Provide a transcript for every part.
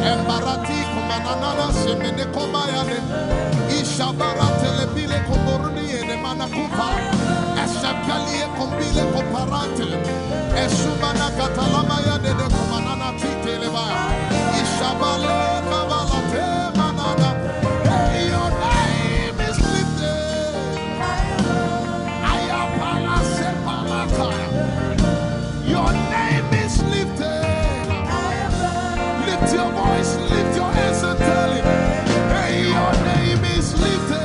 Embarati kumanana semene komayane ishabarate lebile koboruni ene manakupa eshapalie kombile koparate esumana katalamaya de kumanana titeleba ishabale kabalate manana. Hey, your name is lifted. Ayapala sepalata. Your name is lifted. Lift your voice, lift your hands and tell him, hey, your name is lifted.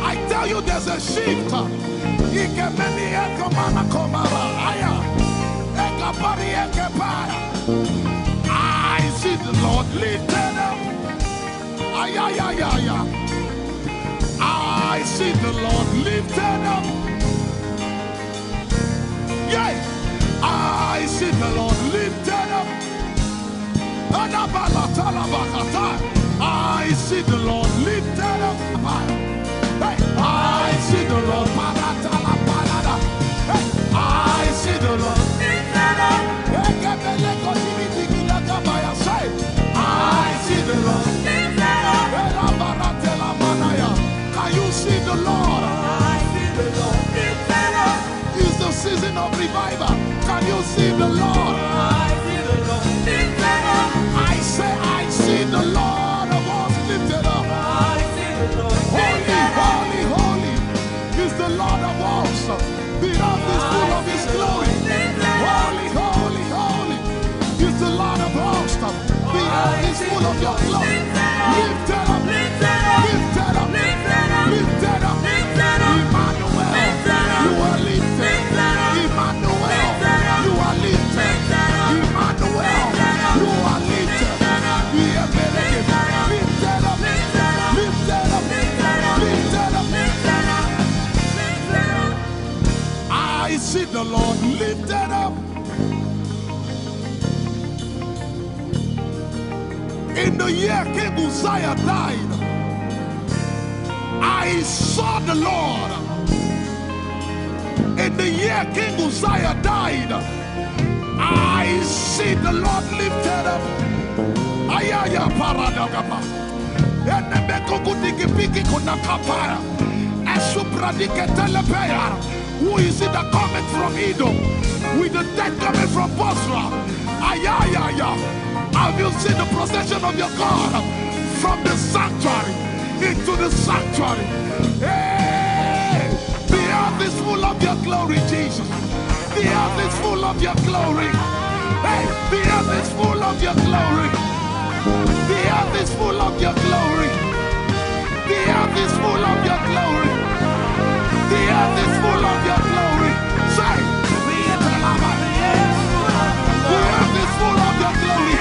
I tell you, there's a shift. I see the Lord lifted up. I see the Lord lifted up. Yeah, I see the Lord lifted up. I see the Lord lifted up. Hey, I see the Lord. Hey, I see the Lord lifted up. I see the Lord lifted up. Can you see the Lord? I see the Lord lifted up. It's the season of revival. Can you see the Lord? I see the Lord lifted up. I say, I see the Lord of hosts lifted up. I see the Lord lifted up. Holy, holy, holy is the Lord of hosts. The earth is full of His glory. Holy, holy, holy is the Lord of hosts. The earth is full of Your glory. Lifted up, lifted up, lifted up, lifted up, lifted up. Emmanuel, You are lifted. Emmanuel, You are lifted. Emmanuel, You are lifted. Lifted up, lifted up, lifted up, lifted up. I see the Lord lifted up. In the year King Uzziah died, I saw the Lord. In the year King Uzziah died, I see the Lord lifted up. Ayaya paradagaba. Who is it that cometh from Edom? With the dead coming from Bosra. Ayaya. Have you seen the procession of your God from the sanctuary into the sanctuary? Hey, the earth is full of Your glory, Jesus. The earth is full of Your glory. Hey, the earth is full of Your glory. The earth is full of Your glory. The earth is full of Your glory. The earth is full of Your glory. Say, the earth is full of Your glory.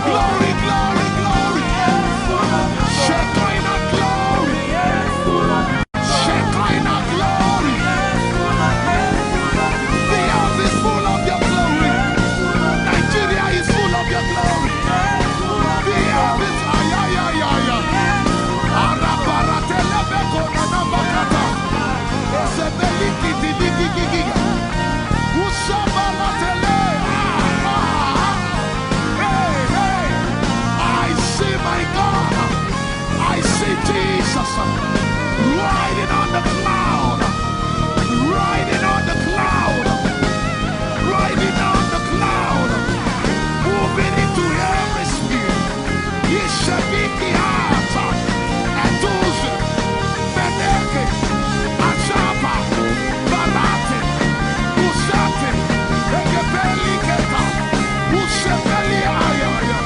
Glory, glory, glory. Shekinah glory. Shekinah glory. The earth is full of Your glory. Nigeria is full of Your glory. The earth is ayayayaya. Arabaratelebeko nanabakata. Esebelikididigigigiga. Usabalatele. My God, I see Jesus riding on the cloud, riding on the cloud, riding on the cloud, moving into every sphere. Yeshabiki Hata, Etuze, Beneke, Achapa, Barate, Usate, Ekepeli Keta, Usepeli Ayaya.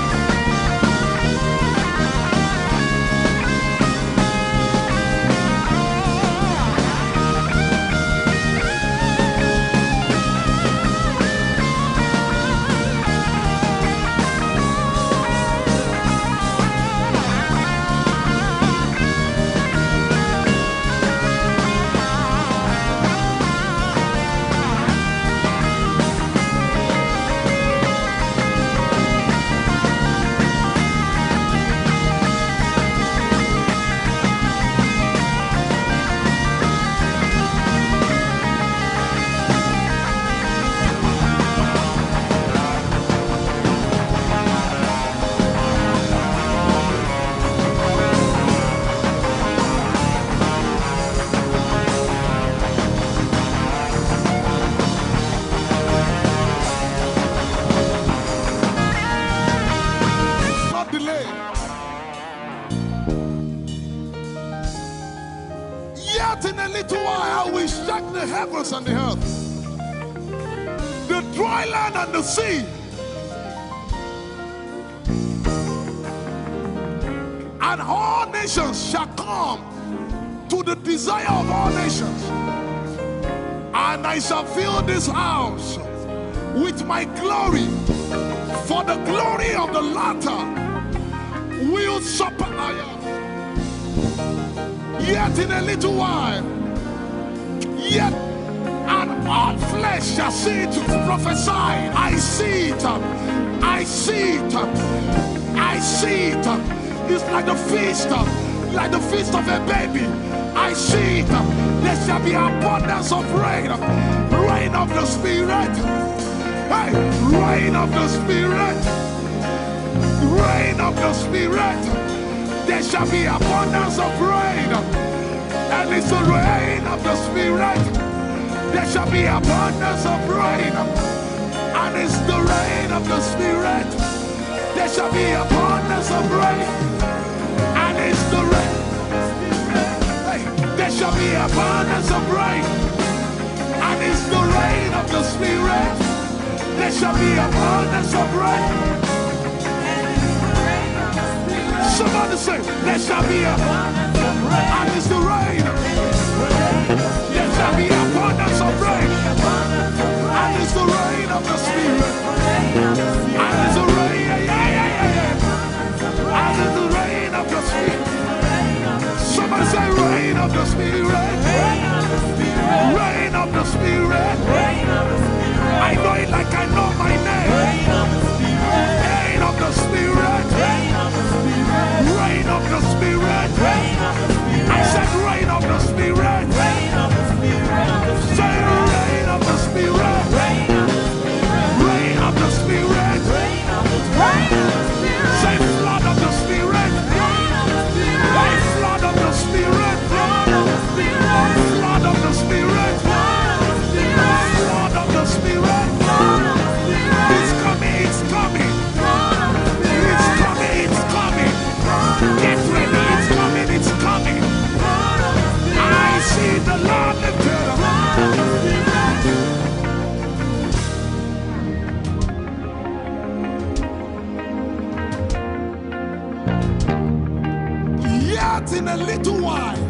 And the earth, the dry land and the sea. And all nations shall come to the desire of all nations. And I shall fill this house with my glory, for the glory of the latter will supper. Yet in a little while, yet and all flesh shall see it. Prophesy. I see it. I see it. I see it. It's like the feast of a baby. I see it. There shall be abundance of rain. Rain of the Spirit. Hey, rain of the Spirit. Rain of the Spirit. There shall be abundance of rain. And it's the rain of the Spirit. There shall be abundance of rain. And it's the rain of the Spirit. There shall be abundance of rain. And it's the rain. Hey, there shall be abundance of rain. And it's the rain of the Spirit. There shall be abundance of rain. Somebody say, there shall be abundance of rain. And it's the rain. There shall be abundance of rain. And it's the rain of the Spirit. And it's the rain. And it's the rain of the Spirit. Somebody say, rain of the Spirit. Rain of the Spirit. I know it like I know my name. Rain of the Spirit. Rain of the Spirit. I said rain of the Spirit. Say rain of the Spirit. Rain of the Spirit. Say flood of the Spirit. Say flood of the Spirit. Flood of the Spirit. Flood of the Spirit. It's coming, it's coming. It's coming, it's coming. Get ready, it's coming, it's coming. I see the Lord lifted up. Yet in a little while,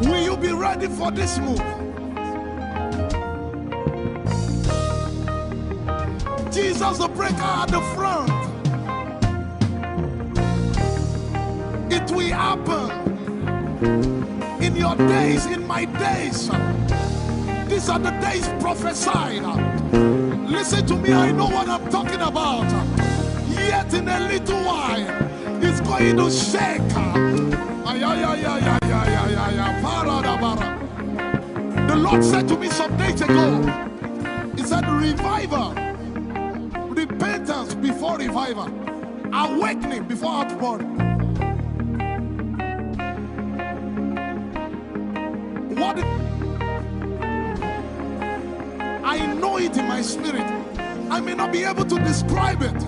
will you be ready for this move? Jesus the breaker at the front. It will happen in your days, in my days. These are the days prophesied. Listen to me, I know what I'm talking about. Yet in a little while, it's going to shake. The Lord said to me some days ago, He said, revival, repentance before revival, awakening before outpouring. What? I know it in my spirit. I may not be able to describe it,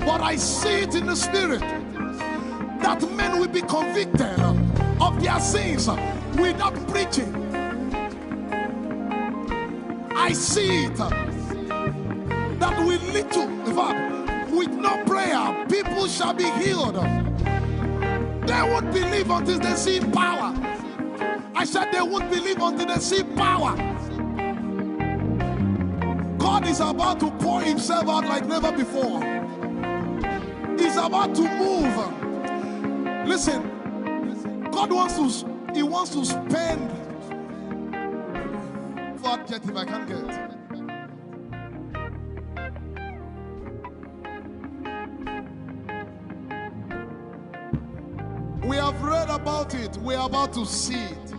but I see it in the spirit that men will be convicted of their sins without preaching. I see it that with little, in fact, with no prayer, people shall be healed. They won't believe until they see power. I said they won't believe until they see power. God is about to pour Himself out like never before. He's about to move. Listen, God wants to spend. Forget if I can't get it. We have read about it. We are about to see it.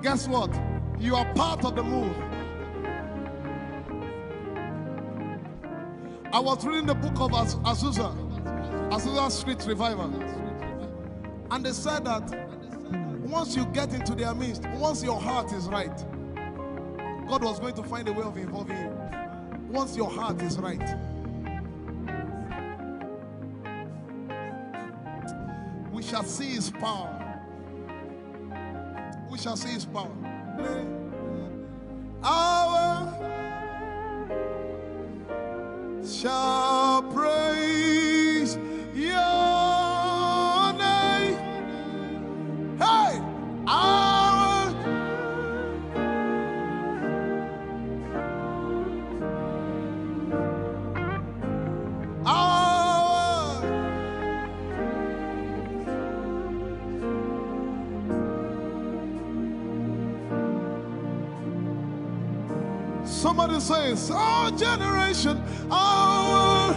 Guess what? You are part of the move. I was reading the book of Azusa Street Revival, and they said that once you get into their midst, once your heart is right, God was going to find a way of involving you. Once your heart is right, shall see his power. We shall see his power. Our shall praise your name. Hey, our somebody says, our generation, our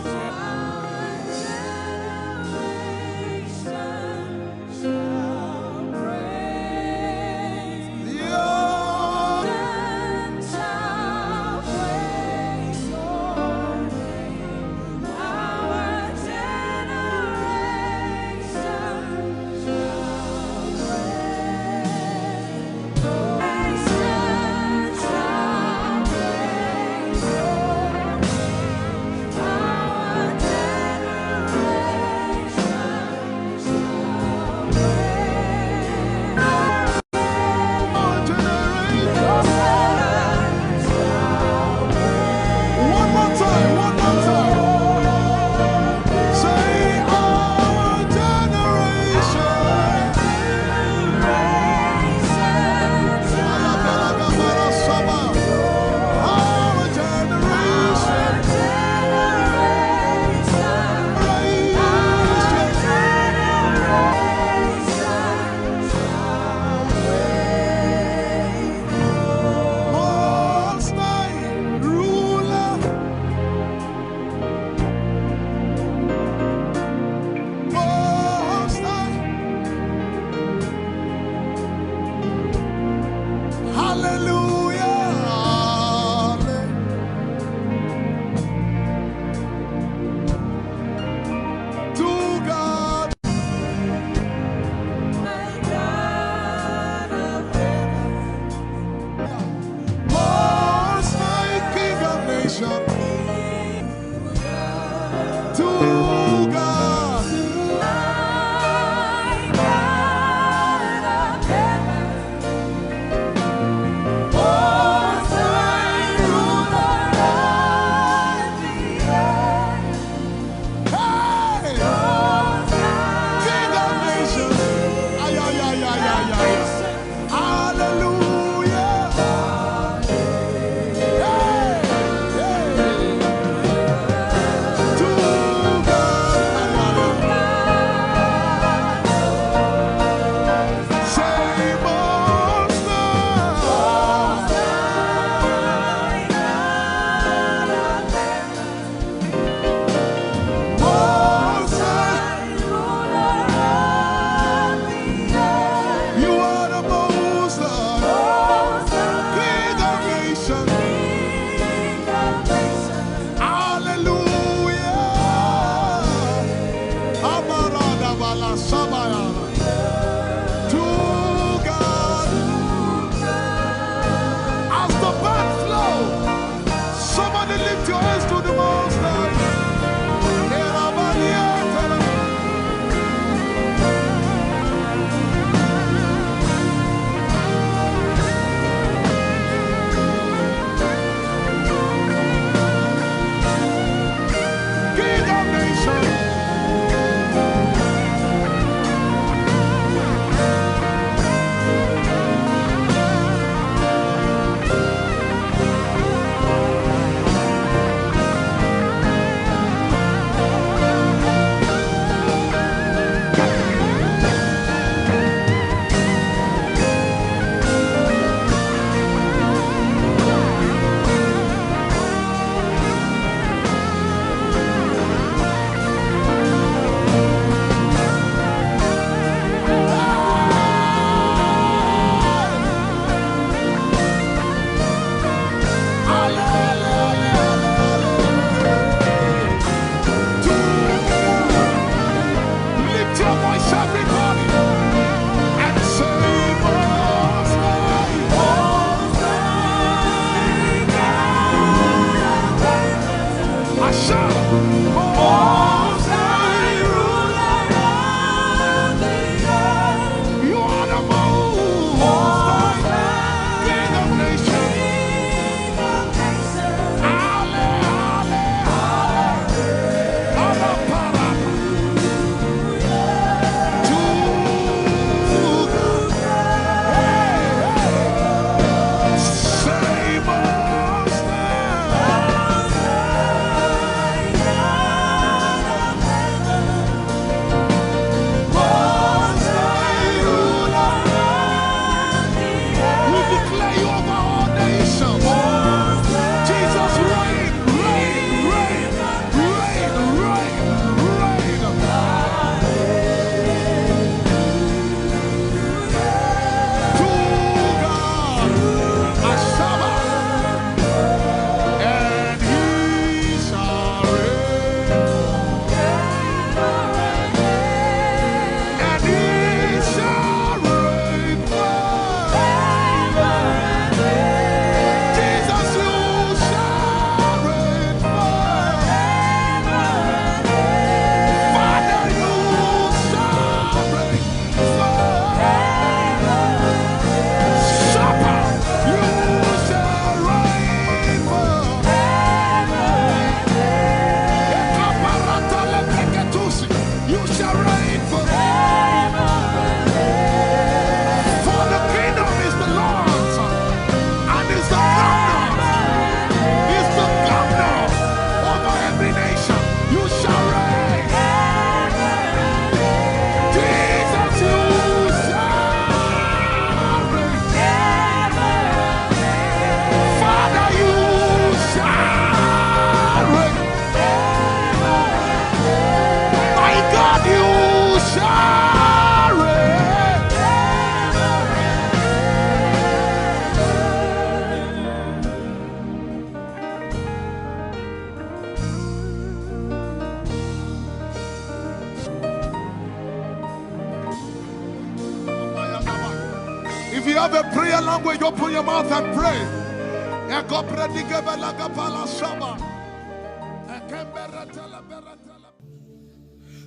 If you have a prayer language, open your mouth and pray.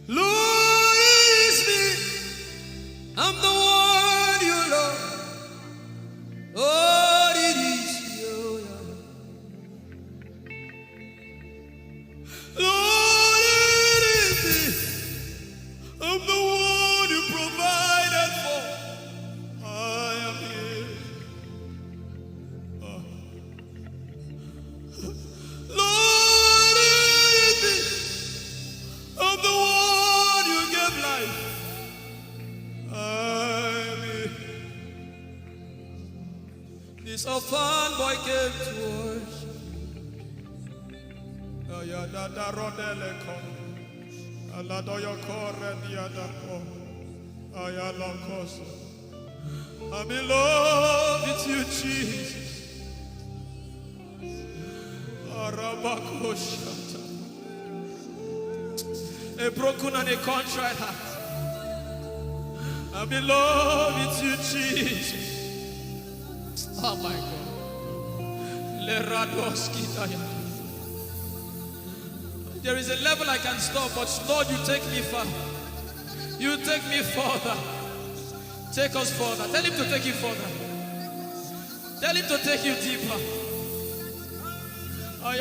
Lord, is me. I'm the one you love. Oh, it is you. Lord, it is me. I'm the one you provided for. I am here. Lord, it is me. I'm the one you gave life. I'm here. This orphan boy came to worship. Oyelade rodele kom. Aladoyo kore diadako. Oyalokoso. I'm in love with you, Jesus. Arabakoshata. A broken and a contrite heart. I'm in love with you, Jesus. Oh my God. There is a level I can stop, but Lord, you take me far. You take me further. Take us further. Tell him to take you further. Tell him to take you deeper. I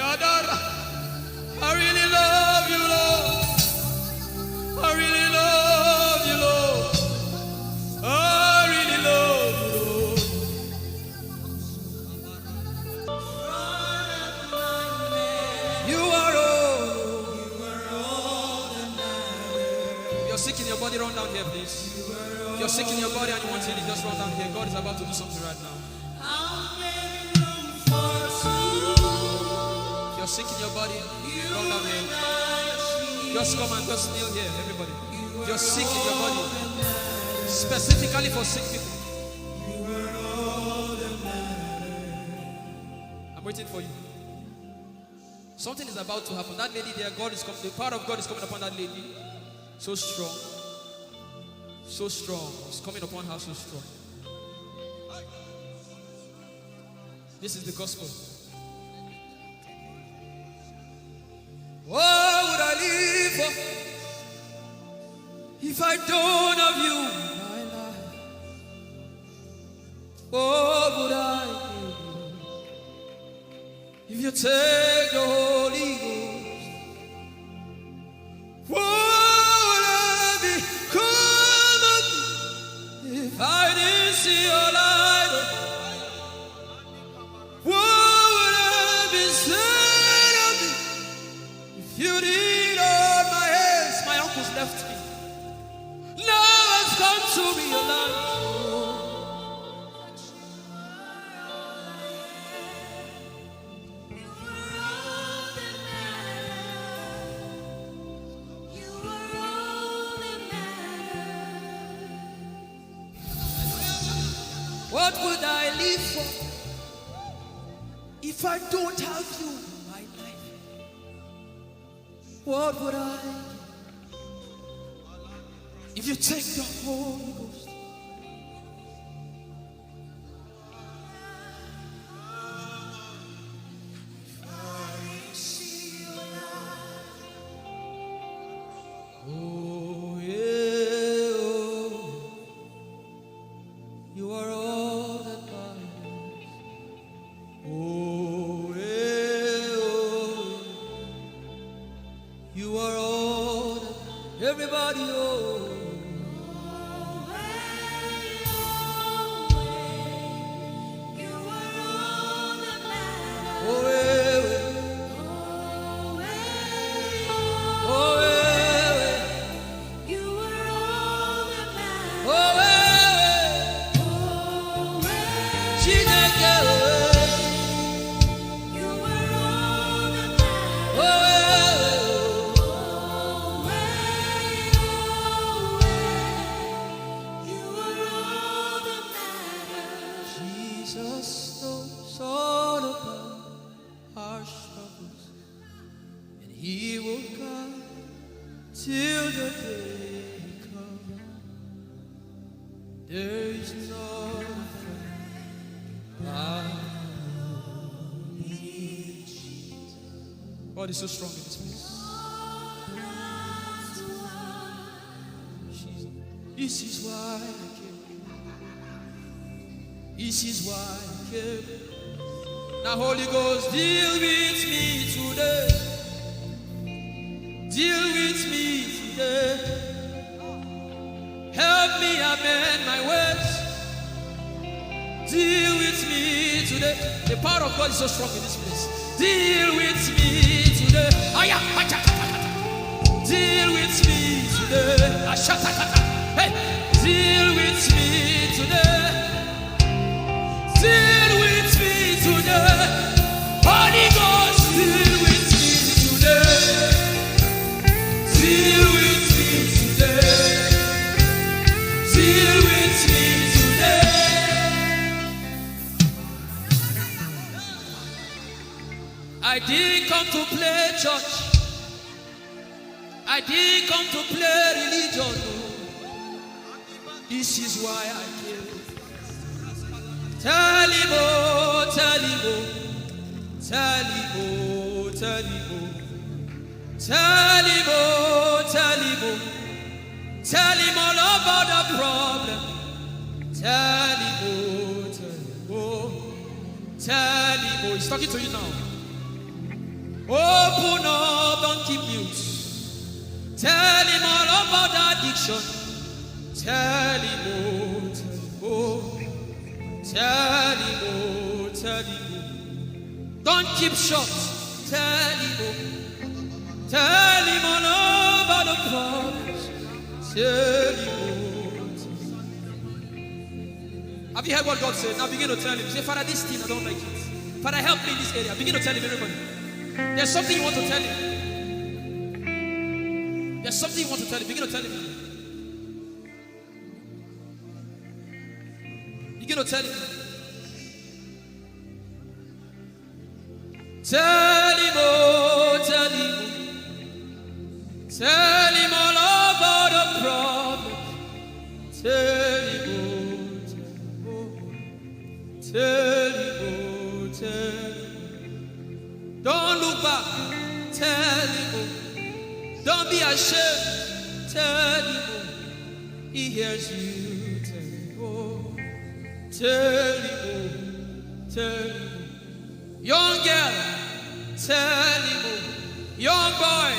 really love you, Lord. I really love you, Lord. I really love you, Lord. You are all that matters. You're sick in your body, run down here, please. If you're sick in your body and you want healing, just run down here. God is about to do something right now. If you're sick in your body, run down here. Just come and just kneel here, everybody. If you're sick in your body, specifically for sick people. I'm waiting for you. Something is about to happen. That lady there, God is coming. The power of God is coming upon that lady. So strong. So strong. It's coming upon her so strong. This is the gospel. What would I live for if I don't have you in my life? What would I do if you take the Holy Ghost? What would I become of me if I didn't see your light? What would I be said of me if you did all my hands? My uncles left me. Now I've come to realize. What would I live for if I don't have you in my life? What would I if you take the Holy Ghost? If I see your light, oh yeah, oh, you are all that matters. Oh yeah, oh, you are all that everybody, oh. There is no God is so strong in this place. This is why I came. This is why I came. Now Holy Ghost, deal with me today. Deal with me today. Help me amend my ways. Deal with me today. The power of God is so strong in this place. Deal with me today. Deal with me today. Hey, deal with me today. Deal with me today. Holy Ghost, deal with me today. Deal with me today. Deal with me today. I didn't come to play church. I didn't come to play religion. This is why I came. Tell him, oh, tell him, oh, tell him, oh, tell him, oh, tell him, oh, tell him, oh, tell him all about the problem. Tell him, oh, tell him, oh, tell him, oh, he's talking to you now. Open up, don't keep mute. Tell him all about the addiction. Tell him, oh, tell him, oh, tell him, oh. Don't keep short. Tell him, oh, tell him all about the problems. Tell him, oh. Have you heard what God said? Now begin to tell him. Say, Father, this thing I don't like it. Father, help me in this area. Begin to tell him, everybody. There's something you want to tell him. There's something you want to tell him. Begin to tell him. Begin to tell him. Tell him, oh, tell him. Tell him all about the problem. Tell him, oh, tell him, oh, tell him. Don't look back. Tell him, oh. Don't be ashamed. Tell him, oh. He hears you. Tell him, oh. Tell him, oh. Tell him, oh. Young girl. Tell him, oh. Young boy.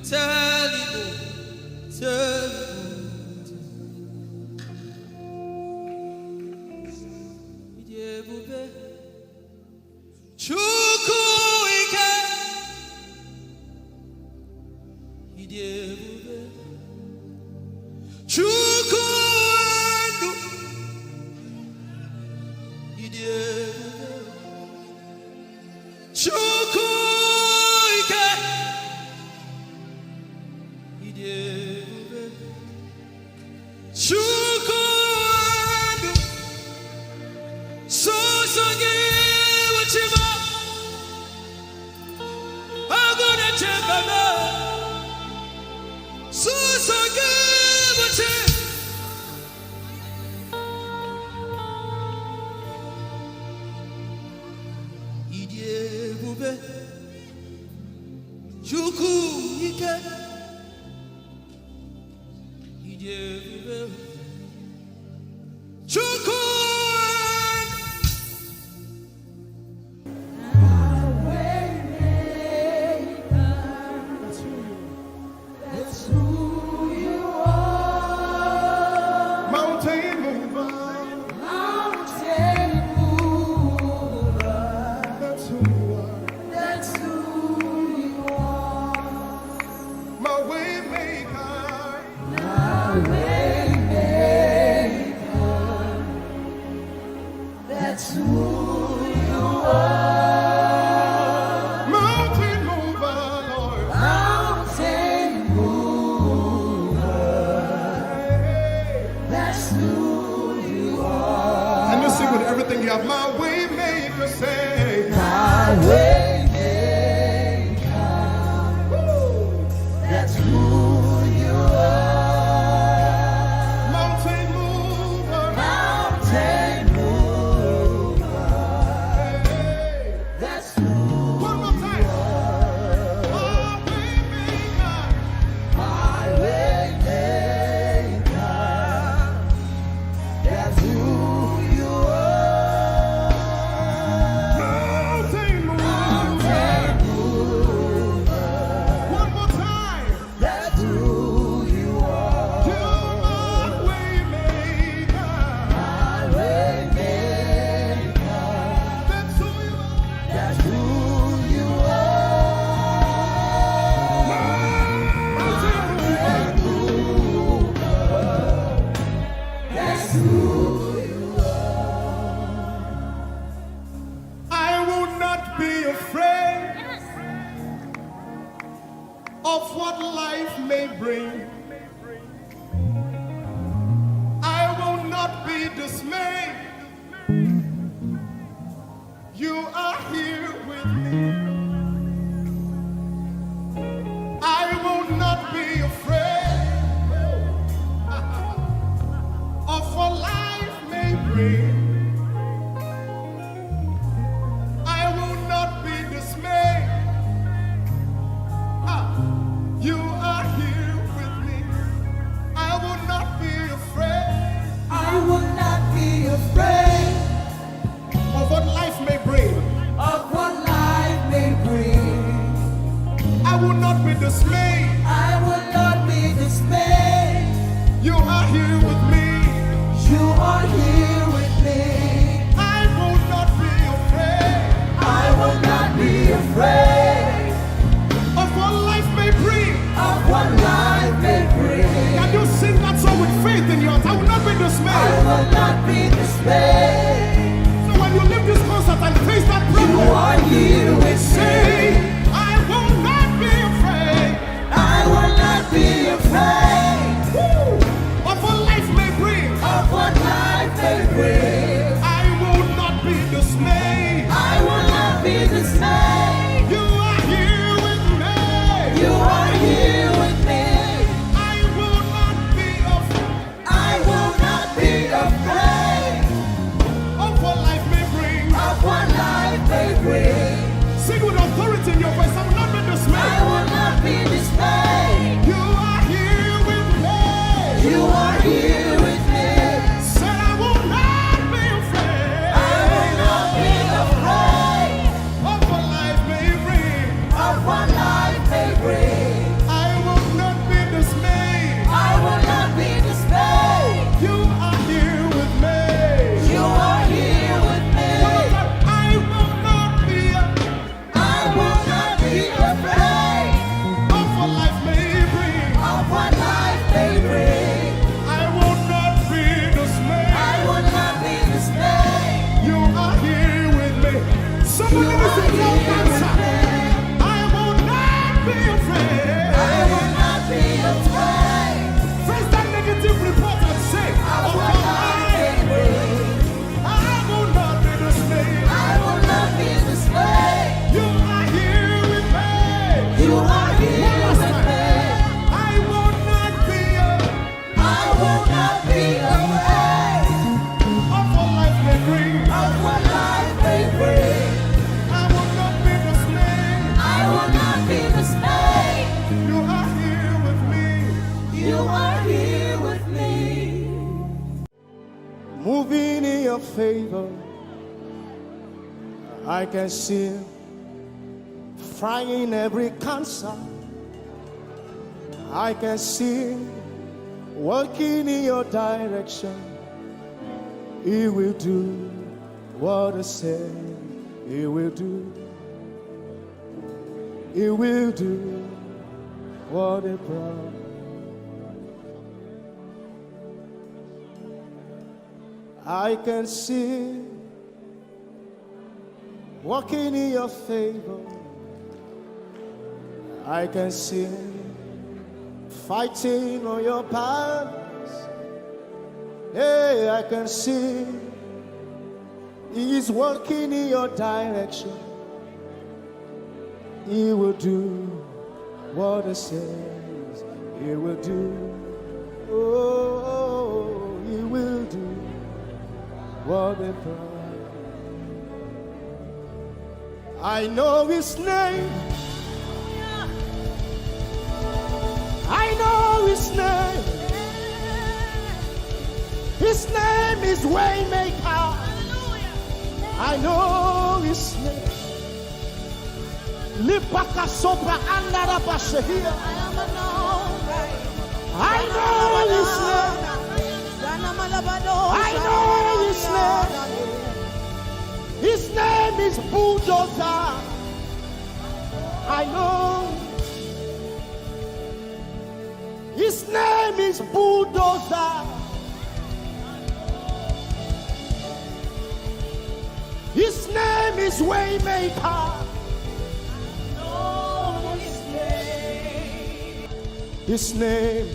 Tell him, oh. Tell him, oh. Chukwuike. Chukwuendu. Chukwuike. Chukwuendu. Sosogi wachima. Agone chembaba. Sosogi wachima. Idiebube. Chukwuike. Idiebube. Chukwuike. who you are. I will not be afraid of what life may bring. I will not be dismayed. You are here with me. I will not be afraid of what life may bring. I will not be dismayed. You are here with me. I will not be afraid. I will not be afraid of what life may bring. of what life may bring. I will not be dismayed. I will not be dismayed. You are here with me. You are here with me. I will not be afraid. I will not be afraid of what life may bring. of what life may bring. Can you sing that song with faith in your heart? I will not be I dismayed. will not be dismayed. So when you leave this concert and face that You problem, are here with say, me. I will not be afraid I will not be afraid of what life may bring. of what life may bring. I will not be dismayed. I will not be dismayed. You are here with me. You are here with me. I will not be afraid I will not be afraid of what life may bring. of what life may bring. Sing with authority in your voice. I will not be I dismayed. will not be dismayed. You are here with me. You are here with me. Said I will not be afraid I will not be afraid of what life may bring. of what life may bring. I will not be dismayed. I will not be dismayed. You are here with me. You are here with me. I will not be I will not be afraid of what life may bring. of what life may bring. I will not be dismayed. I will not be dismayed. You are here with me. Somebody You listen are to your here with answer. me. I will not be afraid. I will not be afraid Face that negative report and say, of oh what life may God, bring. I will not be dismayed. I will not be dismayed. You are here with me. You are here One last with time. me. I will not be I will not be afraid of what life may bring. of what life may bring. I will not be dismayed. I will not be dismayed. You are here with me. You are here with me. Moving in your favor, I can see frying every cancer. I can see working in your direction. He will do what I said he will do. He will do what he promised. I can see walking in your favor. I can see fighting on your battles. Hey, I can see He's working in your direction. He will do what He says He will do. Oh, He will do what He promised. I know His name. I know His name. His name is Waymaker. I know His name. Lipaka sopra andara bashehia. I know His name. I know His name. His name is Bulldozer. I know. His name is Bulldozer. is Waymaker. His name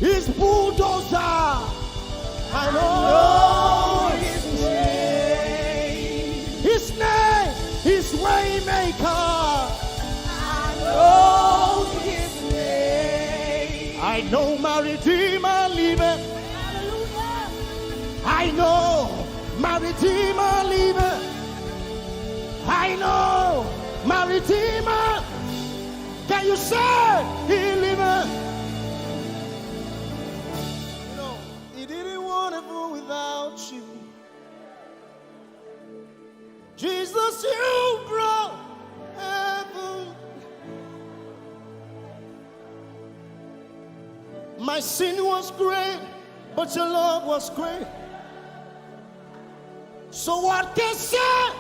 is Bulldozer. I know his name. His name is Waymaker. I know his name. I know my Redeemer liveth. I know my Redeemer liveth. I know my Redeemer. Can you say he liveth? No, he didn't want to go without you. Jesus, you brought heaven. My sin was great, but your love was great. So what can say?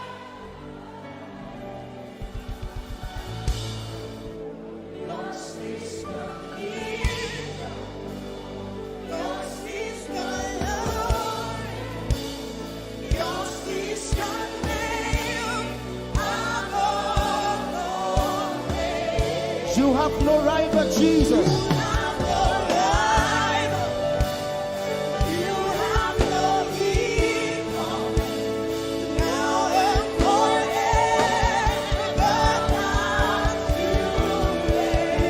You have no rival, Jesus. You have no rival. You have no equal. Now and forever.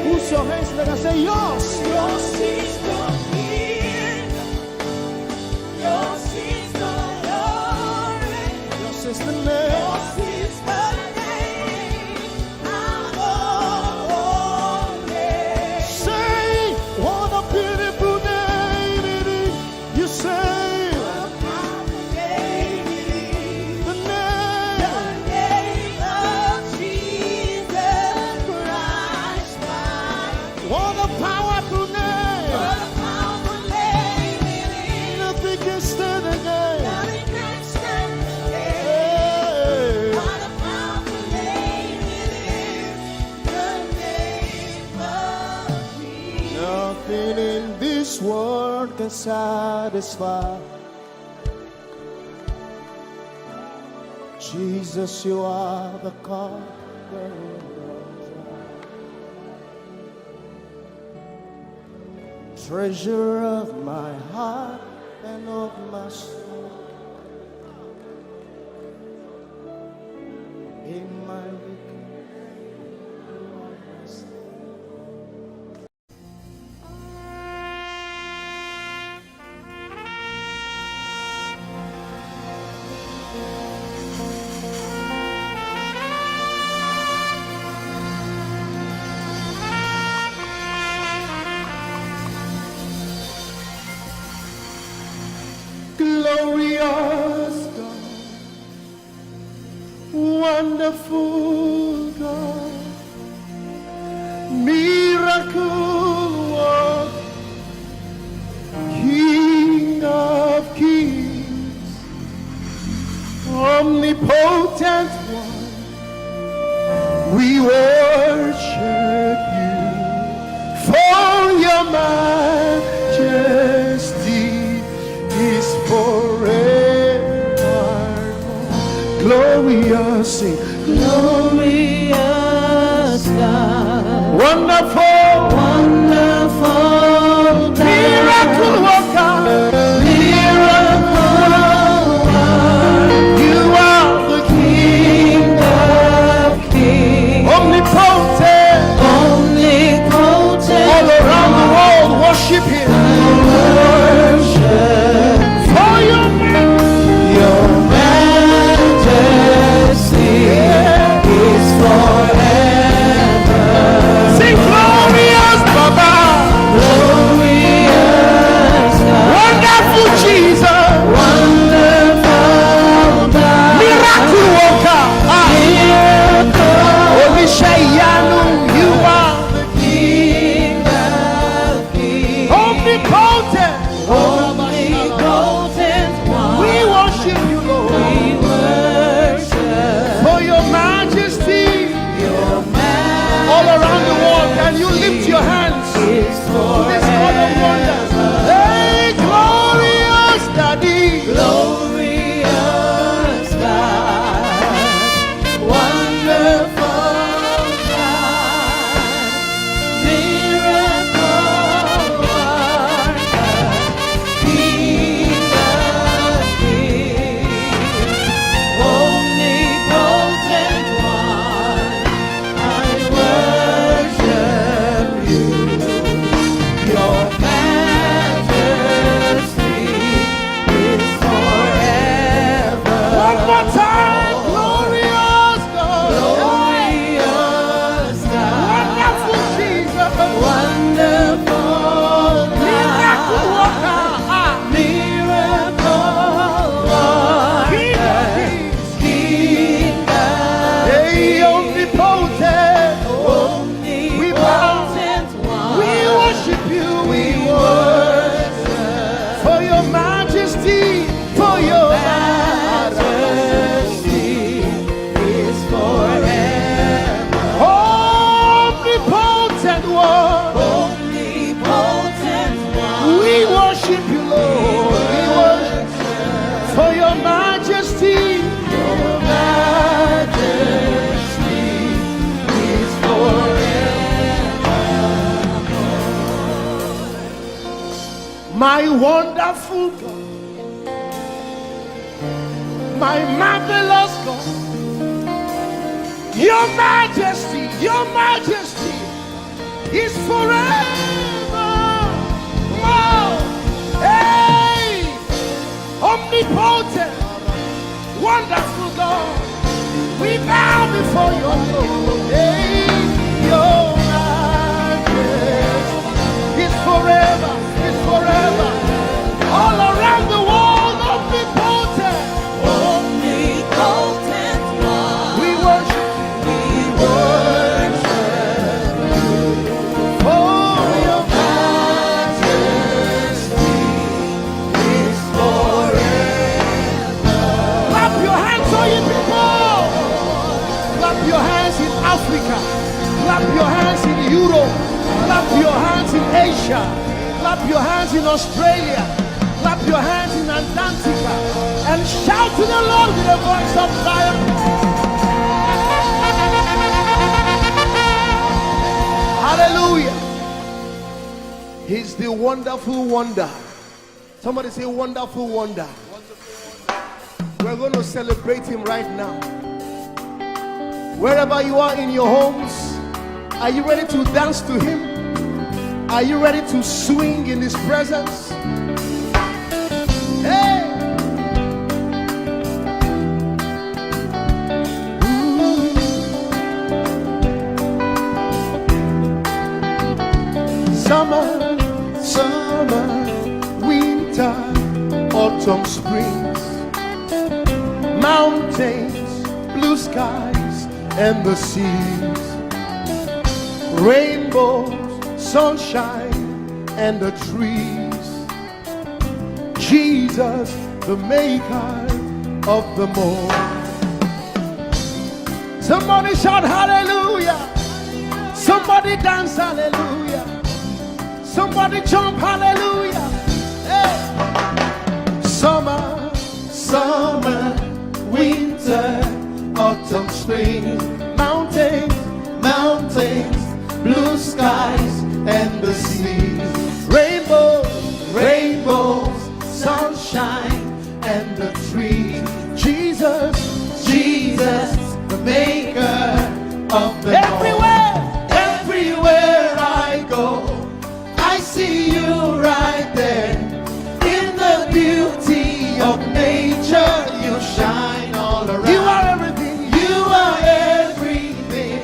Who's your hands? Let us say yours. Yours is the kingdom. Yours is the glory. Yours is the name. Yours is the world can satisfy. Jesus, you are the God. Treasure of my heart and of my soul. In my glorious God, wonderful God, miracle worker, King of kings, omnipotent one, we worship you for your majesty is forever. Glorious, glorious God, wonderful, wonderful God, miracle worker, miracle worker. You are the King of kings, omnipotent, omnipotent. All around the world, worship Him. My wonderful God, my marvelous God, your majesty is forever. Oh, hey, omnipotent, wonderful God, we bow before your throne. Hey, your majesty is forever, all around the world, omnipotent, one. We worship for your majesty is forever. Clap your hands, all you people. Clap your hands in Africa. Clap your hands in Europe. Clap your hands in Asia. Clap your hands in Australia. Clap your hands in Antarctica. And shout to the Lord with a voice of triumph. Hallelujah. He's the wonderful wonder. Somebody say wonderful wonder. We're going to celebrate him right now. Wherever you are in your homes, are you ready to dance to him? Are you ready to swing in his presence? Hey! Summer, winter, autumn, springs, mountains, blue skies, and the seas, rainbows, sunshine, and the trees. Jesus, the maker of the morn. Somebody shout hallelujah. Somebody dance hallelujah. Somebody jump hallelujah. Hey. Summer, winter, autumn, spring, mountains, blue skies, and the seas, rainbows, sunshine, and the trees. Jesus, the maker of the everywhere I go, I see you right there. In the beauty of nature, you shine all around. You are everything. You are everything,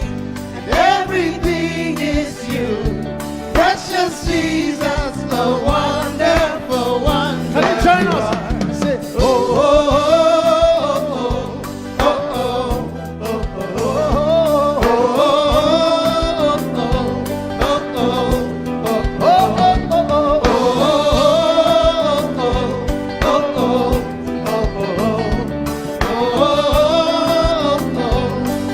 and everything is you. Precious Jesus, the wonderful one. Can you join us? Say, oh, oh, oh, oh, oh,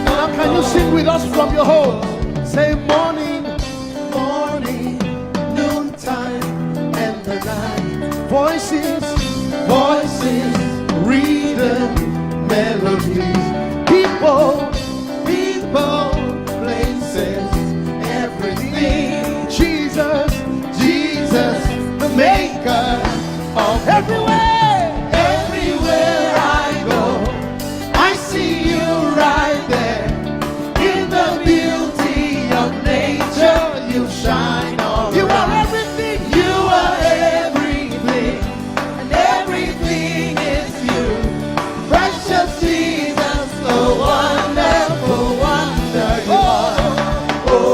now can you sing with us from your home? Say morning, noontime, and the night. Voices, rhythm, melodies. People, places, everything. Jesus, the maker of everywhere I go, I see you right there. In the beauty of nature, you shine all you around. Are everything. You are everything, and everything is you. Precious Jesus, the wonderful wonder you are. Oh,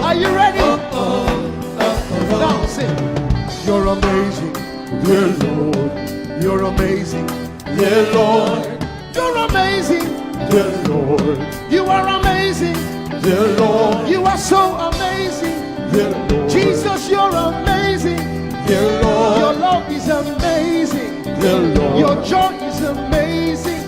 are you ready? Now sing. You're amazing, dear Lord. You're amazing, dear Lord. You're amazing, dear Lord. You are amazing, dear Lord. You are so amazing, dear Lord. Jesus, you're amazing, dear Lord. Your love is amazing, dear Lord. Your joy is amazing,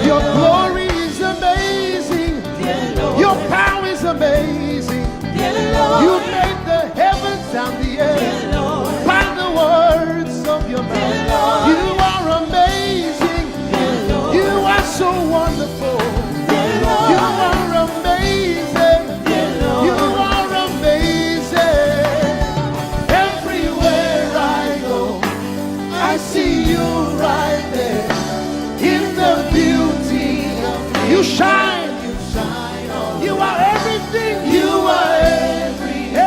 your glory is amazing, dear Lord. Your power is amazing, dear Lord. You made the heavens shine. You are everything. You are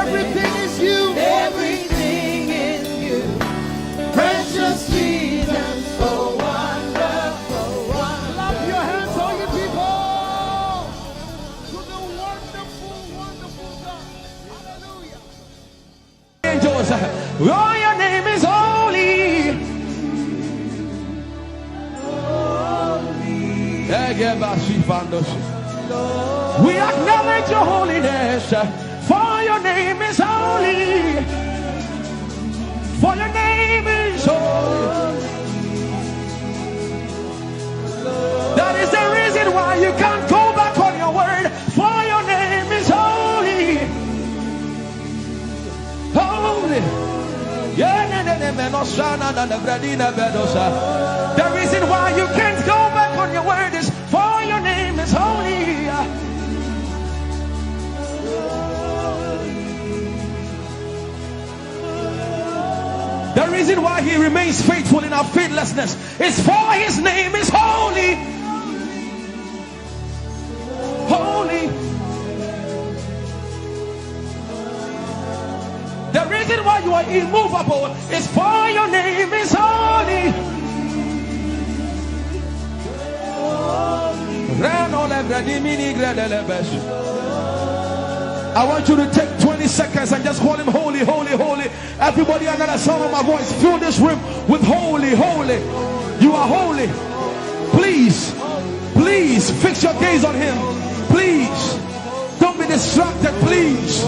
everything is you. Everything is you. Precious Jesus, so wonderful. Clap your hands, all you people, to the wonderful, wonderful God. Hallelujah. Angels, oh, your name is holy. We acknowledge your holiness, for your name is holy. For your name is holy. That is the reason why you can't go back on your word. For your name is holy. Holy. The reason why you can't go back on your word is for your name is holy. The reason why he remains faithful in our faithlessness is for his name is holy. Holy. The reason why you are immovable is for your name is holy. I want you to take 20 seconds and just call him holy, holy, holy. Everybody under the sound of my voice, fill this room with holy, holy. You are holy. Please, please fix your gaze on him. Please, don't be distracted, please.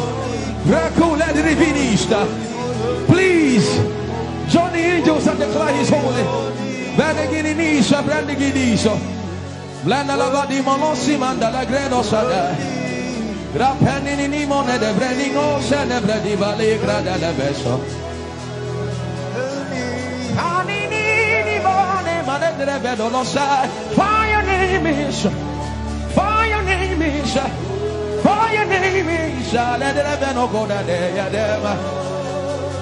Please, join the angels and declare he's holy. Blanda la vadi monossi manda la gredo sada. Grapenini ni mone de brenino se ne bredi vale grada de beso. Anini ni mone mane de vedo lo sa. For your name is, for your name is, for your name is. Let the veno go da de ya dema.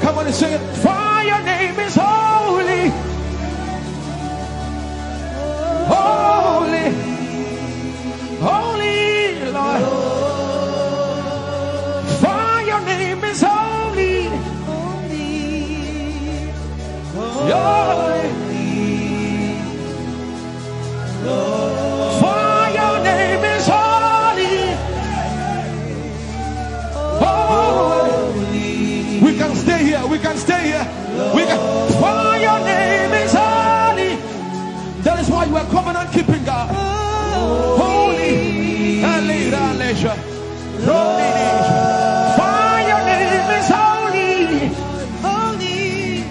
Come on and sing it. For your name is holy. Holy, holy Lord, for your name is holy, holy, for your name is holy, holy. We can stay here, we can stay here, we can. For your name is holy. That is why you are covenant keeping God. Holy. For your name is holy. Holy.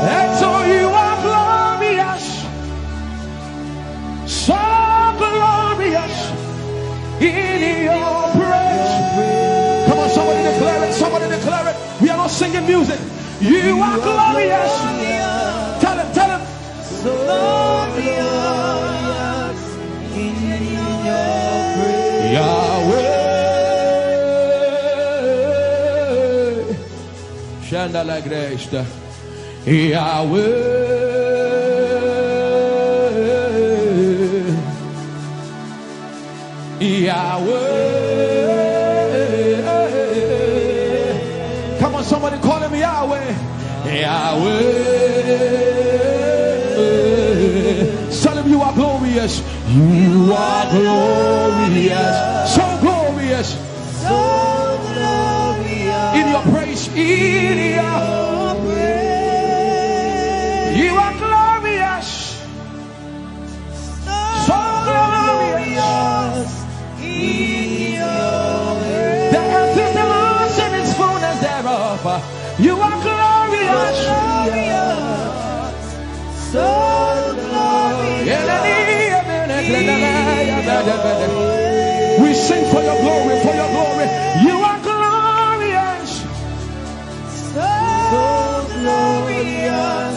And so you are glorious. So glorious in your praise. Come on, somebody declare it. Somebody declare it. We are not singing music. You are glorious. Tell him, tell him. So glorious in your praise. Yahweh. Shanda la Grace. Yahweh. Yahweh. Come on, somebody call him Yahweh. Yahweh. Tell him you are glorious. You are glorious. So glorious. So glorious In your praise. In your praise. You are glorious. So glorious in your praise. The earth is the Lord's and its fullness thereof. You are glorious. So glorious. We sing for your glory, for your glory. You are glorious. So glorious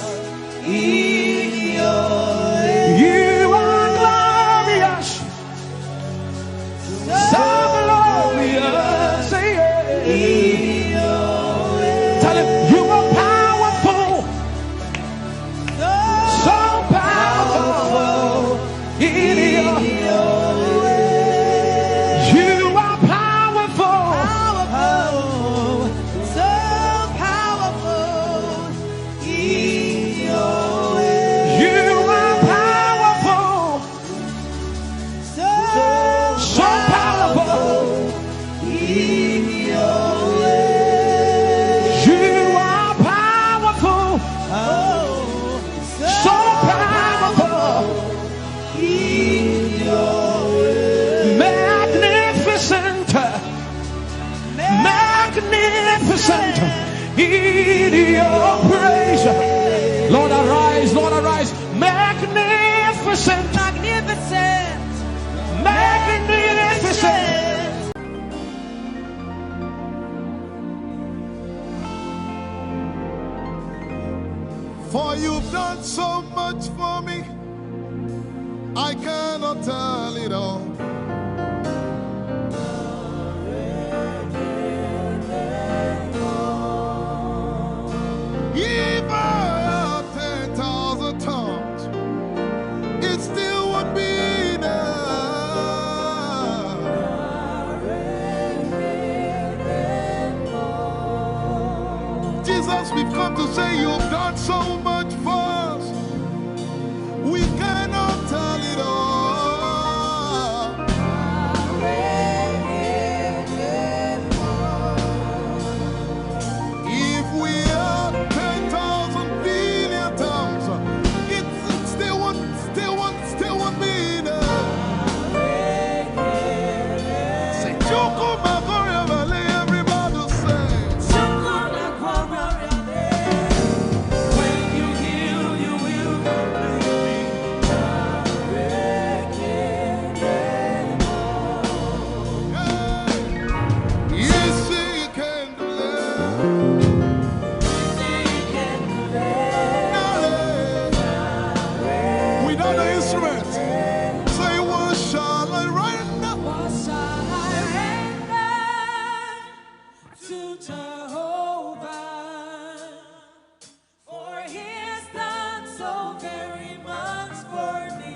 in your praise. You are glorious. So glorious. In your praise. Tell him you are powerful. So powerful. magnificent in your praise. Lord arise, Lord arise. Magnificent, magnificent, magnificent. For you've done so much for me, I cannot tell it all. If I had 10,000 tongues, it still would be enough. Jesus, we've come to say you've done so much for us. We cannot tell it all. If we had 10,000 billion times, it still won't be enough. Say, Choko Magoria Valley, everybody say. When you heal, you will yes, you can do that. Without the instrument, say, what shall I render? What shall I render to Jehovah? For he has done so very much for me.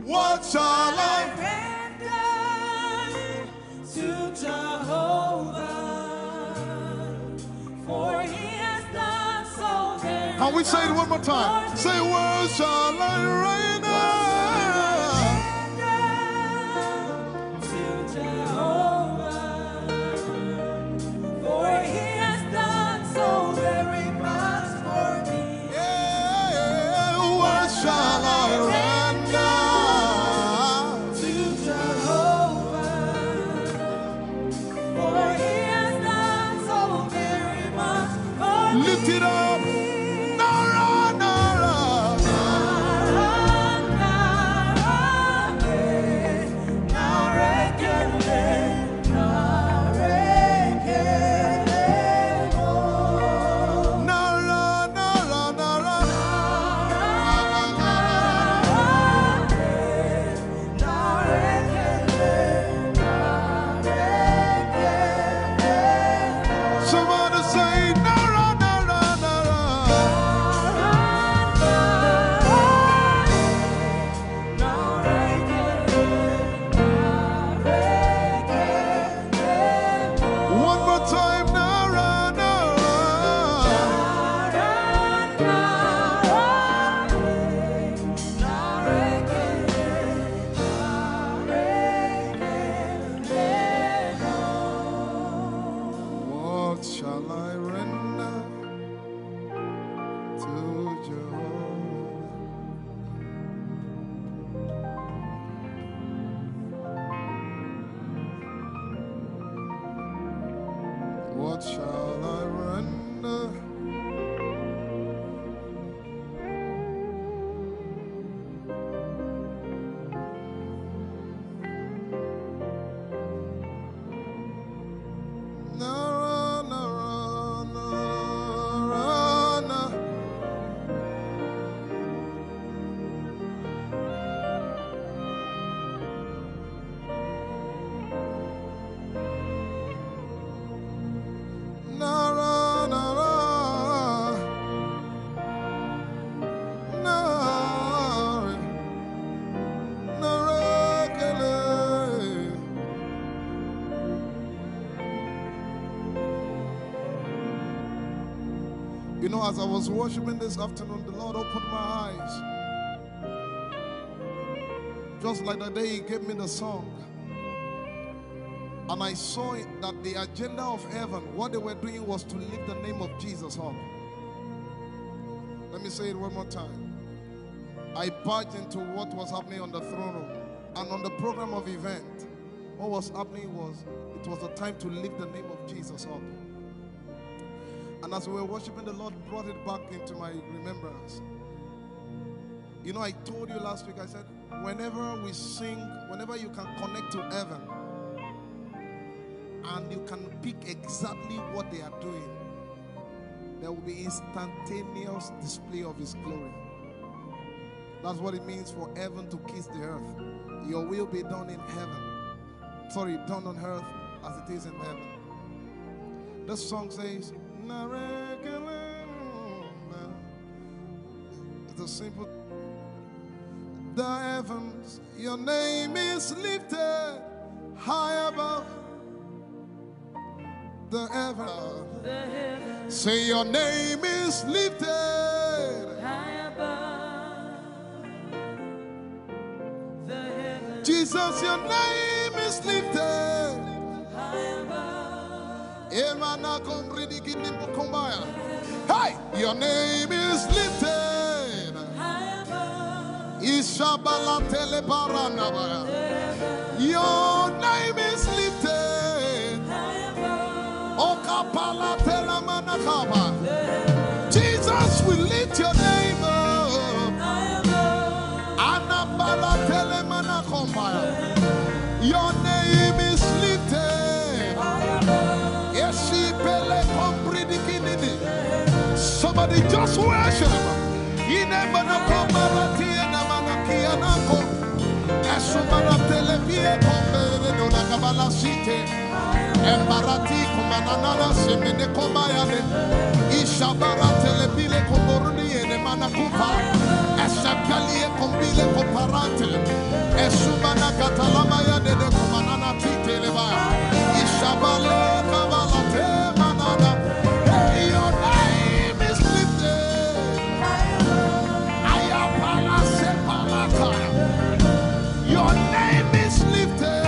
What shall I Render to Jehovah. For he has done so very Can we say it one more time? Say, what shall I render? to Jehovah. For he has done so very much for me. Yeah, what shall I render? To Jehovah. For he has done so very much for me. Lift it up. Nara, Nara. Nara, Nara, Nara. Somebody say, Nara, Nara, Nara. One more time, Nara, Nara. What shall I render to Jehovah? What shall I render? Nara, Nara, Nara, Nara. Nara, Nara, Nara, Nara, Kele. You know, as I was worshiping this afternoon, the Lord opened my eyes. Just like the day He gave me the song. And I saw that the agenda of heaven, what they were doing was to lift the name of Jesus up. Let me say it one more time. I barged into what was happening on the throne room and on the program of event. what was happening was, it was a time to lift the name of Jesus up. And as we were worshiping, the Lord brought it back into my remembrance. You know, I told you last week, I said, whenever we sing, whenever you can connect to heaven, and you can pick exactly what they are doing, there will be instantaneous display of His glory. That's what it means for heaven to kiss the earth. Your will be done in heaven. Sorry, done on earth as it is in heaven. This song says, it's a simple. The heavens, your name is lifted high above. The heavens, say your name is lifted high above. The heavens, Jesus, your name is lifted high above. Hey, your name is lifted High above. Ishabala telebaranabaya. Your name is lifted High above. Okapala telamanakaba. Jesus, we lift your name up. High above. Anabala telemanakombaya. Your name is lifted. Somebody just worship. Embarati kumanana semene komayane ishabara telepile komboruni ene manakupa esakalie kombile komparante esumana katalama ya de kumanana titeleba ishabale kabalate manana. Hey, your name is lifted. Ayapala sepalataya. Your name is lifted.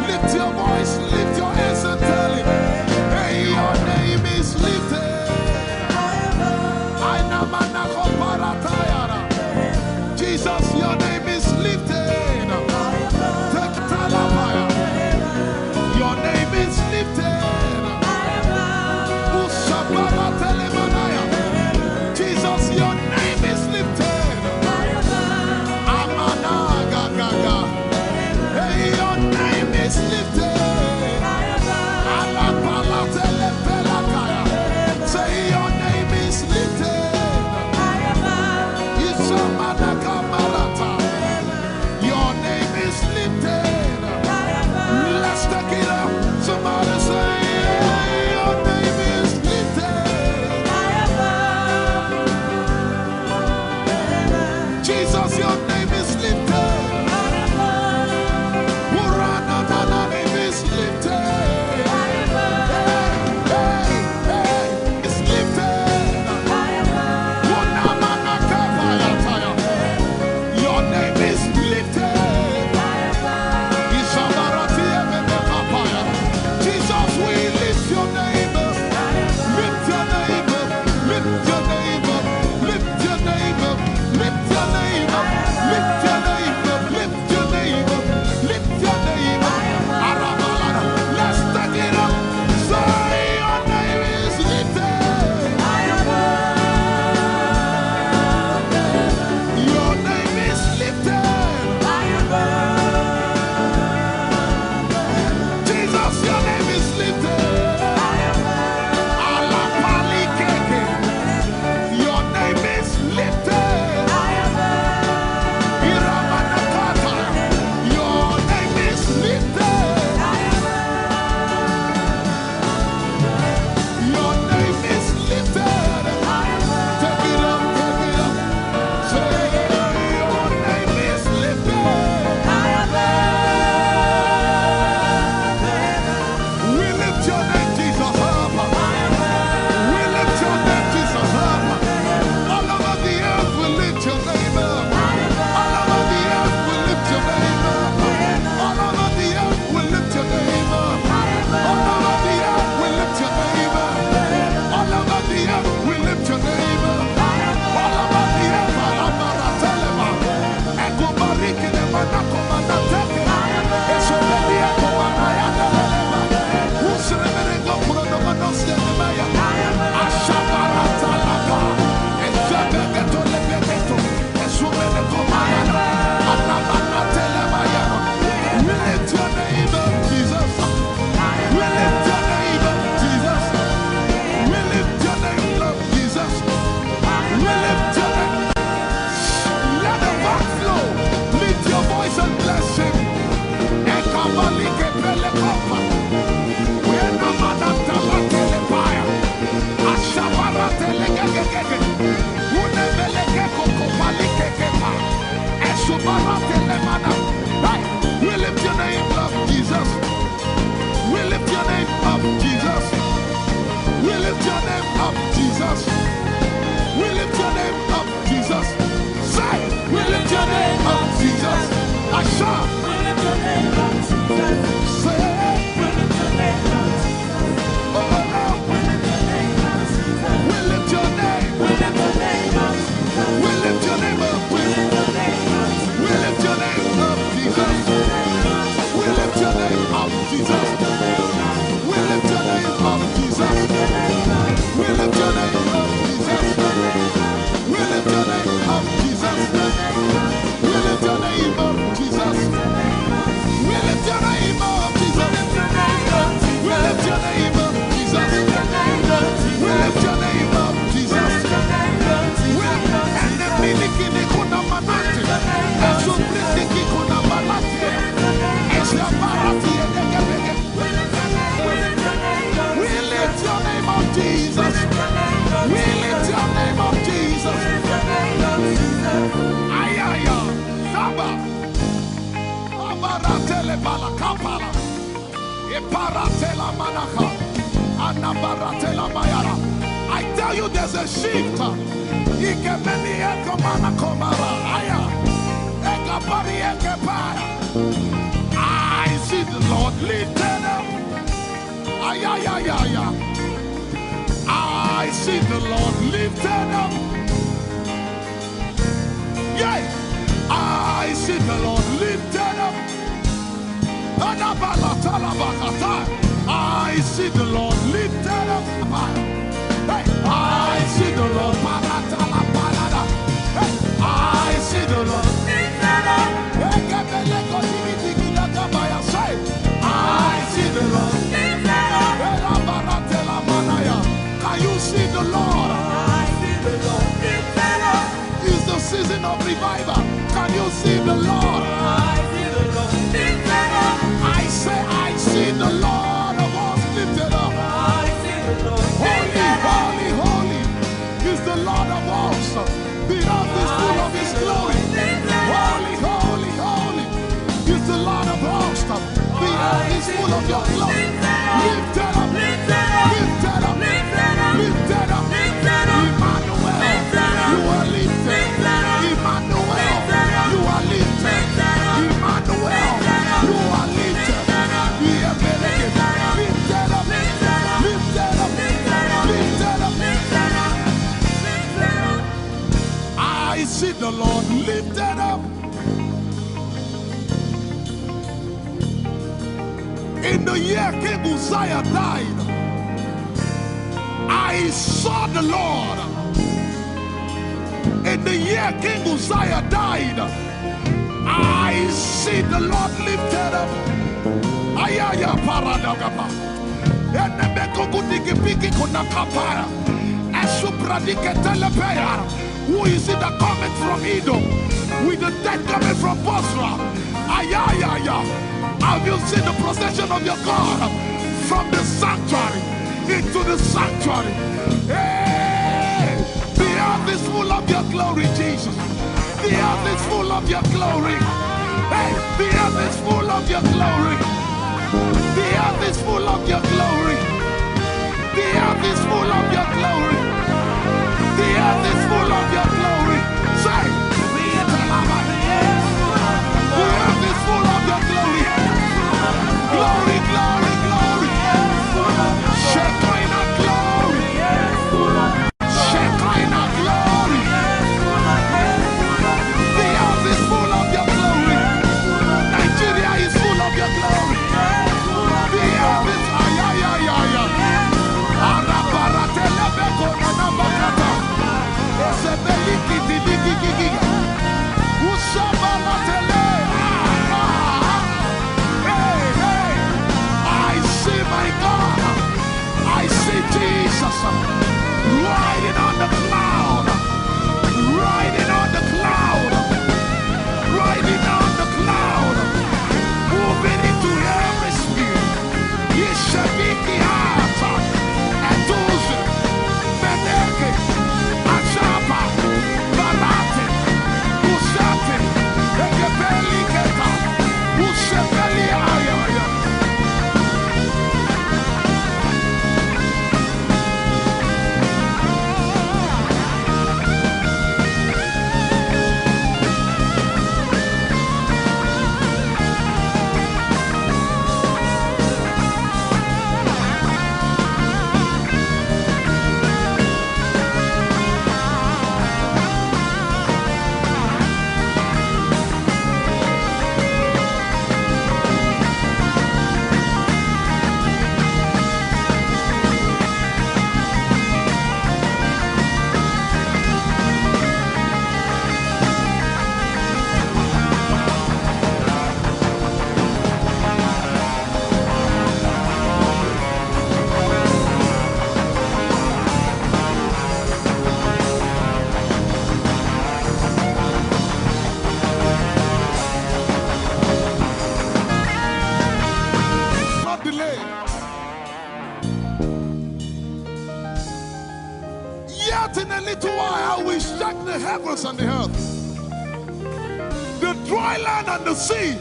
Lift your voice, lift your hands and tell him, hey, your name is lifted. Jesus, your name is lifted. I tell you, there's a shift. I see the Lord lifted up. I see the Lord lifted up. Yeah, I see the Lord lifted up. I see the Lord lifted up. Hey, I see the Lord. Hey, I see the Lord lifted up. I see the Lord lifted up. Can you see the Lord? I see the Lord lifted up. It's the season of revival. Can you see the Lord? I see the Lord lifted up. I say, I see the Lord of us lifted up. I see the Lord. Holy, holy, holy is the Lord of us. The earth is full of His glory. Holy, holy, holy is the Lord of us. The earth is full of Your glory. Lifted up, lifted up, lifted up, lifted up, lifted up, lifted up. Emmanuel, You are lifted. Emmanuel, You are lifted. Emmanuel, You are lifted. Lifted up, lifted up, lifted up, lifted up, lifted up. I see the Lord lifted up. In the year King Uzziah died, I saw the Lord. In the year King Uzziah died, I see the Lord lifted up. Ayaya paradagaba. Enemeko gudiki piki kunakapaya. Esupradike telepaya. Who is it that cometh from Edom? With the dead coming from Bosra. Ayaya. Have you seen the procession of your God from the sanctuary into the sanctuary? Hey, the earth is full of Your glory, Jesus. The earth is full of Your glory. Hey, the earth is full of Your glory. The earth is full of Your glory. The earth is full of Your glory. The earth is full of Your glory. Say, the earth is full of Your glory. Glory, glory, glory. Shekinah glory. Shekinah glory. The earth is full of Your glory. Nigeria is full of Your glory. The earth is ayayayaya. Arabaratelebeko nanabakata. Esebeliki didikikiki. Ushabalatele. My God, I see Jesus riding on the cloud, riding on the cloud, riding on the cloud, moving into every sphere. Yeshabiki Hata, Etuzi, Beneke, Achapa, Barate, Usate, Ekebeli Keta, Ushebeli Ayaya. Heavens and the earth, the dry land and the sea.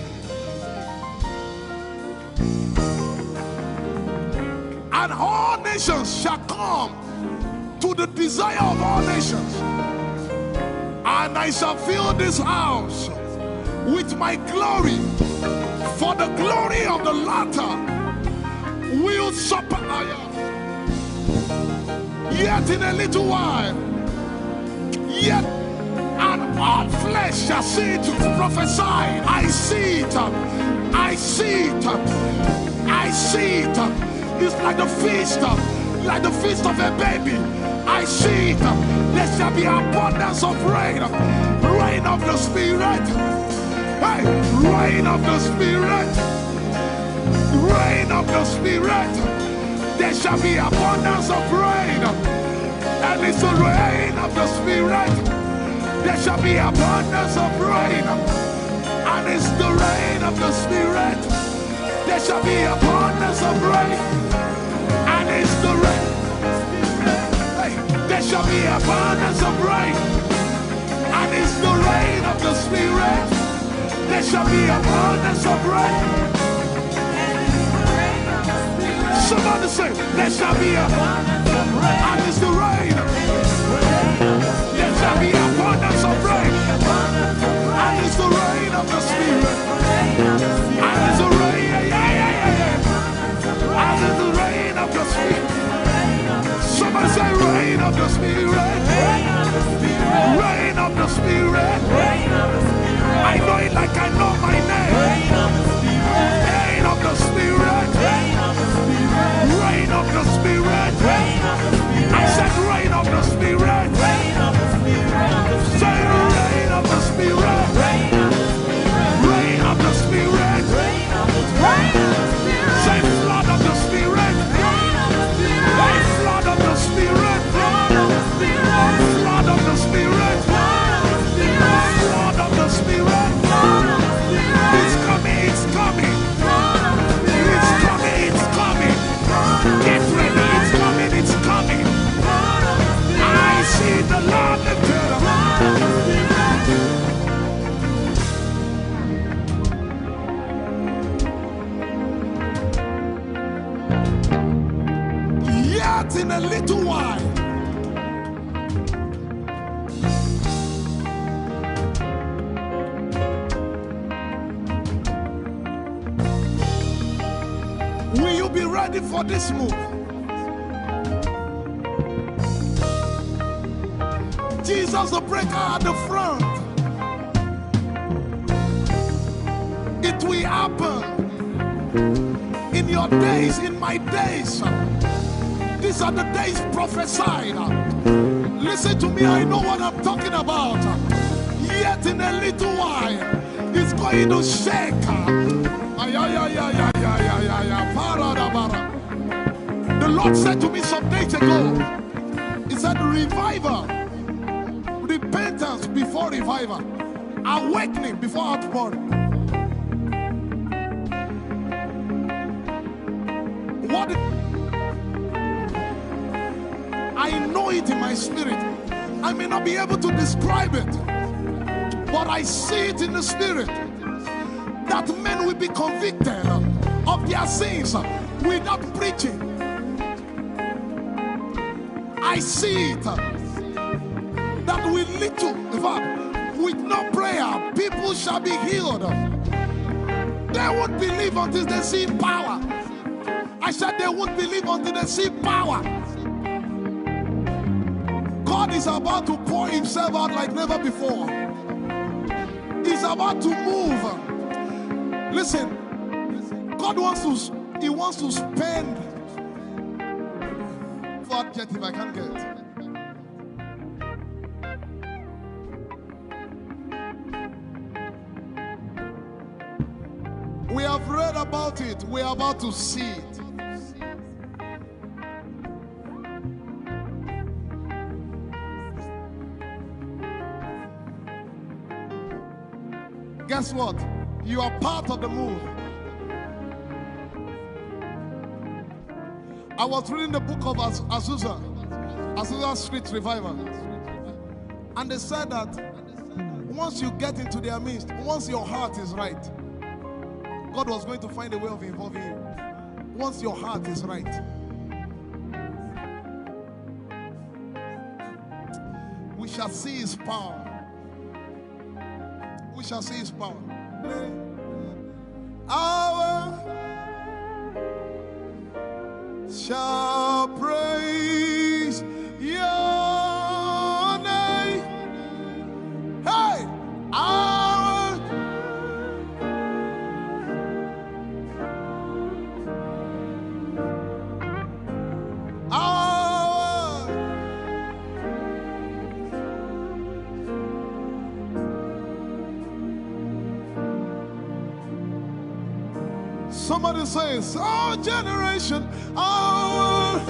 and all nations shall come to the desire of all nations. And I shall fill this house with my glory, for the glory of the latter will surpass. Yet in a little while, yet and all flesh shall see it. Prophesy. I see it. I see it. I see it. It's like the feast of a baby. I see it. There shall be abundance of rain. Rain of the Spirit. Hey, rain of the Spirit. Rain of the Spirit. There shall be abundance of rain. And it's the rain of the Spirit. There shall be abundance of rain. And it's the rain of the Spirit. There shall be abundance of rain. And it's the rain. Hey, there shall be abundance of rain. And it's the rain of the Spirit. There shall be abundance of rain. Somebody say, there shall be abundance of rain. And it's the rain. There shall be abundance of rain. And it's the rain of the Spirit. And it's the rain. And it's the rain of the Spirit. Somebody say, rain of the Spirit. Rain of the Spirit. I know it like I know my name. Rain of the Spirit. Rain of the Spirit. I said rain of the Spirit. Say rain of the Spirit. Rain of the Spirit. Say flood of the Spirit. Say flood of the Spirit. Flood of the Spirit. Flood of the Spirit. It's coming, it's coming. It's coming, it's coming. Get ready, it's coming, it's coming. I see the Lord lifted up. Yet in a little while, will you be ready for this move? Jesus the breaker at the front. It will happen in your days, in my days. These are the days prophesied. Listen to me, I know what I'm talking about. Yet in a little while, it's going to shake. The Lord said to me some days ago, He said, revival, repentance before revival, awakening before outpouring. What? I know it in my spirit. I may not be able to describe it, but I see it in the spirit. That men will be convicted of their sins without preaching. I see it. That with little, in fact, with no prayer, people shall be healed. They won't believe until they see power. I said they won't believe until they see power. God is about to pour Himself out like never before. He's about to move. Listen, God wants to spend. What adjective I can't get. We have read about it. We are about to see it. Guess what? You are part of the move. I was reading the book of Azusa Street Revival. And they said that once you get into their midst, once your heart is right, God was going to find a way of involving you. Once your heart is right. shall see his power. We shall see his power. Our shall praise your name. Hey, our somebody says, our generation, our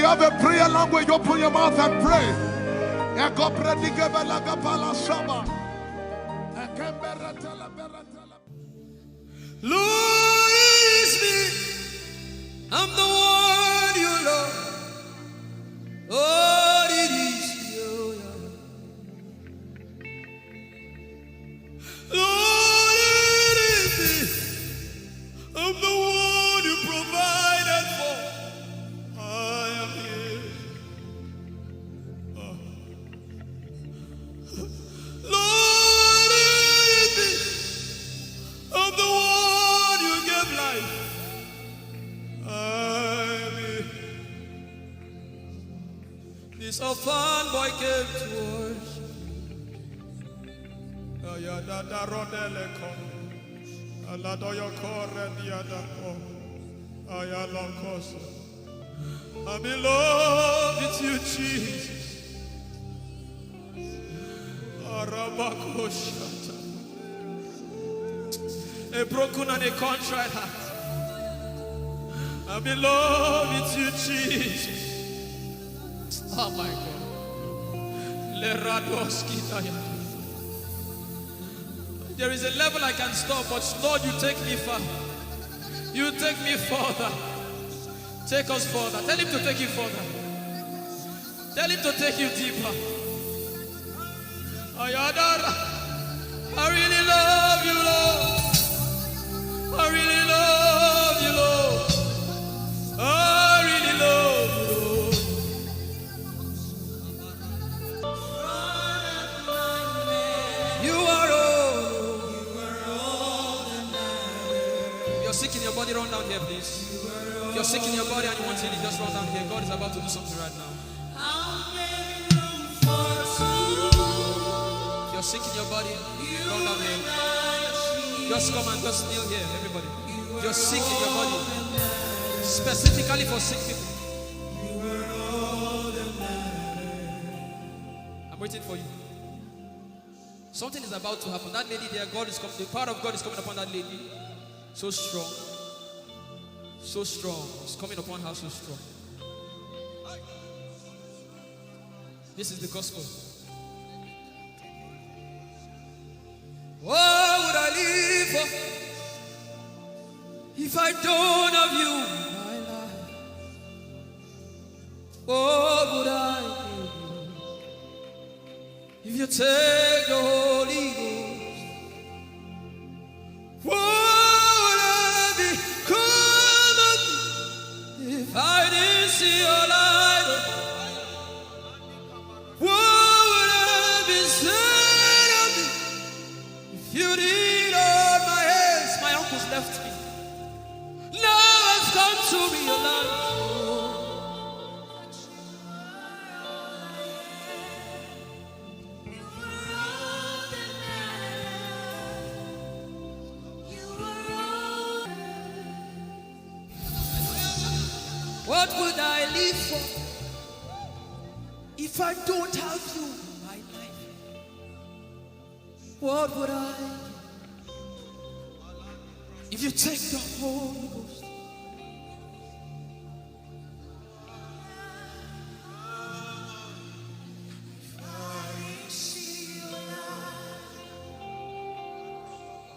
have a prayer language, open your mouth and pray. Lord, it's me. I'm the one you love. Lord, it is you. Lord, it is me. I'm the one you provided for. I am here. Lord, it is me. I'm the one you gave life. I'm here. This orphan boy came to worship. I'm in love with you, Jesus. A broken and a contrite heart. I'm in love with you, Jesus. Oh my God. There is a level I can stop, but Lord, you take me far. You take me further. Take us further. Tell him to take you further. Tell him to take you deeper. I really love you, Lord. I really love you, Lord. I really love you, Lord. You are all that matters. You're sick in your body, run down here, please. If you're sick in your body and you want healing, just run down here. God is about to do something right now. If you're sick in your body, run down here. Just come and just kneel here, everybody. If you're sick in your body, specifically for sick people, I'm waiting for you. Something is about to happen. That lady there, God is coming. The power of God is coming upon that lady. So strong. So strong. It's coming upon her so strong. This is the gospel. What would I live for if I don't have you in my life? What would I do if you take the Holy Ghost? What would I become of me if I didn't see your light? What would I be said of me if you didn't hold my hands? My uncles left me. Now has come to be your life. What would I live for if I don't have you in my life? What would I if you take the Holy Ghost?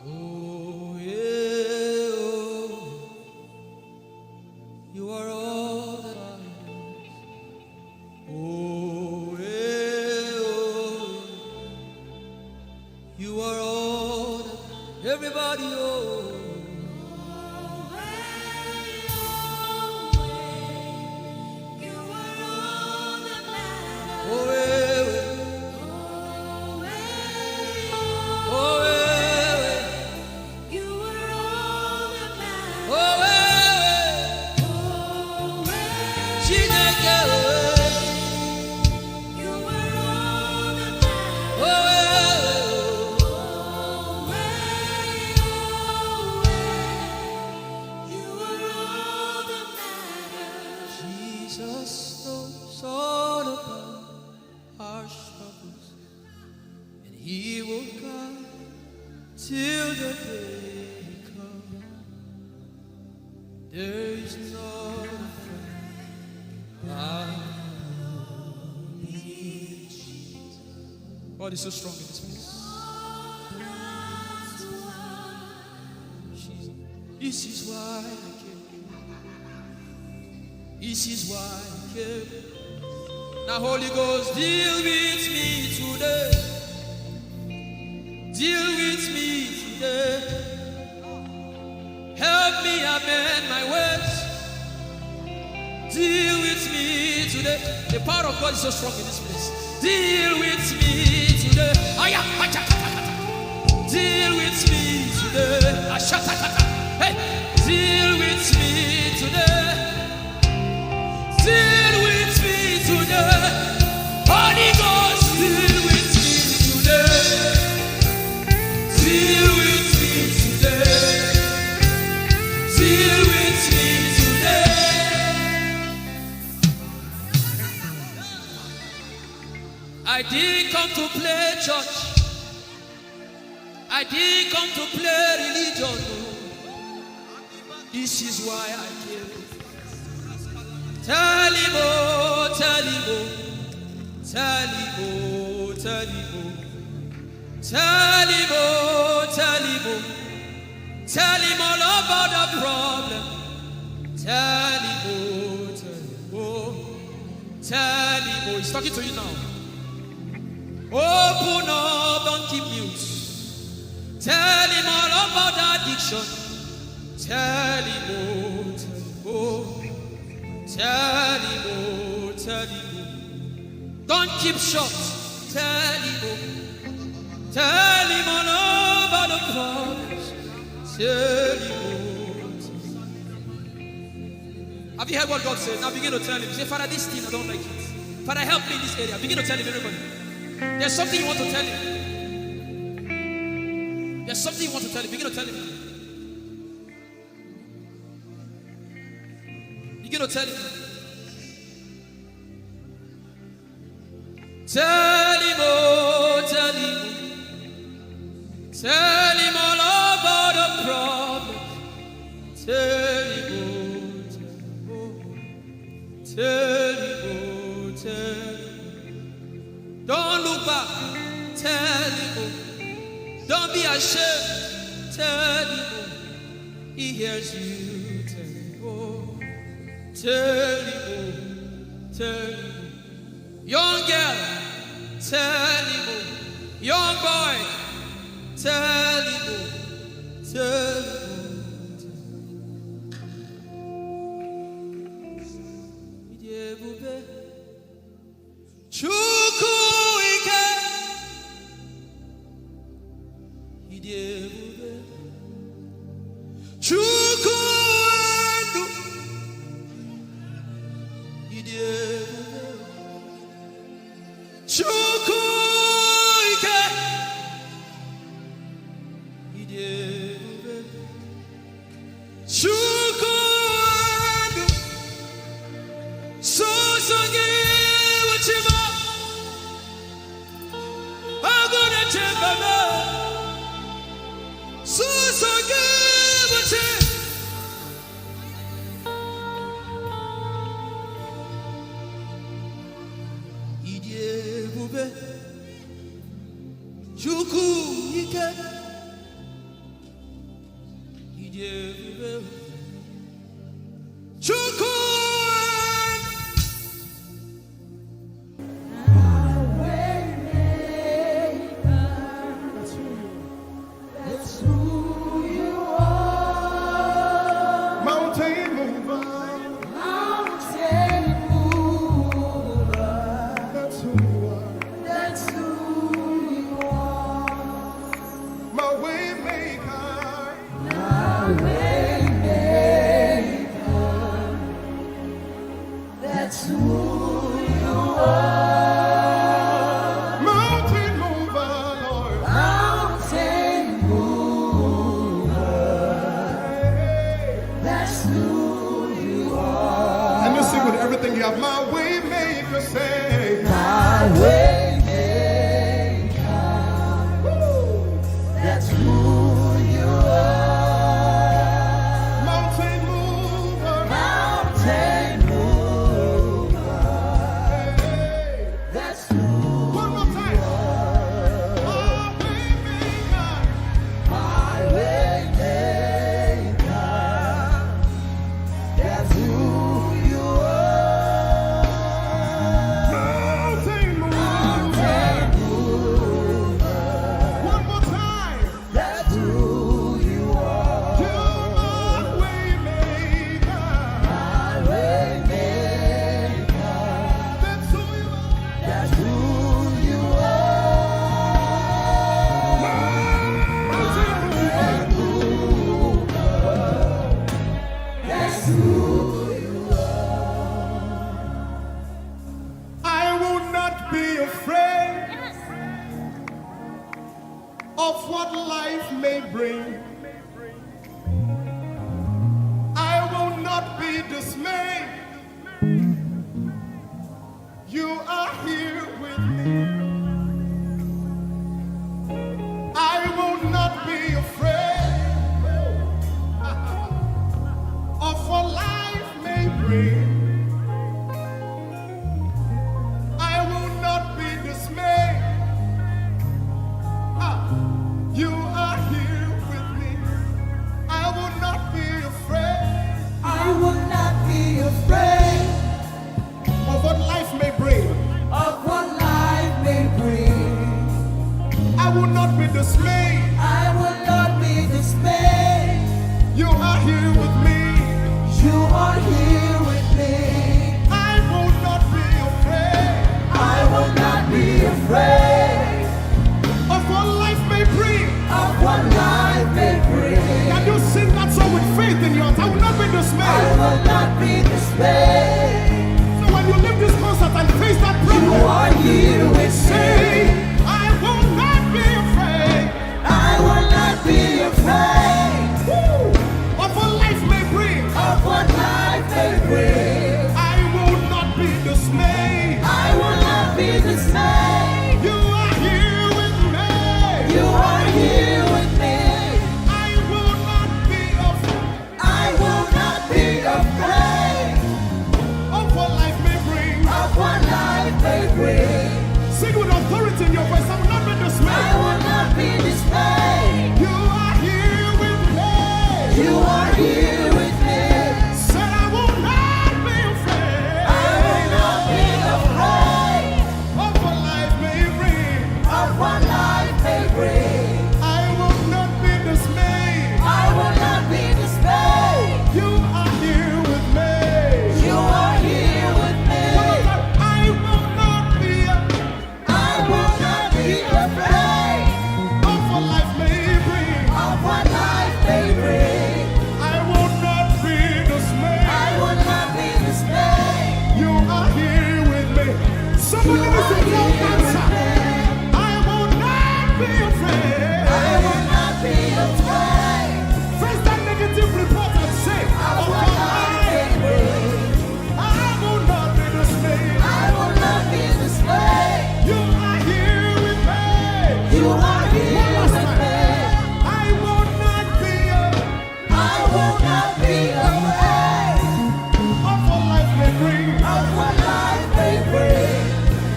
Oh yeah, oh, you are all that I need. Oh yeah, oh, you are all that everybody. Oh. Till the day comes, there is no friend. God is so strong in this place. This is why I came. This is why I came. Now Holy Ghost, deal with me today. Deal with me today. Help me amend my ways. Deal with me today. The power of God is so strong in this place. Deal with me today. Deal with me today. Hey, deal with me today. Deal with me today. Holy Ghost, deal with me today. Deal with me today. Deal with me today. I didn't come to play church. I didn't come to play religion. This is why I came. Tell him, oh, tell him, oh, tell him, oh, tell him, oh, tell him, oh, tell him, oh, tell him all about the problem. Tell him, oh, tell him, oh, tell him, oh, he's talking to you now. Open up, don't keep mute. Tell him all about the addiction. Tell him, oh, tell him, oh, tell him, oh, tell him, oh. Don't keep short. Tell him, oh, tell him all about the problems. Tell him, oh, tell him. Have you heard what God said? Now begin to tell him. Say, Father, this thing I don't like it. Father, help me in this area. Begin to tell him, everybody. There's something you want to tell him. There's something you want to tell him. Begin to tell him. Begin to tell him. Tell him, oh, tell him. Tell him all about the problem. Tell him, oh, tell him, oh, tell him. Don't look back. Tell him, oh. Don't be ashamed. Tell him, oh. He hears you. Tell him, oh. Tell him, oh. Tell him, oh. Young girl. Tell him, oh. Young boy. Tell him, oh. Tell him, oh. Chukwu ike. Chukwu ndu. Chukwu ike. Chukwu ndu. Sosogi wachima. Agone chebaba. Sosogi wachima. Idiebube. Chukwu ike. Idiebube. Chukwu. bring. I will not be dismayed. You are here with me. I will not be afraid of what life may bring. I will not be dismayed. You are here with me. I will not be afraid. I will not be afraid Of what life may bring. of what life may bring. I will not be dismayed. I will not be dismayed. You are here with me. You are here with me. I will not be afraid I will not be afraid of what life may bring. of what life may bring. Can you sing that song with faith in your heart? I will not be I dismayed. will not be dismayed. So when you leave this concert and face that You problem, are here with say, me. I will not be afraid I will not be afraid of what life may bring. of what life may bring. I will not be dismayed. I will not be dismayed. You are here with me. You are here with me. I will not be afraid I will not be afraid of what life may bring. of what life may bring. Sing with authority in your voice. I will not be I dismayed. will not be dismayed. You are here with me. You are here with me. Said I will not be afraid I will not be afraid of what life may bring. of what life may bring. I will not be dismayed. I will not be dismayed. You are here with me. You are here with me. I will not be I will not be afraid of what life may bring. of what life may bring. I will not be dismayed. I will not be dismayed. You are here with me. Somebody You listen are to your here with answer. me. I will not be afraid. I will not be afraid Face that negative report and say, of oh what life may God, bring. I will not be dismayed. I will not be dismayed. You are here with me. You are here One last with time. me. I will not be I will not be afraid of what life may bring. of what life may bring.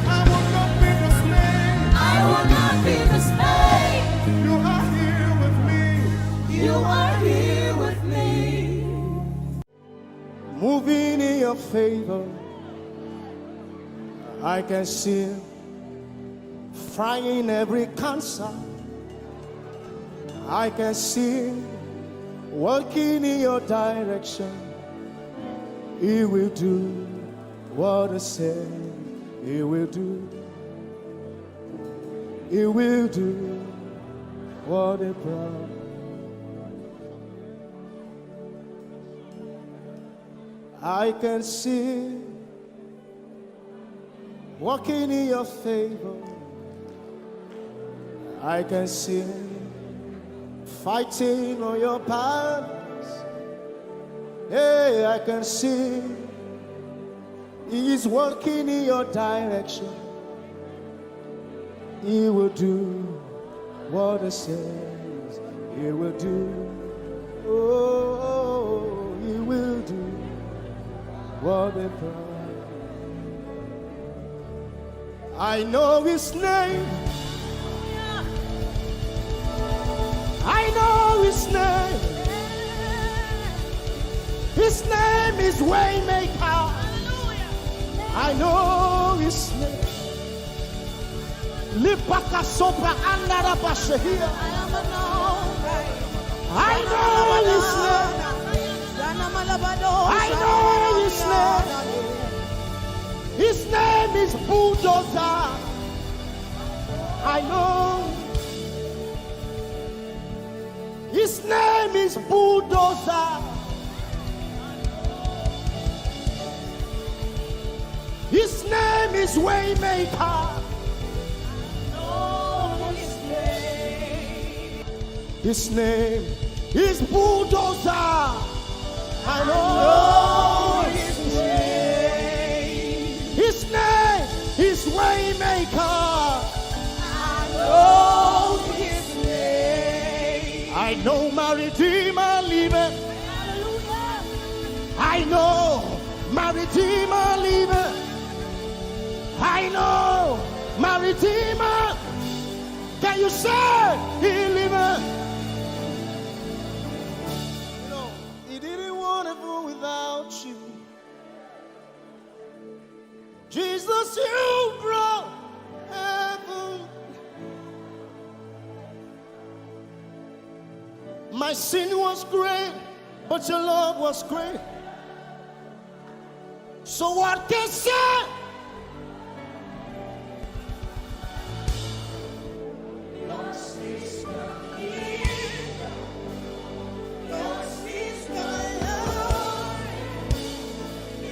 I will not be dismayed. I will not be dismayed. You are here with me. You are here with me. Moving in your favor, I can see frying every cancer. I can see working in your direction. He will do what I said he will do. He will do what he promised. I can see walking in your favor. I can see fighting on your battles. Hey, I can see He is working in your direction. He will do what He says He will do. Oh, He will do what He promised. I know His name. I know His name. His name is Waymaker. I know His name. Lipaka sopra andara bashehia. I know His name. I know His name. His name is Bulldozer. I know. His name is Bulldozer. His name is Waymaker. His name is Bulldozer. I know his name. His name is Waymaker. I know his name. I know my Redeemer liveth. I know my Redeemer liveth. I know my Redeemer. Can you say he liveth? You know, he didn't want to go without you. Jesus, you brought heaven. My sin was great, but your love was great. So what can say? Yours is the kingdom. Yours is the glory.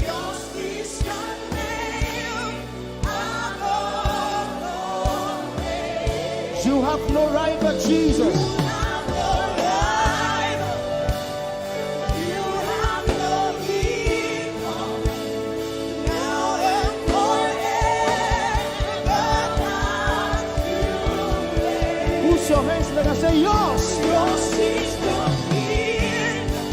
Yours is the name above all names. You have no rival, Jesus. You have no rival. You have no equal. Now and forever, God, you reign. Who's your hands? Let us say yours. Yours is the kingdom.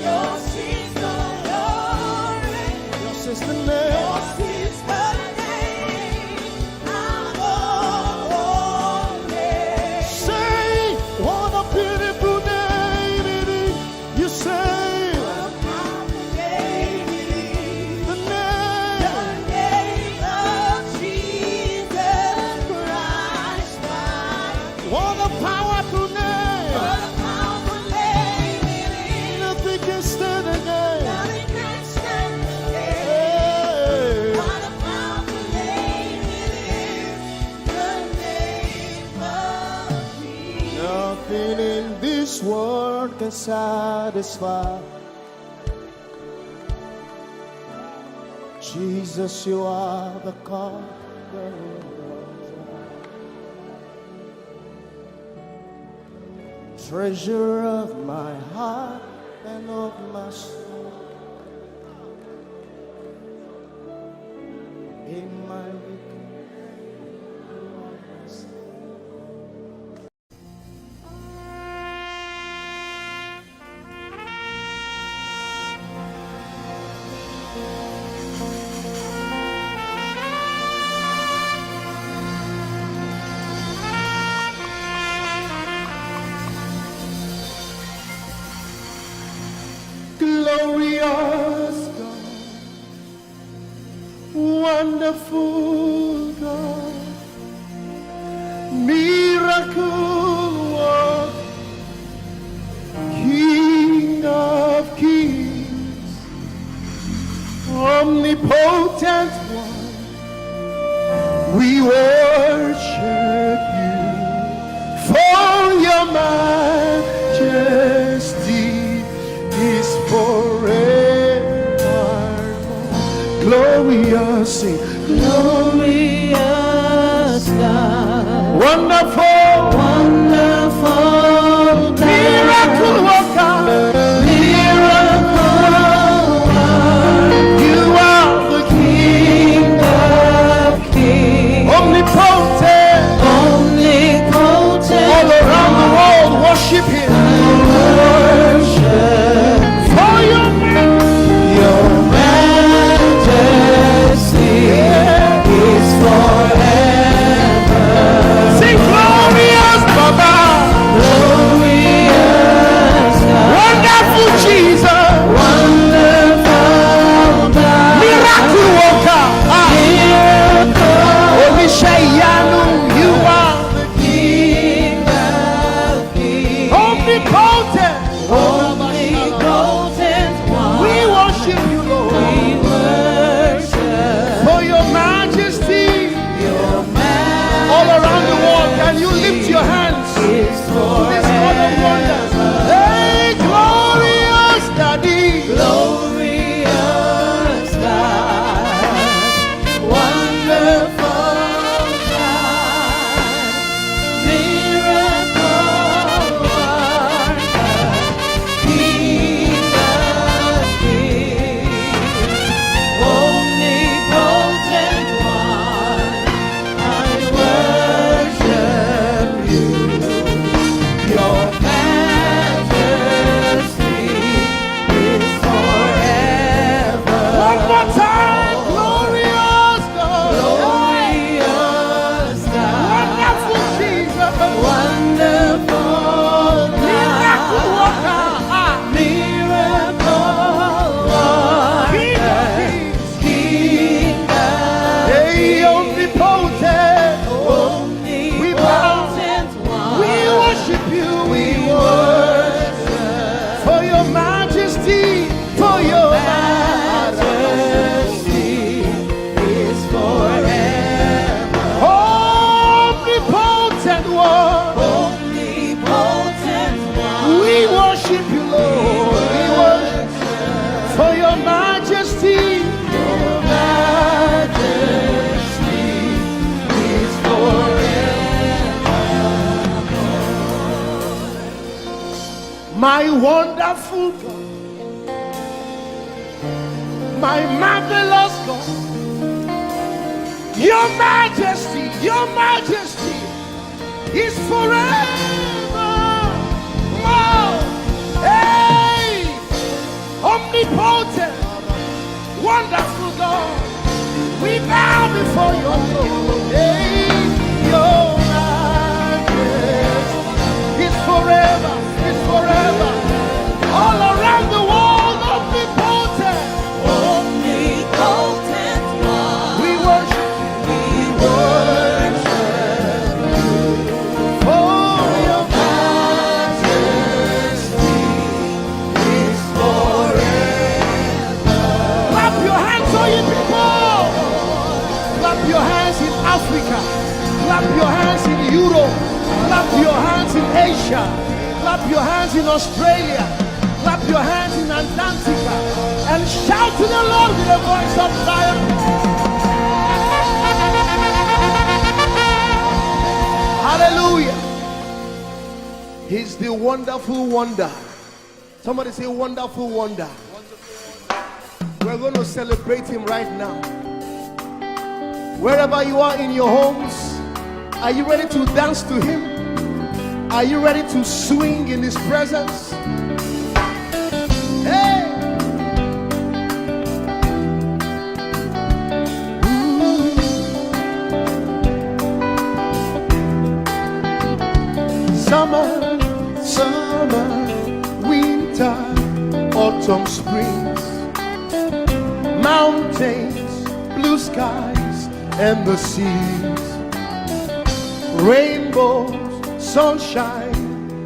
Yours is the glory. Yours is the name. Yours is the name above all names. Say, what a beautiful name it is. You say, What a powerful name it is. the The name. name of Jesus Christ, my What a powerful name. What a powerful name it is. Nothing can stand again. Nothing can stand against. Hey. What a powerful name it is. The name of Jesus. Nothing in this world can satisfy. Jesus, you are the conqueror. Treasure of my heart and of my soul. In my weakness. Glorious God, wonderful God, miracle work, King of kings, omnipotent one, we worship you for your majesty is forever. Glorious, sing. Glorious God, Wonderful, wonderful God, miracle worker, miracle worker, you are the King of kings, omnipotent, omnipotent, all around the world worship him. worship For your your majesty is forever. sing glorious Baba, Glorious God, wonderful Jesus, wonderful God, miracle worker, miracle Olishayanu, you are King of kings, omnipotent. My wonderful God, my marvelous God, your majesty is forever. Wow. Hey, omnipotent, wonderful God, we bow before your throne. Hey, your majesty is forever. All around the world, omnipotent one. We worship you. For your majesty is forever. Clap your hands, all you people. Clap your hands in Africa. Clap your hands in Europe. Clap your hands in Asia. Clap your hands in Australia. Clap your hands in Antarctica. And shout to the Lord with a voice of triumph. Hallelujah. He's the wonderful wonder. Somebody say wonderful wonder. We're going to celebrate him right now. Wherever you are in your homes, are you ready to dance to him? Are you ready to swing in his presence? Hey! Summer, winter, autumn, springs, mountains, blue skies, and the seas, rainbows, sunshine,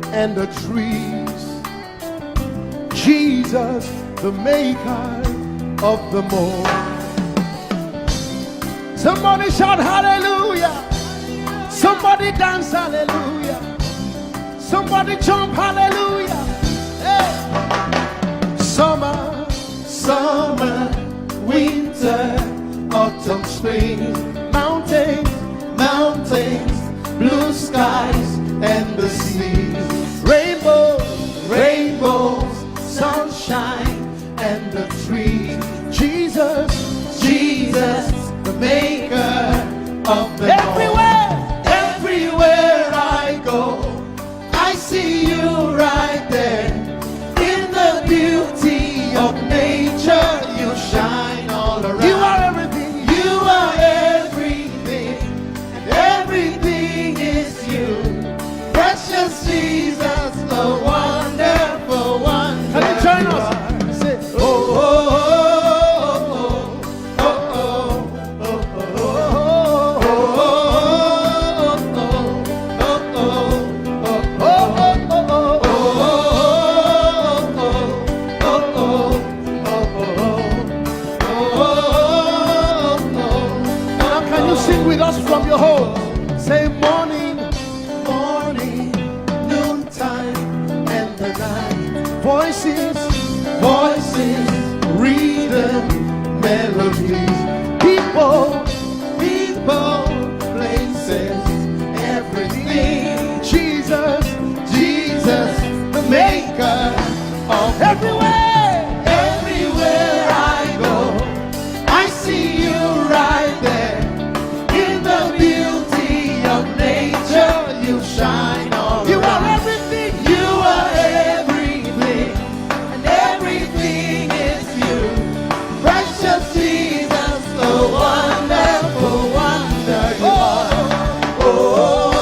and the trees. Jesus, the maker of them all. Somebody shout hallelujah. Somebody dance hallelujah. Somebody jump hallelujah. Hey. Summer, winter, autumn, spring, mountains, blue skies, and the seas, rainbows, sunshine, and the trees. Jesus, the maker of the everywhere I go, I see you right there. In the beauty of nature, you shine all around. You are everything. You are everything, and everything is you. Precious Jesus, the wonderful one. Can you join us? Say, oh, oh, oh, oh, oh, oh, Now can you sing with us from your home? Say morning, noontime, and the night. Voices, rhythm, melodies. People, places, everything. Jesus, the maker of everywhere I go, I see you right there. In the beauty of nature, you shine all you around. Are everything. You are everything, and everything is you. Precious Jesus, the wonderful wonder you are. Oh,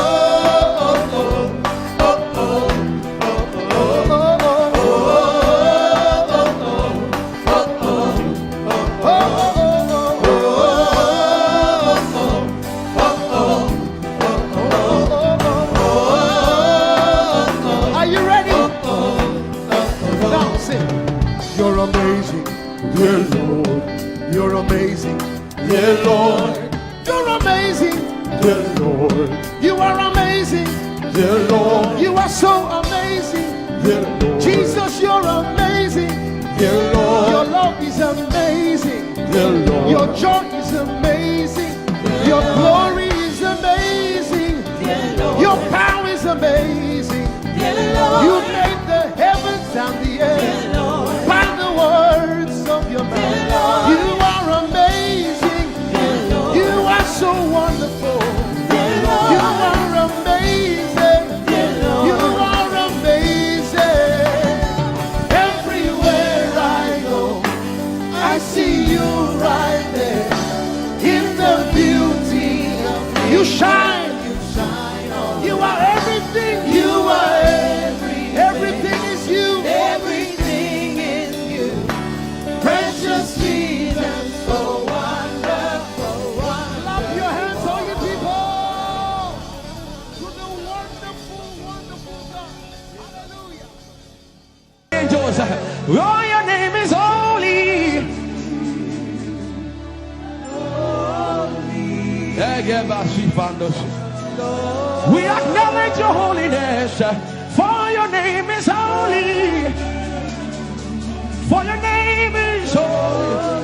are you ready? Now sing. You're amazing, dear Lord. You're amazing, dear Lord. You're amazing, dear Lord. You are amazing, dear Lord. You are so amazing, dear Lord. Jesus, you're amazing, dear Lord. Your love is amazing, dear Lord. Your joy is amazing, your glory is amazing, dear Lord. Your power is amazing, dear Lord. You made the heavens Jesus. Oh, your name is holy. We acknowledge your holiness, for your name is holy. For your name is holy.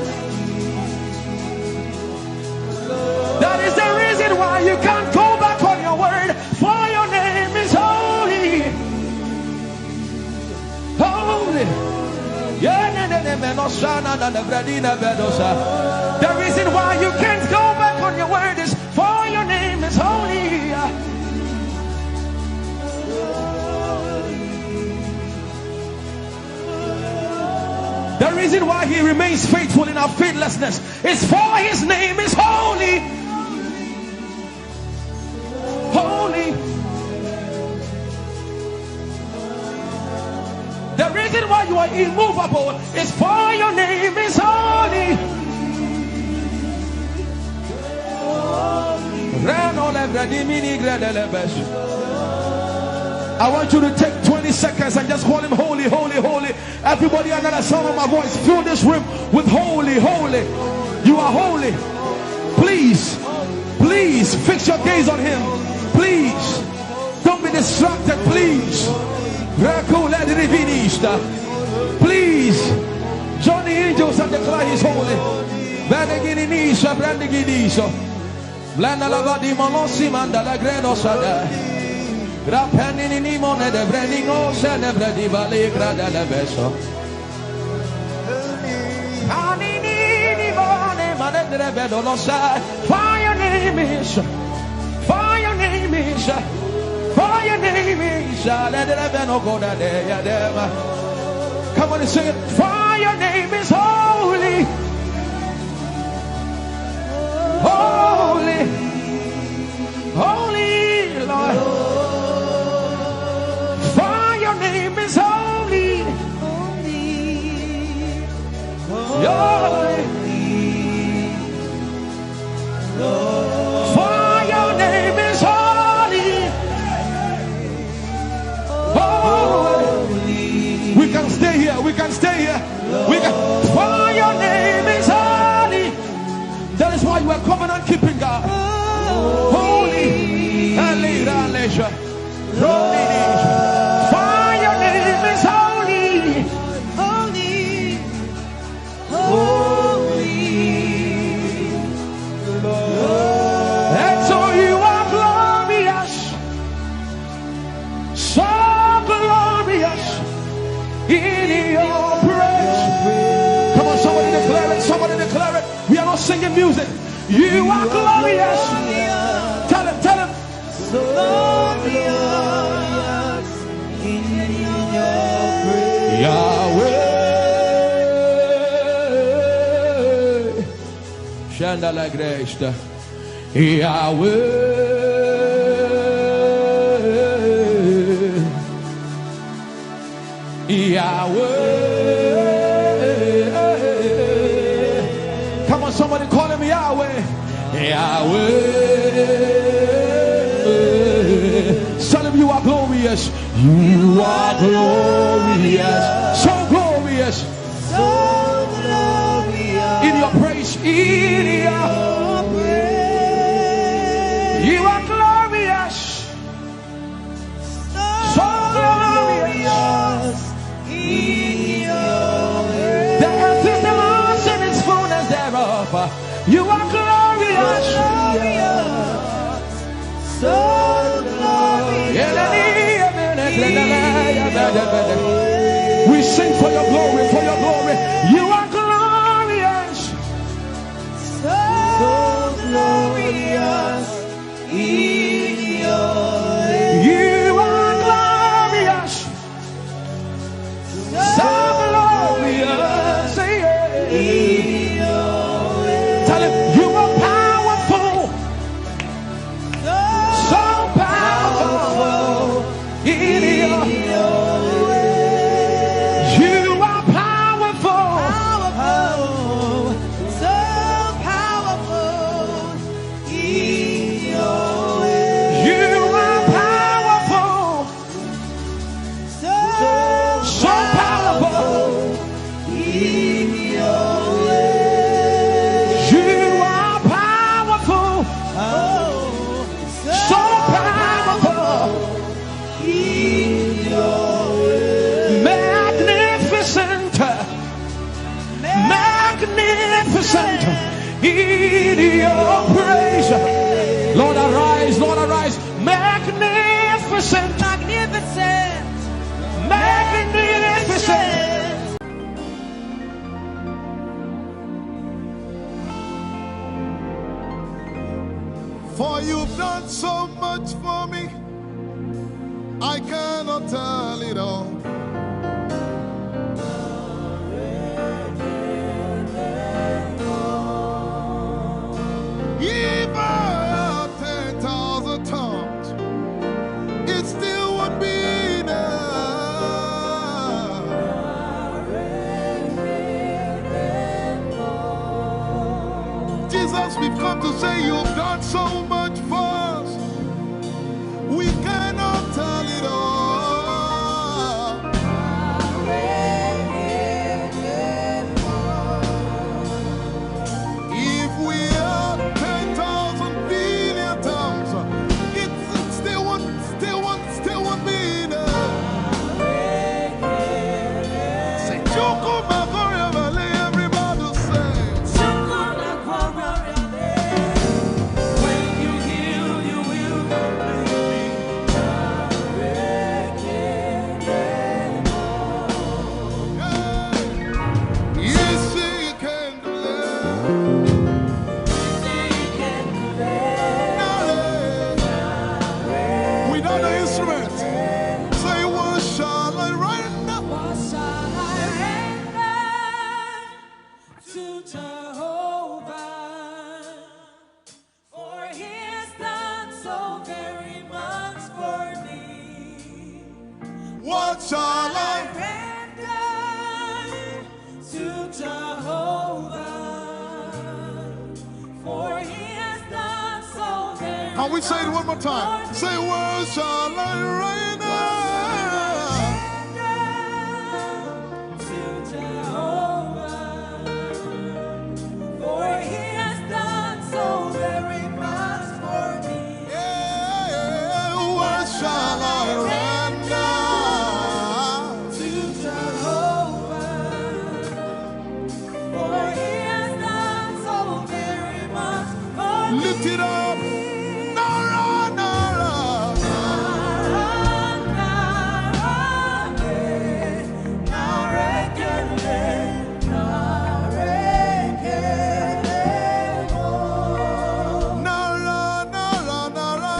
That is the reason why you can't go back on your word, for your name is holy. Holy. The reason why you can't go back on your word is for your name is holy. The reason why he remains faithful in our faithlessness is for his name is holy. Holy. The reason why you are immovable is for your name is holy. I want you to take 20 seconds and just call him holy, holy, holy. Everybody under the sound of my voice, fill this room with holy, holy. You are holy. Please, please fix your gaze on him. Please, don't be distracted, please. Please, join the angels and declare he's holy. For your name is, for your name is, for your name is. Come on and sing it. For your name is holy, holy, holy Lord. For your name is holy, holy. For your name is holy, holy. We can stay here. We can stay here. We can. For your name is holy. That is why you are covenant keeping God. Holy. For your name is holy, holy, holy. And so you are glorious, so glorious in your praise. Come on, somebody declare it, somebody declare it. We are not singing music. You are glorious. Tell him, tell him. So glorious in your praise. Yahweh. Shandala Grace. Yahweh. Yahweh. Come on, somebody call him Yahweh. Yahweh. Tell him you are glorious. You are glorious. So glorious. So glorious. In your praise. In your praise. You are glorious. So glorious. In your praise. The earth is the Lord's and its fullness thereof. You are glorious. So we sing for your glory, for your glory. You are glorious, so glorious in your way. You are glorious, so glorious in your way. Tell him you are powerful, so powerful in your way. You are powerful. magnificent in your praise. Lord arise, Lord arise. Magnificent, magnificent, magnificent. For you've done so much for me, I cannot tell it all. If I had 10,000 tongues, it still would be enough. Jesus, we've come to say you've done so much for us. We cannot tell it all. If we had 10,000 billion tongues, it still won't be enough. Say, Chukuma Koryabale, everybody say. When you heal, you will Yes, you can do that. Without the instrument, say, what shall I render? What shall I render to Jehovah? For he has done so very much for me. What shall I? Render to Jehovah. For he has done so very Can we say it one more time? Say, what shall I render? to Jehovah. For he has done so very much for me. Yeah, what shall I render? To Jehovah. For he has done so very much for me. Lift it up. Nara, Nara. Nara, Nara, Nara.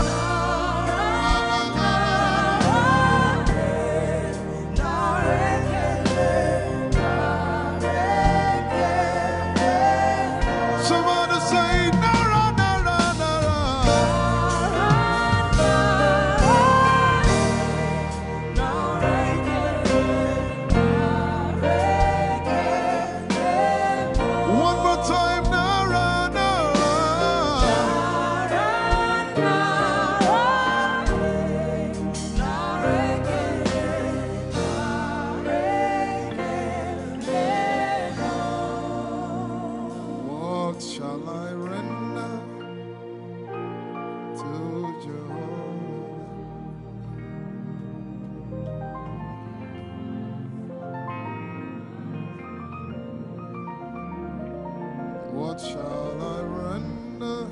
Somebody say, Nara, Nara, Nara. One more time, Nara, Nara. What shall I render to Jehovah? What shall I render?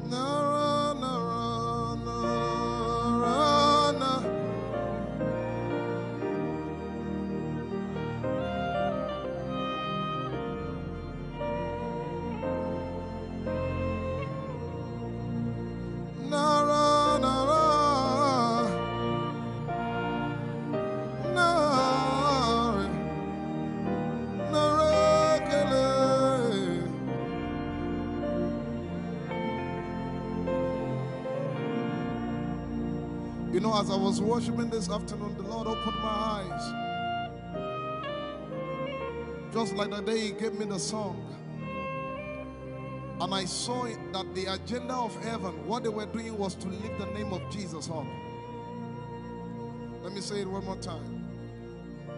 Nara, Nara, Nara, Nara. Nara, Nara, Nara, Nara, Kele. You know, as I was worshiping this afternoon, the Lord opened my eyes. Just like the day He gave me the song. And I saw it that the agenda of heaven, what they were doing was to lift the name of Jesus up. Let me say it one more time.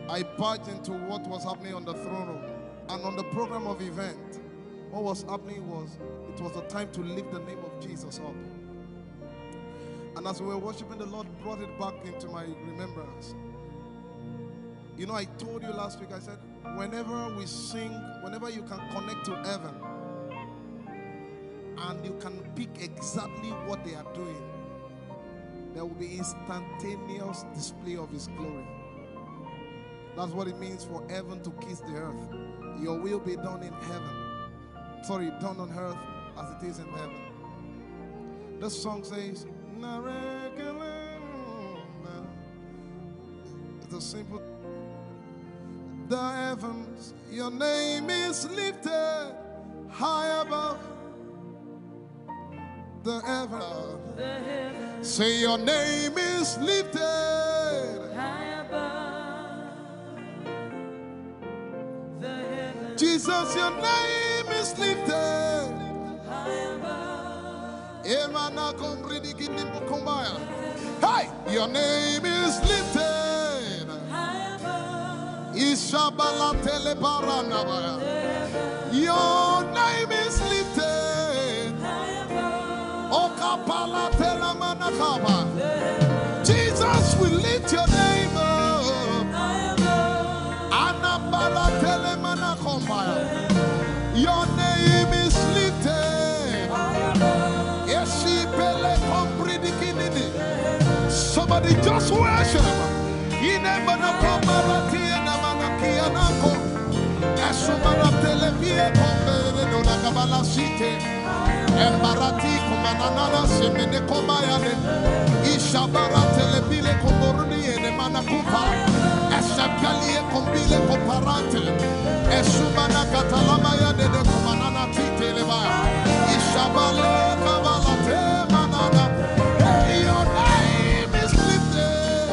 I barged into what was happening on the throne room and on the program of event. what was happening was, it was a time to lift the name of Jesus up. And as we were worshiping, the Lord brought it back into my remembrance. You know, I told you last week, I said, whenever we sing, whenever you can connect to heaven, and you can pick exactly what they are doing, there will be instantaneous display of His glory. That's what it means for heaven to kiss the earth. Your will be done in heaven. Sorry, done on earth as it is in heaven. This song says, it's a simple. The heavens, your name is lifted high above. The heavens, say your name is lifted high above. The heavens, Jesus, your name is lifted high above. Hey, your name is lifted High above. Ishabala telebaranabaya. Your name is lifted High above. Okapala telamanakaba. Jesus, we lift your name up. High above. Anabala telemanakombaya. Your name is lifted. Somebody just worship. Embarati kumanana semene komayane ishabara telepile komoruni ene manakupa eshapalie kombile komparante esumana katalamaya de kumanana titeleba ishabale kabalate manana. Hey, your name is lifted.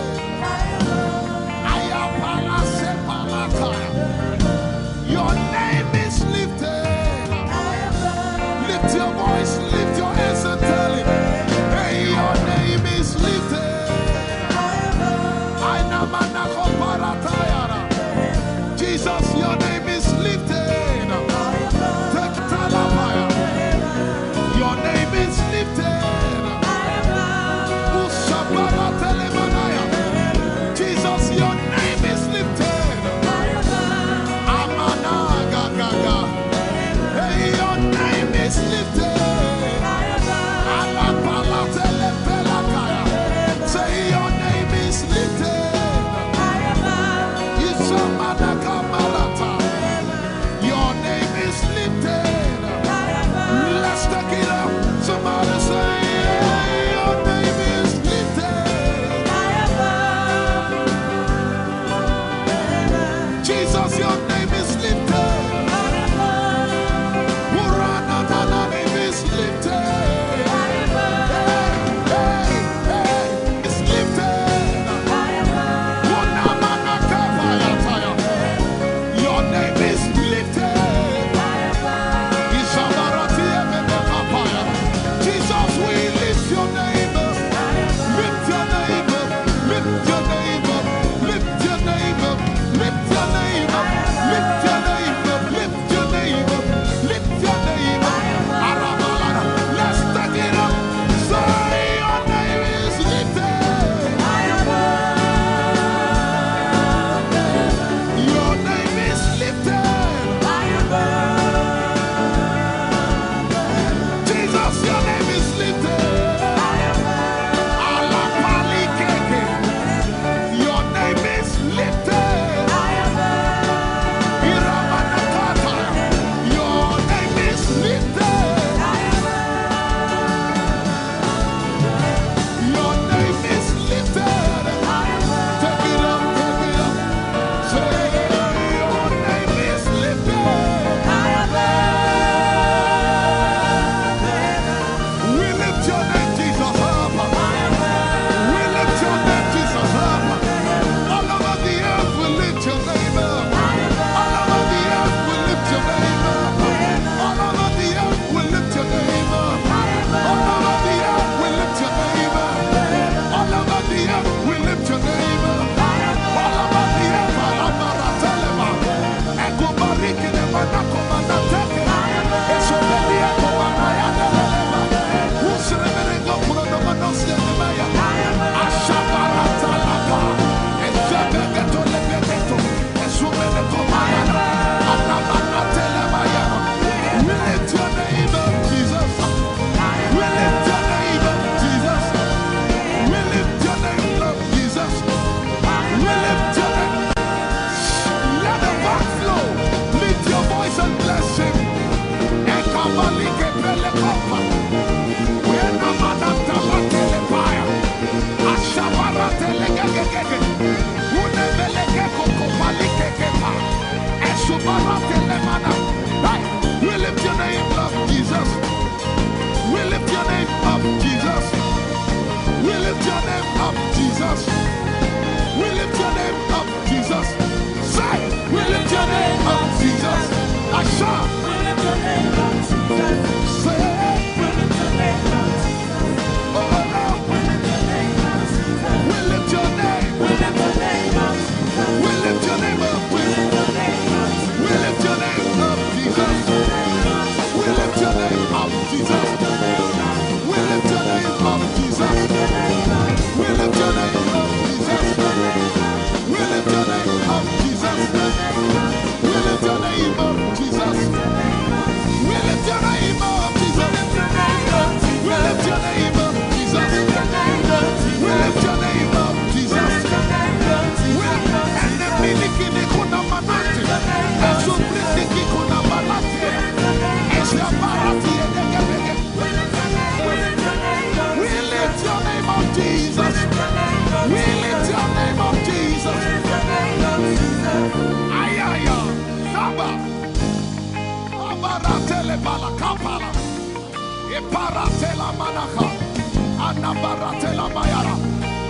Ayapala sepalata. Your name is lifted. Lift your voice, lift your hands and tell him, hey, your name is lifted. Jesus, your name is lifted. Take Talabaya. Your name is lifted. Ushabara Telemanaya. Jesus, your name is lifted. Amana Gaga. Hey, your name is lifted. Say your name is lifted. Your name is lifted. Let's take it up. Somebody say your name is lifted. Jesus, your name is lifted.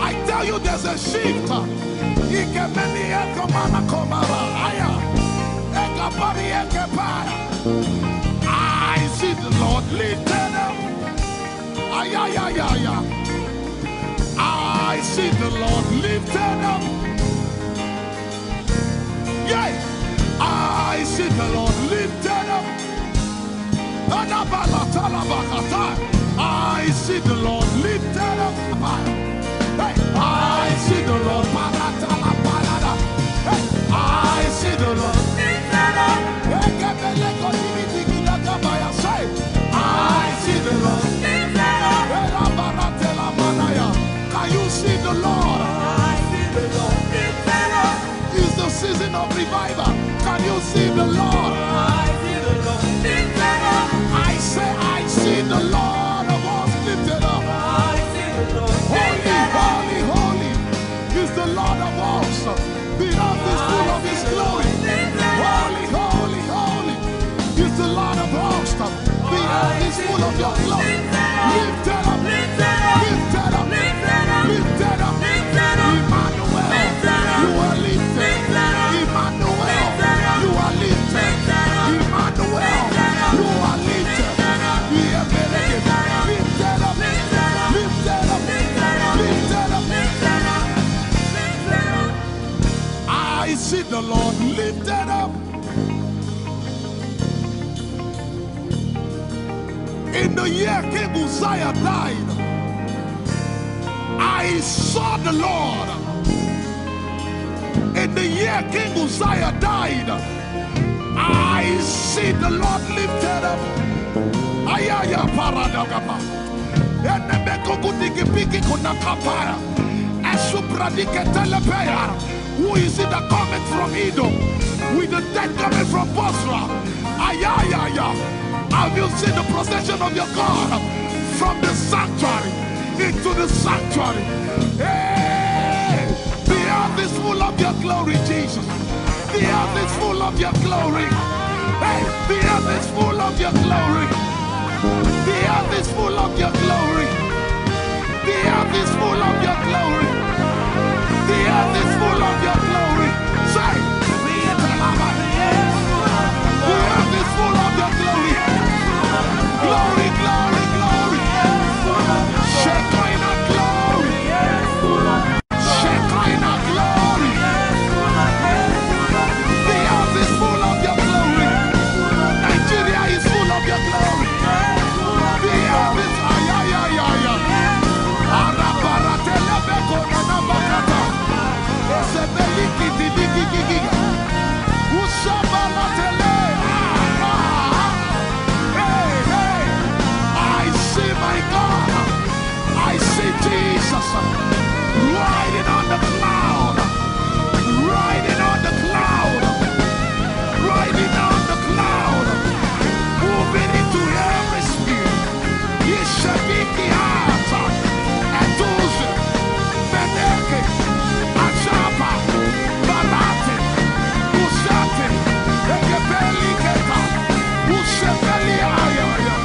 I tell you, there's a shift. I see the Lord lifted up. I see the Lord lifted up. Yeah, I see the Lord lifted up. I see the Lord lifted up. Hey, I see the Lord. Hey, I see the Lord lifted up. I see the Lord lifted up. Can you see the Lord? I see the Lord lifted up. It's the season of revival. Can you see the Lord? I see the Lord lifted up. I say, I see the Lord of us lifted up. I see the Lord lifted up. Holy, holy, holy is the Lord of us. The earth is full of His glory. Holy, holy, holy is the Lord of hosts. The earth is full of Your glory. Lifted up, lifted up, lifted up, lifted up, lifted up. Emmanuel, You are lifted. Emmanuel, You are lifted. Emmanuel, You are lifted. Lifted up, lifted up, lifted up, lifted up, lifted up. I see the Lord lifted up. In the year King Uzziah died, I saw the Lord. In the year King Uzziah died, I see the Lord lifted up. Ayaya paradagaba. Who is it that cometh from Edom? With the dead coming from Bosra. Ayaya. Have you seen the procession of your God from the sanctuary into the sanctuary? Hey, the earth is full of Your glory, Jesus. The earth is full of Your glory. Hey, the earth is full of Your glory. The earth is full of Your glory. The earth is full of Your glory. The earth is full of Your glory. Say, the earth is full of Your glory. Glory, glory, glory. Shekinah glory. Shekinah glory. The earth is full of Your glory. Nigeria is full of Your glory. The earth is ayayayaya. Arabaratelebeko nanabakata. Esebelikididigigigiga. Usabalatele. My God, I see Jesus riding on the cloud, riding on the cloud, riding on the cloud, moving into every sphere. Yeshabiki Hata, Etuzi, Meneke, Achapa, Balate, Usate, Ekebeli Keta, Ushebeli Ayaya.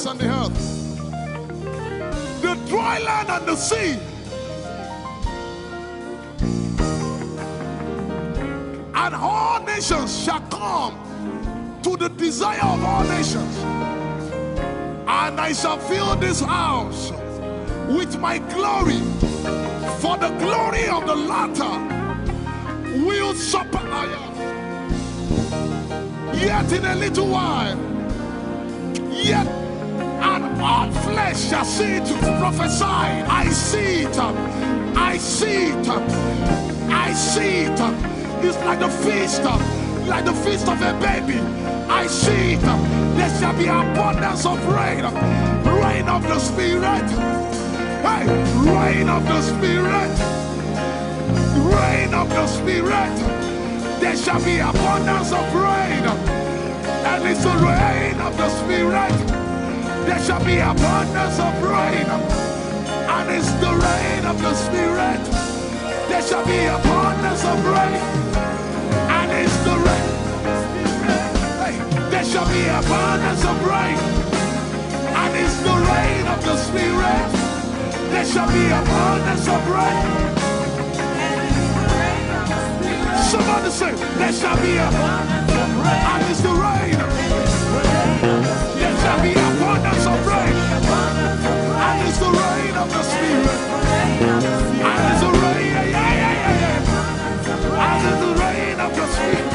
And the earth, the dry land and the sea nations shall come to the desire of all nations, and I shall fill this house with my glory, for the glory of the latter will surpass. Yet in a little while, yet and all flesh shall see it. Prophesy. I see it. I see it. I see it. It's like the feast of a baby. I see it. There shall be abundance of rain. Rain of the Spirit. Hey, rain of the Spirit. Rain of the Spirit. There shall be abundance of rain. And it's the rain of the Spirit. There shall be abundance of rain, and it's the rain of the Spirit. There shall be abundance of rain, and it's the rain. Hey, there shall be abundance of rain, and it's the rain of the Spirit. There shall be abundance of rain. Somebody say, there shall be abundance of rain, and it's the rain. There shall be abundance of rain, and it's the rain of the Spirit. And it's the rain, and it's the rain of the Spirit.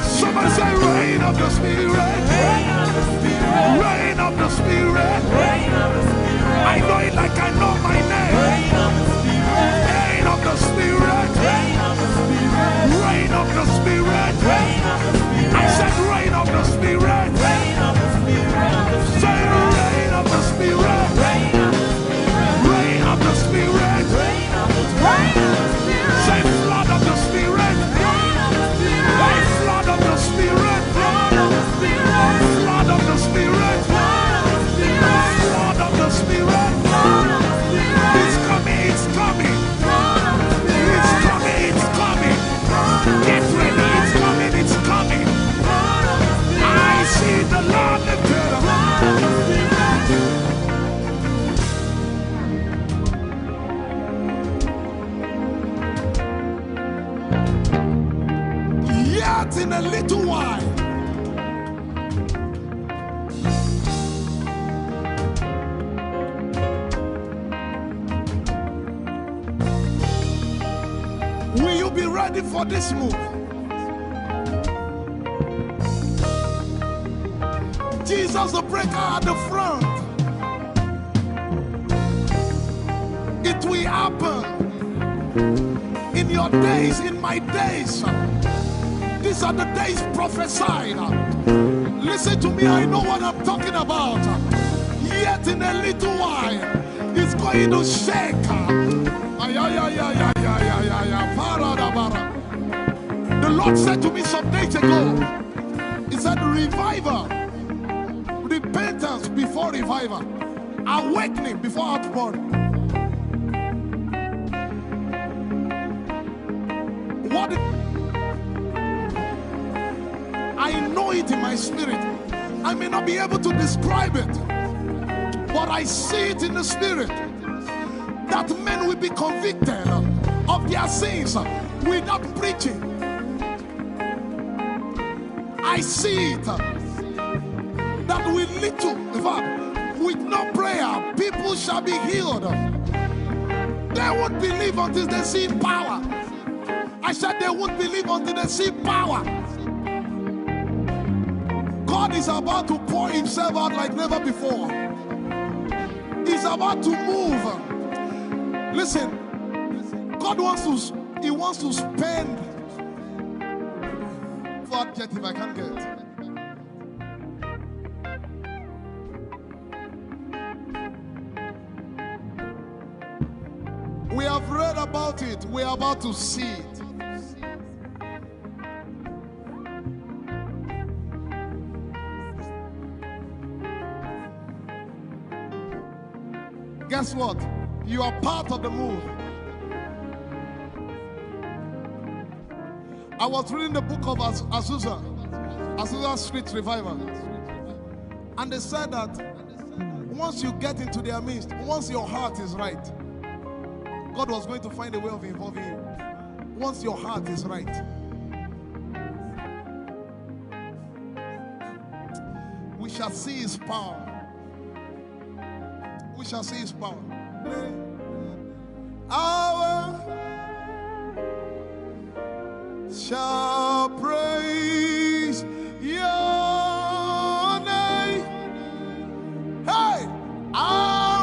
Somebody say, rain of the Spirit. Rain of the Spirit. I know it like I know my name. Rain of the Spirit. Rain of the Spirit. I said rain of the Spirit. Say rain of the Spirit. Rain of the Spirit. Say flood of the Spirit. Say flood of the Spirit. Flood of the Spirit. Flood of the Spirit. It's coming, it's coming. It's coming, it's coming. Get ready, it's coming, it's coming. I see the Lord lifted up. Yet in a little while, will you be ready for this move? Jesus the breaker at the front. It will happen in your days, in my days. These are the days prophesied. Listen to me, I know what I'm talking about. Yet in a little while, it's going to shake. The Lord said to me some days ago, He said, revival, repentance before revival, awakening before outpouring. What? I know it in my spirit. I may not be able to describe it, but I see it in the spirit that men will be convicted of their sins without preaching. I see it that with little, in fact, with no prayer, people shall be healed. They won't believe until they see power. I said they won't believe until they see power. God is about to pour himself out like never before. He's about to move. Listen, God wants to spend. What get if I can't get? We have read about it. We are about to see it. Guess what? You are part of the move. I was reading the book of Azusa Street Revival, and they said that once you get into their midst, once your heart is right, God was going to find a way of involving you. Once your heart is right. shall see his power. We shall see his power. Our shall praise your name. Hey, our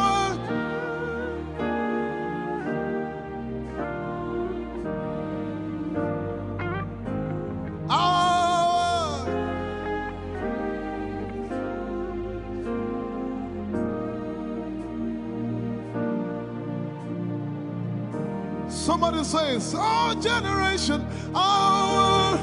somebody says, our generation, our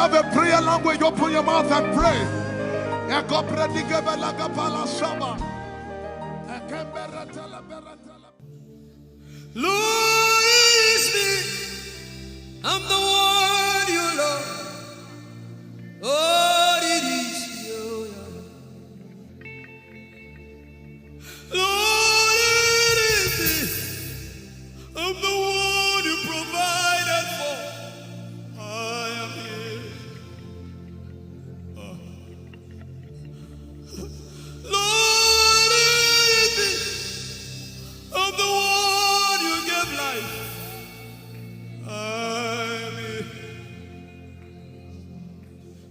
have a prayer language, open your mouth and pray. Lord, it's me. I'm the one you love. Lord, it is you. Lord, it is me. I'm the one you provided for. I am here. Lord, it is me. I'm the one you gave life. I am here.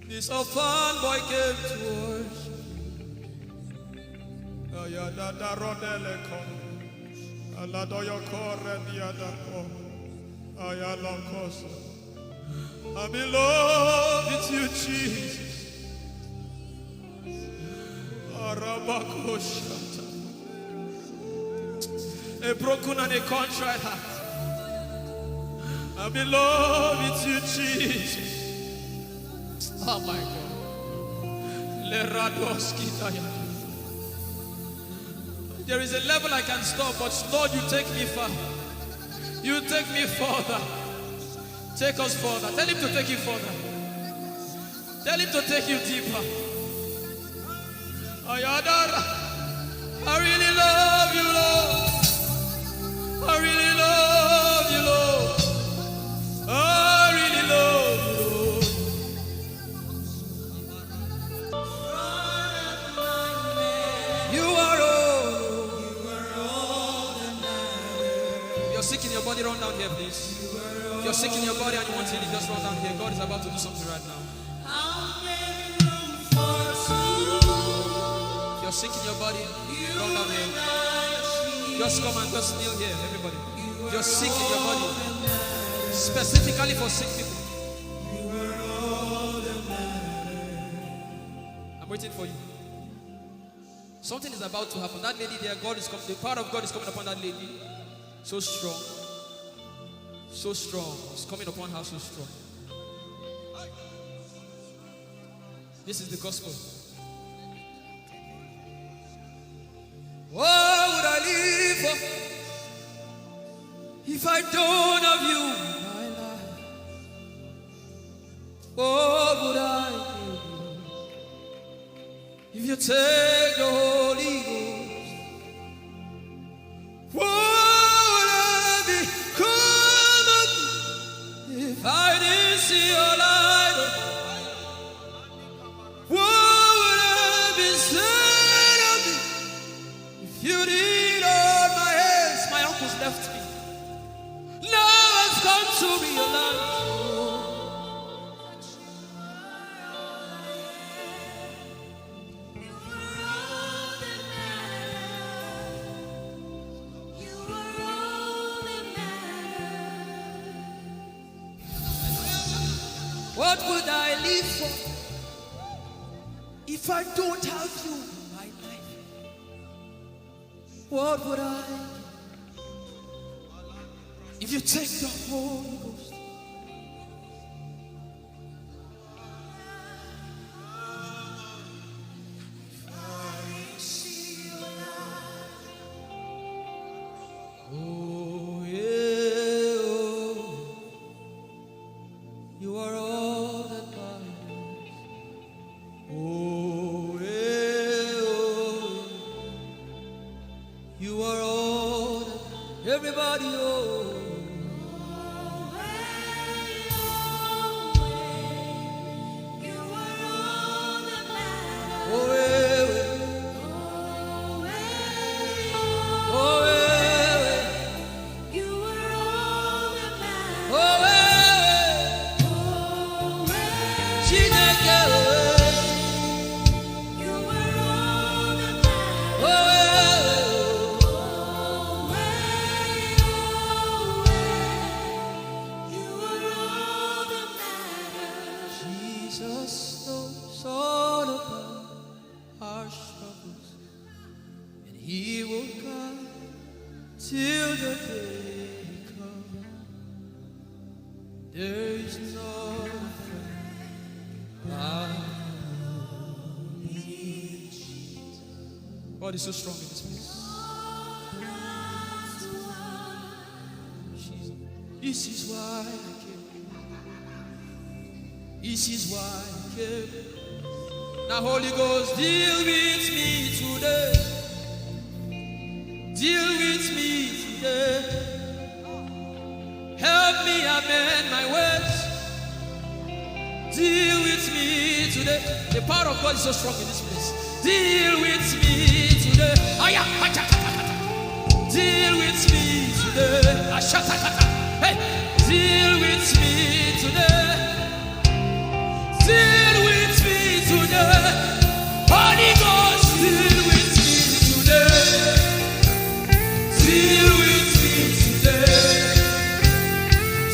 This orphan boy came to worship. Ayadada rodele kon. Aladoyo kore diadako. Ayalokoso. I'm in love with you, Jesus. Arabakoshata. A broken and a contrite heart. I'm in love with you, Jesus. Oh my God. Leradoski Daya. There is a level I can stop, but Lord, you take me far. You take me further. Take us further. Tell him to take you further. Tell him to take you deeper. Ayadara. I really love you, Lord. I really love you, Lord. I really love you, Lord. You are all that matters. You're sick in your body, run down here, please. If you're sick in your body and you want healing, just run down here. God is about to do something right now. If you're sick in your body, run down here. Just come and just kneel here, everybody. If you're sick in your body, specifically for sick people. I'm waiting for you. Something is about to happen. That lady there, God is coming. The power of God is coming upon that lady. So strong. So strong. It's coming upon her so strong. This is the gospel. What would I live for if I don't have you in my life? What would I do if you take the Holy Ghost? What would I become of me if I didn't see your light? What would I be said of me if you did all my hands? My uncles left me. Now I've come to realize. What would I live for if I don't have you in my life? What would I if you take the Holy Ghost? Oh yeah, oh. You are all that matters. Oh yeah, oh. You are all that everybody, oh. Till the day comes, there is no friend God is so strong in this place. This is why I came. This is why I came. Now Holy Ghost, deal with me today. Deal with me today. Help me amend my words. Deal with me today. The power of God is so strong in this place. Deal with me today. Deal with me today. Hey, deal with me today. Deal with me today. Holy Ghost, deal with me today. Deal with me today.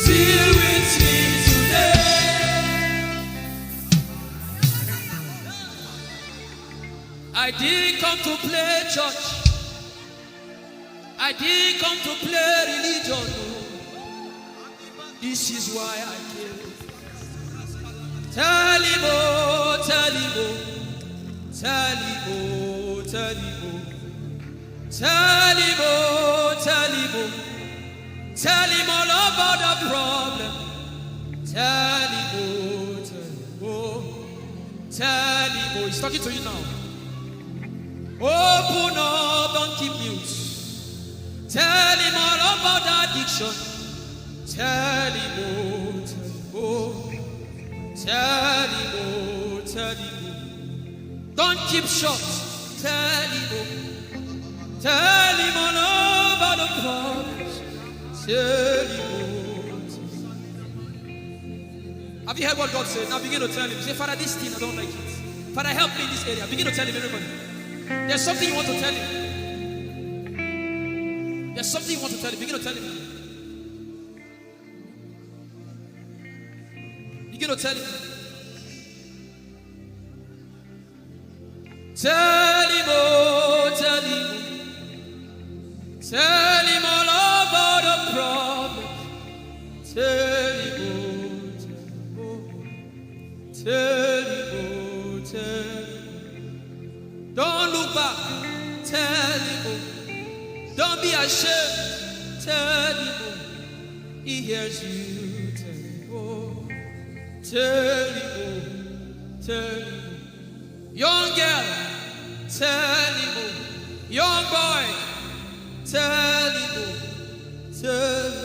Deal with me today. I didn't come to play church. I didn't come to play religion. This is why I came. Tell him, oh, tell him, oh, tell him, oh, tell him, oh, tell him, oh, tell him, oh, tell him all about the problem. Tell him, oh, tell him, oh, tell him, oh, he's talking to you now. Open up, don't keep mute. Tell him all about the addiction. Tell him, oh, tell him, oh, tell him, oh, tell him, oh. Don't keep short. Tell him, oh, tell him all about the problems. Tell him, oh, tell him. Have you heard what God said? Now begin to tell him. Say, Father, this thing I don't like it. Father, help me in this area. Begin to tell him, everybody. There's something you want to tell him. There's something you want to tell him. Begin to tell him. Begin to tell him. Tell him, oh, tell him. Tell him all about the problem. Tell him, oh, tell him, oh, tell him. Don't look back. Tell him, oh. Don't be ashamed. Tell him, oh. He hears you. Tell him, oh. Tell him, oh. Tell him, oh. Young girl, tell him, oh. Young boy, tell him, oh. Tell him, oh.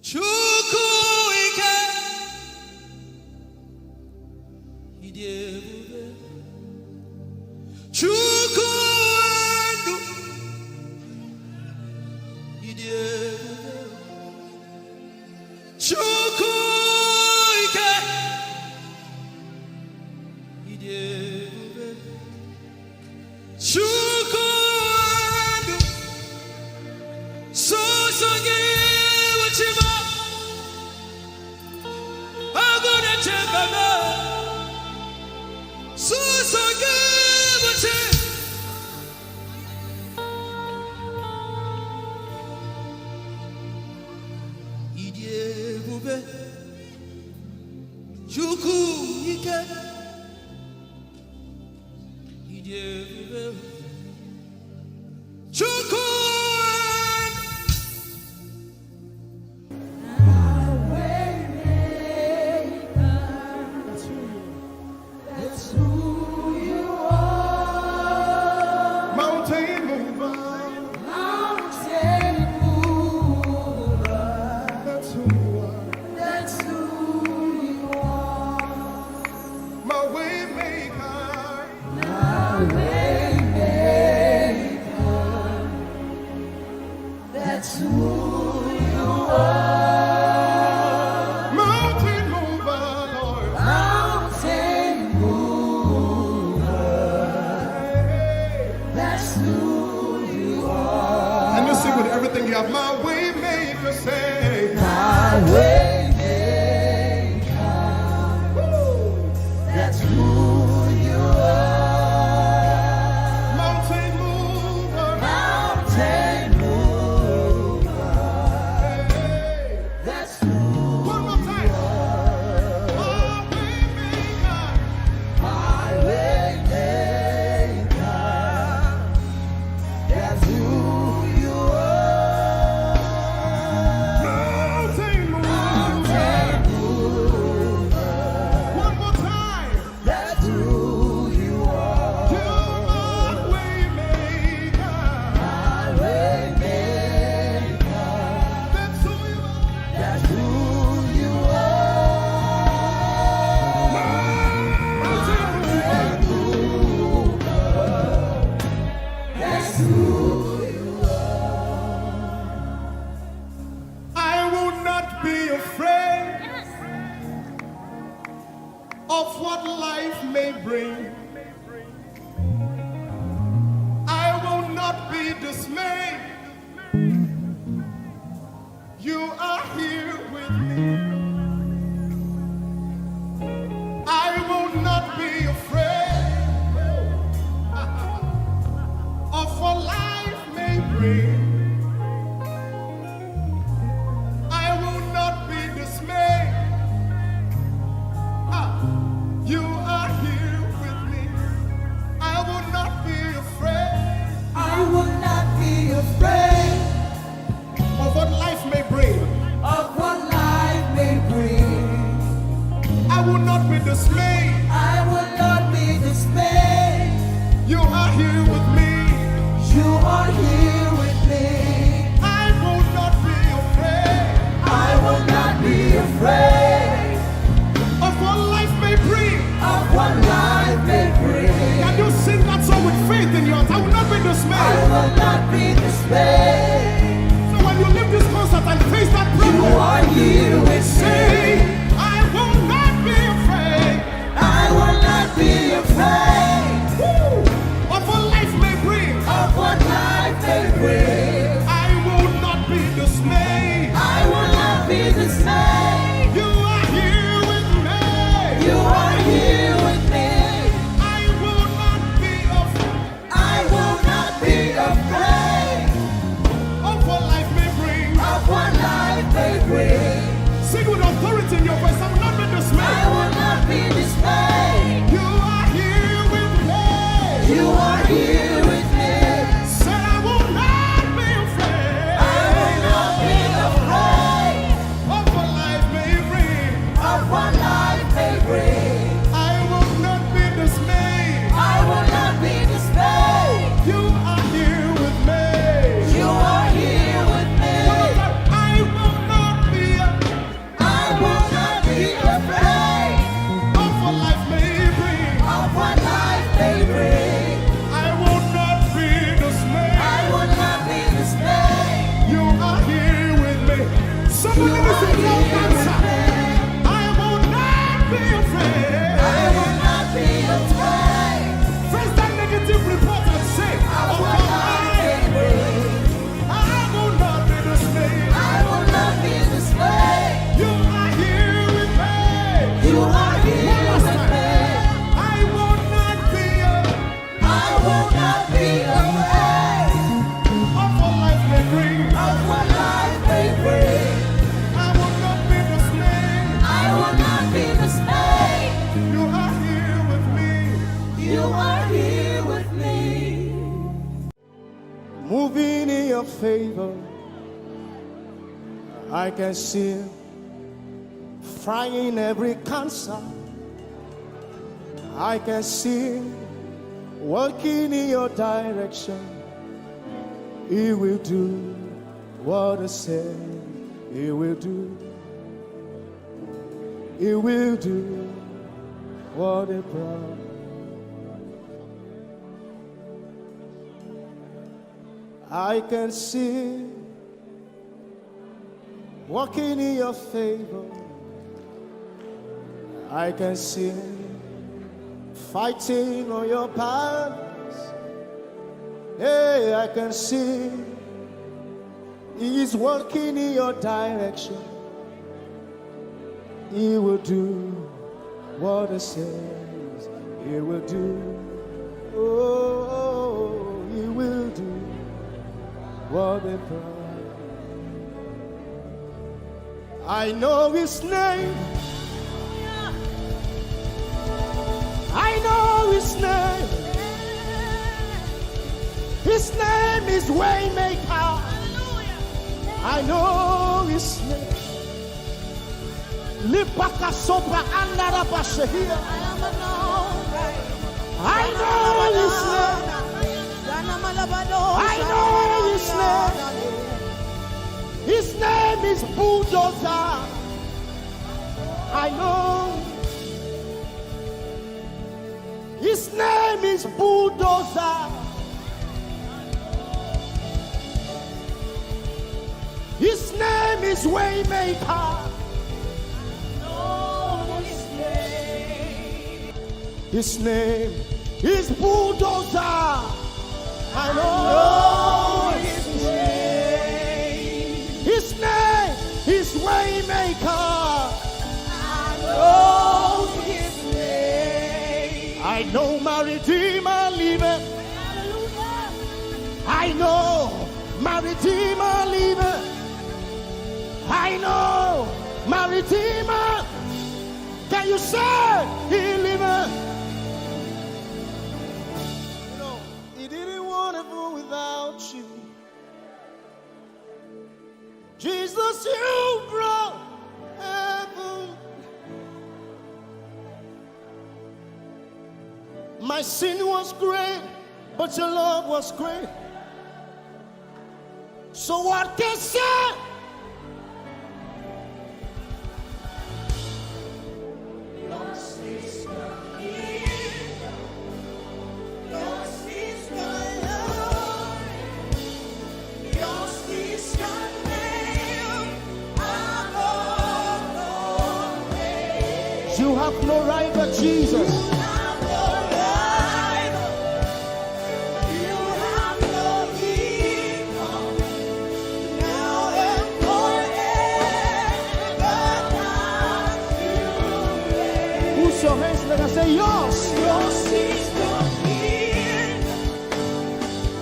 Chukwuike, Idebube, Chukwuendu, Idebube, Chukwuike, Idebube, Chukwuendu, Sosange Wachima, Agone Chembaba, Sosange Wachima. Idebube, Chukwuike, Idebube, Chukwuike. Mountain mover, that's who you are. My way maker, of what life may bring. I will not be dismayed. You are here with me. I will not be afraid of what life may bring. I will not be dismayed. You are here with me. I will not be afraid. I will not be afraid Of what life may bring. of what life may bring. I will not be dismayed. I will not be dismayed. You are here with me. You are here with me. I will not be afraid I will not be afraid of what life may bring. of what life may bring. Can you sing that song with faith in your heart? I will not be I dismayed. will not be dismayed. So when you leave this concert and face that You problem, are here with say, me. I will not be afraid I will not be afraid of what life may bring. of what life may bring. I will not be dismayed. I will not be dismayed. You are here with me. You are here with me. I will not be afraid I will not be afraid of what life may bring. of what life may bring. Sing with authority in your voice. I will not be I dismayed. will not be dismayed. You are here with me. You are here with me. Say I will not be afraid I will not be afraid of what life may bring. of what life may bring. I will not be dismayed. I will not be dismayed. You are here with me. You are here with me. I will not be I will not be afraid of what life may bring. of what life may bring. I will not be dismayed. I will not be dismayed. You are here with me. You Somebody are listen to your here with answer. me. I will not be afraid. I will not be afraid Face that negative report and say, of oh what life may bring. I will not be dismayed. I will not be dismayed. You are here with me. You are here One last with time. me. I will not be I will not be afraid of what life may bring. of what life may bring. I will not be dismayed. I will not be dismayed. You are here with me. You are here with me. Moving in your favor, I can see him frying every cancer. I can see him working in your direction. He will do what I said he will do. He will do what he promised. I can see walking in your favor. I can see fighting on your battles. Hey, I can see He's working in your direction. He will do what He says He will do. Oh, He will do what He promised. I know His name. I know His name. His name is Waymaker. I know His name. Lipaka sopra andara bashehia. I know His name. I know His name. His name is Bulldozer. I know. His name is Bulldozer. His name is Waymaker. His name is Bulldozer. I know his name. His name is Waymaker. I know his name. I know my Redeemer liveth. I know my Redeemer liveth. I know my Redeemer. Can you say he liveth? You know, he didn't want to go without you. Jesus, you brought heaven. My sin was great, but your love was great. So what can I say? Yours is the kingdom. Yours is the glory. Yours is the name above all names. You have no rival, Jesus. You have no rival. You have no equal. Now and forever, not to reign. Who's your hands? Let us say yours. Yours is the kingdom.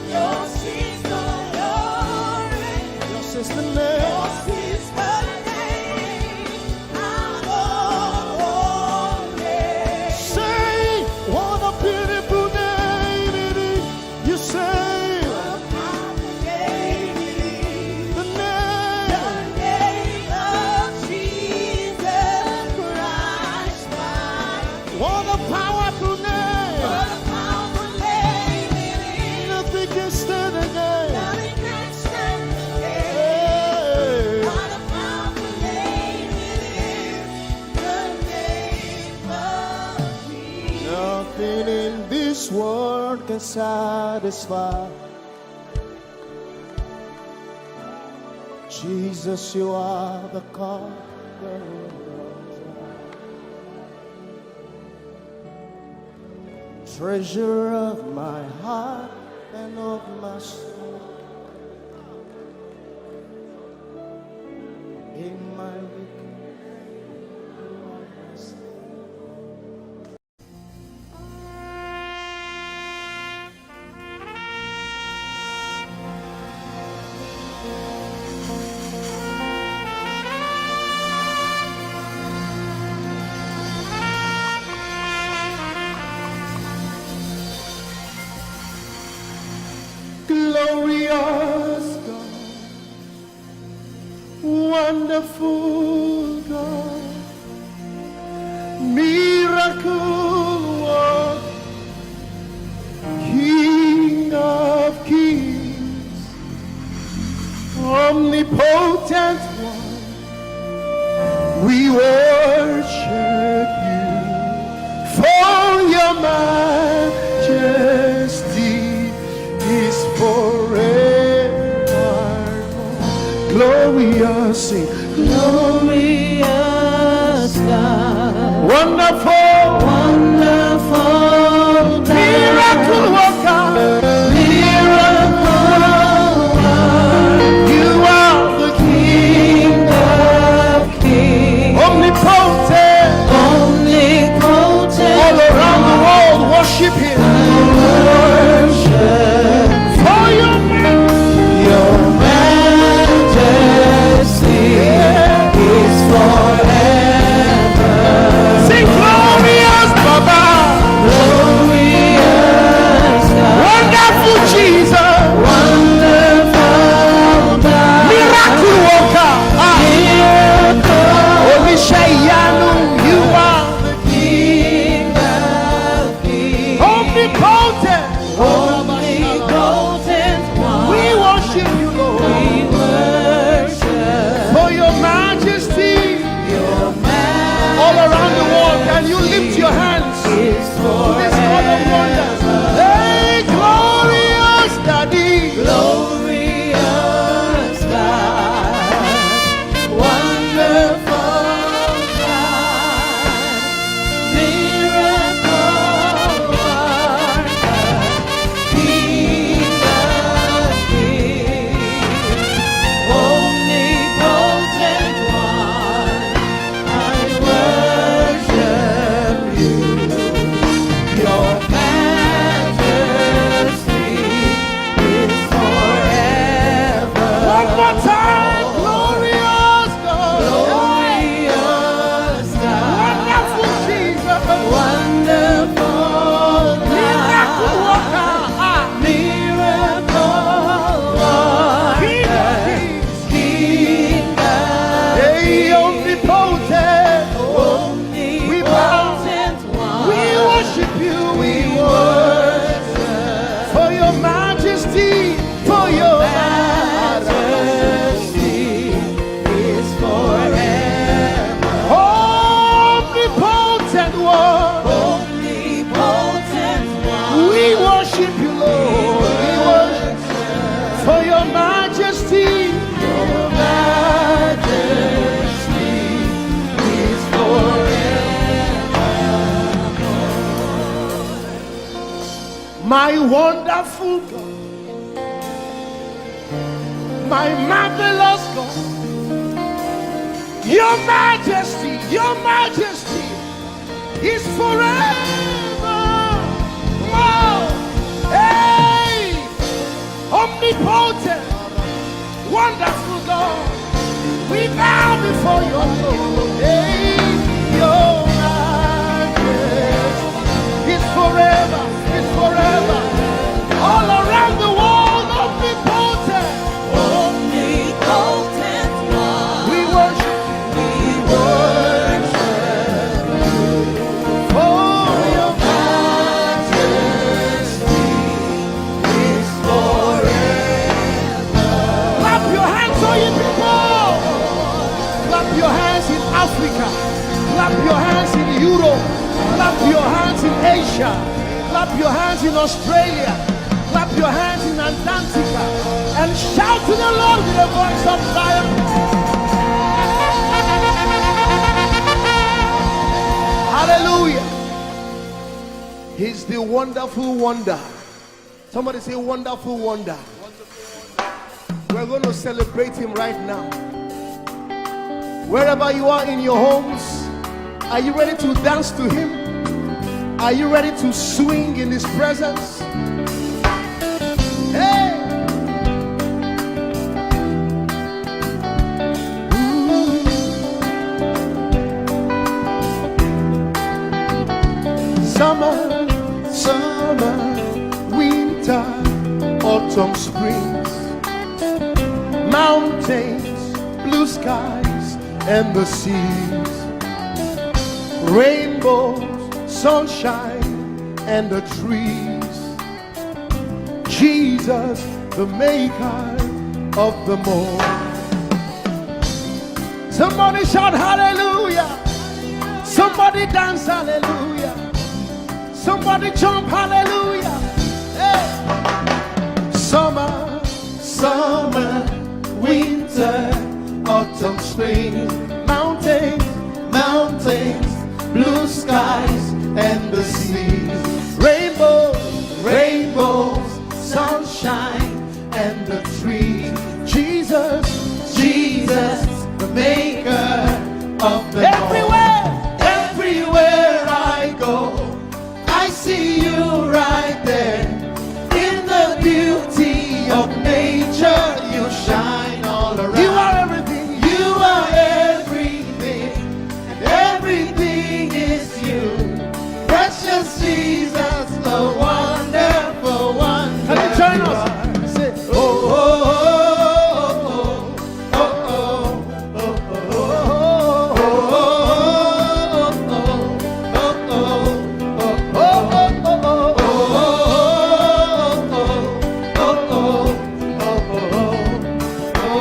Yours is the glory. Yours is the name. Yours is the name above all names. Say, what a beautiful name it is. You say, What powerful name it is. the The name. name of Jesus Christ, my What a powerful name. What a powerful name it is. Nothing can stand against. Nothing can stand against. Hey. What a powerful name it is. The name of Jesus. Nothing in this world can satisfy. Jesus, you are the conqueror. Treasure of my heart and of my soul. In my weakness, you are my strength. Glorious God, wonderful God, miracle worker, King of kings, omnipotent one, we worship you for your majesty is forever. Glorious, sing. Glorious God, Wonderful, wonderful God, miracle worker, miracle worker, you are the King of kings, omnipotent. omnipotent, All around the world worship him. worship For your your majesty. My wonderful God, my marvelous God, your majesty is forever. Wow. Hey, omnipotent, wonderful God, we bow before your throne. Hey, your majesty is forever. All around the world, omnipotent one. We worship for your majesty is forever. Clap your hands, all you people. Clap your hands in Africa. Clap your hands in Europe. Clap your hands in Asia. Clap your hands in Australia. Clap your hands in Antarctica. And shout to the Lord with a voice of triumph. Hallelujah. He's the wonderful wonder. Somebody say wonderful wonder. We're going to celebrate him right now. Wherever you are in your homes, are you ready to dance to him? Are you ready to swing in his presence? Hey! Summer, winter, autumn, springs, mountains, blue skies, and the seas, rainbows, sunshine, and the trees. Jesus, the maker of them all. Somebody shout hallelujah. Somebody dance hallelujah. Somebody jump hallelujah. Hey. Summer, winter, autumn, spring, mountains, blue skies, and the seas, rainbows, sunshine, and the trees. Jesus, the maker of the everywhere I go, I see you right there. In the beauty of nature, you shine all around. You are everything. You are everything, and everything is you. Precious Jesus, the wonderful one. Can you join us? Say, oh, oh, oh, oh, oh,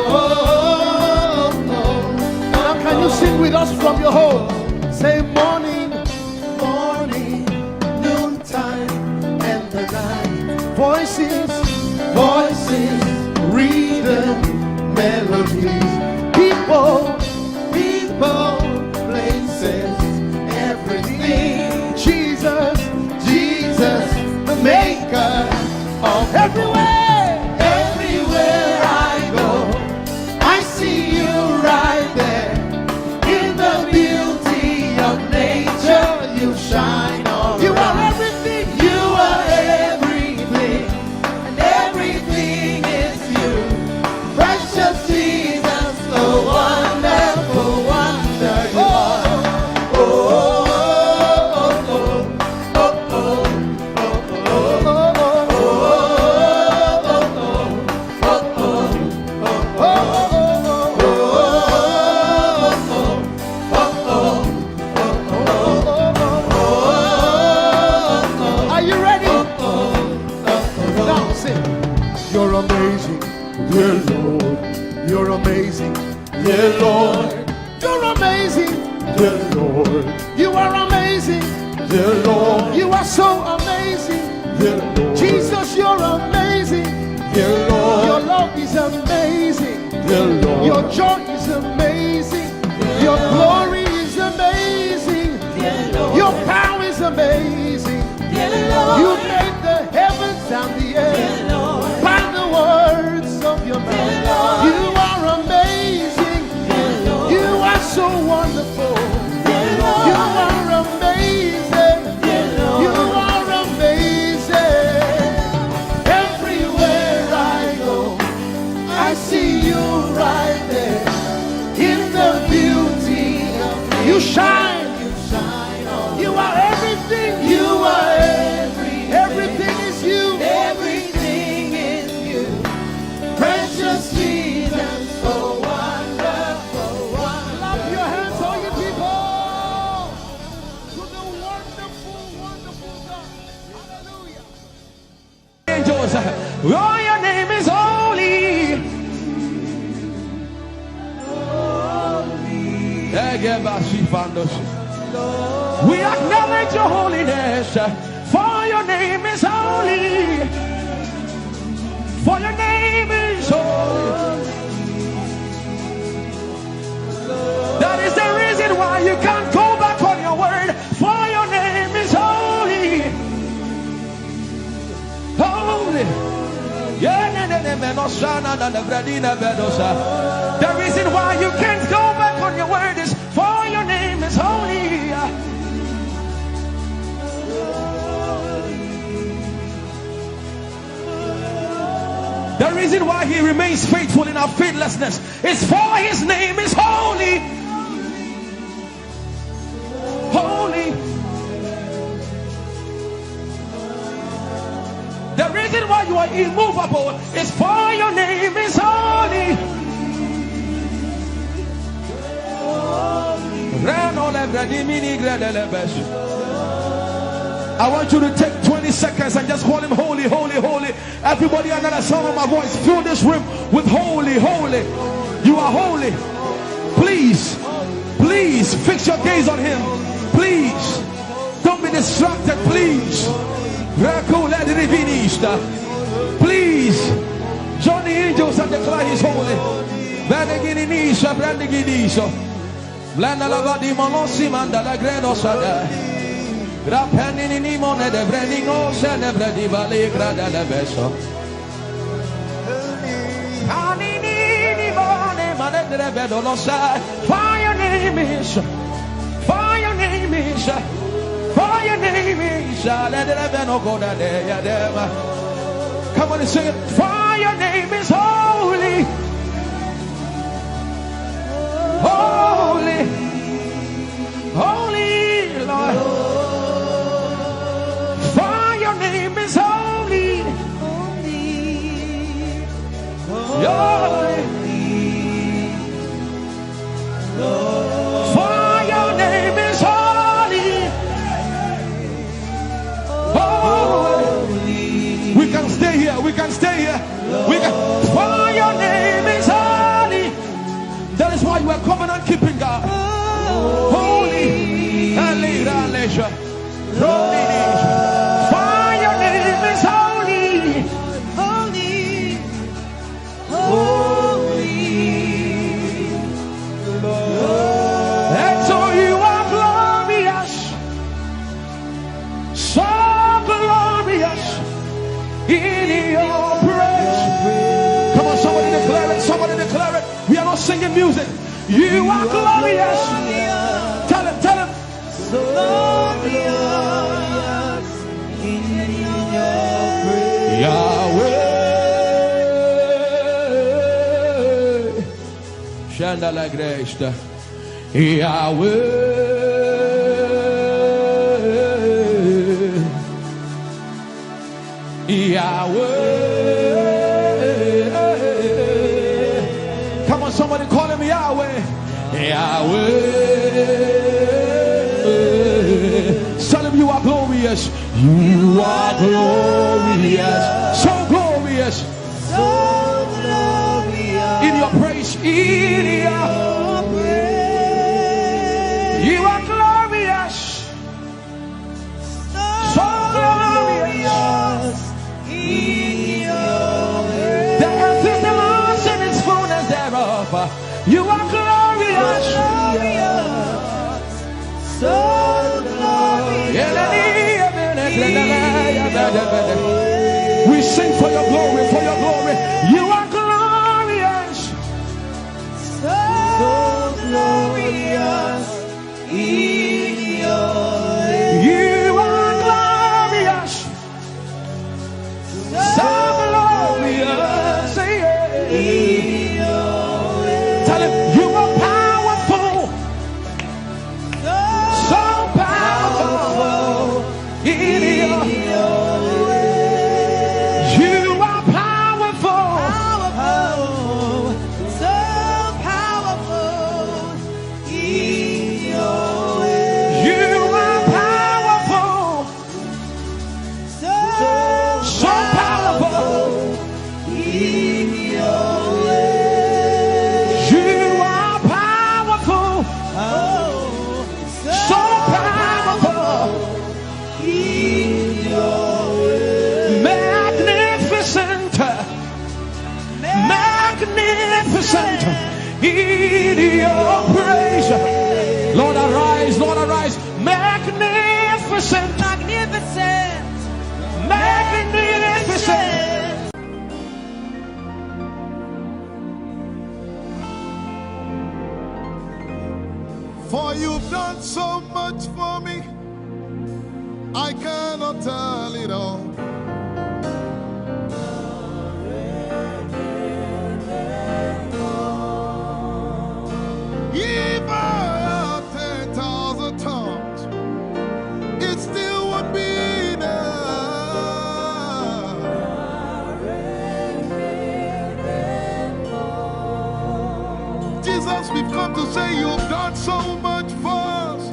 oh, now can you sing with us from your home? Say morning, noontime, and the night. Voices, rhythm, melodies. People, places, everything. Jesus, the maker of everywhere I go, I see you right there. In the beauty of nature, you shine all you around. Are everything. You are everything, and everything is you. Precious Jesus, the wonderful wonder you are. Oh, are you ready? Now sing. You're amazing, dear Lord. You're amazing, dear Lord. You're amazing, dear Lord. You are amazing, dear Lord. You are so amazing, dear Lord. Jesus, you're amazing, dear Lord. Your love is amazing, dear Lord. Your joy is amazing, your glory is amazing, dear Lord. Your power is amazing, dear Lord. You made the heavens You shine. You are everything. You are everything is you. Everything is you. Precious Jesus, so wonderful, wonderful. Clap your hands, all you people, to the wonderful, wonderful God. Hallelujah. Angels, oh, your name is holy. We acknowledge your holiness, for your name is holy. For your name is holy. That is the reason why you can't go back on your word. For your name is holy. Holy. The reason why you can't go back on your word is for your name is holy. The reason why he remains faithful in our faithlessness is for his name is holy. Holy. The reason why you are immovable is for your name is holy. I want you to take 20 seconds and just call him holy, holy, holy. Everybody under the sound of my voice, fill this room with holy, holy. You are holy. Please, please fix your gaze on him. Please, don't be distracted, please. Please join the angels and declare he's holy. Blanda la vadi monossi manda la gredo sada. Grappeni ni mone de brendingo se ne bredi vale grada le beso. Ani ni mone mane de vedo lo sa. For your name is, for your name is, for your name is. Let the veno go da de ya dem. Come on and sing it. For your name is holy. Holy, holy Lord, for your name is holy, holy, for your name is holy, holy. We can stay here, we can stay here, we can. For your name is holy. That is why you are covenant keeping God. Holy. For your name is holy. Holy, holy, And so you are glorious. So glorious in your praise. Come on, somebody declare it. Somebody declare it. We are not singing music. You are glorious. Tell him, tell him. so glorious in your praise. Yahweh. Shanda la Grace. Yahweh. Yahweh. Come on, somebody call him Yahweh. Yahweh. Tell him you are glorious. You are glorious. So glorious. So glorious In your praise. In your praise. You are glorious. So glorious. In your praise. The earth is the Lord's and its fullness thereof. You are glorious. So glorious. We sing for your glory, for your glory. You are glorious. So glorious in your praise. You are glorious. So glorious. In your praise. Tell him you are powerful. in your praise. Lord arise, Lord arise. Magnificent, magnificent, magnificent. For you've done so much for me, I cannot tell it all. If I had 10,000 tongues, it still would be enough. Jesus, we've come to say you've done so much for us.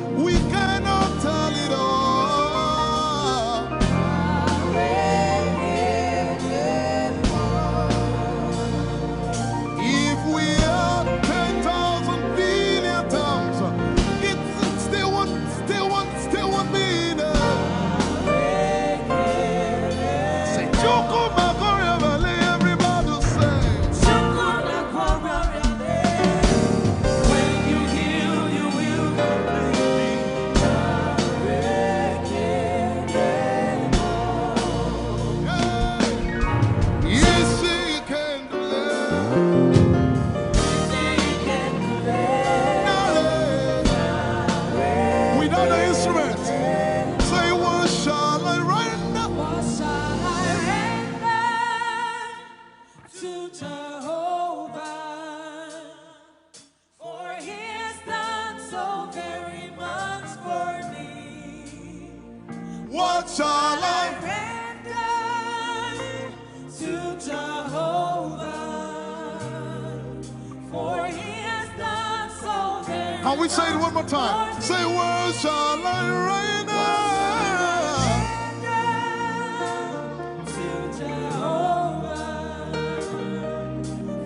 We cannot tell it all. If we had 10,000 billion tongues, it still won't be enough. Say, Choko Makoria Valley, everybody say. When you heal, you will Yes, he can do that. Without the instrument, say, what shall I render? What shall I render to Jehovah? For he has done so very much for me. What shall I? Render to Jehovah. For he has done so very Can we say it one more time? Say, what shall I render? to Jehovah.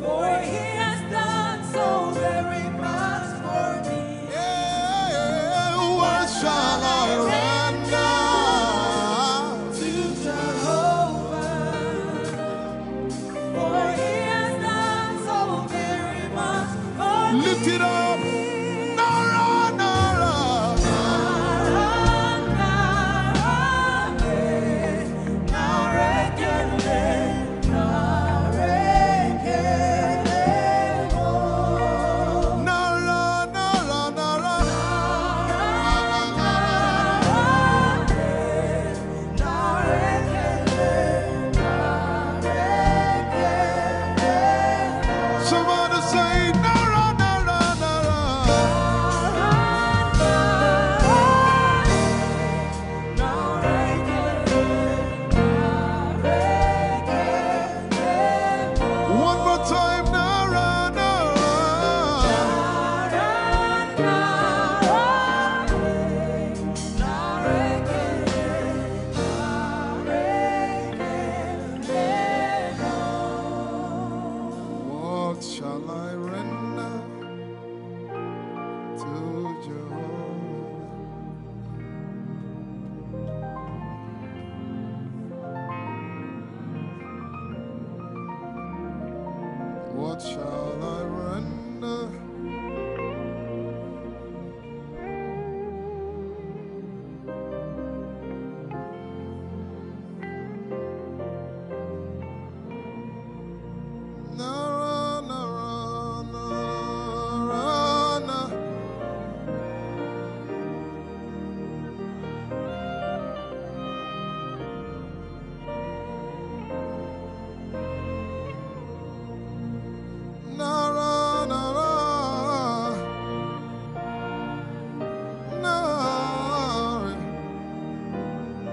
For he has done so very much for me. Yeah, what shall I render? To Jehovah. For he has done so very much for me. Lift it up. Nara, Nara. Nara, Nara, Nara. Somebody say, Nara, Nara, Nara. One more time, Nara, Nara. What shall I render to Jehovah? What shall I render? Nara, Nara, Nara, Nara. Nara, Nara. Nara.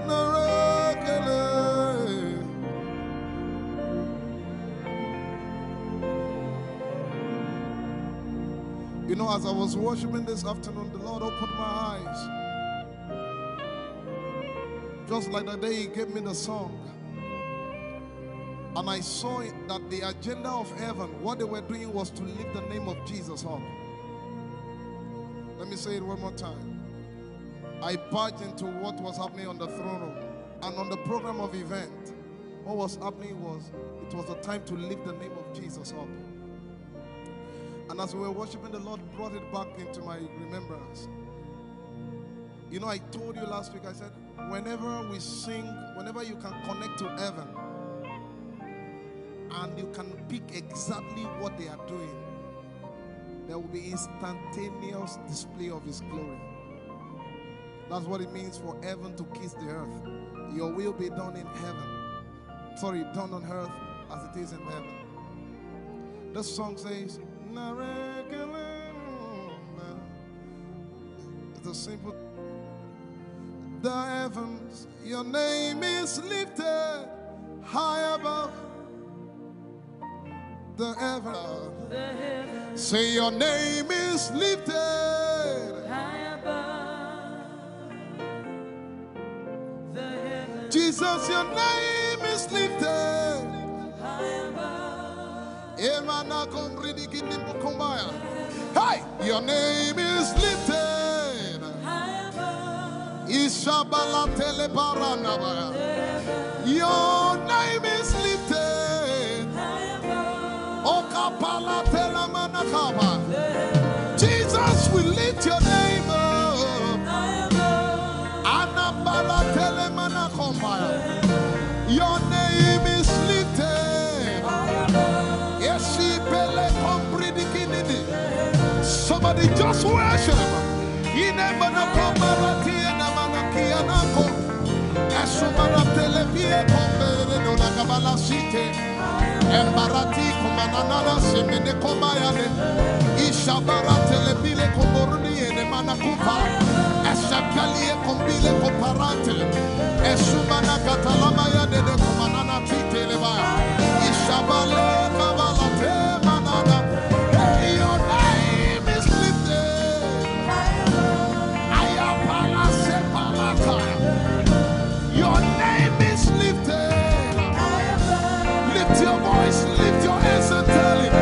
Nara, Kele. You know, as I was worshiping this afternoon, the Lord opened my eyes. Just like the day He gave me the song. And I saw it that the agenda of heaven, what they were doing was to lift the name of Jesus up. Let me say it one more time. I barged into what was happening on the throne room. And on the program of event, what was happening was, it was a time to lift the name of Jesus up. And as we were worshiping, the Lord brought it back into my remembrance. You know, I told you last week, I said, whenever we sing, whenever you can connect to heaven, and you can pick exactly what they are doing, there will be instantaneous display of His glory. That's what it means for heaven to kiss the earth. Your will be done in heaven. Sorry, done on earth as it is in heaven. This song says, it's a simple. The heavens, your name is lifted high above. The heavens, say your name is lifted high above. The heavens, Jesus, your name is lifted high above. Hey, your name is lifted High above. Ishabala telebaranabaya. Your name is lifted High above. Okapala telamanakaba. Jesus, we lift your name up. High above. Anabala telemanakombaya. Your name is lifted. Somebody just worship. Embarati kumanana semene komayane ishabara telepile komoruni ene manakupa esakalie kombile koparate esumana katalama ya dede kumanana titeleba ishabale kabalate manana. Hey, your name is lifted. Ayapala sepalata. Your name is lifted. Lift your voice, lift your hands and tell him,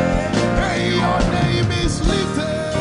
hey, your name is lifted.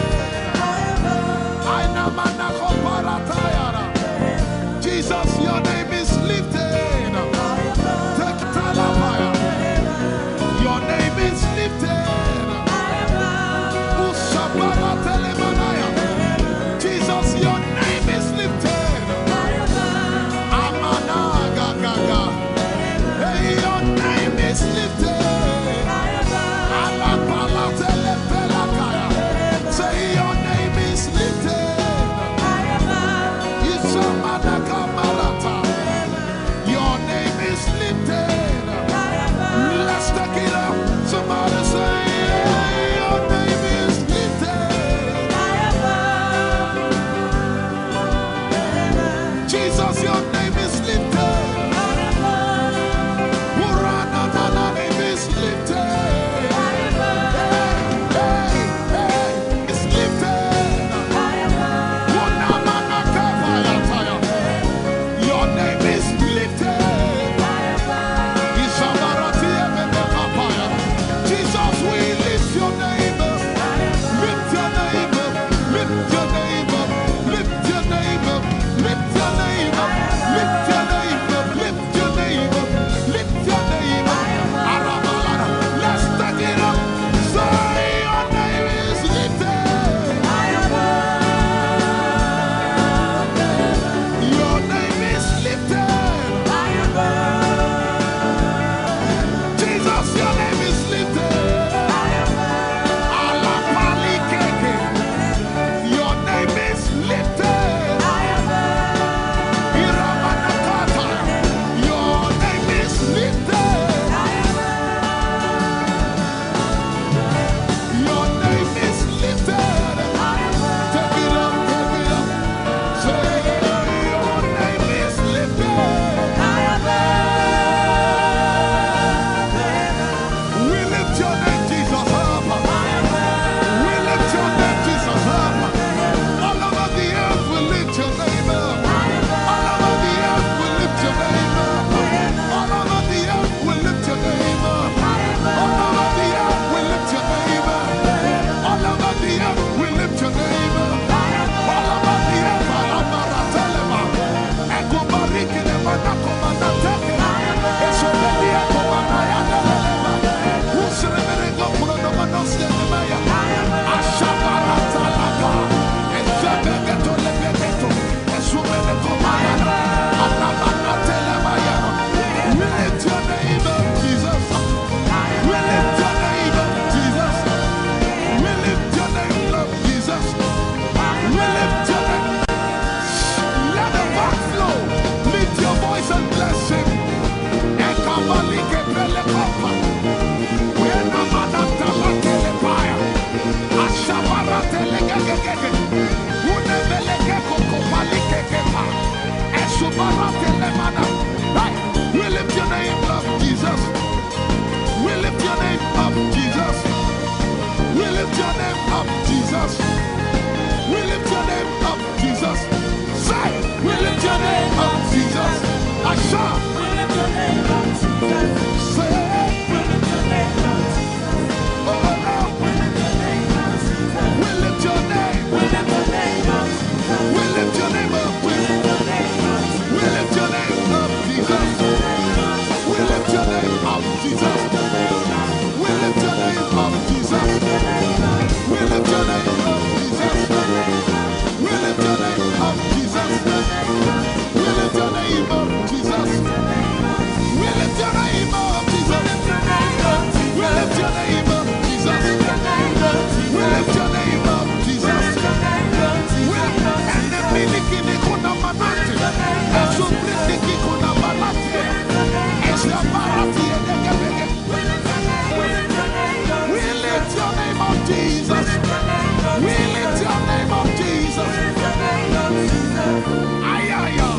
Ayaya,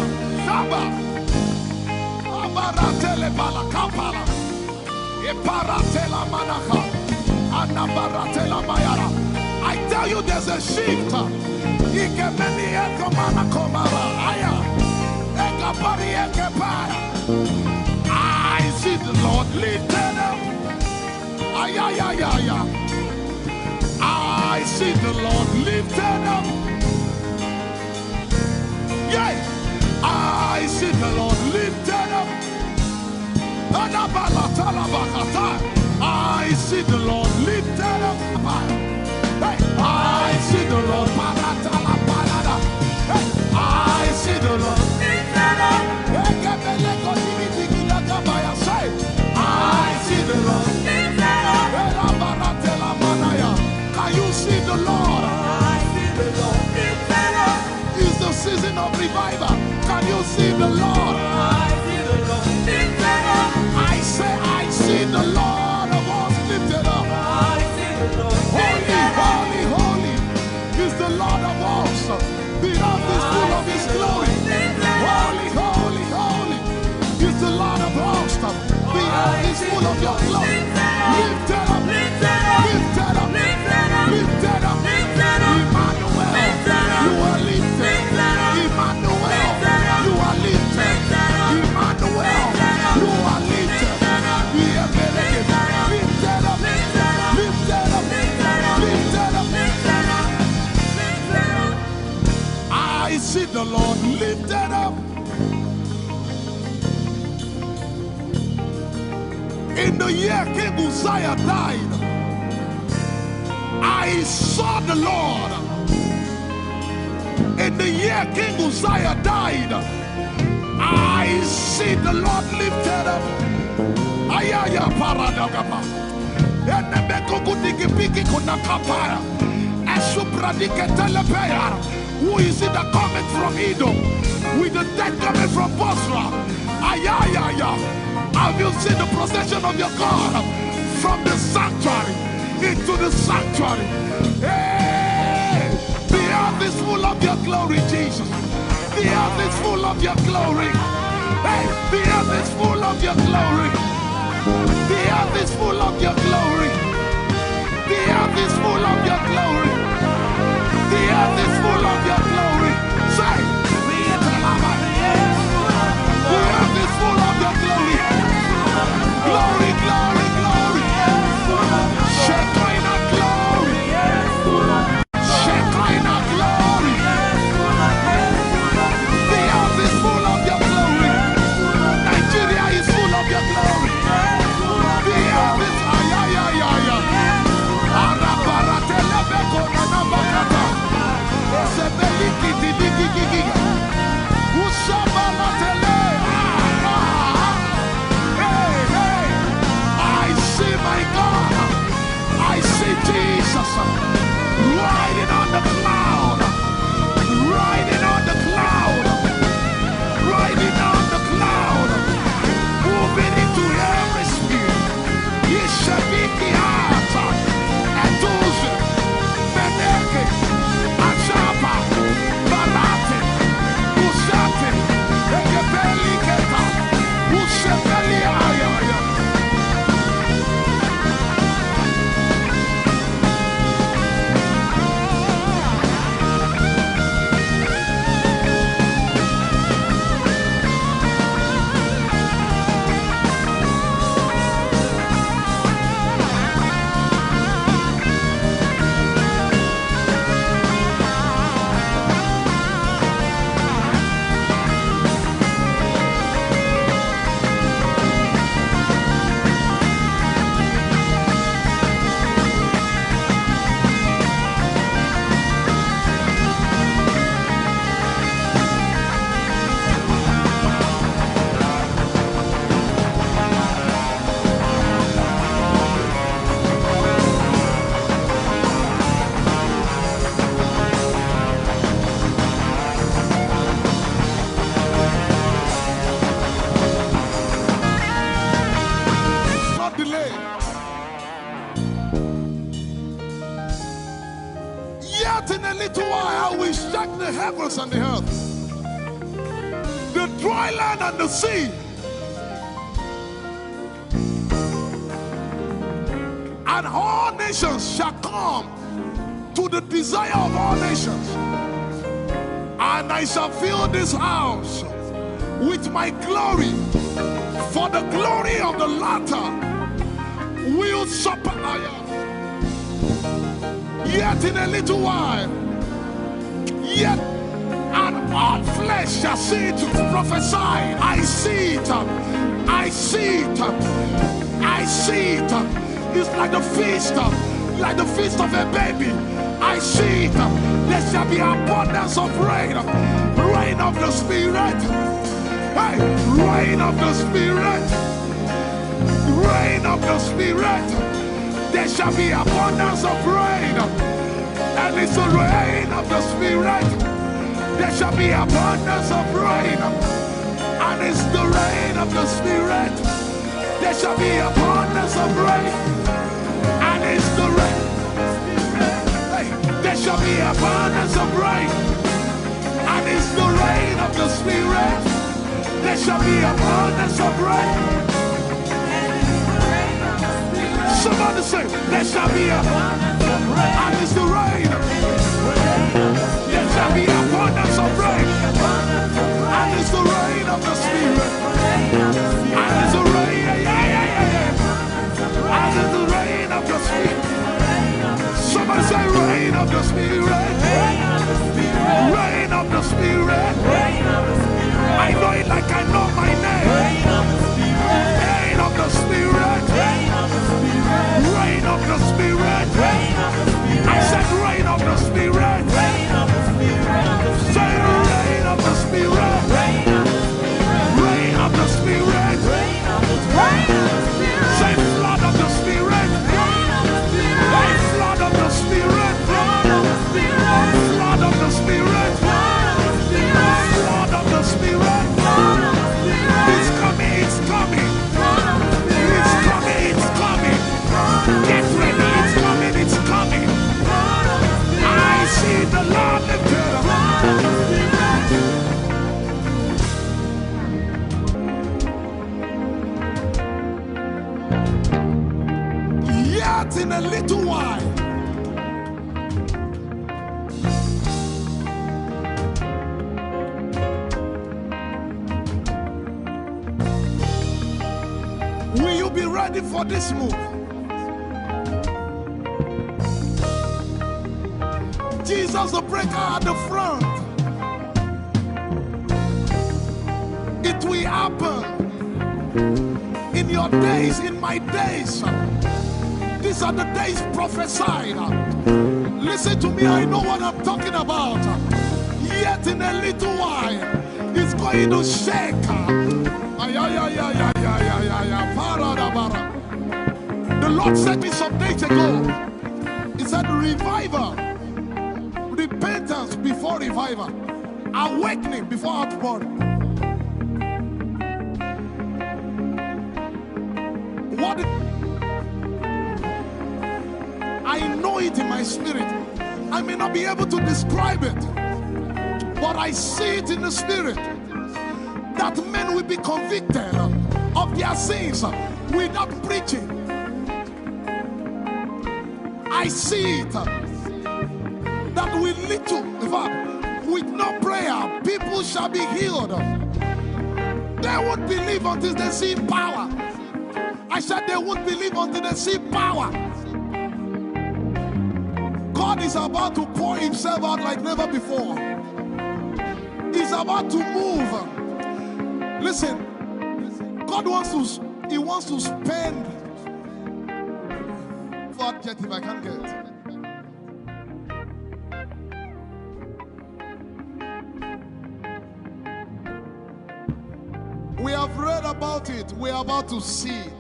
Shaba, Abaratele Balakapala, Eparatela Manaka, Anabaratela Mayara. I tell you, there's a shift. Ikemeni Ekomana Komara, Aya, Ekapari Ekepaya. I see the Lord lifted up. Ayaya, I see the Lord lifted up. Yeah, I see the Lord lifted up. I see the Lord lifted up. Hey, I see the Lord. Hey, I see the Lord lifted up. I see the Lord lifted up. Can you see the Lord? I see the Lord lifted up. It's the season of revival. Can you see the Lord? I see the Lord lifted up. I say, I see the Lord of hosts lifted up. I see the Lord lifted up. Holy, holy is the Lord of hosts. The earth is full of His glory. Holy, holy, holy is the Lord of hosts. The earth is full of Your glory. Lifted up, lifted up, lifted up, lifted up, lifted up, lifted up. Emmanuel, You are lifted. Emmanuel, You are lifted. Emmanuel, You are lifted. Lifted up, lifted up, lifted up, lifted up, lifted up. I see the Lord lifted up. In the year King Uzziah died, I saw the Lord. In the year King Uzziah died, I see the Lord lifted up. Ayaya paradagaba. Enebeko kudiki piki kunakapaya. Esupradike telepaya. Who is it that cometh from Edom? With the dead coming from Bosra. Ayaya. Have you seen the procession of your God from the sanctuary into the sanctuary? Hey, the earth is full of Your glory, Jesus. The earth is full of Your glory. Hey, the earth is full of Your glory. The earth is full of Your glory. The earth is full of Your glory. The earth is full of Your glory. Say, the earth is full of Your glory. Glory, glory, glory. Shekinah glory. Shekinah glory. The earth is full of Your glory. Nigeria is full of Your glory. The earth is ayayayaya. Arabaratelebeko nanabakata. Esebelikidiligigigi. Usabalatele. My God, I see Jesus riding on the cloud, riding on the cloud, riding on the cloud, moving into every sphere. Yeshabiki Ata, Etuze, Beneke, Achapa, Barate, Usate, Ekebeli Keta, Usebeli Ayaya. Yet in a little while I will shake the heavens and the earth. dry land and the sea. And all nations shall come to the desire of all nations. And I shall fill this house with my glory, for the glory of the latter will surpass. Yet in a little while, yet and all flesh shall see it. Prophesied, I see it, I see it, I see it. It's like the feast of a baby. I see it. There shall be abundance of rain, rain of the Spirit. Hey, rain of the Spirit, rain of the Spirit. There shall be abundance of rain, and it's the rain of the Spirit. There shall be abundance of rain, and it's the rain of the Spirit. There shall be abundance of rain, and it's the rain. Hey, there shall be abundance of rain, and it's the rain of the Spirit. There shall be abundance of rain. Somebody say, there shall be abundance of rain, and it's the rain. There shall be abundance of rain, and it's the rain of the Spirit. And it's the rain, and it's the rain of the Spirit. Somebody say, rain of the Spirit, rain of the Spirit. I know it like I know my name. Rain of the Spirit, rain of the Spirit. I said rain of the Spirit. Say rain of the Spirit. Rain of the Spirit. Say flood of the Spirit. Say flood of the Spirit. Flood of the Spirit. Flood of the Spirit. It's coming, it's coming. It's coming, it's coming. Get ready, it's coming, it's coming. I see the Lord lifted up. Yet in a little while, will you be ready for this move? Jesus the breaker at the front. It will happen in your days, in my days. These are the days prophesied. Listen to me, I know what I'm talking about. Yet in a little while, it's going to shake. The Lord said me some days ago. He said revival, repentance before revival, awakening before outpouring. What? I know it in my spirit. I may not be able to describe it, but I see it in the spirit. That men will be convicted of their sins without preaching. I see it. That with little, in fact, with no prayer, people shall be healed. They won't believe until they see power. I said they won't believe until they see power. God is about to pour himself out like never before. He's about to move. Listen, God wants to spend. For adjective I can't get. We have read about it. We are about to see it.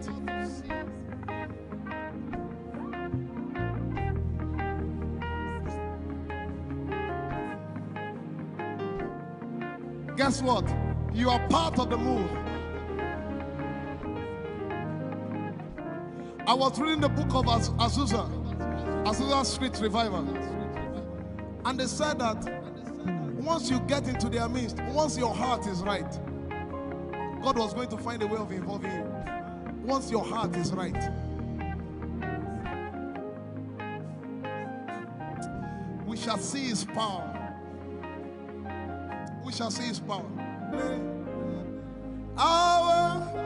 Guess what? You are part of the move. I was reading the book of Azusa Street Revival. And they said that once you get into their midst, once your heart is right, God was going to find a way of involving you once your heart is right. We shall see his power. We shall see his power. Our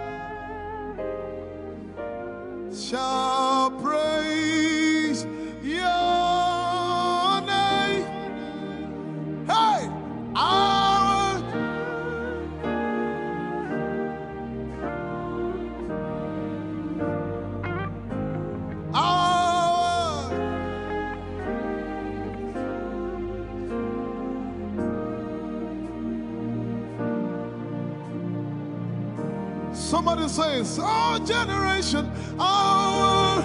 shall praise your name. Hey, our somebody says, our generation, our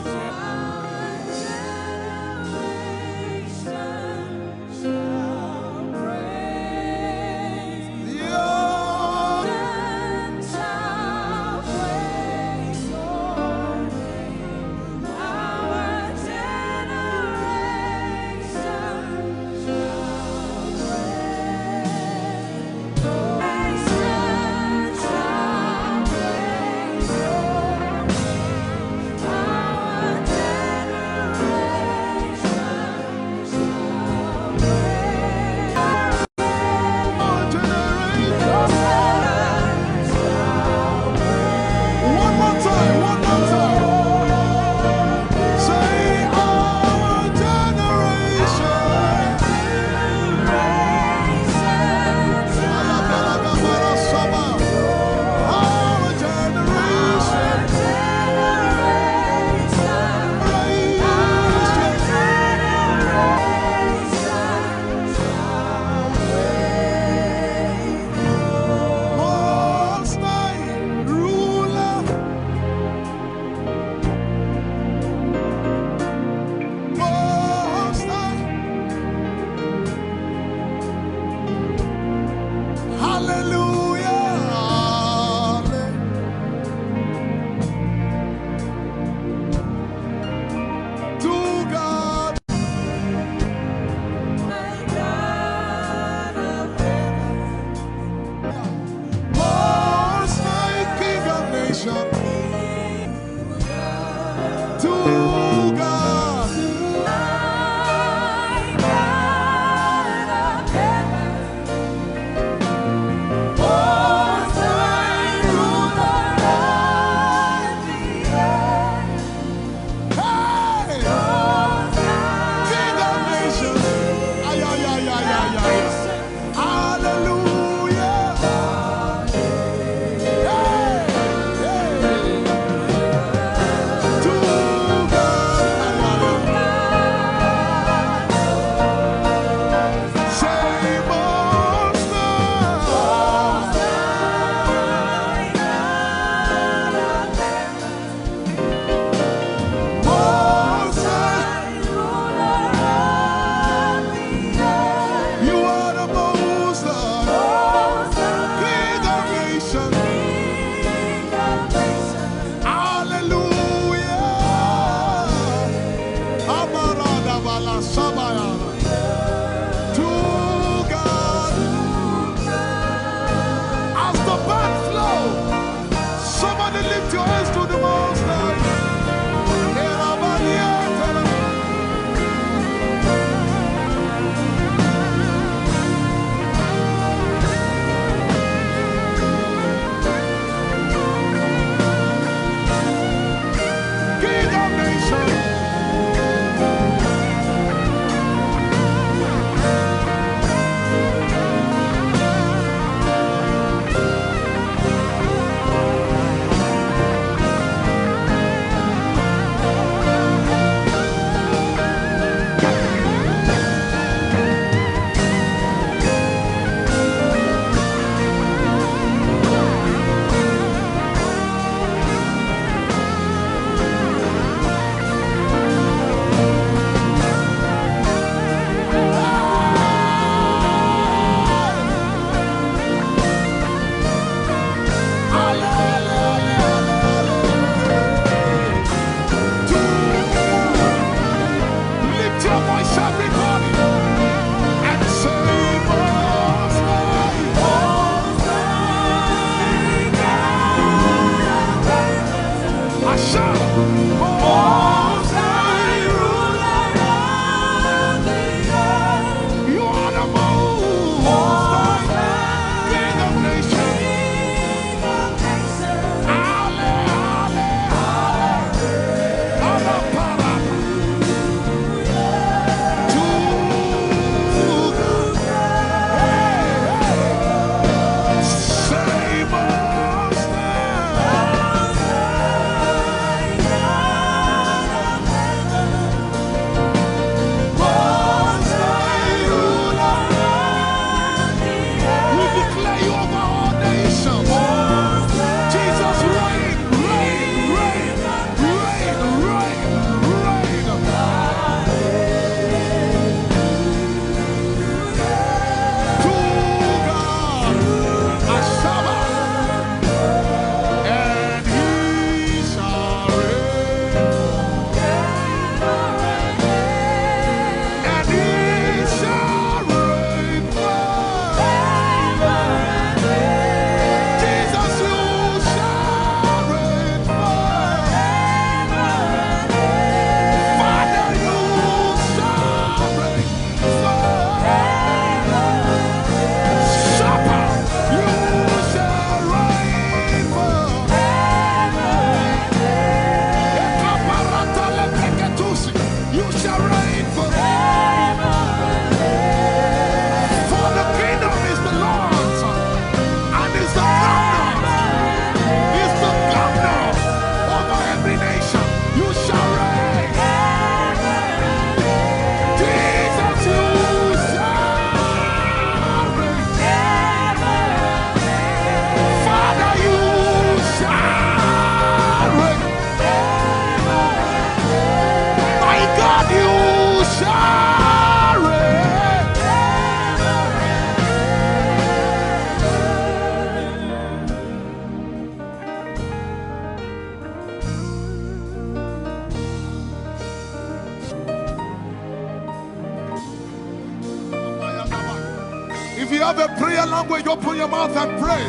If you have a prayer language, open your mouth and pray.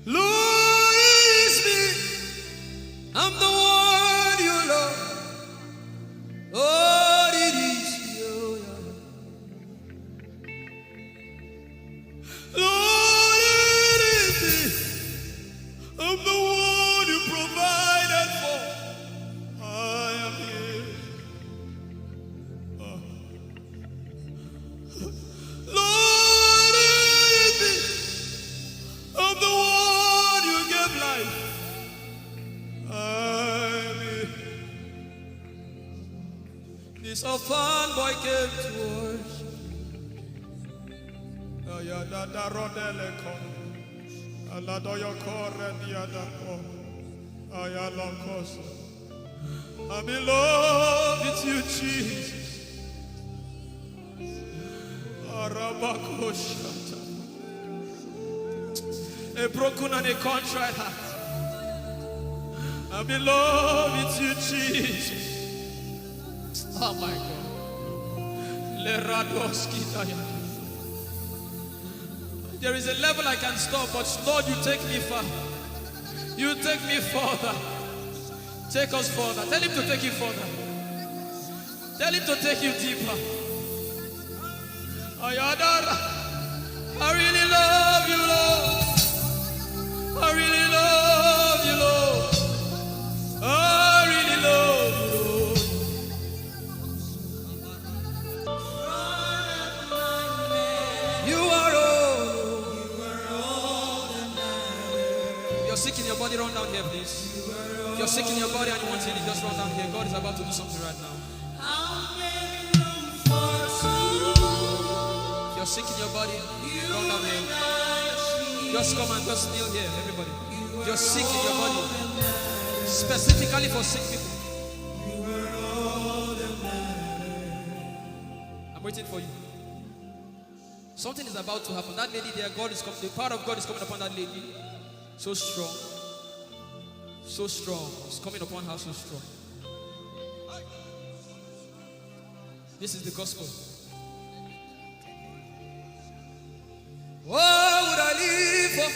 Lord, is me. I'm the one you love. Lord, it is you. Lord, it is me. I'm the one you provided for. I am here. Lord, it is me. I'm the one you gave life. I'm here. This orphan boy came to worship. Ayadada rodele kom. Aladoyo kore diadako. Ayalokoso. I'm in love with you, Jesus. Arabakoshata. A broken and a contrite heart. I'm in love with you, Jesus. Oh my God. There is a level I can stop, but Lord, you take me far. You take me further. Take us further. Tell him to take you further. Tell him to take you deeper. Ayadara. I really love you, Lord. I really love you, Lord. I really love you, Lord. You are all that matters. You're sick in your body, run down here, please. If you're sick in your body and you want to just run down here. God is about to do something right now. If you're sick in your body, run down here. Just come and just kneel here, everybody. If you're sick in your body, specifically for sick people. I'm waiting for you. Something is about to happen. That lady there, God is coming. The power of God is coming upon that lady. So strong. So strong. It's coming upon her so strong. This is the gospel. What would I live for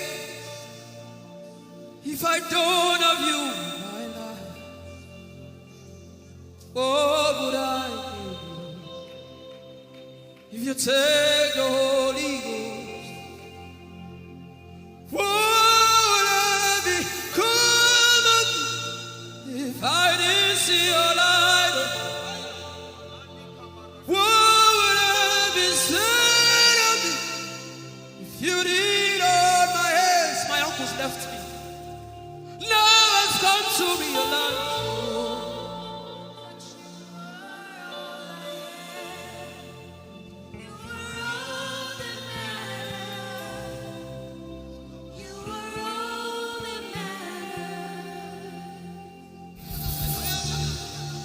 if I don't have you in my life? What would I do if you take the Holy Ghost? What would I become if I didn't see your light? What would I be said of me if you did hold my hands? My uncles left me. Now I've come to realize.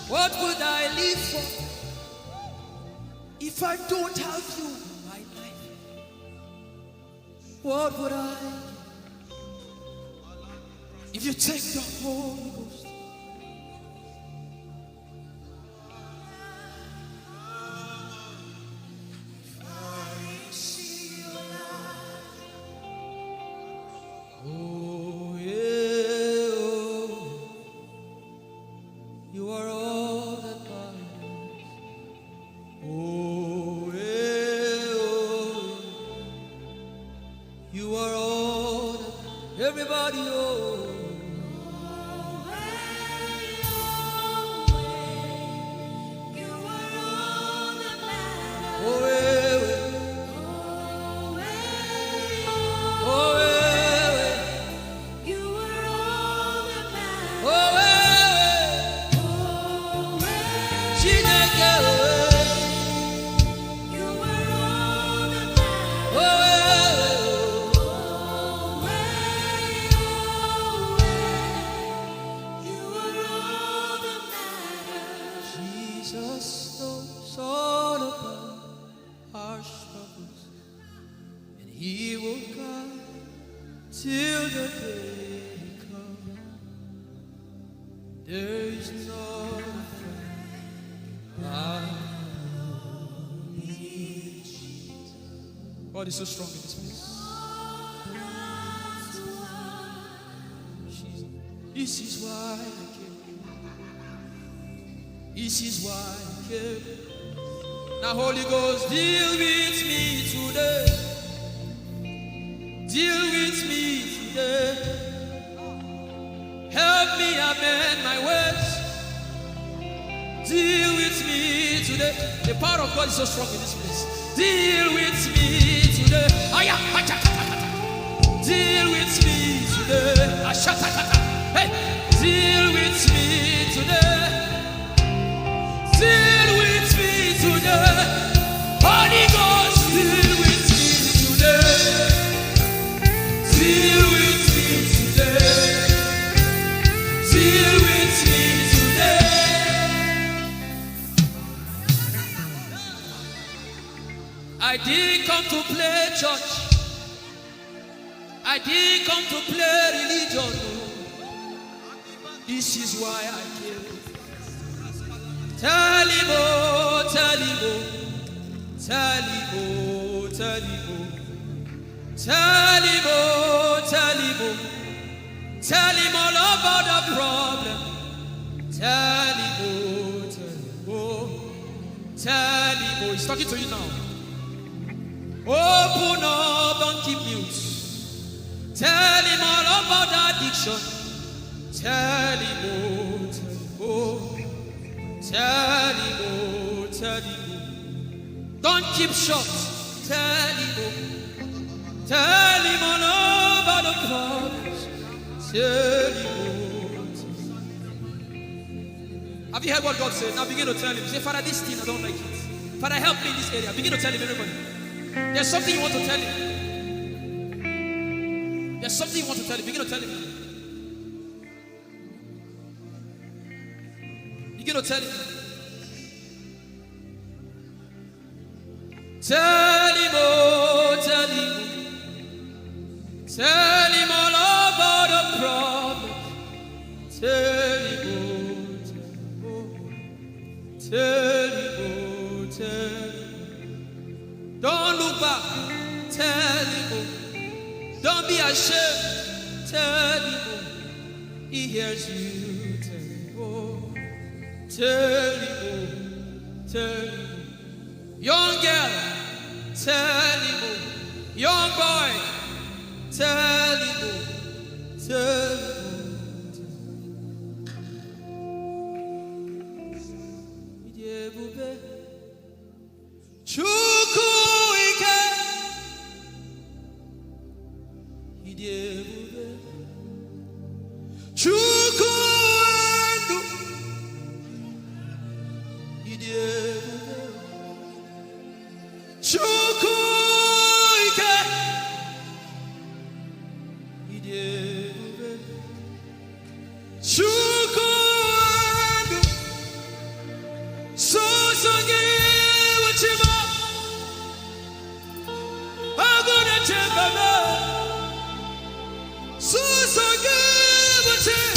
What would I live for if I don't have you in my life? What would I if you take the Holy Ghost? Oh yeah, oh, you are all that matters. Oh yeah, oh, you are all that everybody, oh. Jesus knows all about our struggles, and He will guide till the day comes. There is no God is so strong in this place. This is why I came. This is why I came. Now Holy Ghost, deal with me today. Deal with me today. Help me amend my ways. Deal with me today. The power of God is so strong in this place. Deal with me today. Deal with me today. Hey, deal with me today. Deal with me today. Holy Ghost, deal with me today. Deal with me today. Deal with me today. I didn't come to play church. I didn't come to play religion. This is why I came. Tell him, oh, tell him, oh, tell him, oh, tell him, oh, tell him, oh, tell him, oh, tell him all about the problem. Tell him, oh, tell him, oh, tell him, oh, he's talking to you now. Open up, don't keep mute. Tell him all about the addiction. Tell him, oh, tell him, oh, tell him, oh. Don't keep short. Tell him, oh, tell him all about the problems. Tell him, oh. Have you heard what God said? Now begin to tell him. Say, Father, this thing I don't like it. Father, help me in this area. Begin to tell him, everybody. There's something you want to tell him. There's something you want to tell him. Begin to tell him. Begin to tell him. Tell him, oh, tell him. Tell him all about the problem. Tell him, oh, tell him, oh, tell him. Don't look back. Tell him, oh. Don't be ashamed. Tell him, oh. He hears you. Tell him, oh. Tell him, oh. Tell him, oh. Young girl. Tell him, oh. Young boy. Tell him, oh. Tell him, oh. Chukwu ike. Chukwu ndu. Chukwu ike. Chukwu ndu. Sosogi uchima. Aguna chembaba. Sosogi uchima.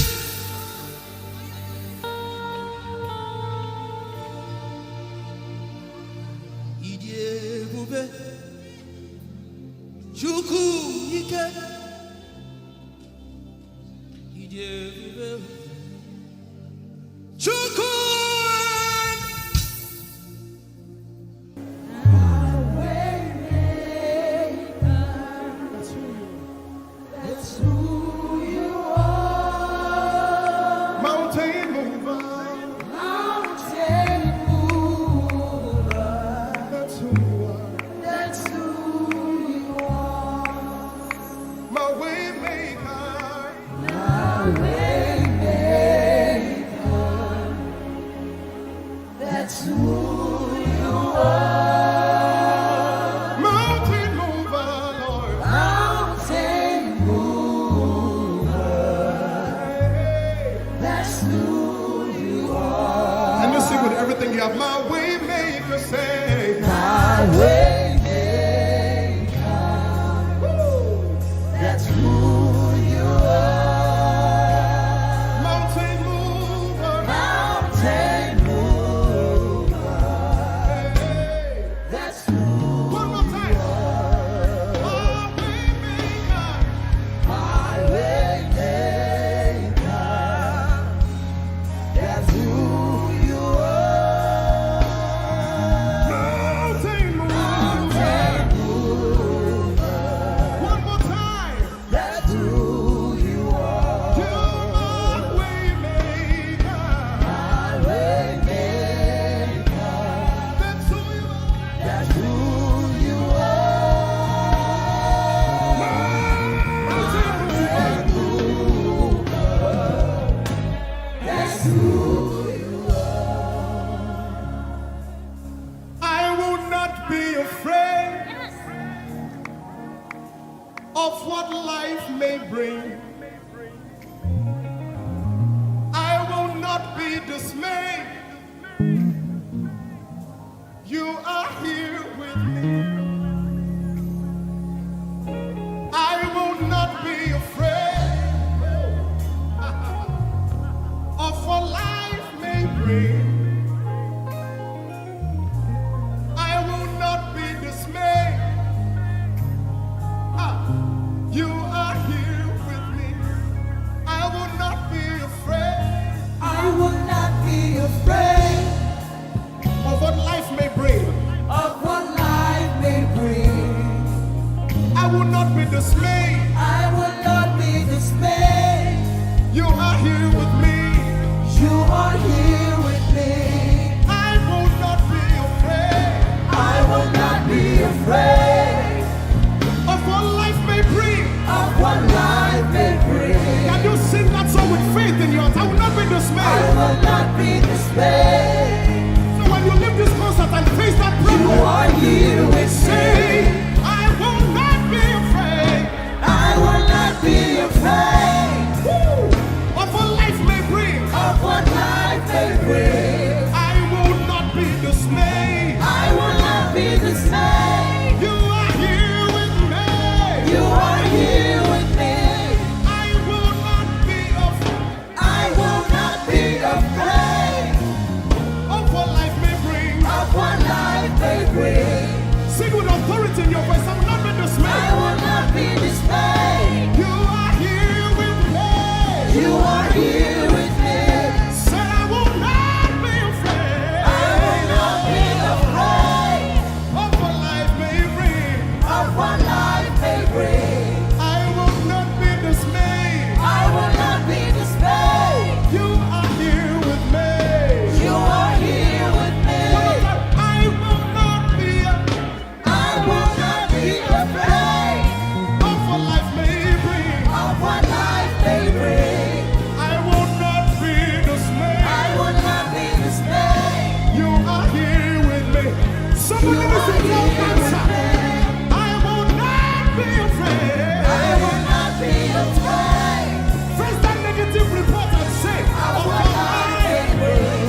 Idiebube. Chukwu ike. Idiebube. Chukwu. Mountain mover. That's who you are. My way maker. That's who you are. Mountain mover, Lord. Mountain mover. That's who you are. And you sing with everything you have. My way maker, say. My way maker. That's who you are. Mountain mover. Mountain mover. That's who One more time. bring, I will not be dismayed. You are here with me. I will not be afraid of what life may bring. I will not be dismayed. You are here with me. I will not be afraid. I will not be afraid Of what life may bring. of what life may bring. I will not be dismayed. I will not be dismayed. You are here with me. You are here with me. I will not be afraid I will not be afraid of what life may bring. of what life may bring. Can you sing that song with faith in your heart? I will not be I dismayed. will not be dismayed. So when you leave this concert and face that You problem, are here with say, me. I will not be afraid I will not be afraid of what life may bring. of what life may bring. I will not be dismayed. I will not be dismayed. You are here with me. You are here with me. I will not be afraid I will not be afraid of what life may bring. of what life may bring. Sing with authority in your voice. I will not be I dismayed. will not be dismayed. You are here with me. You are here with me. Said I will not be afraid I will not be afraid of what life may bring. of what life may bring. I will not be dismayed. I will not be dismayed. You are here with me. You are here with me. I will not be I will not be afraid of what life may bring. of what life may bring. I will not be dismayed. I will not be dismayed. You are here with me. Somebody You listen are to your here with answer. me. I will not be afraid. I will not be afraid Face that negative report and say, of of what what life may life. bring.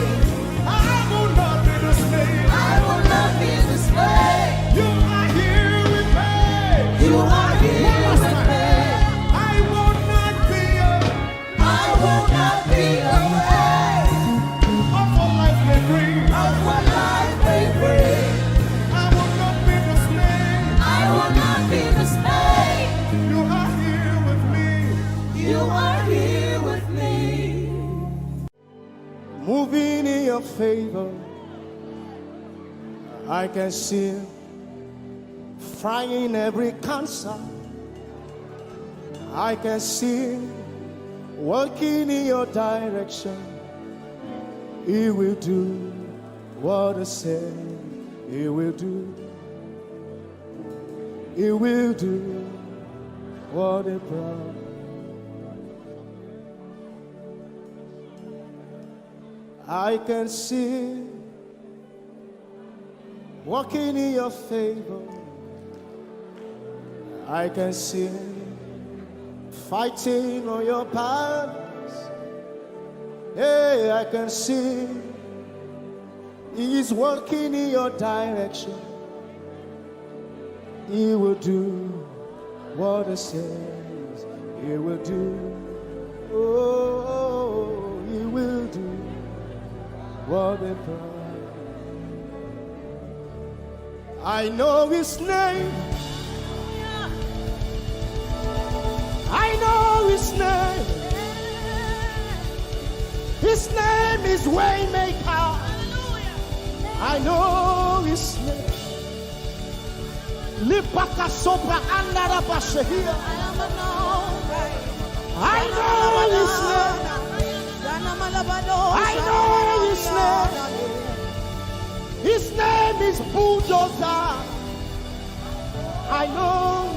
I will not be dismayed. I will not be dismayed. You are here with me. You are here One last with time. me. I will not be I will not be afraid of what life may bring. of what life may bring. I will not be dismayed. I will not be dismayed. You are here with me. You are here with me. Moving in your favor, I can see frying every cancer. I can see working in your direction. He will do what I said he will do. He will do what he promised. I can see walking in your favor. I can see fighting on your battles. Hey, I can see He's working in your direction. He will do what He says He will do. Oh, He will do what He promised. I know His name. I know His name. His name is Waymaker. I know His name. Lipaka sopra andara bashehia. I know His name. I know His name. His name is Bulldozer. I know.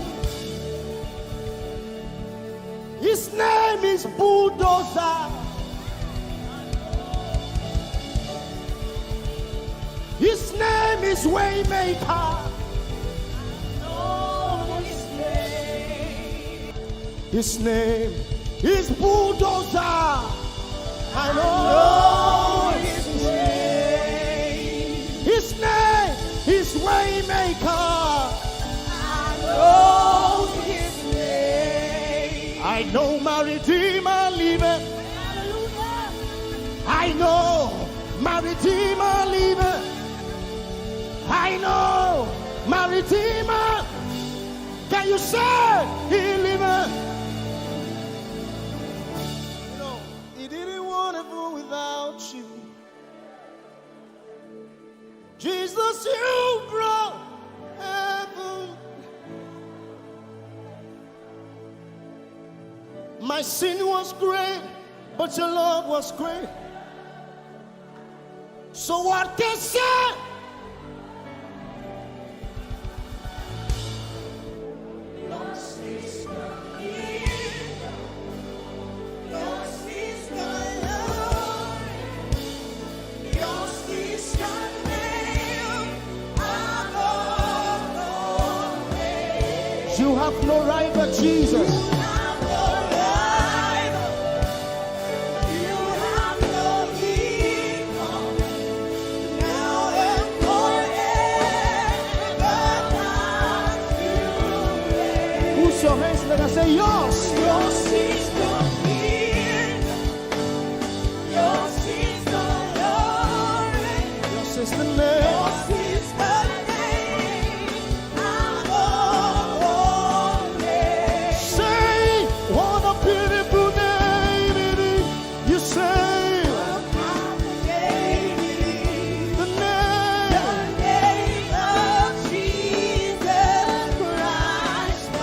His name is Bulldozer. His name is Waymaker. His name is Bulldozer. I know his name. His name is Waymaker. I know his name. I know my Redeemer liveth. Hallelujah. I know my Redeemer liveth. I know my Redeemer. Can you say he liveth? You know, he didn't want to go without you. Jesus, you brought heaven. My sin was great, but your love was great. So what can say? You have no right but Jesus. You have no rival. You have no equal. Now and forever, God, you reign. Who's your hands? Let us say yours. Yours is the kingdom. Yours is the glory. Yours is the name. Yours is the name above all names. Say, what a beautiful name it is. You say, The name the name. of Jesus Christ, my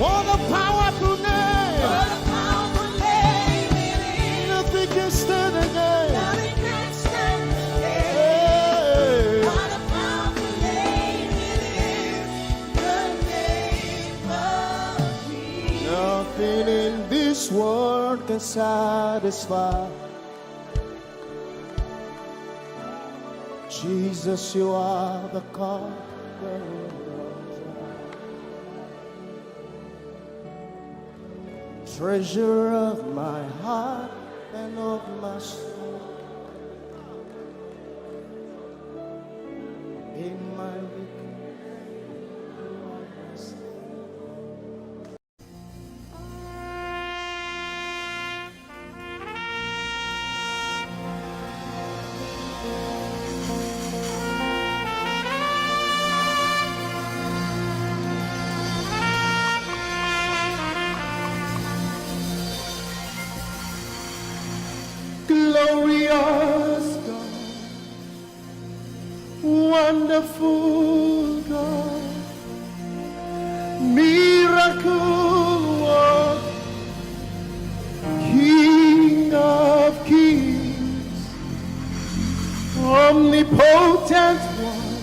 What a powerful name. what a powerful name it is. Nothing can stand against. Nothing can stand against. Hey. What a powerful name it is. The name of Jesus. Nothing in this world can satisfy. Jesus, you are the conqueror. Treasure of my heart and of my soul. In my weakness. Glorious God, wonderful God, miracle worker, King of kings, omnipotent one,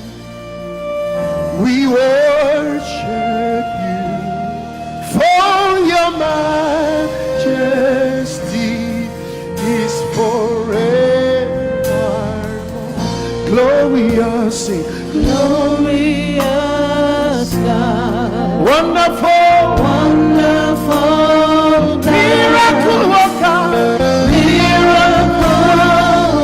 we worship you for your majesty is forevermore. Glorious, sing. Glorious God, Wonderful, wonderful God, miracle worker. miracle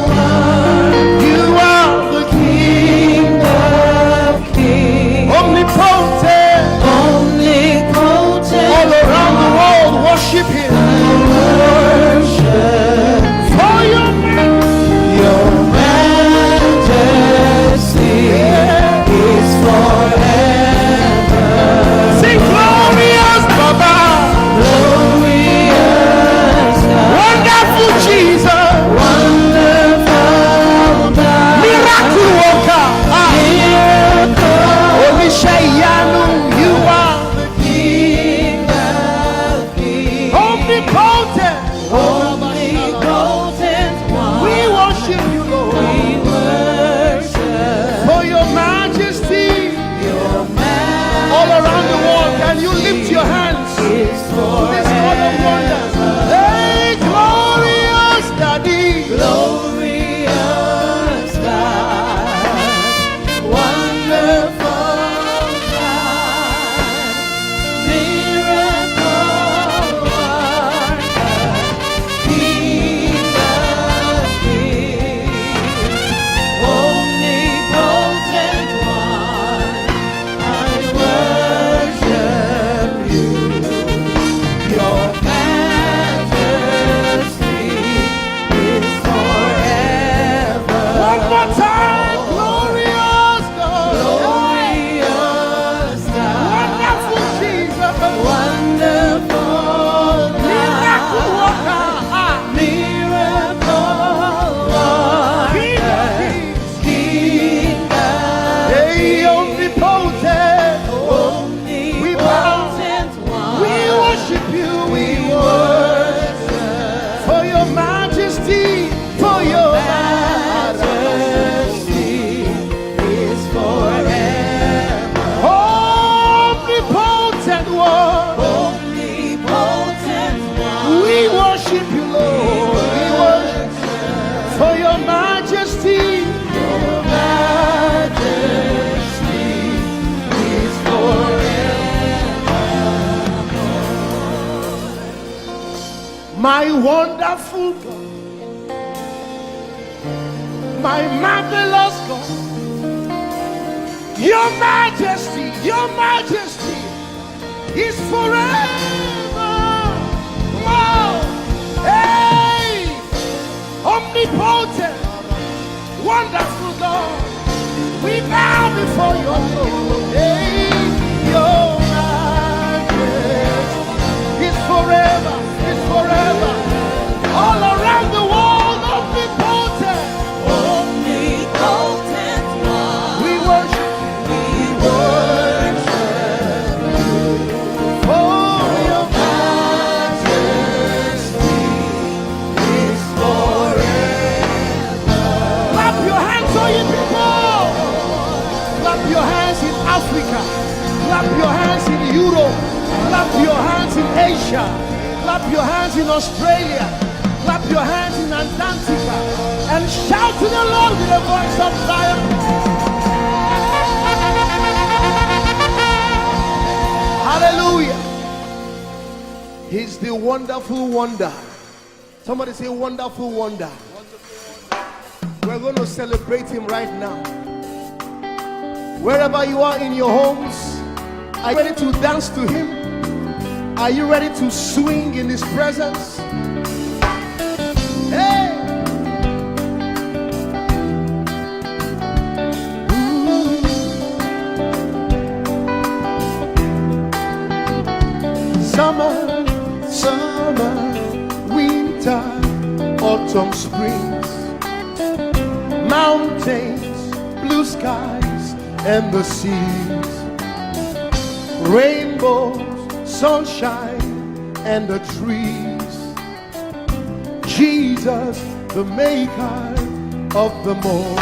worker, You are the King of kings, omnipotent. omnipotent, All around the world, worship Him. worship For your your majesty is forever. sing glory. more time, glorious God. Glorious God. Wonderful Jesus. Wonderful Miracle God. worker. Miracle King worker. of kings. King of Hey, omnipotent. We bow. omnipotent one. We worship you. We worship For your majesty. For your majesty is forever. omnipotent one. Omnipotent one. We worship you, Lord. We worship for your majesty. Your majesty is forever. My wonderful God, my marvelous God, your majesty is forever. Oh, hey, omnipotent, wonderful God, we bow before your throne. Hey, your majesty is forever. All around the world, omnipotent. Omnipotent one. We worship for your majesty is forever. clap your hands, all you people. Clap your hands in Africa. Clap your hands in Europe. Clap your hands in Asia. Clap your hands in Australia. Clap your hands in Antarctica. And shout to the Lord with a voice of triumph. Hallelujah. He's the wonderful wonder. Somebody say wonderful wonder. We're going to celebrate him right now. Wherever you are in your homes, are you ready to dance to him? Are you ready to swing in his presence? Hey! Summer, winter, autumn, springs, mountains, blue skies, and the seas, rainbows, sunshine, and the trees. Jesus, the maker of them all.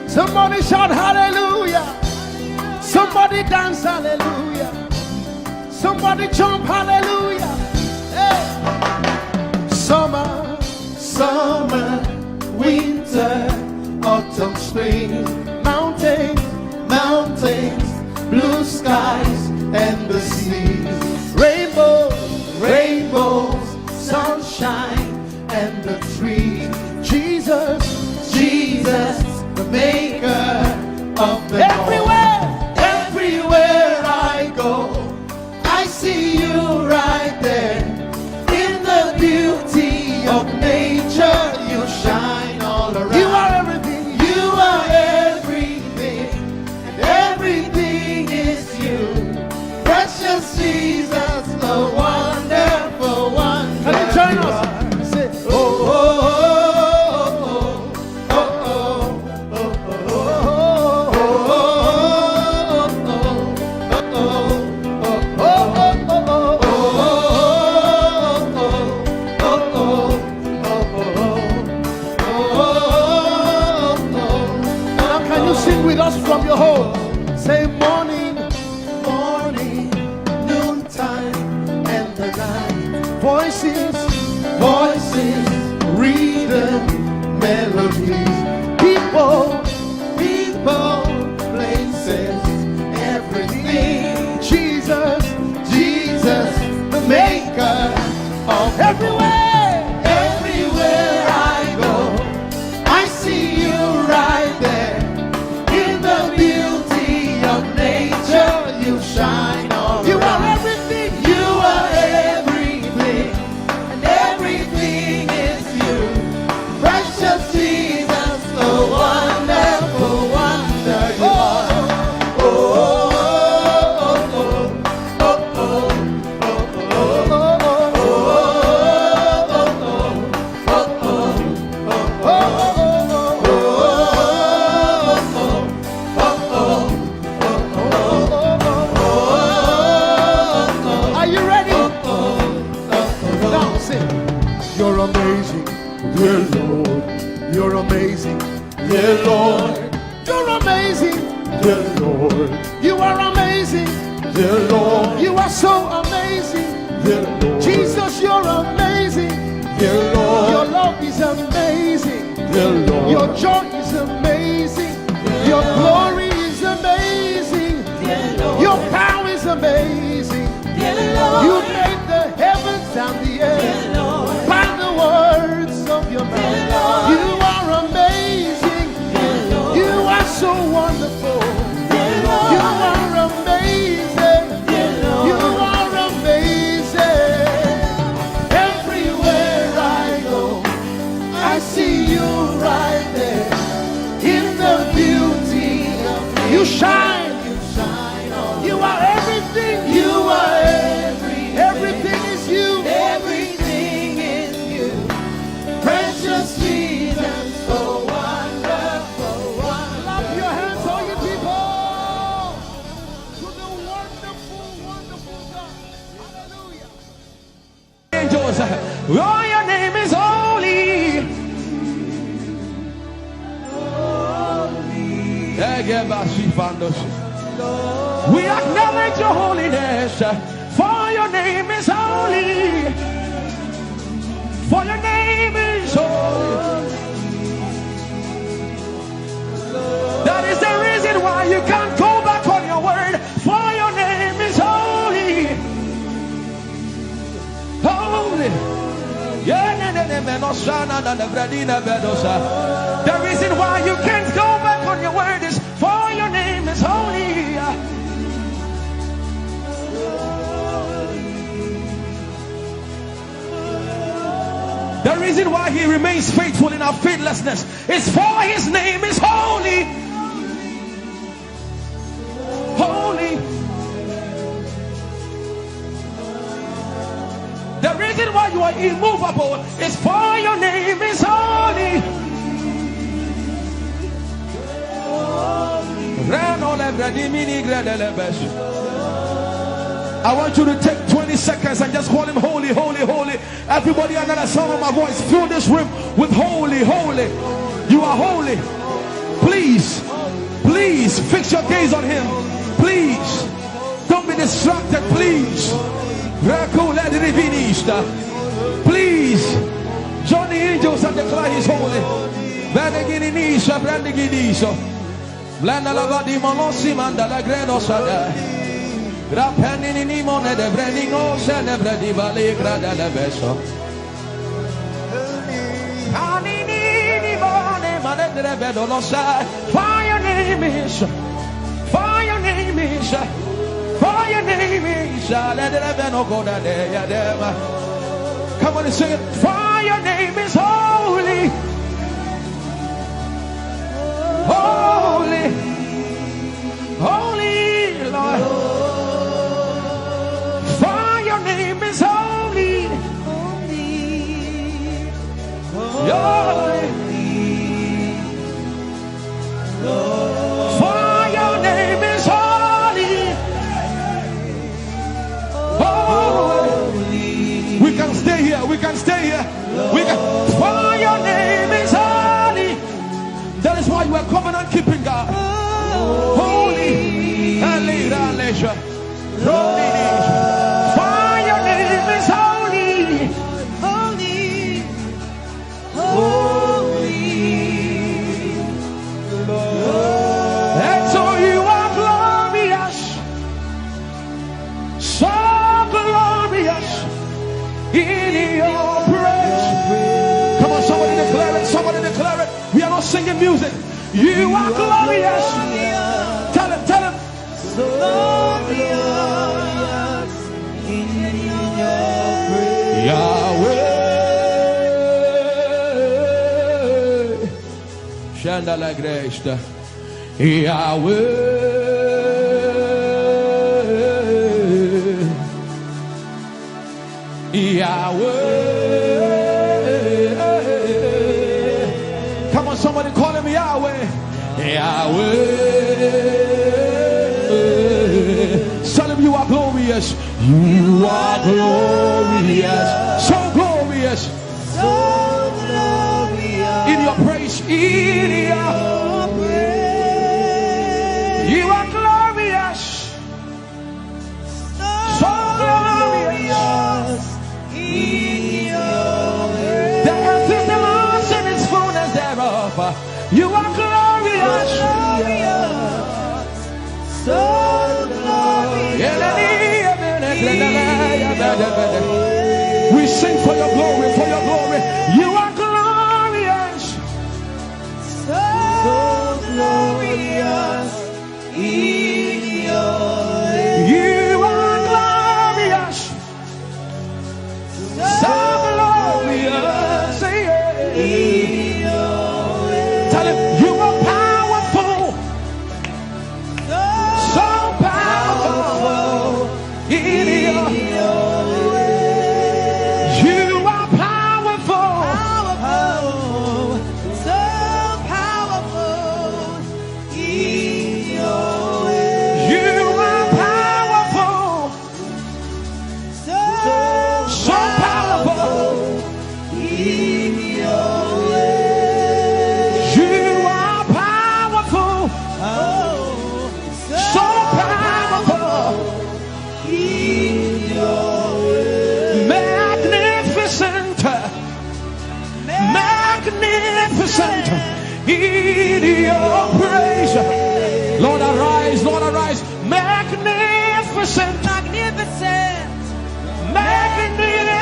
Somebody shout hallelujah. Somebody dance hallelujah. Somebody jump hallelujah. Hey. Summer, winter, autumn, spring, mountains, blue skies, and the seas, rainbows, sunshine, and the trees. Jesus, the maker of the everywhere I go, I see you right there. In the beauty of nature, you shine all around. You are everything. You are everything, and everything is you. Precious Jesus, the wonderful one. Can you join us? Say, oh, oh, oh, oh, oh, Now can you sing with us from your home? Say morning, noontime, and the night. Voices, rhythm, melodies. People, places, everything. Jesus, the maker of everywhere I go, I see you right there. In the beauty of nature, you shine all you around. Are everything. You are everything, and everything is You're amazing, dear Lord. You're amazing, dear Lord. You are amazing, dear Lord. You are so amazing, dear Lord. Jesus, you're amazing, dear Lord. Your love is amazing, dear Lord. Your joy is amazing, your glory is amazing, dear Lord. Your power is amazing, dear Lord. You made the heavens and the earth by the words of your mouth. You are amazing, dear Lord. You are so wonderful, dear Lord. You are amazing, dear Lord. You are amazing. Everywhere I go, I see you right there in the beauty of you. You shine, you shine on. You are everything, you are everything is you. Everything is you. Precious Jesus, so wonderful. Clap your hands, all you people, to the wonderful, wonderful God. Hallelujah. Angels, oh, your name is holy. We acknowledge your holiness, for your name is holy. For your name is holy. That is the reason why you can't go back on your word. For your name is holy. Holy. The reason why you can't go back on your word is for your name is holy. The reason why he remains faithful in our faithlessness is for his name is holy. Holy. The reason why you are immovable is for your name is holy. I want you to take 20 seconds and just call him holy, holy, holy. Everybody under the sound of my voice, fill this room with holy, holy. You are holy. Please, please fix your gaze on him. Please, don't be distracted, please. Please join the angels and declare he's holy. Blanda la vadi monossi manda la greno sada. Grapenini ni mone de brenino se ne bredi vale grada le beso. Anini ni mone mane de vedo lo sa. For your name is, for your name is, for your name is. Let the veno go da de ya dem. Come on and sing it. For your name is holy. Holy, holy Lord, for your name is holy, holy, for your name is holy, holy. We can stay here, we can stay here, we can. For your name is holy. That is why you are covenant keeping God. Holy. For your name is holy. Holy. Holy. And so you are glorious. So glorious in your praise. Come on, somebody declare it. Somebody declare it. We are not singing music. You are glorious. Tell him, tell him. So glorious in your praise. Yahweh. Shanda la Grace. Yahweh. Yahweh. Come on, somebody call him Yahweh. Yahweh. Tell him you are glorious. You are glorious. So glorious. So glorious In your praise. praise in your praise. You are glorious, so glorious in your praise. The earth is the Lord's and its fullness thereof. You are glorious, so glorious. We sing for your glory, for your glory. You are glorious, so glorious in your name. You are glorious, so glorious in your name. Tell him you are powerful, so powerful in your name. In your praise, Lord arise, Lord arise, magnificent, magnificent, magnificent.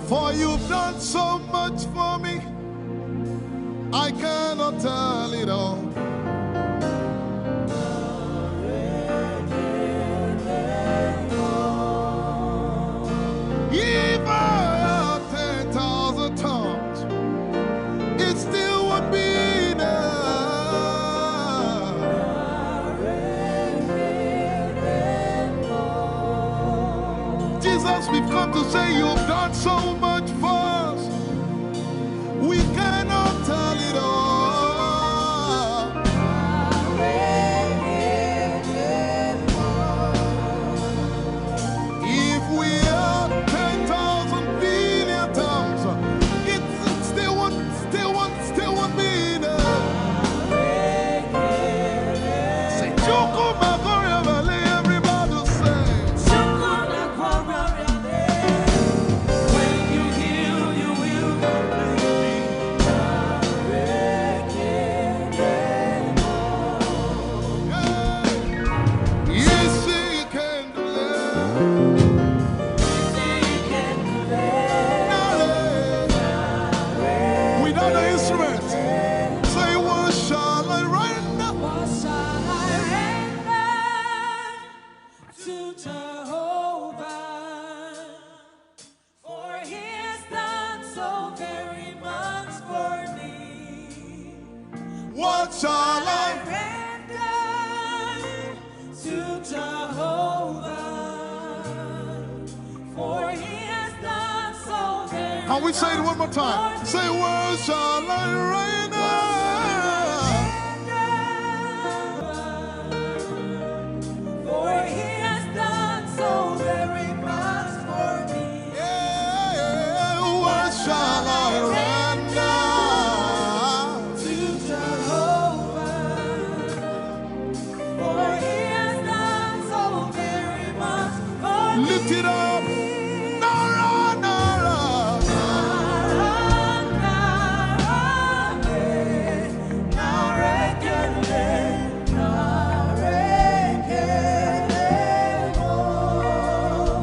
For you've done so much for me, I cannot tell it all. If I had 10,000 tongues, it still would be enough. Jesus, we've come to say you've done so much for us. We cannot tell it all. If we had 10,000 billion tongues, it still won't be enough. Say, Chukuma Koryabale, everybody say. Chukuma Koryabale. When you heal, you will complete. Yes, he can do that. Without the instrument, say, what shall I render? What shall I render to Jehovah? For he has done so very much for me. What shall I render to Jehovah? For he has done so very much. Can we say it one more time? Say, what shall I render? For he has done so very much for me. Yeah, what shall I render to Jehovah? For he has done so very much for me. Lift it up. Nara, Nara.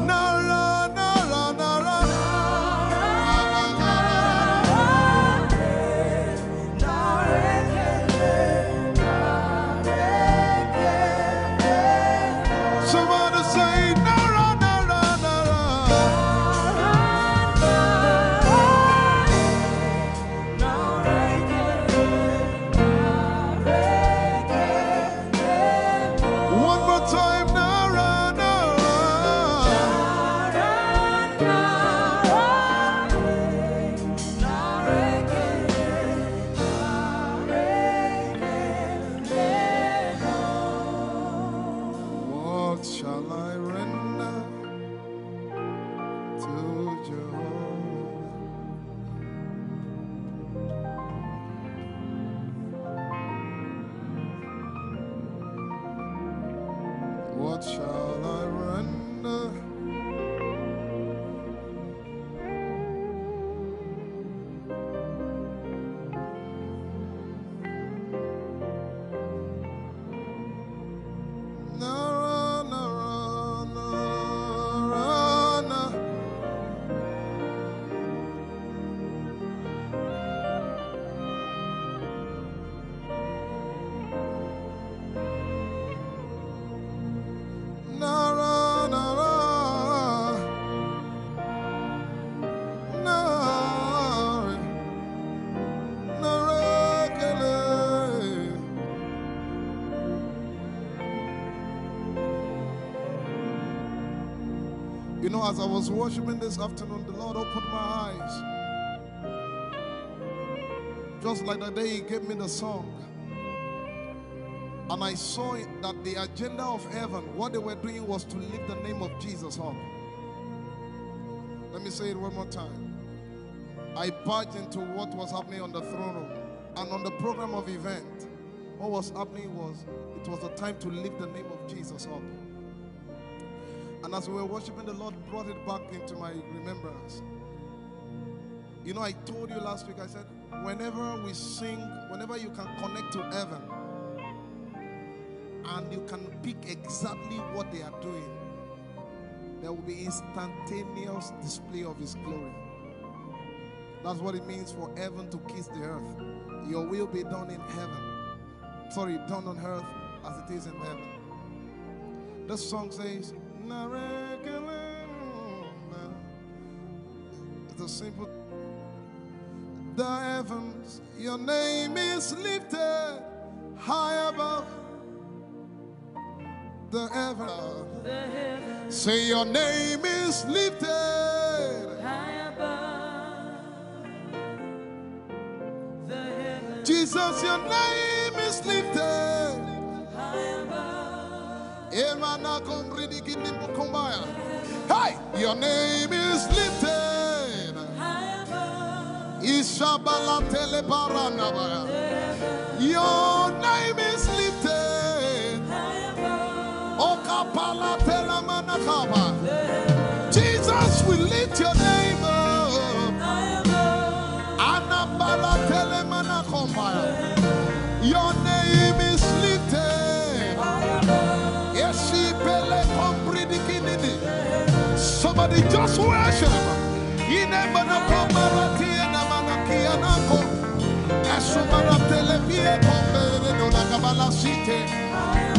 Nara, Nara, Nara. Somebody say, Nara, Nara, Nara. You know, as I was worshiping this afternoon, the Lord opened my eyes. Just like the day He gave me the song. And I saw that the agenda of heaven, what they were doing was to lift the name of Jesus up. Let me say it one more time. I barged into what was happening on the throne room. And on the program of event, what was happening was, it was the time to lift the name of Jesus up. And as we were worshiping, the Lord brought it back into my remembrance. You know, I told you last week, I said, whenever we sing, whenever you can connect to heaven, and you can pick exactly what they are doing, there will be instantaneous display of His glory. That's what it means for heaven to kiss the earth. Your will be done in heaven. Sorry, done on earth as it is in heaven. This song says, it's a simple. The heavens, your name is lifted high above. The heavens, say your name is lifted high above. The heavens, Jesus, your name is lifted high above. Hey, your name is lifted High above. Ishabala telebaranabaya. Your name is lifted High above. Okapala telamanakaba. Jesus, we lift your name up. High above. Anabala telemanakombaya. Your name is lifted. Somebody just worship.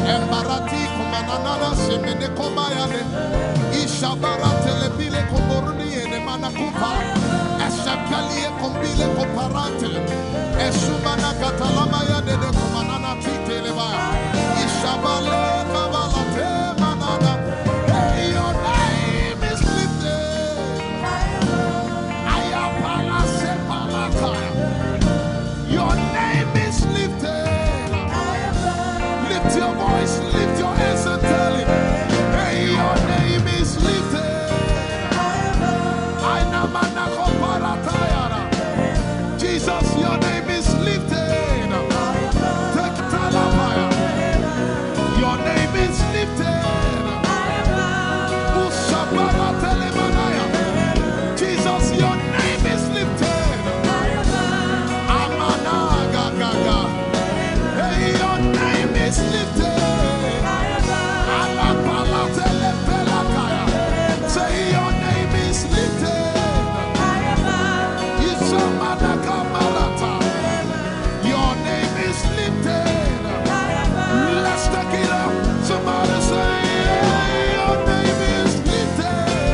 And Barati Kumanana Semene Komayane Ishabara Telebile Koboruni and Manakupa Eshapalie Kombile Koparante Esumana Catalamaya de Kumanana Titeleba Ishabale Kabalate Manana. Hey, your name is lifted. Ayapala Sepalakaya. Your name is lifted. Lift your voice, lift your hands and tell Him, hey, your name is lifted. Jesus, your name is lifted. Take Talabaya. Your name is lifted. Ushabara Telemanaya. Jesus, your name is lifted. Amana Gaga. Hey, your name is lifted. Alapala Telepelakaya. Say your name is lifted. Isamanaka Malata. Your name is lifted. Let's take it up. Somebody say, hey, your name is lifted.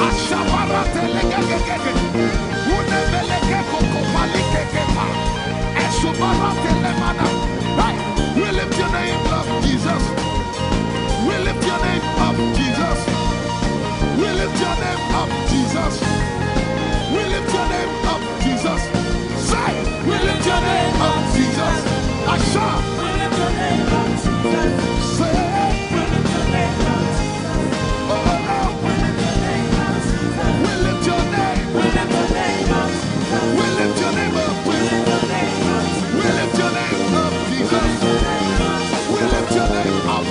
Ashabaratelegegege. Unebelekekokopalikekepa. Eshubaratelemana. Hey, we lift your name up, Jesus. We lift your name up, Jesus. We lift your name up, Jesus. We lift your name up, Jesus. Say, we lift your name up, Jesus. Asha. We lift your name up, Jesus. Say, We lift your name up, Jesus. oh, We lift your name up, Jesus. we lift your name. We lift your name up, Jesus. We lift your name up. We lift your name up,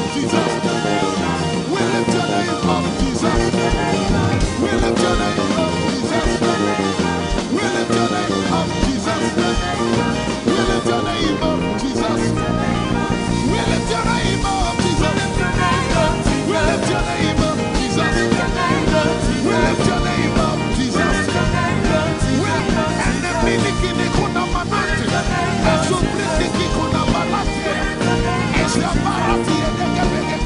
We lift your name up, Jesus. We lift your name up, Jesus. We lift your name up, Jesus. We lift your name up, Jesus. We lift your name up, Jesus. We lift your name up, Jesus. We lift your name up, Jesus. We lift your name up, Jesus. We lift your name up, Jesus. And the milikini kuna manati. Asubriki kuna balati. Esha barati edekebeke.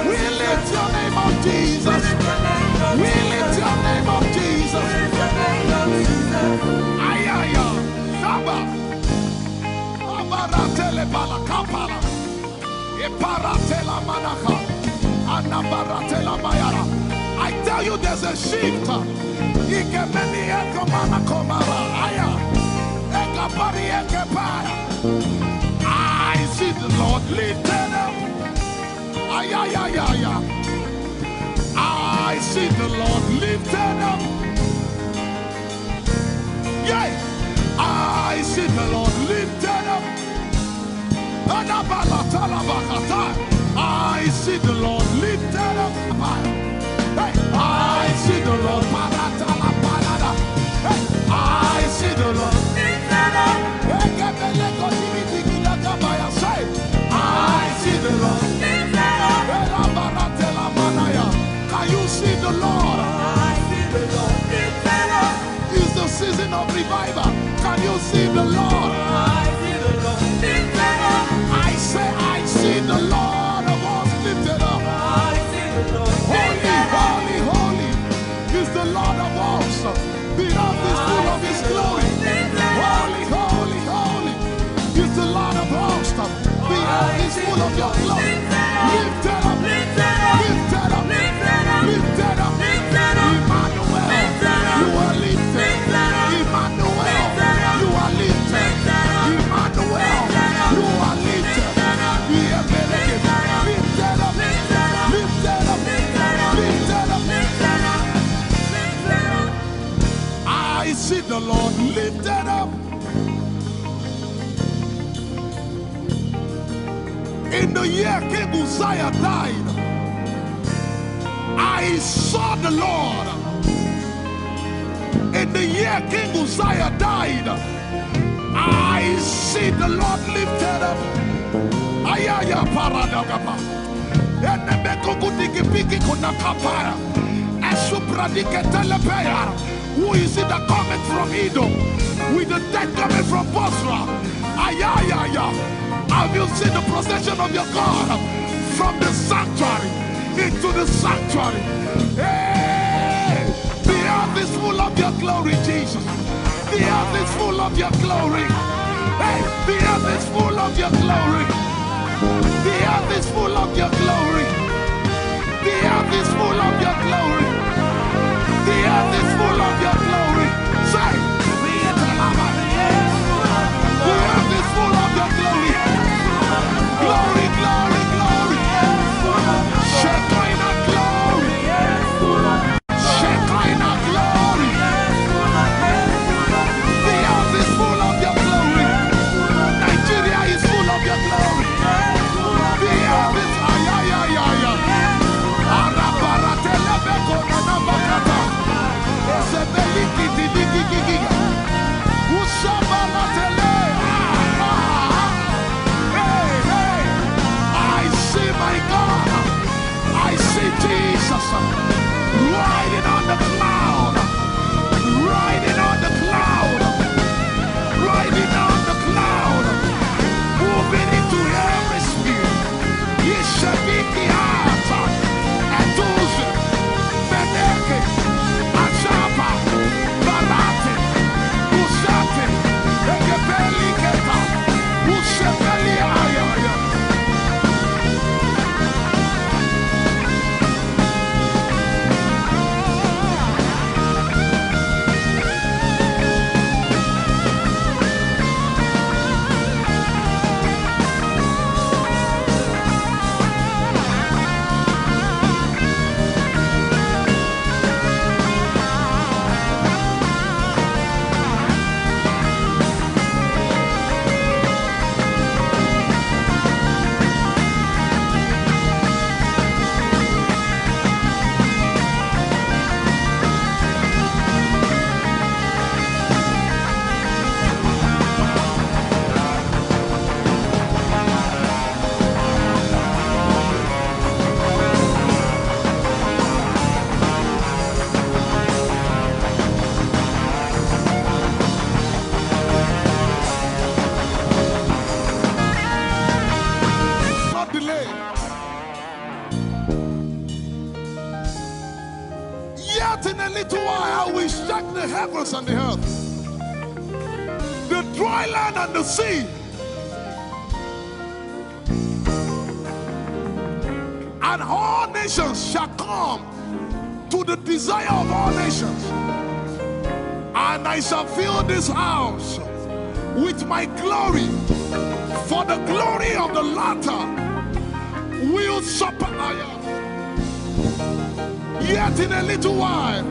We lift your name up, Jesus. We lift your name up, Jesus. Ayaya, Saba. Abaratele balakapala. Eparatela manaka. Anabaratela mayara. I tell you there's a shift. Ikemeni ekomana komara. Aya. Ekapari ekepaya. I see the Lord lifted up. Ayayayaya. I see the Lord lifted up. Yay! I see the Lord lifted up. I see the Lord lifted up. Hey, I see the Lord. Hey, I see the Lord lifted up. Say, I see the Lord lifted up. Can you see the Lord? I see the Lord lifted up. It's the season of revival. Can you see the Lord? I see the Lord lifted up. I say, I see the Lord of hosts lifted up. I see the Lord Holy, lifted up. holy, holy is the Lord of hosts. The earth is full of His glory. Holy, holy, holy is the Lord of hosts. The earth is full of Your glory. Lifted up, lifted up, lifted up, lifted up. Emmanuel, You are lifted. Emmanuel, You are lifted. Emmanuel, You are lifted. Lifted up, lifted up, lifted up. I see the Lord lifted up. In the year King Uzziah died, I saw the Lord. In the year King Uzziah died, I see the Lord lifted up. Ayaya paradagaba. Enebekogudikipiki kunakapaya. Esupradiketelepea. Who is it that cometh from Edom? With the dead coming from Bosra. Ayaya. Have you seen the procession of your God from the sanctuary into the sanctuary? Hey, the earth is full of Your glory, Jesus. The earth is full of Your glory. Hey, the earth is full of Your glory. The earth is full of Your glory. The earth is full of Your glory. The earth is full of Your glory. Say, the earth is full of Your glory. Glory, glory, glory. Shekinah glory. Shekinah glory. The earth is full of Your glory. Nigeria is full of Your glory. The earth is ayayayaya. Arabaratelepe. Yet in a little while I will shake the heavens and the earth, the dry land and the sea. And all nations shall come to the desire of all nations. And I shall fill this house with my glory, for the glory of the latter will surpass. Yet in a little while,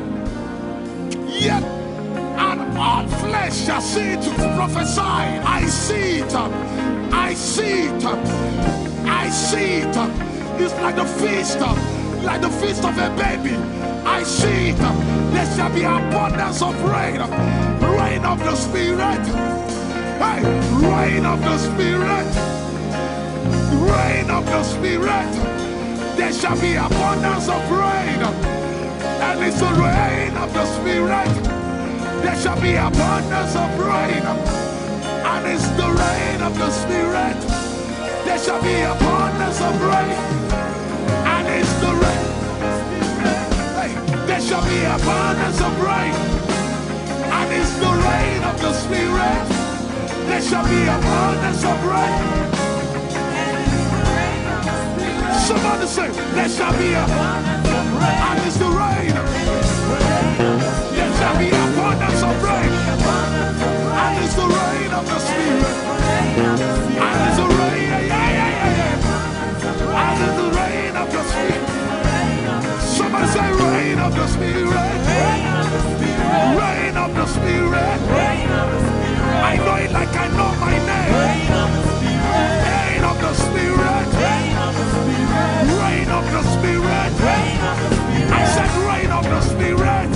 yet and all flesh shall see it, prophesy. I see it, I see it, I see it. It's like the feast of a baby. I see it. There shall be abundance of rain, rain of the Spirit. Hey, rain of the Spirit, rain of the Spirit. There shall be abundance of rain, and it's the rain of the Spirit. There shall be abundance of rain, and it's the rain of the Spirit. There shall be abundance of rain, and it's the rain. Hey, there shall be abundance of rain, and it's the rain of the Spirit. There shall be abundance of rain. Somebody say, there shall be abundance of rain, and it's the rain. There shall be abundance of rain, and it's the rain of the Spirit. And it's the rain, and it's the rain of the Spirit. Somebody say, rain of the Spirit. Rain of the Spirit. I know it like I know my name. Rain of the Spirit. Rain of the Spirit. I said rain of the Spirit.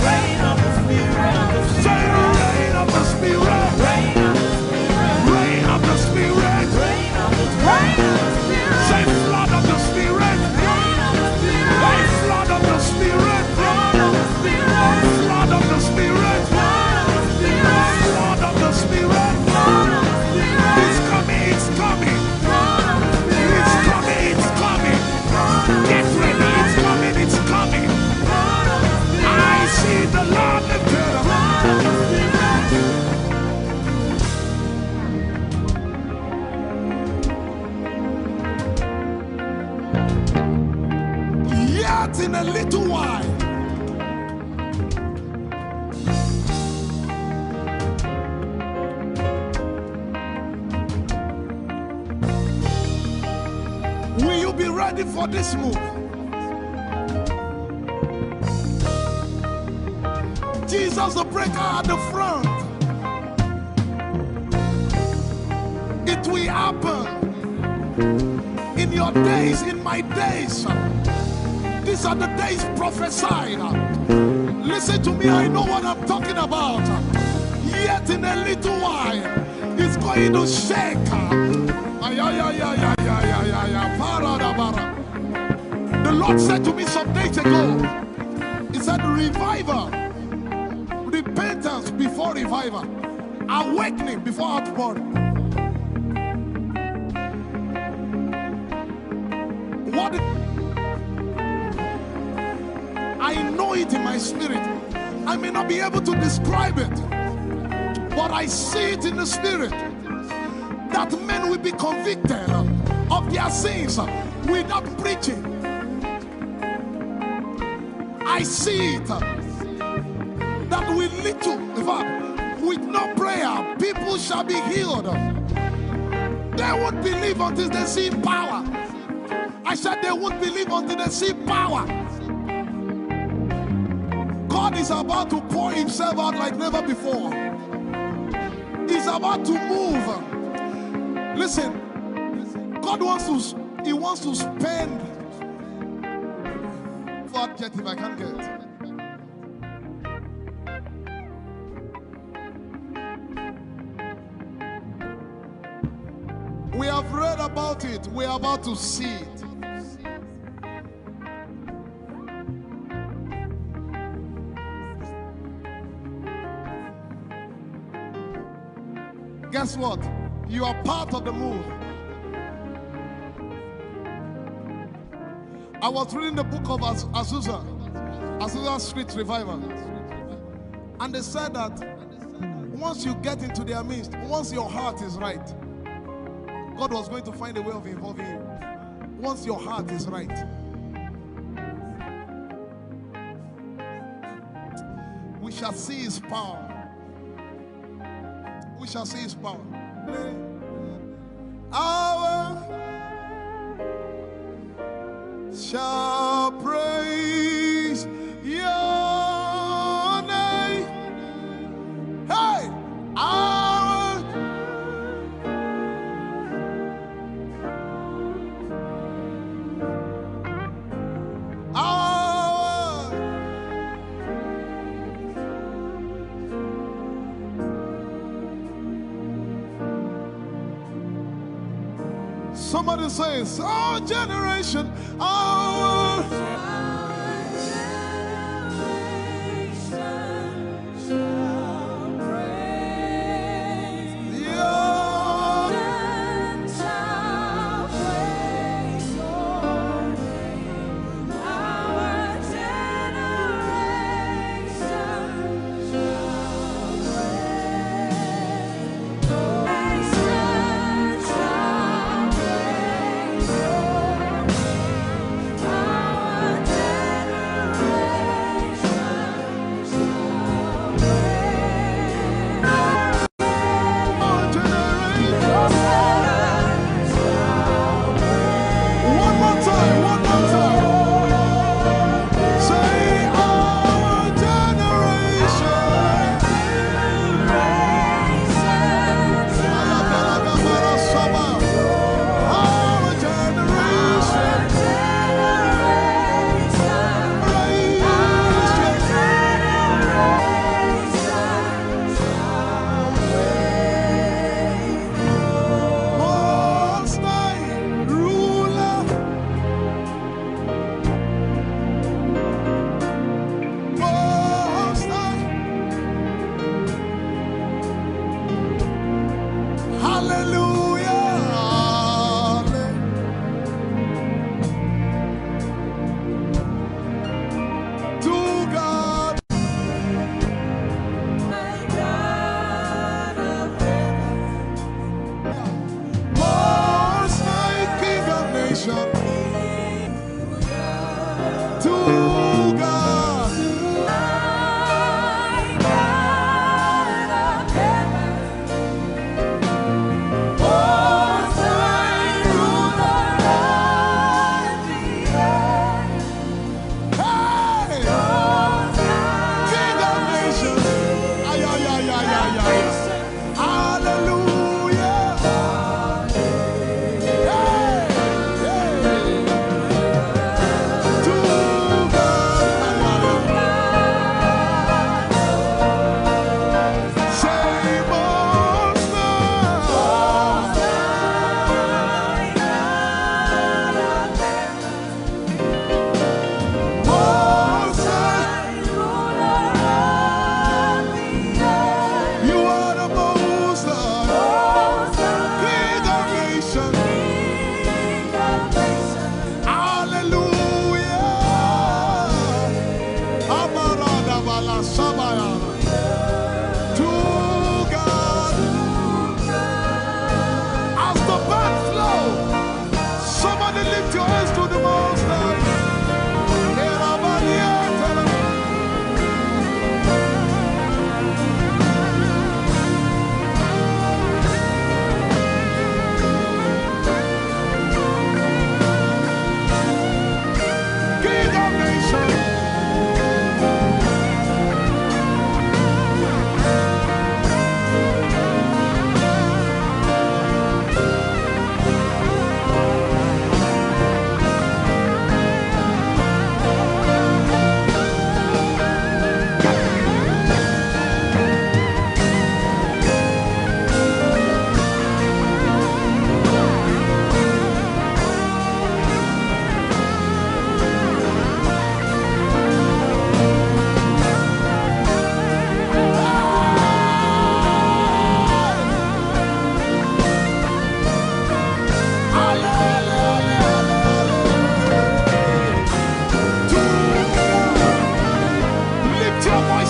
Say rain of the Spirit. Rain of the Spirit. Say flood of the Spirit. Say flood of the Spirit. Flood of the Spirit. Flood of the Spirit. It's coming, it's coming. It's coming, it's coming. Get ready, it's coming, it's coming. I see the Lord lifted up. Yet in a little while, will you be ready for this move? Jesus the breaker at the front. It will happen in your days, in my days. These are the days prophesied. Listen to me, I know what I'm talking about. Yet in a little while, it's going to shake. The Lord said to me some days ago, He said, revival, repentance before revival, awakening before outpouring. What? I know it in my spirit. I may not be able to describe it, but I see it in the spirit that men will be convicted of their sins without preaching. I see it that with little, in fact, with no prayer, people shall be healed. They won't believe until they see power. I said they won't believe until they see power. God is about to pour Himself out like never before. He's about to move. Listen, God wants to spend. What get if I can't get? We have read about it. We are about to see it. Guess what? You are part of the move. I was reading the book of Azusa. Azusa Street Revival. And they said that once you get into their midst, once your heart is right, God was going to find a way of involving you. Once your heart is right. We shall see his power. We shall see his power. Our shall praise your name. Hey, our somebody says, our generation, our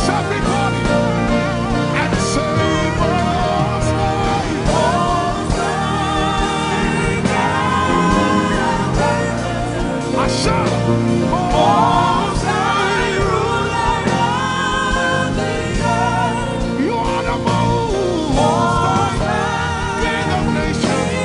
everybody and say, Most High. I shout, Most High ruler of the earth. You are the Most High King of nations.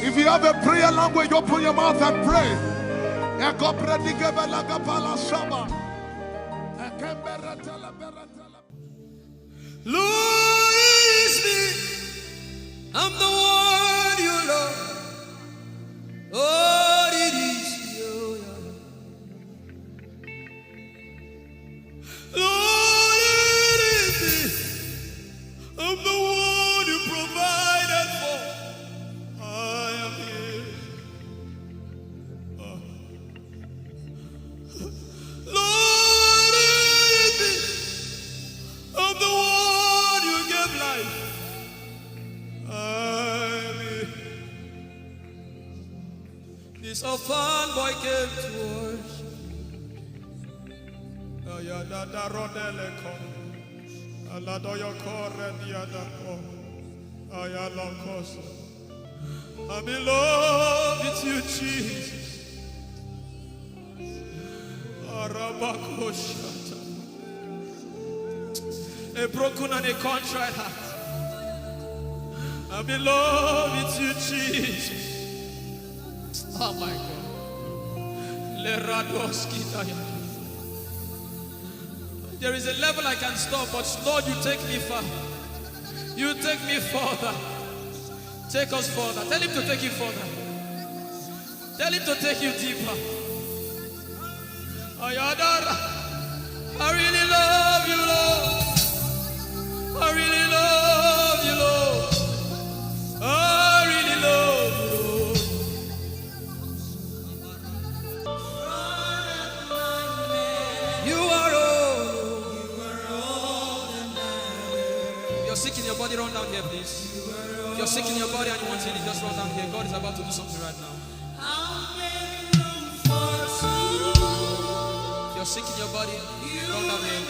If you have a prayer language, open your mouth and pray. Lord, is me. I'm the one you love. Oh, it is you. Lord, it is me. I'm the one you provided for. I am here. Lord, it is me. I'm the one you gave life. I'm here. This orphan boy came to worship. Ayadada rodele kom. Aladoyo kore diada kom. Ayalokoso. I'm in love with you, Jesus. Arabakoshata. A broken and a contrite heart. I'm in love with you, Jesus. Oh my God. Leradoskitaya. There is a level I can stop, but Lord, you take me far. You take me further. Take us further. Tell him to take you further. Tell him to take you deeper. Ayadara. I really love you, Lord. I really love you, Lord. I really love you, Lord. You are all. If you're sick in your body, run down here, please. If you're sick in your body and you want healing, just run down here. God is about to do something right now. If you're sick in your body, run down here.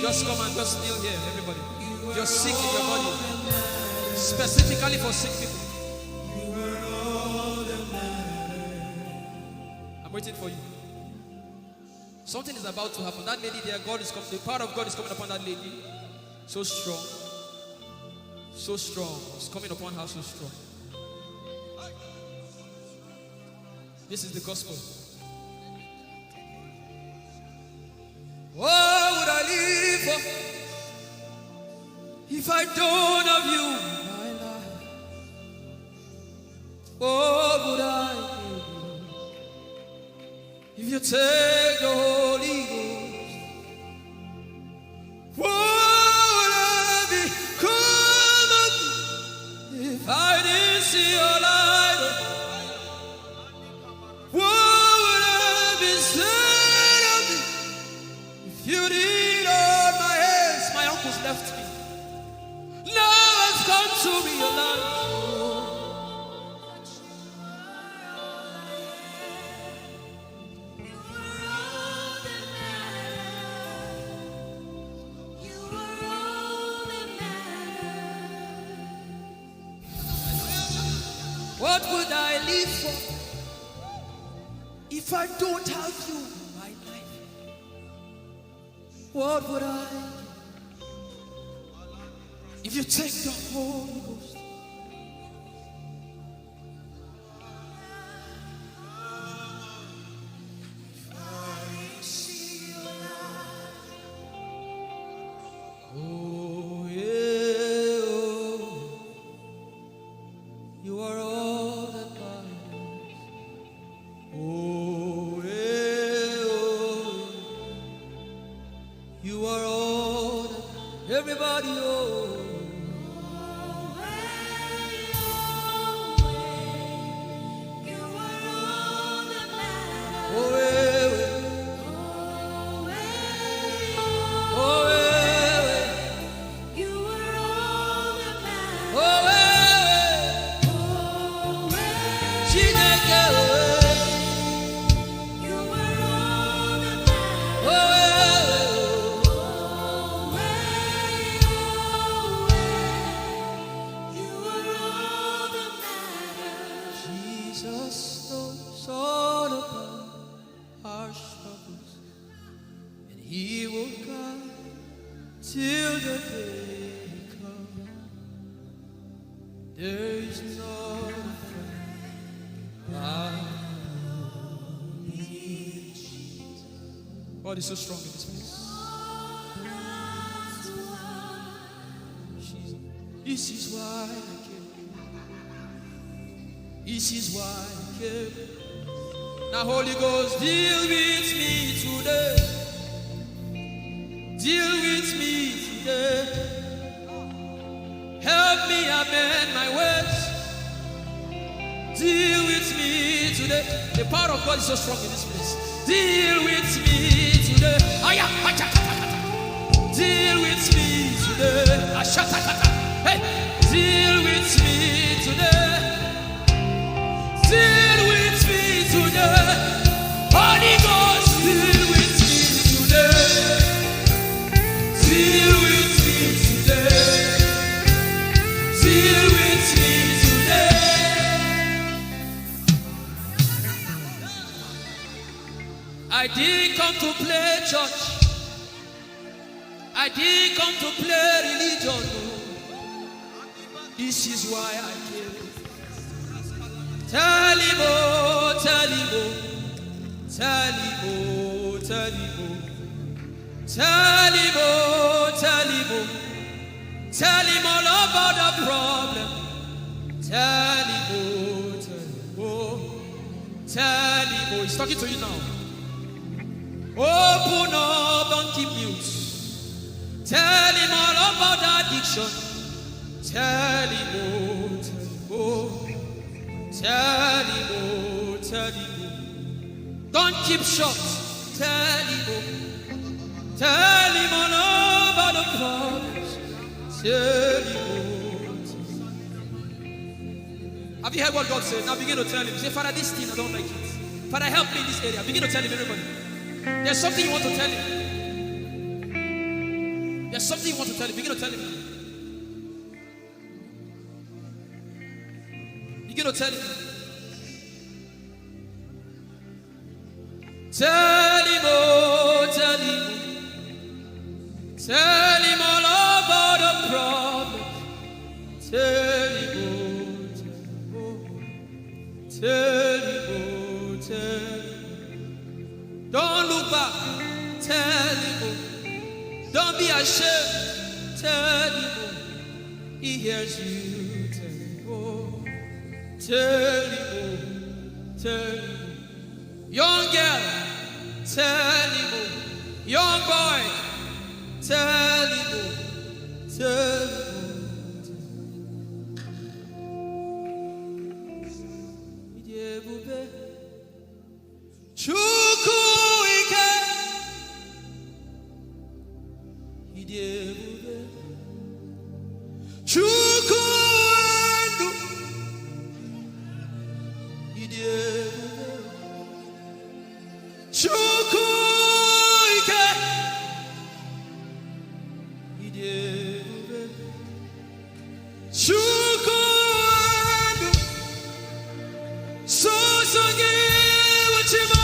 Just come and just kneel here, everybody. If you're sick in your body, specifically for sick people. I'm waiting for you. Something is about to happen. That lady there, God is coming. The power of God is coming upon that lady. So strong. So strong. It's coming upon her so strong. This is the gospel. What would I live for if I don't have you in my life? What would I give if you take the Holy Ghost? What would I become if I didn't see your light? What would I be said of me if you did all my hands? My uncles left me. Now has come to realize. What would I live for if I don't have you in my life? What would I if you take the Holy Ghost? Oh yeah, oh, you are all that matters. Oh yeah, oh, you are all that everybody. Oh. God is so strong in this place. This is why I came. This is why I came. Now Holy Ghost, deal with me today. Deal with me today. Help me amend my ways. Deal with me today. The power of God is so strong in this place. Deal with me today. Deal with me today. Hey, deal with me today. Deal with me today. Holy Ghost, deal with me today. Deal with me today. Deal with me today. I didn't come to play church. I didn't come to play religion. This is why I came. Tell him, oh, tell him, oh, tell him, oh, tell him, oh, tell him, oh, tell him, oh, tell him all about the problem. Tell him, oh, tell him, oh, tell him, oh. He's talking to you now. Open up, don't keep mute. Tell him all about the addiction. Tell him, oh, tell him, oh. Tell him, oh, tell him, oh. Don't keep short. Tell him, oh. Tell him all about the problems. Tell him, oh. Have you heard what God said? Now begin to tell him. Say, Father, this thing I don't like it. Father, help me in this area. Begin to tell him, everybody. There's something you want to tell him. There's something you want to tell him. Begin to tell him. Begin to tell him. Tell him, oh, tell him. Tell him all about the problem. Don't be ashamed. Tell him, oh, he hears you. Tell him, oh, tell him, oh, tell him. Young girl, tell him, oh, young boy, tell him, oh, tell him. Chukwuike, Idebube, Chukwuendu, Idebube, Chukwuike, Idebube, Chukwuendu, Songe Wachima.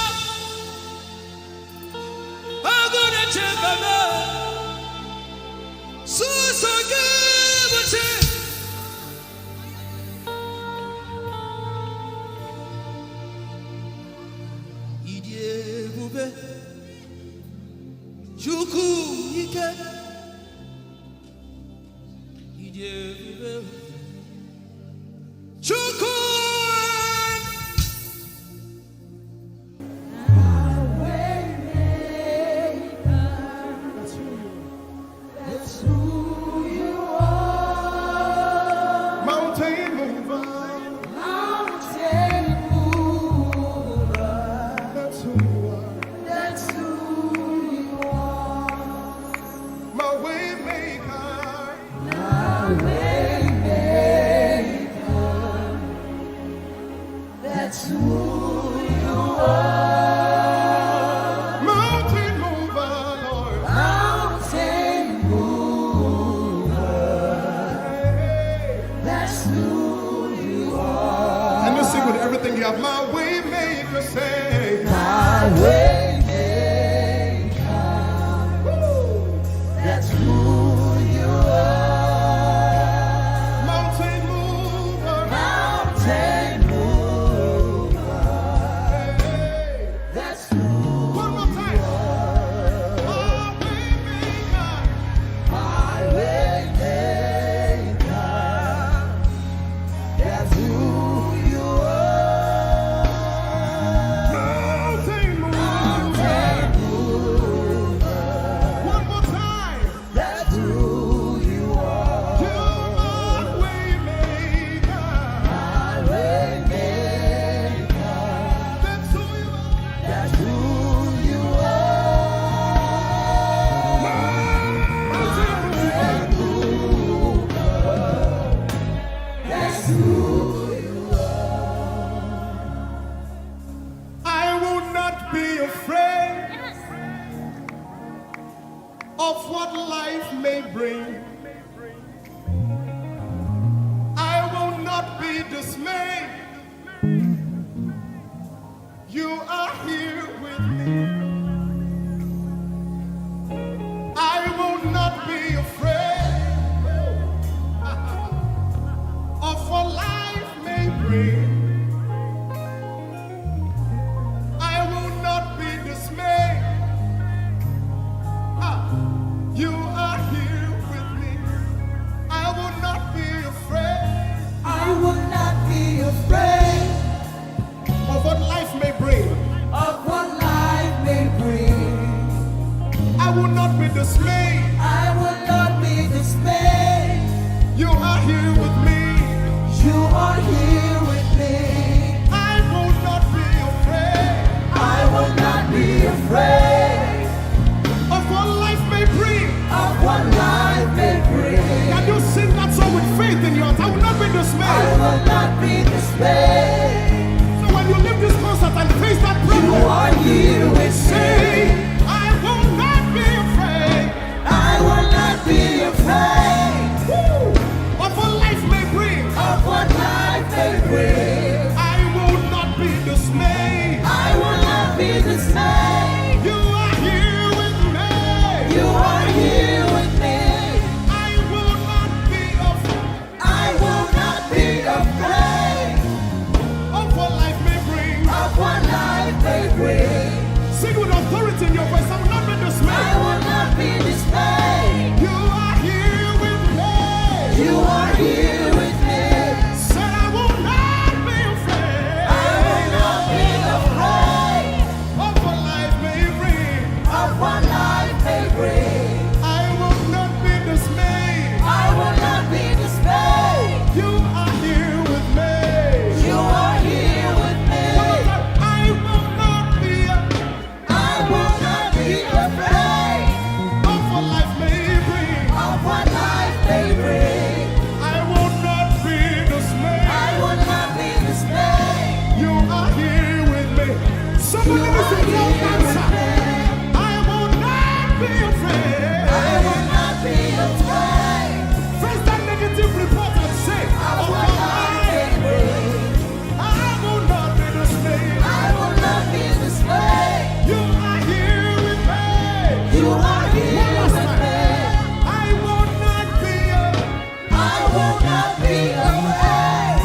will not be afraid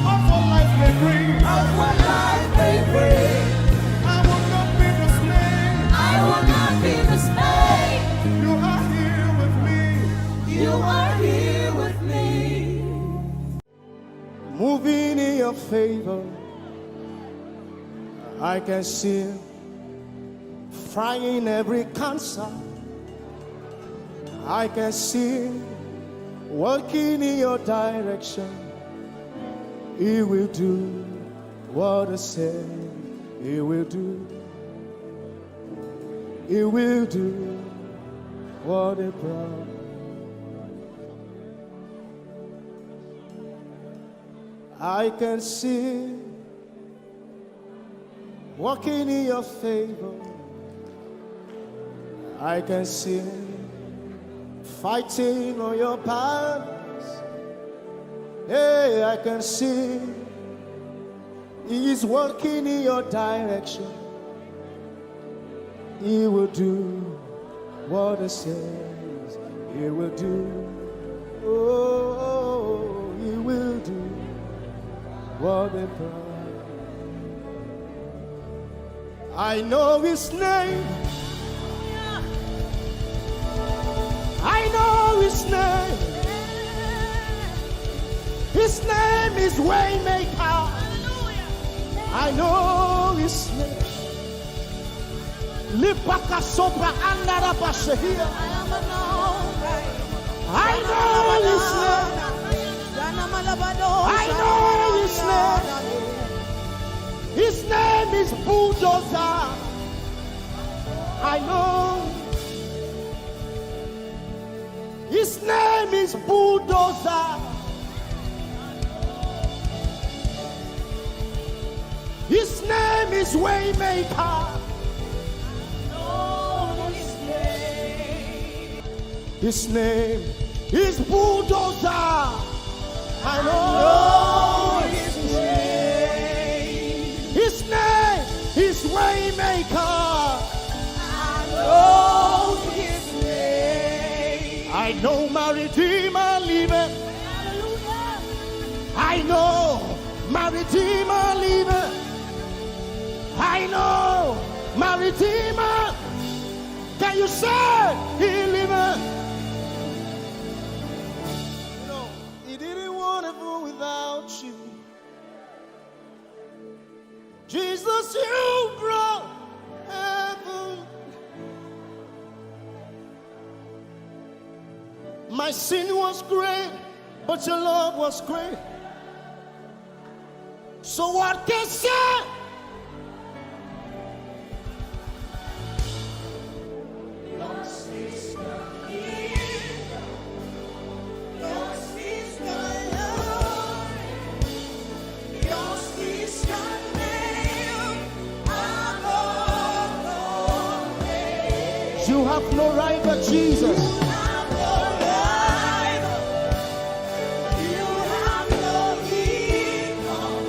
of what life may bring. of what life may bring. I will not be dismayed. I will not be dismayed. You are here with me. You are here with me. Moving in your favor, I can see Him frying every cancer. I can see Him working in your direction. He will do what I said He will do. He will do what He promised. I can see walking in your favor. I can see fighting on your battles. Hey, I can see He is working in your direction. He will do what He says He will do. Oh, He will do what He promised. I know His name. I know His name. His name is Waymaker. I know His name. Lipaka sopra andara bashehia. I know His name. I know His name. His name is Bulldozer. I know. His name is Bulldozer. His name is Waymaker. His name is Bulldozer. I know His name. His name is Waymaker. I know His name. I know my Redeemer liveth. I know my Redeemer liveth. I know my Redeemer. Can you say He liveth? You know, He didn't want to go without you. Jesus, you brought heaven. My sin was great, but your love was great. So what can I say? You have no rival, Jesus. You have no rival. You have no equal.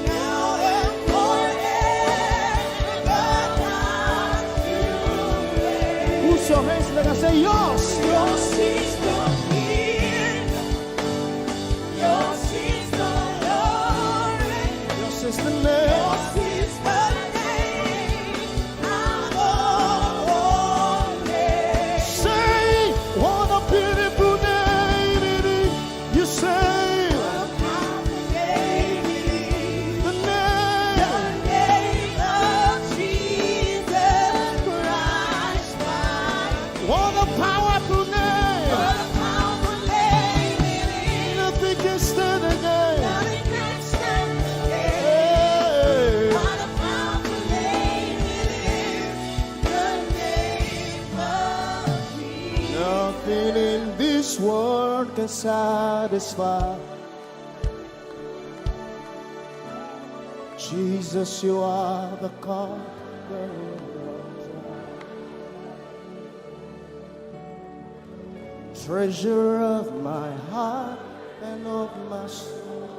Now and forever, not to reign. Who's your hands? Let us say yours. Yours is the kingdom. Yours is the glory. Yours is the name. Yours is the name above all names. Say, what a beautiful name it is. You say, The powerful name it is. the The name. name of Jesus Christ, my What a powerful name. What a powerful name it is. Nothing can stand again. Nothing can stand against. Hey. What a powerful name it is. The name of Jesus. Nothing in this world can satisfy. Jesus, you are the God. Treasure of my heart and of my soul.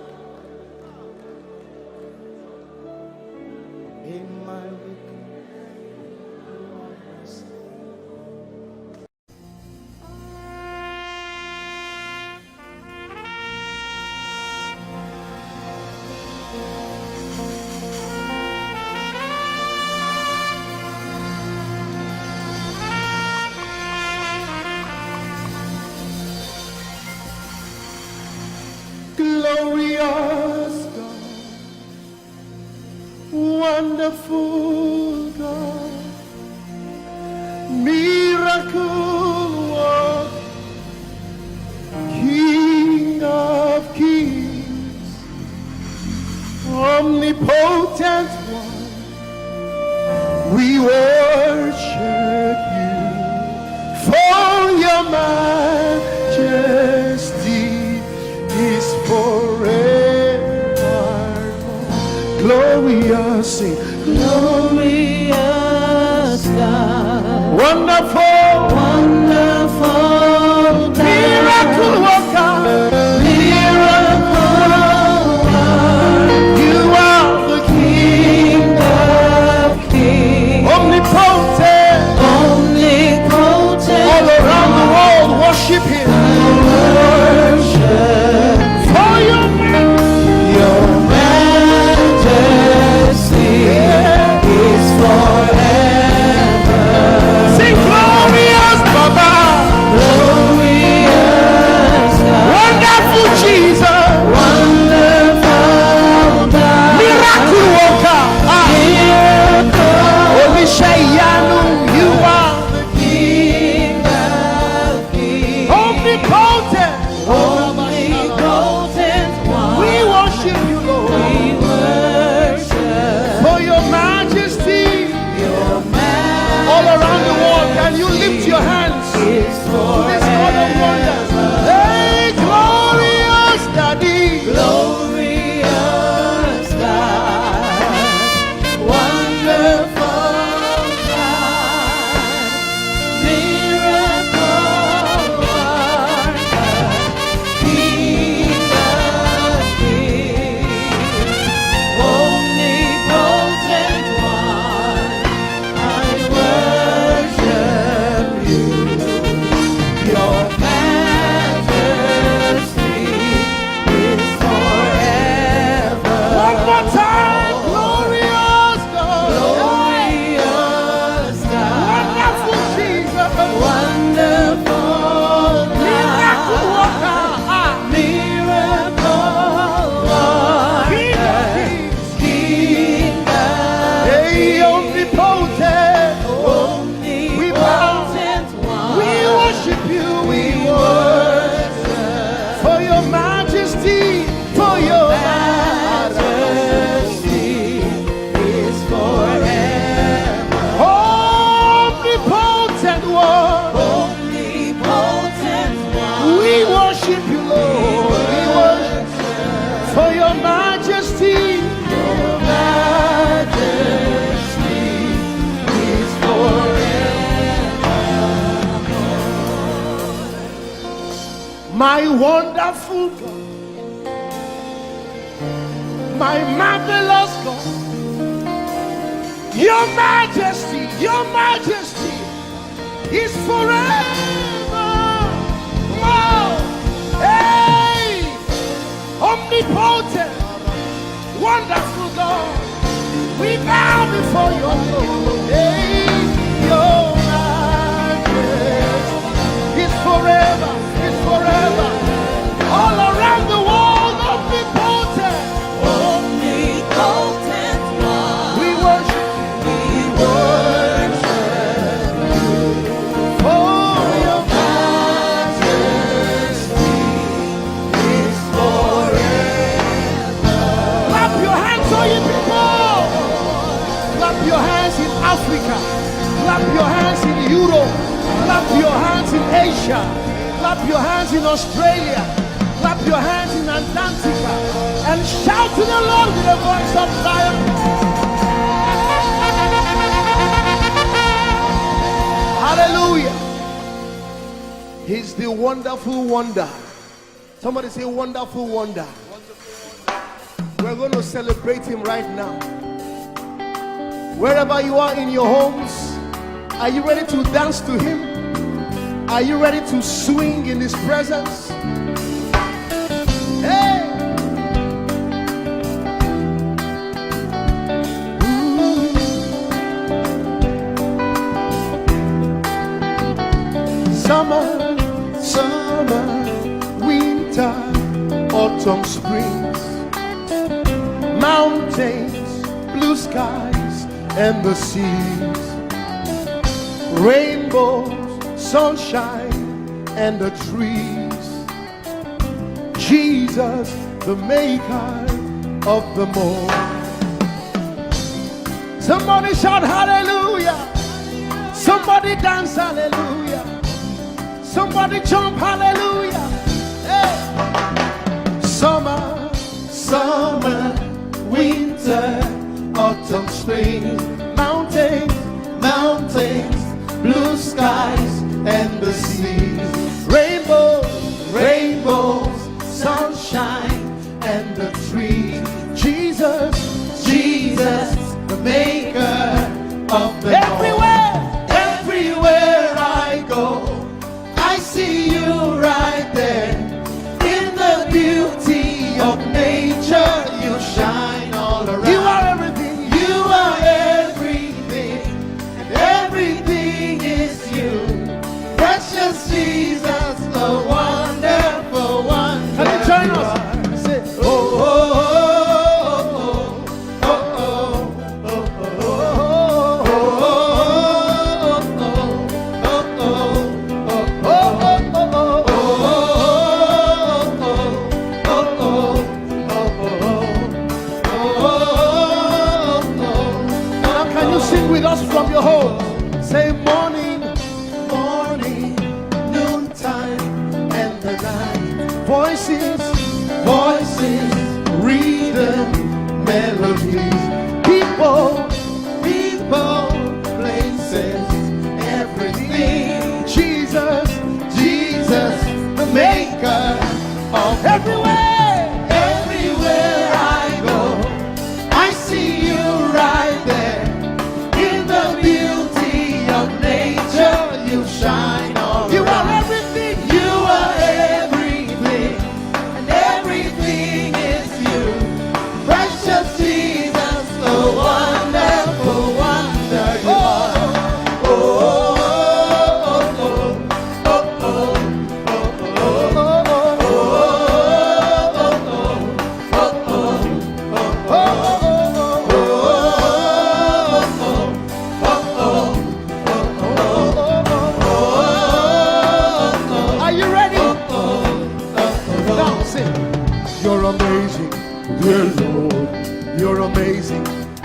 In my weakness. glorious God, wonderful God, miracle worker, King of kings, omnipotent one, we worship you for your majesty is forever. Glorious, sing. Glorious God, Wonderful, wonderful God, miracle worker, miracle worker, you are the King of kings, omnipotent, omnipotent, all around the world worship him. worship For your your majesty is forever. sing glorious Baba, Glorious God, wonderful Jesus, wonderful God, miracle worker, miracle Olishayanu, you are the King of kings, omnipotent. omnipotent one. We worship you, Lord, We worship for your majesty your all around the world. Can you lift your hands to majesty is this God of wonders? Hey, glorious Daddy, glorious God, wonderful God, miracle worker, King of kings, omnipotent one, I worship you. Your majesty is forever. one more time, glorious God, Glorious God, wonderful Jesus, wonderful miracle God, worker, miracle King of worker, kings, King of hey, omnipotent. omnipotent one. We worship you, we worship for your majesty, for your majesty is forever. omnipotent one. Omnipotent one. We worship you, Lord. We worship for your majesty. Your majesty is forever. My wonderful God, my marvelous God, your majesty is forever. Wow. Hey, omnipotent, wonderful God, we bow before your throne. Hey, your majesty is forever, all around the world, omnipotent. Omnipotent one. We worship We worship for your majesty is forever. clap your hands, all you people. Clap your hands in Africa. Clap your hands in Europe. Clap your hands in Asia. Clap your hands in Australia. Clap your hands in Antarctica. And shout to the Lord with a voice of triumph. Hallelujah. He's the wonderful wonder. Somebody say wonderful wonder. We're going to celebrate him right now. Wherever you are in your homes, are you ready to dance to him? Are you ready to swing in his presence? Hey! Summer, winter, autumn. autumn springs, mountains, blue skies, and the seas, rainbows, sunshine, and the trees. Jesus, the maker of the morn. Somebody shout hallelujah. Somebody dance hallelujah. Somebody jump hallelujah. Hey. Summer, summer, winter, autumn, spring, mountains, mountains, blue skies, and the seas, rainbows, rainbows, sunshine, and the trees. Jesus, Jesus, the maker of the everywhere, everywhere I go, I see you right there. In the beauty of nature, you shine all around. You are everything. You are everything, and everything is you. Precious Jesus, the wonderful one. Can you join us? Say, oh, oh, oh, oh, oh, now can you sing with us from your home? Say morning, morning, noontime, and the night. Voices, voices, rhythm, melodies. People, people, places, everything. Jesus, Jesus, the maker of everywhere, everywhere I go, I see you right there. In the beauty of nature, you shine all you around. Are everything. You are everything, and everything is you. Precious Jesus, the wonderful wonder you are. Oh, oh, oh, oh, oh, are you ready? Now sing. You're amazing, dear Lord. You're amazing,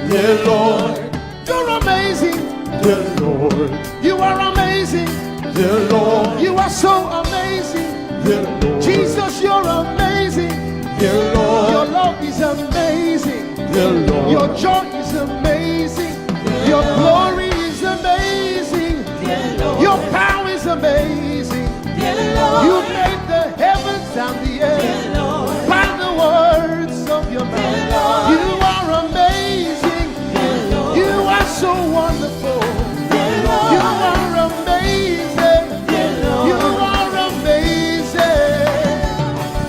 dear Lord. You're amazing, dear Lord. You are amazing, dear Lord. You are so amazing, dear Lord. Jesus, you're amazing, dear Lord. Your love is amazing, dear Lord. Your joy is amazing, your glory is amazing, dear Lord. Your power is amazing, dear Lord. You made the heavens and the earth by the words of your mouth. You are amazing, dear Lord. You are so wonderful, dear Lord. You are amazing, dear Lord. You are amazing.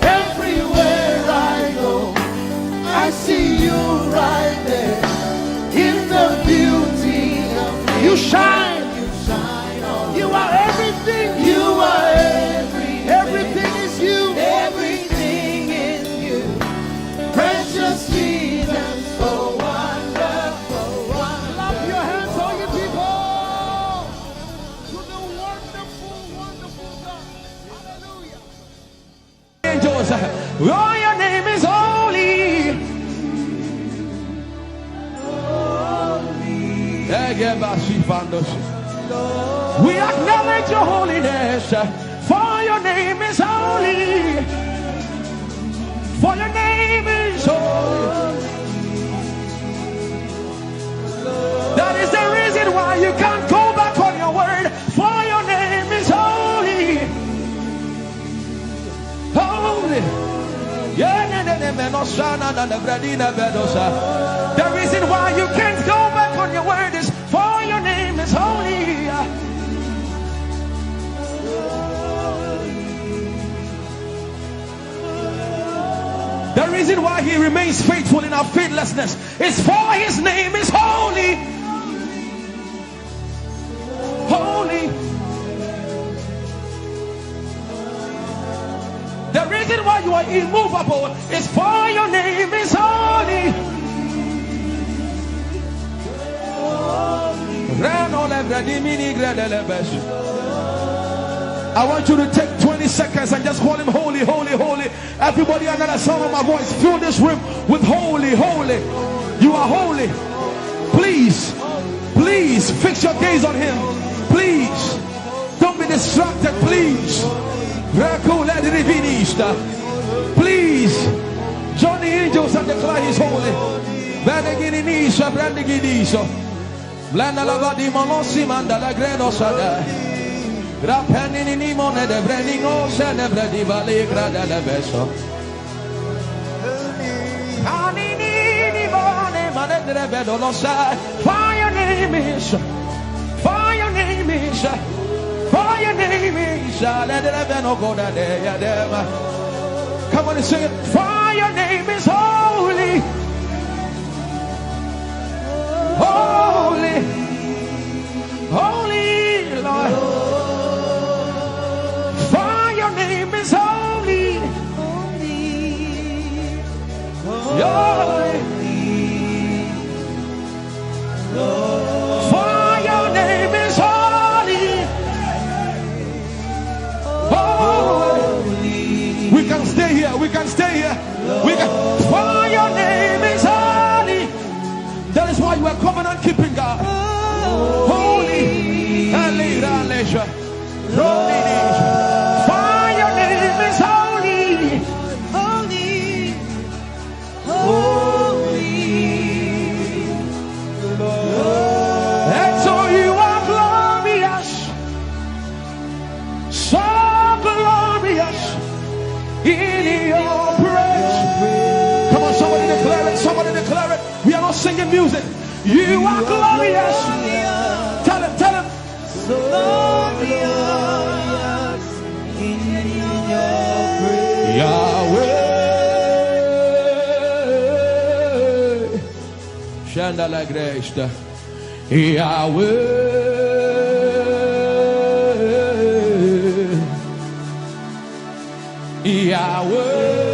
Everywhere I go, I see you right there. In the beauty of you shine, you shine all. You are everything. You are everything. Everything is you. Everything is you. Precious Jesus, so wonderful, wonderful. Clap your hands, all you people, to the wonderful, wonderful God. Hallelujah. Angels, oh, your name is holy. We acknowledge your holiness, for your name is holy. For your name is holy. That is the reason why you can't go back on your word. For your name is holy. Holy. The reason why you can't go back on your word is for your name is holy. The reason why he remains faithful in our faithlessness is for his name is holy. Holy. The reason why you are immovable is for your name is holy. I want you to take 20 seconds and just call him holy, holy, holy. Everybody under the sound of my voice, fill this room with holy, holy. You are holy. Please, please fix your gaze on him. Please, don't be distracted, please. Please, join the angels and declare he's holy. Blanda la vadi monosi manda la gredo sada. Grapenini ni mone de breningo se ne bredi vale grada le beso. Anini ni mone mane de vedo lo sa. For your name is, for your name is, for your name is. Let the veno go da de ya dem. Come on and sing it. For your name is holy. Holy, holy Lord, for your name is holy, holy, for your name is holy, holy. We can stay here, we can stay here, we can. For your name is holy. That is why you are covenant keeping God. Holy. For your name is holy. Holy. Holy. And so you are glorious. So glorious in your praise. Come on, somebody declare it. Somebody declare it. We are not singing music. You are glorious. Tell him, tell him. So glorious in your praise. Yahweh. Shanda la Grace. Yahweh. Yahweh.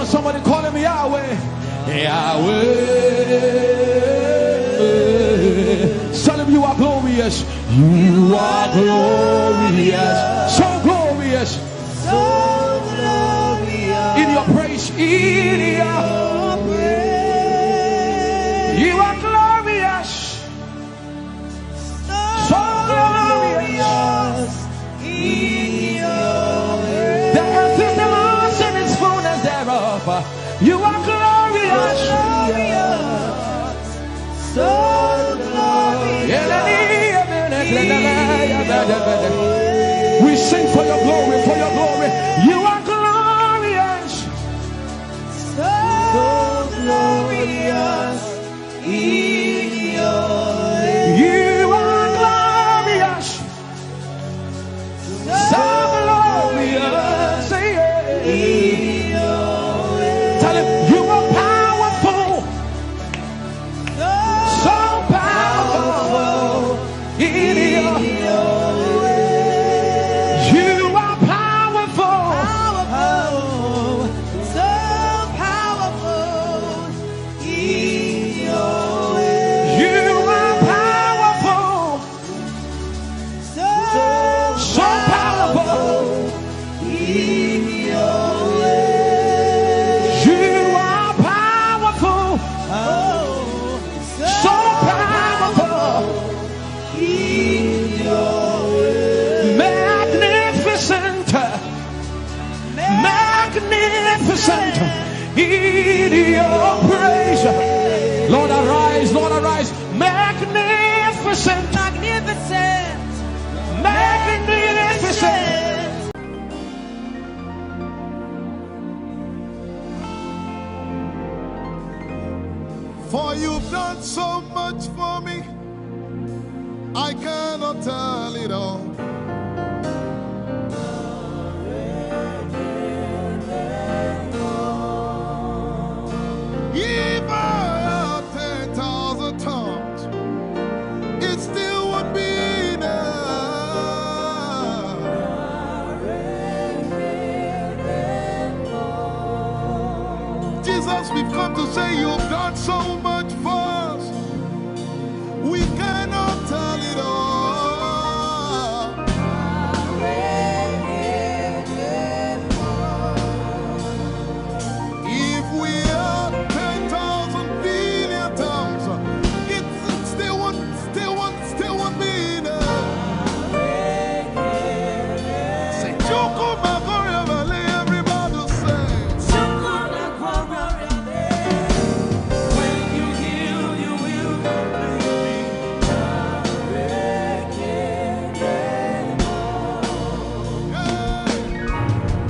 Somebody call him Yahweh. Yahweh. Tell him you are glorious. You are glorious. So glorious. So glorious. In your praise. In your praise. You are glorious. So glorious. In your praise. The earth is the Lord's and its fullness thereof. You are glorious, so glorious. We sing for your glory, for your glory. You are glorious, so glorious. In your you are glorious, so glorious. Tell him you are powerful, so powerful in your way. You are powerful, so powerful in your way. You are powerful, so powerful in your way. Magnificent in your praise. Lord arise, Lord arise. Magnificent, magnificent, magnificent. For you've done so much for me, I cannot tell it all. If I had 10,000 tongues, it still would be enough. Jesus, we've come to say you've done so much for us. We cannot tell it all. If we had 10,000 billion times, it still won't be enough. Say, Choko Makoria Valley, everybody say. When you heal, you will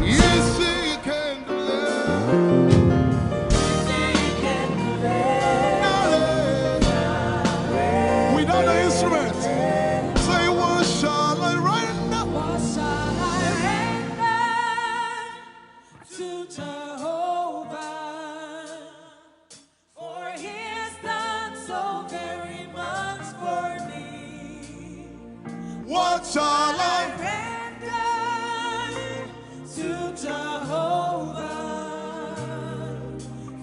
Yes, he can do that. Without the instrument, say, what shall I render? What shall I render to Jehovah? For he has done so very much for me. What shall I Render to Jehovah.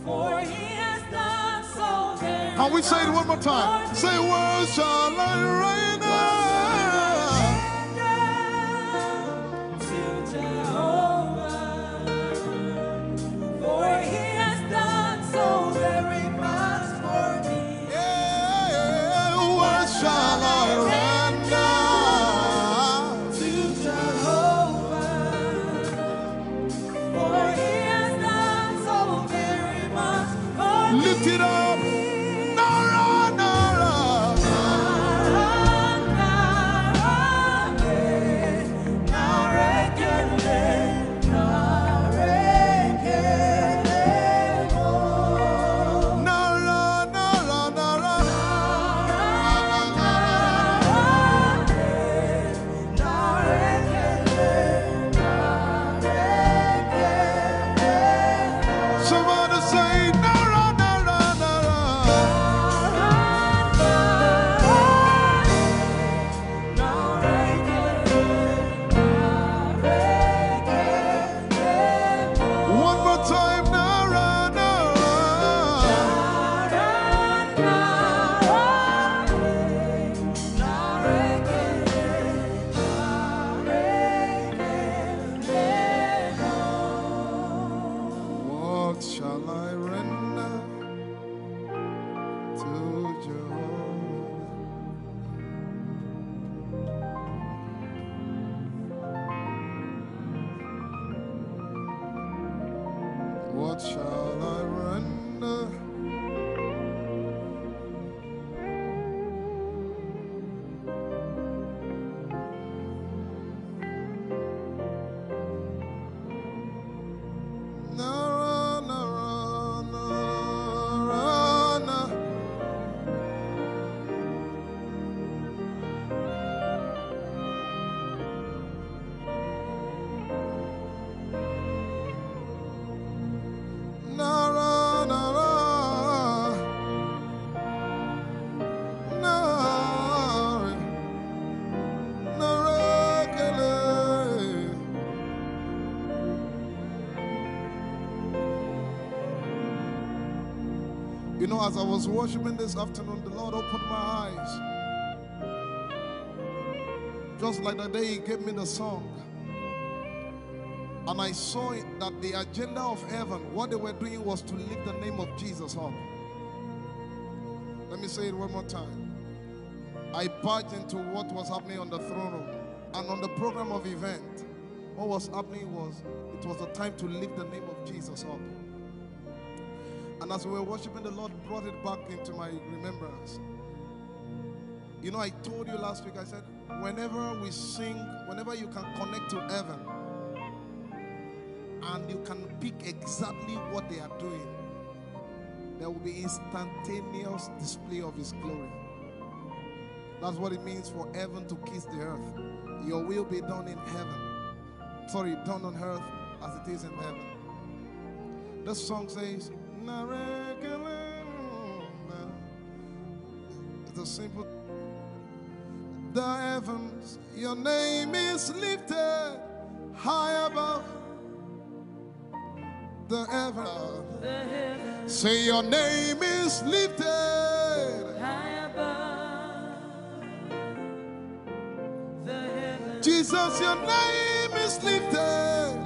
For he has done so very Can we say it one more time? Say, what shall I render? to Jehovah. For he has done so very much for me. Yeah, what shall I render? To Jehovah. For he has done so very much for me. Lift it up. Nara, Nara. Nara, Nara, Nara. Somebody say, Nara, Nara, Nara. One more time, Nara, Nara. What shall I render to Jehovah? What shall I render? Nara, Nara, Nara, Nara. Nara, Nara, Nara, Nara, Kele. You know, as I was worshiping this afternoon, the Lord opened my eyes. Just like the day He gave me the song. And I saw it that the agenda of heaven, what they were doing was to lift the name of Jesus up. Let me say it one more time. I barged into what was happening on the throne room. And on the program of event, what was happening was, it was the time to lift the name of Jesus up. And as we were worshiping, the Lord brought it back into my remembrance. You know, I told you last week, I said, whenever we sing, whenever you can connect to heaven, and you can pick exactly what they are doing, there will be instantaneous display of His glory. That's what it means for heaven to kiss the earth. Your will be done in heaven. Sorry, done on earth as it is in heaven. This song says, it's a simple. The heavens, your name is lifted high above. The heavens, Say your name is lifted. Jesus, your name is lifted.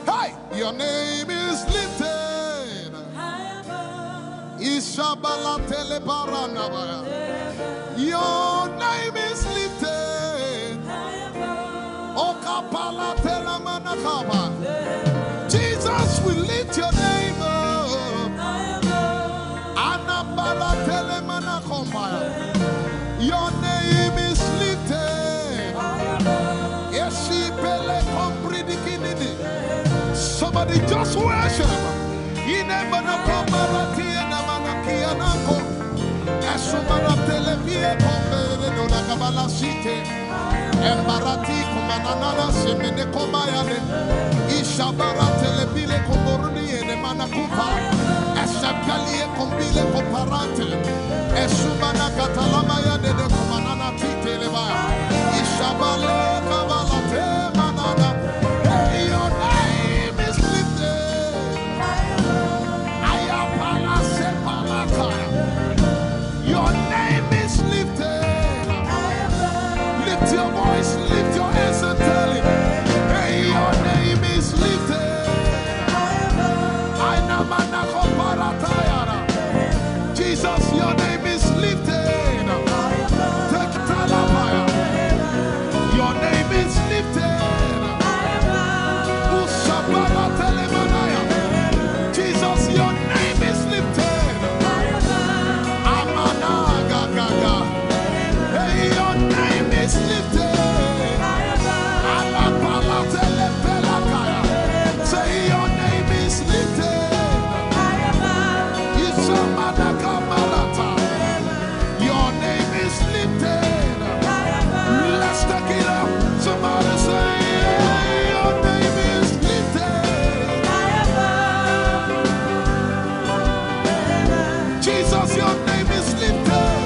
Hey, your name is lifted. Ishabala telebaranabaya. Your name is lifted. Okapala telamanakaba. Jesus, we lift your name up. Anabala telemanakombaya. Your name is lifted. Esipele kompridikinini. Somebody just worship. Embarati kumanana semene komayane ishabara telebile komoruni ene manakupa eshapalie kombile komparante esumana katalama ya de kumanana titeleba ishabale kabalate manana. Hey, your name is lifted. Ayapala sepalataya. Your name is lifted. Lift your voice, lift your hands and tell him, hey, your name is lifted. Jesus, your name is lifted. Your name is lifted. Jesus, your name is lifted. Hey, your name is lifted. Say your name is lifted. Your name is lifted. Let's take it up. Somebody say your name is lifted. Jesus, your name is lifted.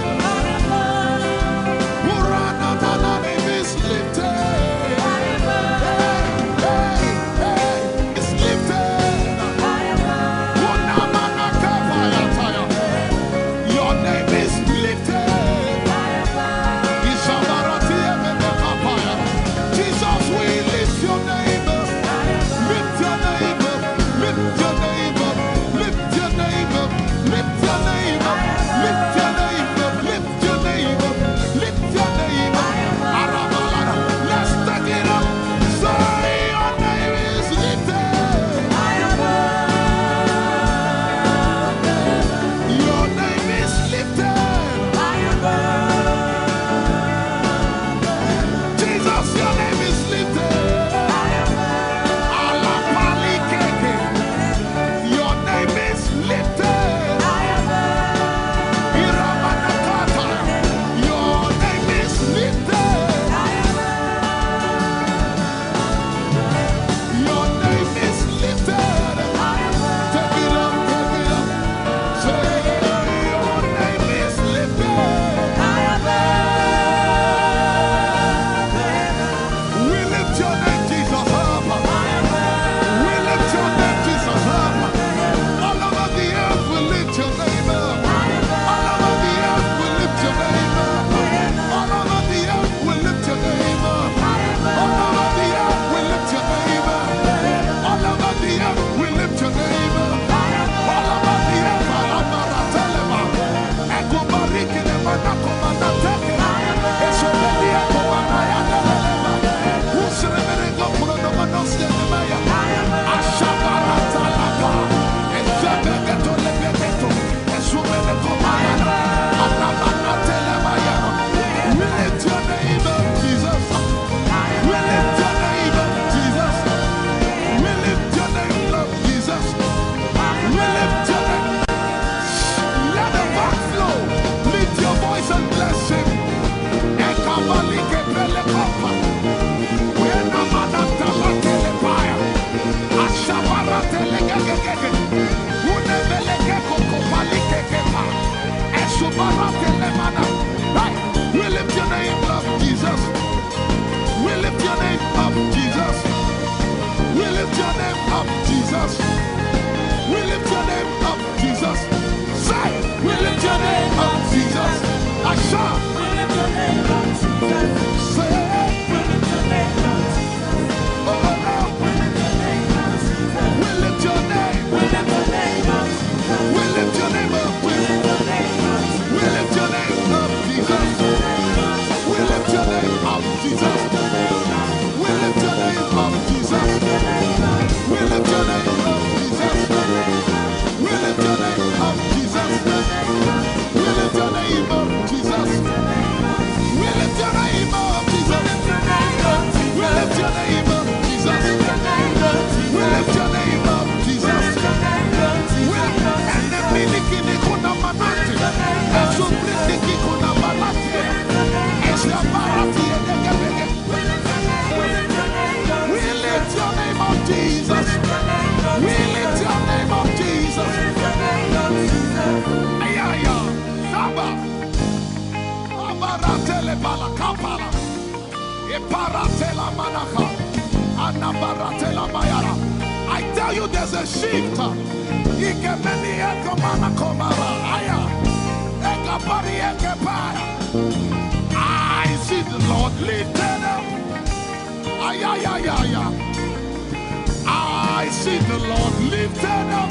Iparatele balakapala. Iparatela manaka. Anabaratela mayara. I tell you there's a shift. Ikemeni ekomana komara. Aya. Ekapari ekepaya. I see the Lord lifted up. Aya ya ya ya. I see the Lord lifted up.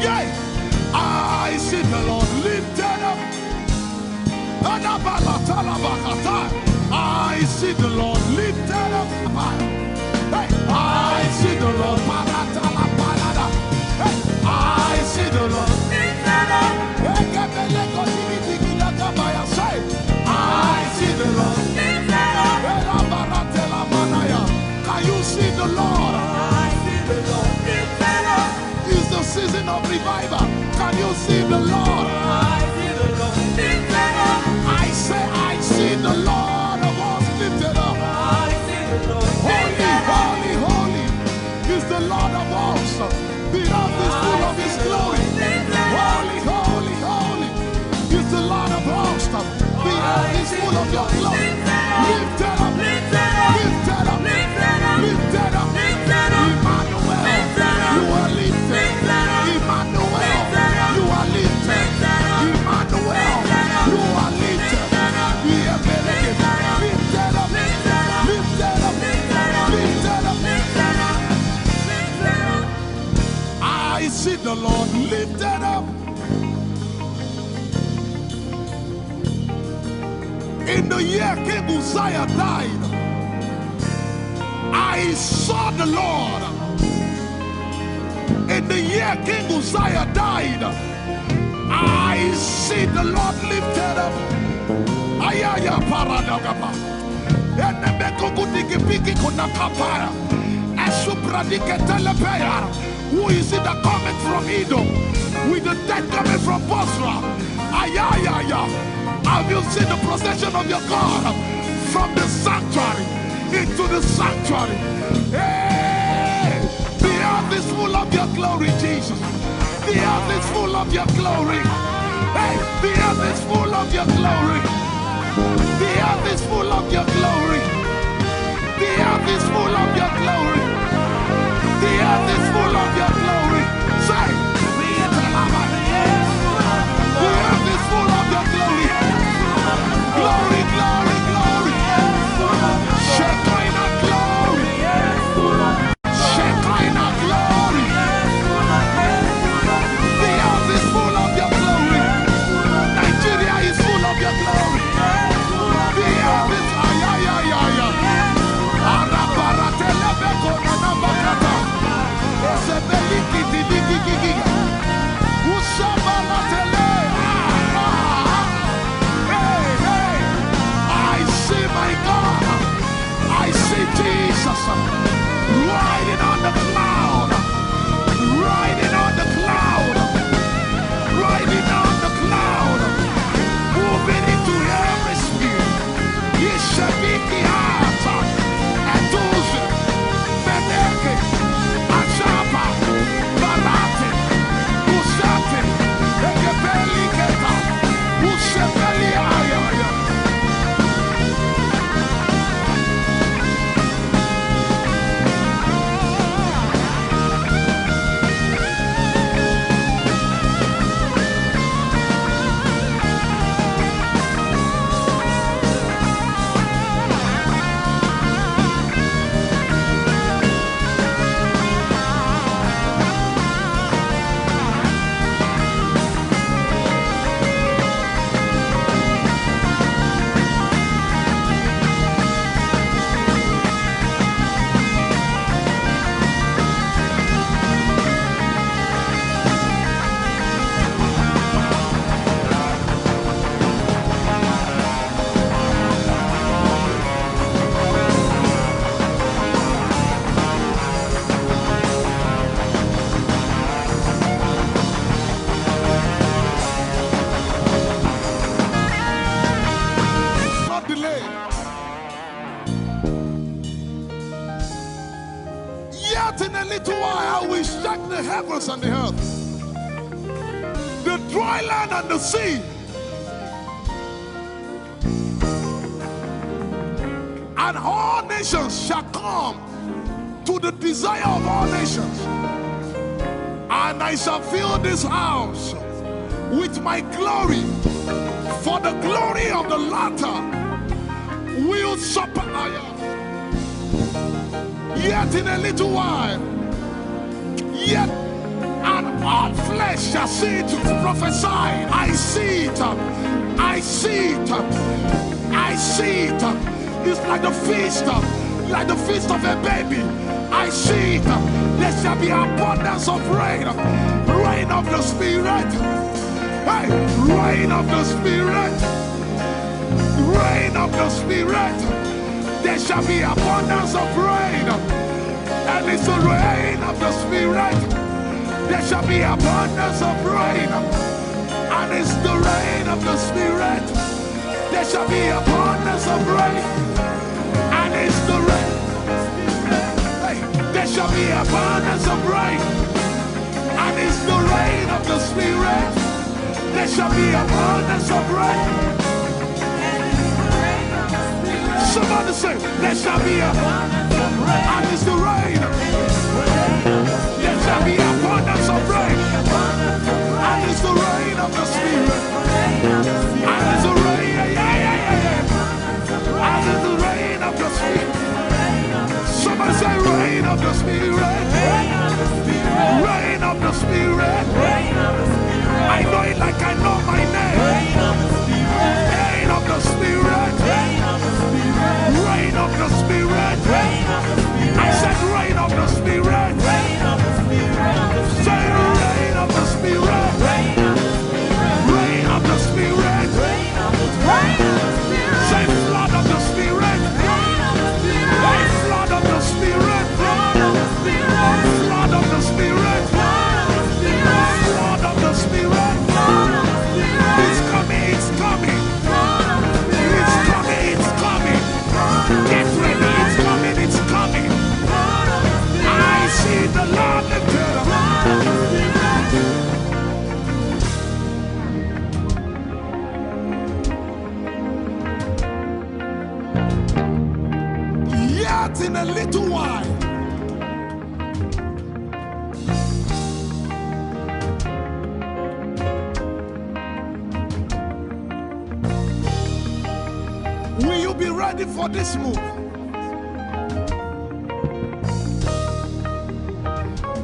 Yeah. I see the Lord lifted up. I see the Lord lifted up. Hey, I see the Lord. Hey, I see the Lord lifted up. I see the Lord lifted up. Can you see the Lord? I see the Lord lifted up. It's the season of revival. Can you see the Lord? I see the Lord lifted up. I say, I see the Lord of us lifted up. I see the Lord lifted up. Holy, holy, holy is the Lord of us. The earth is full of His glory. Holy, holy, holy is the Lord of hosts. The earth is full of Your glory. Lifted up, lifted up, lifted up, lifted up, lifted up. Emmanuel, You are lifted. Emmanuel, You are lifted. Emmanuel, You are lifted. Lifted up, lifted up, lifted up, lifted up, lifted up. I see the Lord lifted up. In the year King Uzziah died, I saw the Lord. In the year King Uzziah died, I see the Lord lifted up. Ayaya paradagaba. Enebekogudikipiki kunakapaya. Esupradiketelepea. Who is it that cometh from Edom? With the dead coming from Bosra. Ayaya. Have you seen the procession of your God from the sanctuary into the sanctuary? Hey! The earth is full of Your glory, Jesus. The earth is full of Your glory. Hey, the earth is full of Your glory. The earth is full of Your glory. The earth is full of Your glory. The earth is full of Your glory. Say, the earth is full of Your glory. Glory, glory, glory. Shekinah glory. Shekinah glory. The earth is full of Your glory. Nigeria is full of Your glory. The earth is ayayayaya. Arabaratelebeko nanabakata. Esebelikididigigigi. Usabalatele. Hey, hey. I see my God. I see Jesus riding on the cloud. Riding on the cloud. Riding on the cloud. Moving into every spirit. Yeshabiki hata. Etuzi. Beneke. Achapa. Barate. Usate. Ekebeli keta. Ushebeli ayaya. heavens and the earth, the dry land and the sea And all nations shall come to the desire of all nations. And I shall fill this house with my glory, for the glory of the latter will surpass. Yet in a little while, yet and all flesh shall see it. Prophesy. I see it. I see it. I see it. It's like the feast of a baby. I see it. There shall be abundance of rain. Rain of the Spirit. Hey, rain of the Spirit. Rain of the Spirit. There shall be abundance of rain. And it's the rain of the Spirit. There shall be abundance of rain. And it's the rain of the Spirit. There shall be abundance of rain. And it's the rain. Hey, there shall be abundance of rain. And it's the rain of the Spirit. There shall be abundance of rain. Somebody say, there shall be abundance of rain. And it's the rain. There shall be abundance of rain. And it's the rain of the Spirit. And it's the rain. And it's the rain of the Spirit. Somebody say, rain of the Spirit. Rain of the Spirit. I know it like I know my name. Rain of the Spirit. Rain of the Spirit. I said rain of the Spirit. Say rain of the Spirit. Rain of the Spirit. Say flood of the Spirit. Say flood of the Spirit. Flood of the Spirit. Flood of the Spirit. It's coming, it's coming. It's coming, it's coming. Get ready, it's coming, it's coming. I see the Lord lifted up. Yet in a little while, will you be ready for this move?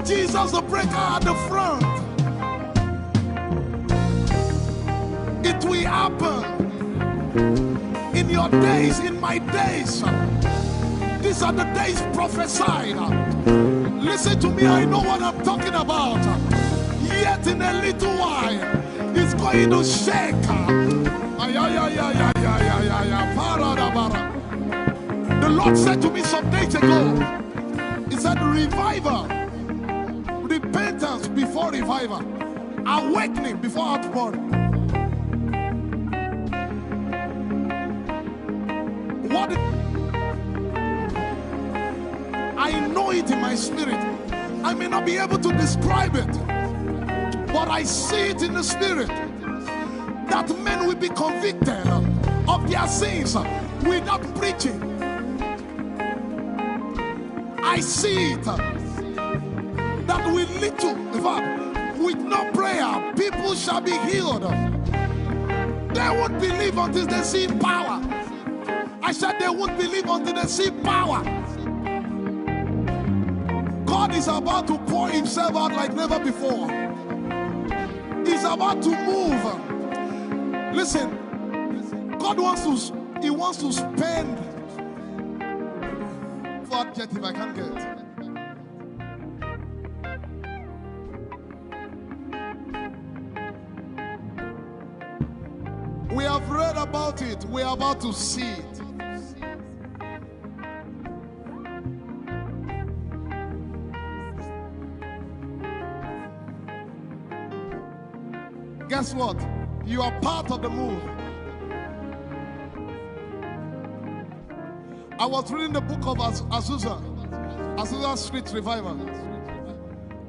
Jesus the breaker at the front. It will happen in your days, in my days. These are the days prophesied. Listen to me, I know what I'm talking about. Yet in a little while, it's going to shake. The Lord said to me some days ago, He said, revival, repentance before revival, awakening before outpouring. What? I know it in my spirit. I may not be able to describe it, but I see it in the spirit. That men will be convicted of their sins without preaching. I see it. That with little, in fact, with no prayer, people shall be healed. They won't believe until they see power. I said they won't believe until they see power. God is about to pour Himself out like never before. He's about to move. Listen, God wants to spend. For adjective, I can't get. We have read about it. We are about to see it. Guess what? You are part of the move. I was reading the book of Azusa Street Revival.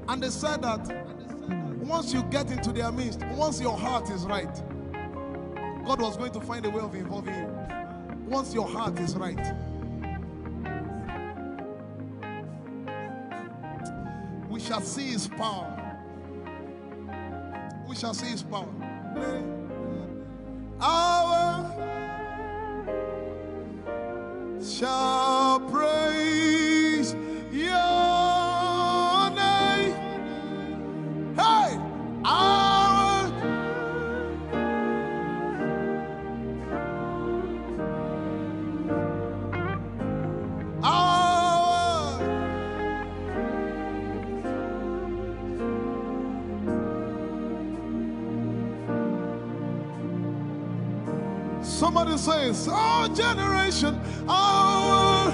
And they said that once you get into their midst, once your heart is right, God was going to find a way of involving you once your heart is right. We shall see his power. We shall see his power. Our shall praise your name. Hey, our somebody says, our generation, our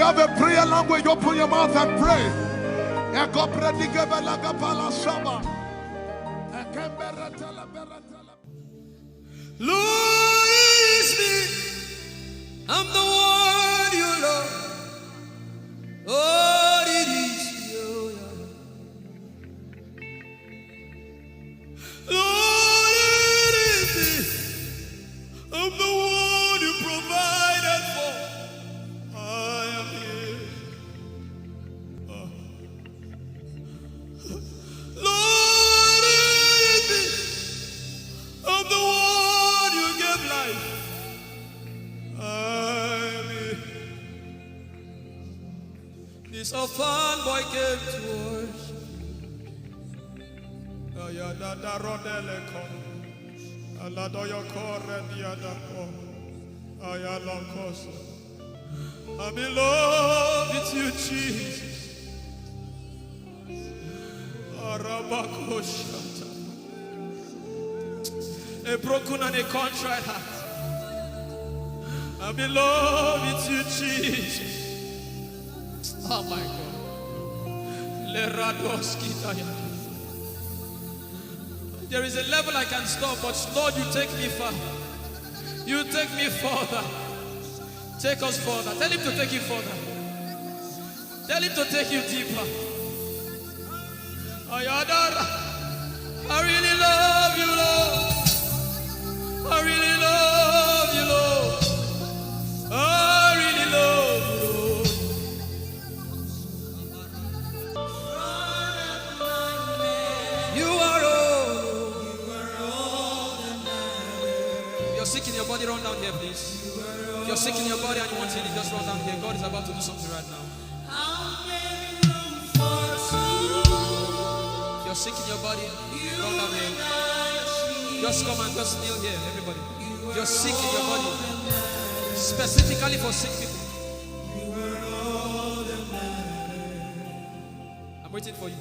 have a prayer language, open your mouth and pray. Lord, it's me. I'm the one you love. Lord, it is you. Lord, it is me. I'm the one you provided for. I am here. Lord, it is me. I'm the one you gave life. I'm here. This orphan boy came to worship. Oyelade rodele kom. Aladoyo kore diadako. Oyalonkoso. I'm in love with you, Jesus. Arabakoshata. A broken and a contrite heart. I'm in love with you, Jesus. Oh my God. There is a level I can stop, but Lord, you take me far. You take me further. Take us further. Tell him to take you further. Tell him to take you deeper. I really love you, Lord. I really love you, Lord. I really love you, Lord. You are all that matters. You're sick in your body, run down here, please. If you're sick in your body and you want healing, just run down here. God is about to do something right now. If you're sick in your body, run down here. Just come and just kneel here, everybody. If you're sick in your body, specifically for sick people. I'm waiting for you.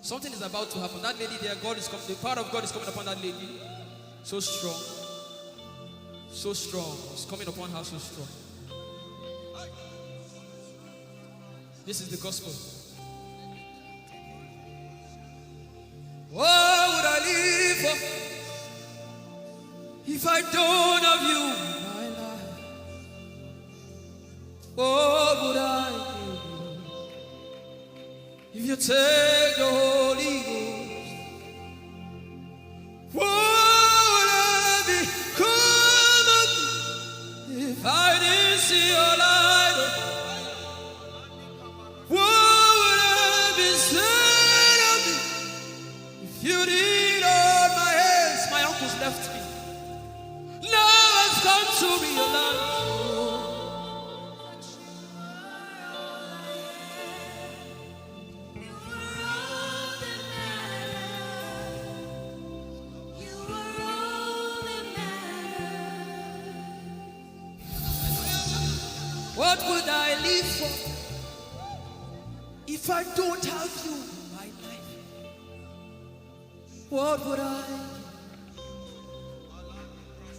Something is about to happen. That lady there, God is coming. The power of God is coming upon that lady. So strong. So strong. It's coming upon her so strong. This is the gospel. What would I live for if I don't have you in my life? What would I do if you take the Holy Ghost? What would I become if I didn't see your light? What would I be said of me if you did hold my hands? My uncles left me. Now I've come to realize. What would I live for if I don't have you in my life? What would I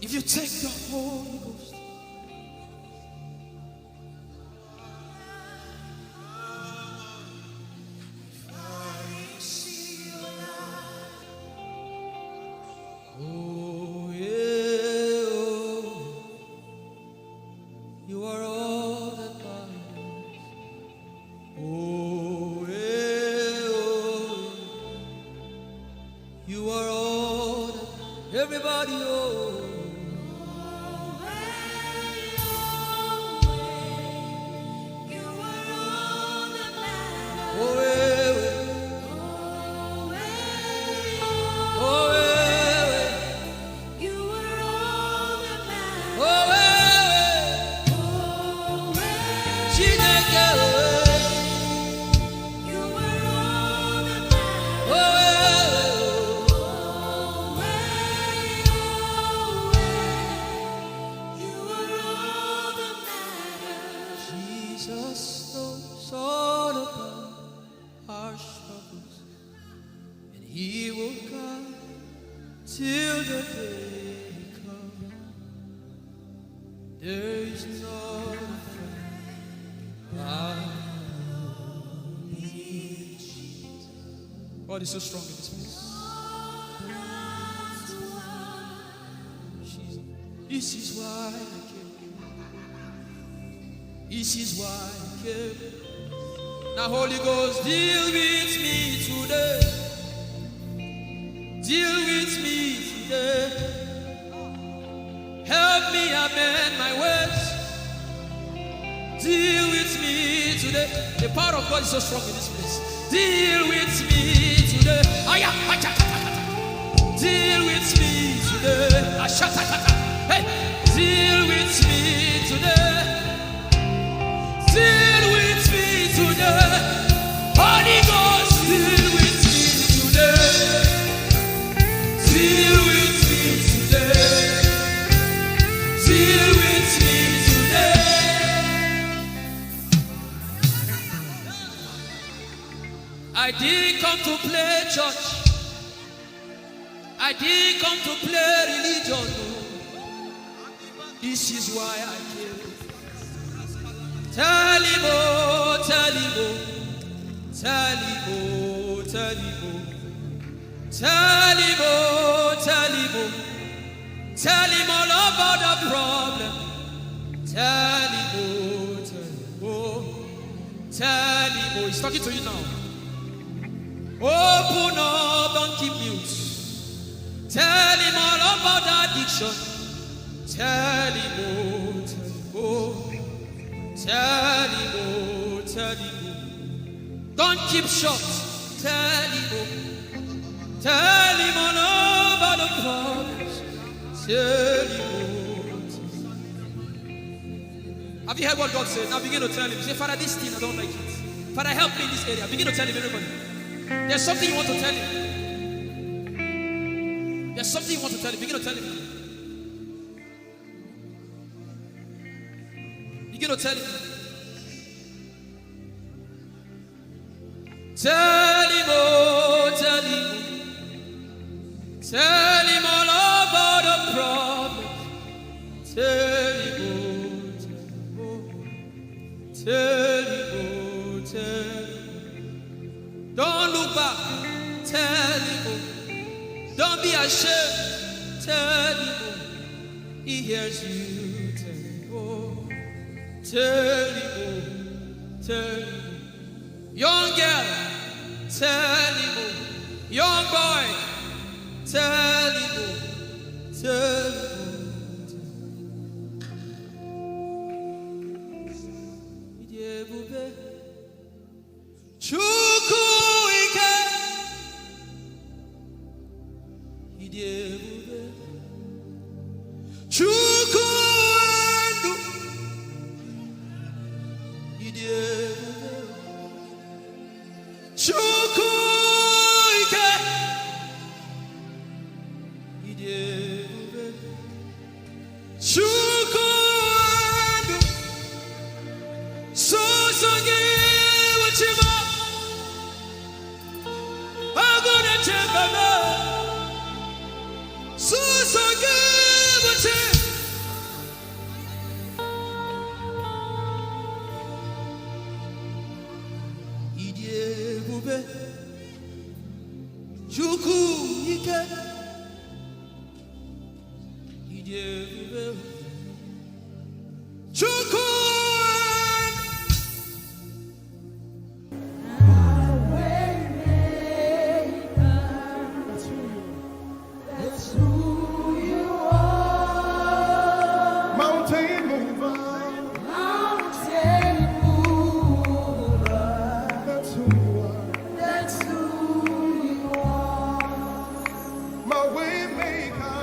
if you take the Holy Ghost? Oh yeah, oh, you are all that matters. Oh yeah, oh, you are all that everybody. Oh. God is so strong in this place. This is why I came. This is why I came. Now, Holy Ghost, deal with me today. Deal with me today. Help me amend my ways. Deal with me today. The power of God is so strong in this place. Deal with me today. Deal with me today. Hey, deal with me today. Deal with me today. Holy Ghost, deal with me today. Deal with me today. Deal with me today. I didn't come to play church. I didn't come to play religion. No. This is why I came. Tell him, oh, tell him, oh, tell him, oh, tell him, oh, tell him, oh, tell him, oh, tell him all about the problem. Tell him, oh, tell him, oh, tell him, oh, he's talking to you now. Open up, don't keep mute. Tell him all about the addiction. Tell him, oh, tell him, oh, tell him, oh. Don't keep short. Tell him, oh, tell him all about the problems. Tell him, oh. Have you heard what God said? Now begin to tell him. Say, Father, this thing I don't like it. Father, help me in this area. Begin to tell him, everybody. There's something you want to tell him. There's something you want to tell him. Begin to tell him. Begin to tell him. Tell him, oh, tell him. Tell him all about the problem. Tell him, oh, tell him, oh, tell him. Don't look back. Tell him, oh. Don't be ashamed. Tell him, oh. He hears you. Tell him, oh. Tell him, oh. Tell him, oh. Young girl, tell him, oh. Young boy, tell him, oh. Tell him, oh. Chukwu ike, idebube. Chukwu enu, idebube. Chukwu ike, idebube. Chukwu enu, sosogi wachima. Agone chembaba, sosogi wachima. Idebube, Chukwu ike, idebube, Chukwu. Mountain mover, that's who you are. My way maker,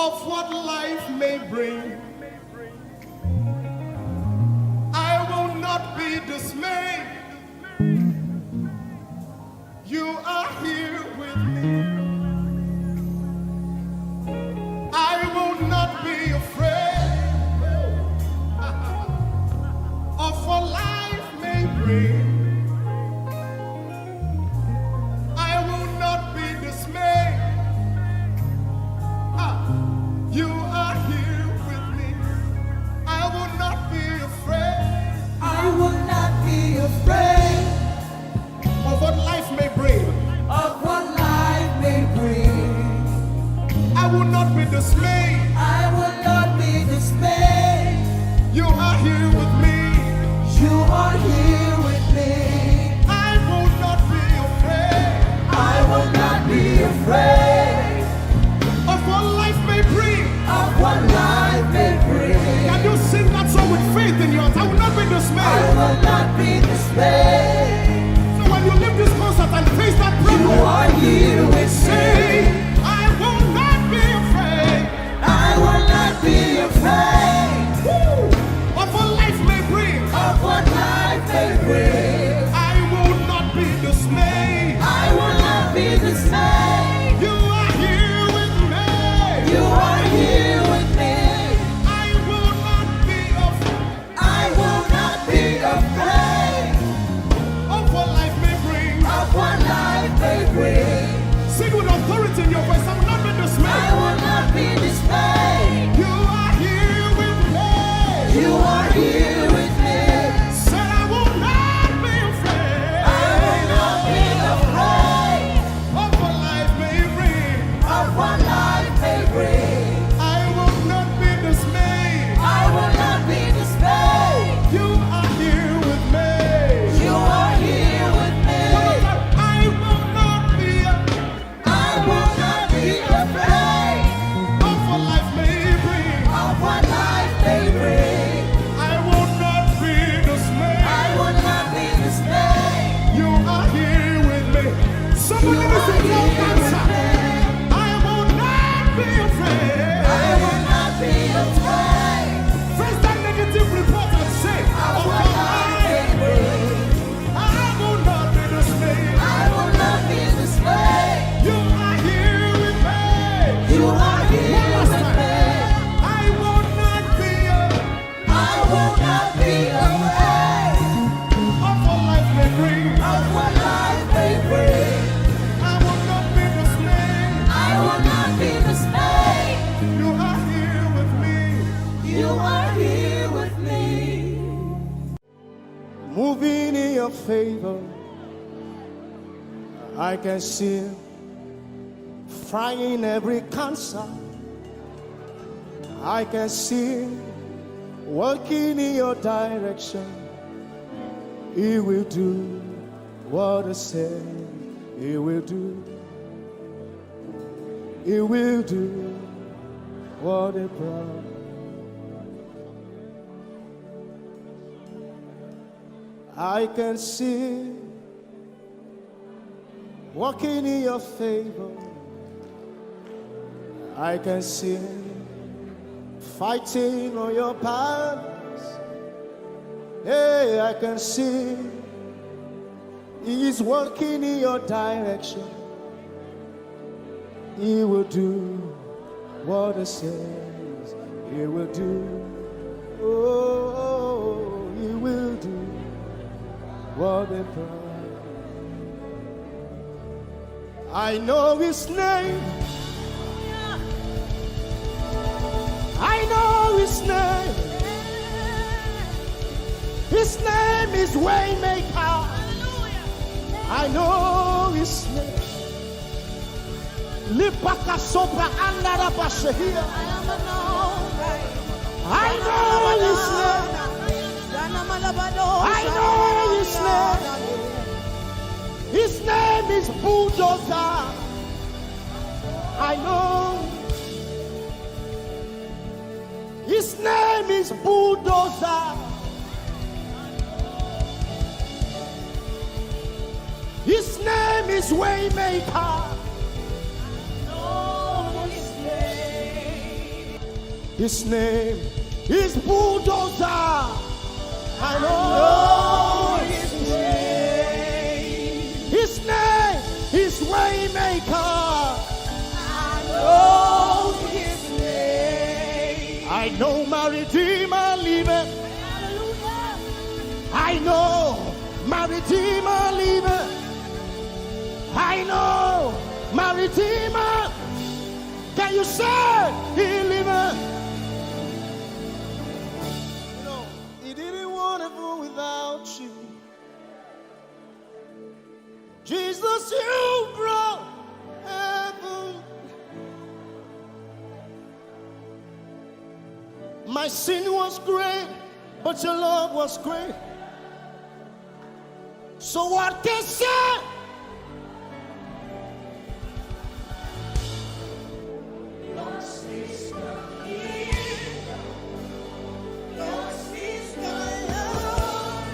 of what life may bring. I will not be dismayed. You are here with me. I will not be afraid of what life may bring. I will not be dismayed. You are here with me. I will not be afraid. I will not be afraid Of what life may bring. of what life may bring. I will not be dismayed. I will not be dismayed. You are here with me. You are here with me. I will not be afraid I will not be afraid of what life may bring. of what life may bring. Can you sing that song with faith in your heart? I will not be I dismayed. will not be dismayed. So when you leave this concert and face that You problem, are here with say, me. I will not be afraid I will not be afraid of what life may bring. of what life may bring. I will not be dismayed. I will not be dismayed. You are here with me. You are here with me. I will not be afraid I will not be afraid of what life may bring. of what life may bring. Sing with authority in your voice. I will not be I dismayed. will not be dismayed. You are here with me. You are here with me. Said I will not be afraid I will not be afraid of what life may bring. of what life may bring. I will not be dismayed. I will not be dismayed. You are here with me. You are here with me. I will not be I will not be afraid of what life may bring. of what life may bring. I will not be dismayed. I will not be dismayed. You are here with me. Somebody You listen are to your here answer. with me. I will not be afraid. I will not be afraid Face that negative report and say, of oh what life may God, bring. I will not be dismayed. I will not be dismayed. You are here with me. You are here One last with time. me. I will not be I will not be afraid of what life may bring. of what life may bring. I will not be dismayed. I will not be dismayed. You are here with me. You are here with me. Moving in your favor, I can see frying every cancer. I can see working in your direction. He will do what I said he will do. He will do what he promised. I can see walking in your favor. I can see fighting on your battles. Hey, I can see He's working in your direction. He will do what He says He will do. Oh, He will do what He promised. I know His name. I know His name. His name is Waymaker. I know His name. Lipaka sopra andara bashehia. I know His name. I know His name. His name is Bulldozer. I know. His name is Bulldozer. His name is Waymaker. Know His name. His name is Bulldozer. I know his name. His name is Waymaker. I know his name. I know my Redeemer liveth. I know my Redeemer liveth. I know my Redeemer. Can you say he liveth? You know, he didn't want to go without you. Jesus, you brought heaven. My sin was great, but your love was great. So what can say? Yours is the kingdom. Yours is the Lord.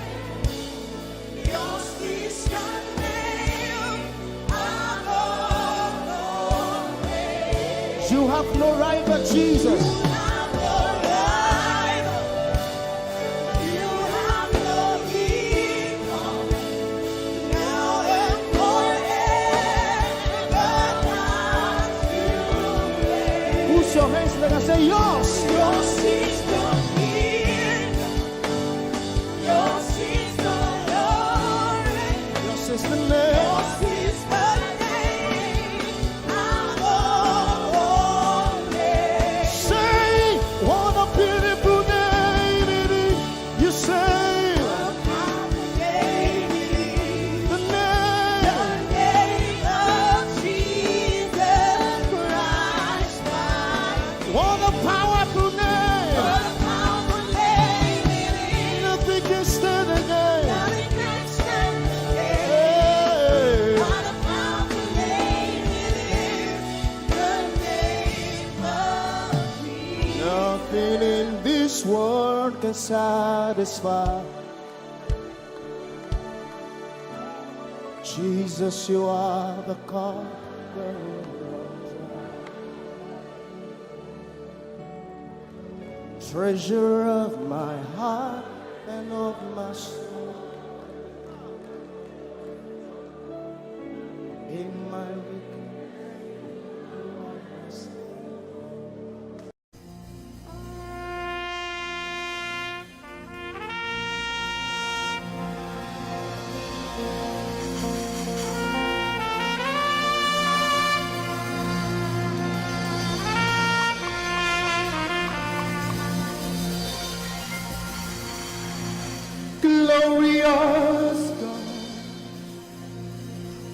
Yours is the name above all names. You have no rival, Jesus. Your hands, let us say yours. Yours is the kingdom. Yours is the Lord. Yours is the name. Yours is the name above all names. Say, what a beautiful name it is. You say, What a name it is. the name. The name of Jesus Christ, my What a powerful name. What a powerful name it is. Nothing can stand against. Nothing can stand against. Hey. What a powerful name it is. The name of Jesus. Nothing in this world can satisfy. Jesus, you are the conqueror. Treasure of my heart and of my soul. In my weakness. Glorious God,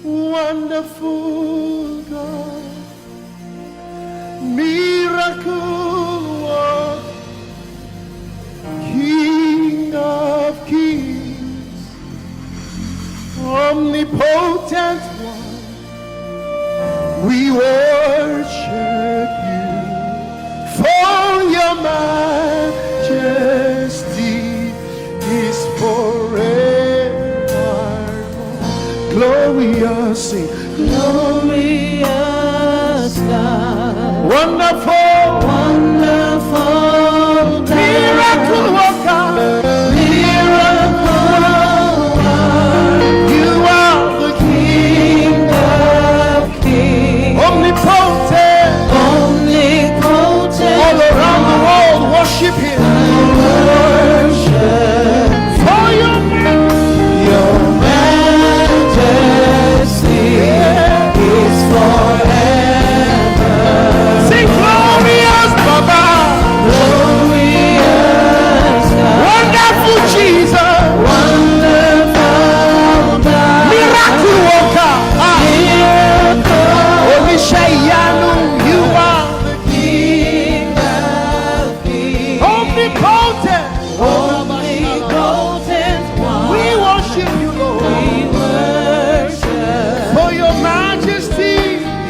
wonderful God, miracle worker, King of kings, omnipotent one, we worship you for your majesty is forever. Glorious, sing. Glorious God, Wonderful, wonderful God, miracle worker, miracle worker, you are the King of kings, omnipotent, omnipotent, all around the world worship him. worship For your your majesty is forever. sing glorious Baba, Glorious God, wonderful Jesus, wonderful God, miracle worker, miracle Olishayanu, you are the King of kings, omnipotent. omnipotent one. We worship you, Lord, We worship for your majesty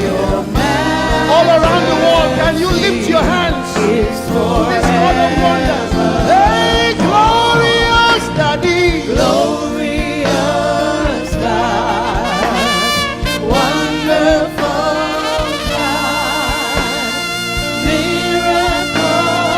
your majesty all around the world. Can you lift your hands to is this God of wonders? forever. Hey, glorious Daddy, Glorious God, wonderful God, miracle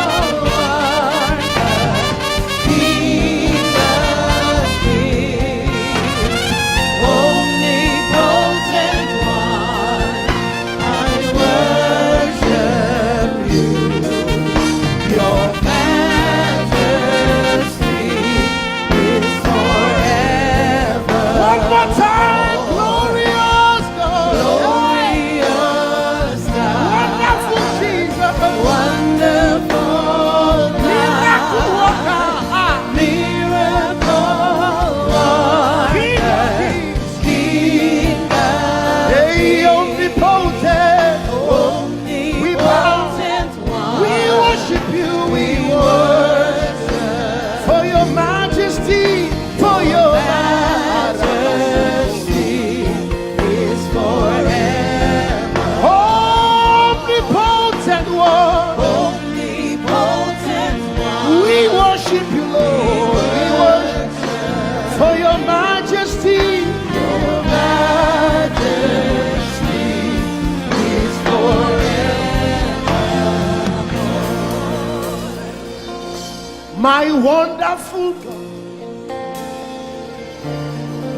My wonderful God,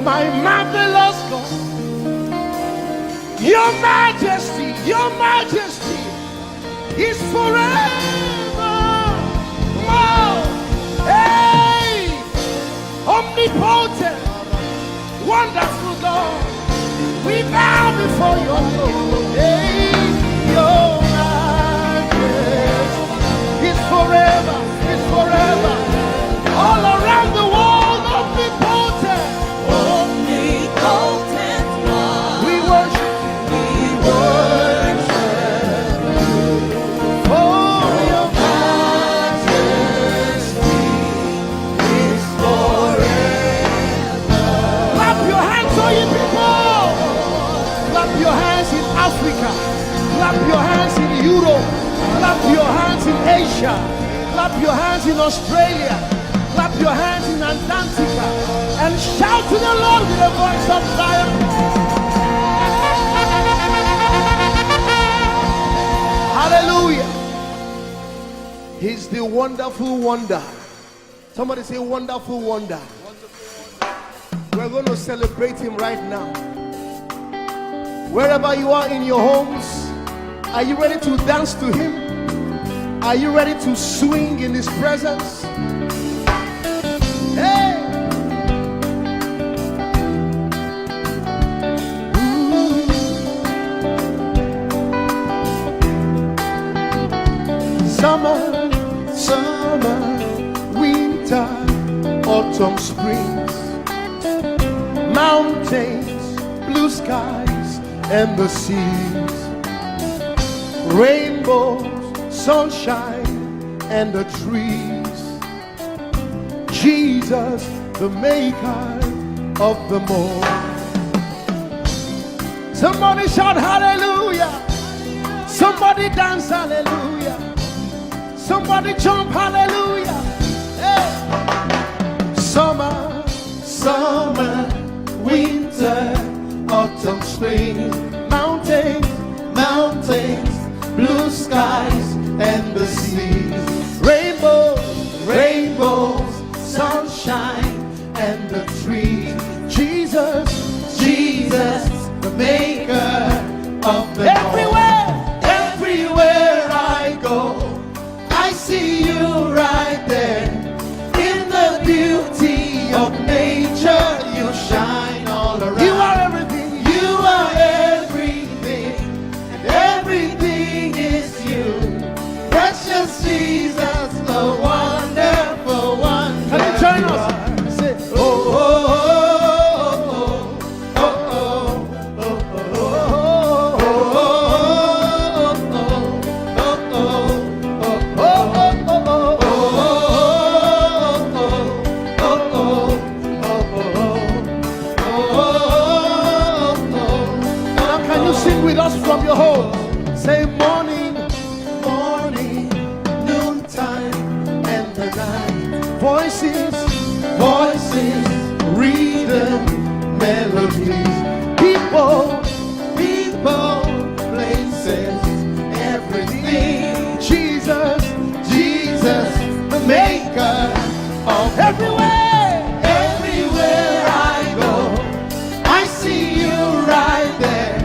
my marvelous God, your majesty is forever. Oh, hey, omnipotent, wonderful God, we bow before your throne. Hey, your majesty is forever, all around the world, omnipotent, One. we worship for your majesty is forever. Clap your hands, all you people. Clap your hands in Africa. Clap your hands in Europe. Clap your hands in Asia. Clap your hands in Australia. Clap your hands in Antarctica. And shout to the Lord with a voice of triumph. Hallelujah. He's the wonderful wonder. Somebody say wonderful wonder. We're going to celebrate him right now. Wherever you are in your homes, are you ready to dance to him? Are you ready to swing in his presence? Hey! Summer, winter, autumn, springs, mountains, blue skies, and the seas, rainbows, sunshine, and the trees. Jesus, the maker of them all. Somebody shout hallelujah. Somebody dance hallelujah. Somebody jump hallelujah. Hey. Summer, winter, autumn, spring, mountains, blue skies, and the seas, rainbows, sunshine, and the trees. Jesus, the maker of the everywhere I go, I see you right there. In the beauty of nature, you shine all around. You are everything. You are everything, and everything is you. Precious Jesus, the wonderful one. Can you join us? Say, oh, oh, oh, oh, oh, now can you sing with us from your home? Say morning, noontime, and the night. Voices, rhythm, melodies. People, places, everything. Jesus, the maker of everywhere I go, I see you right there.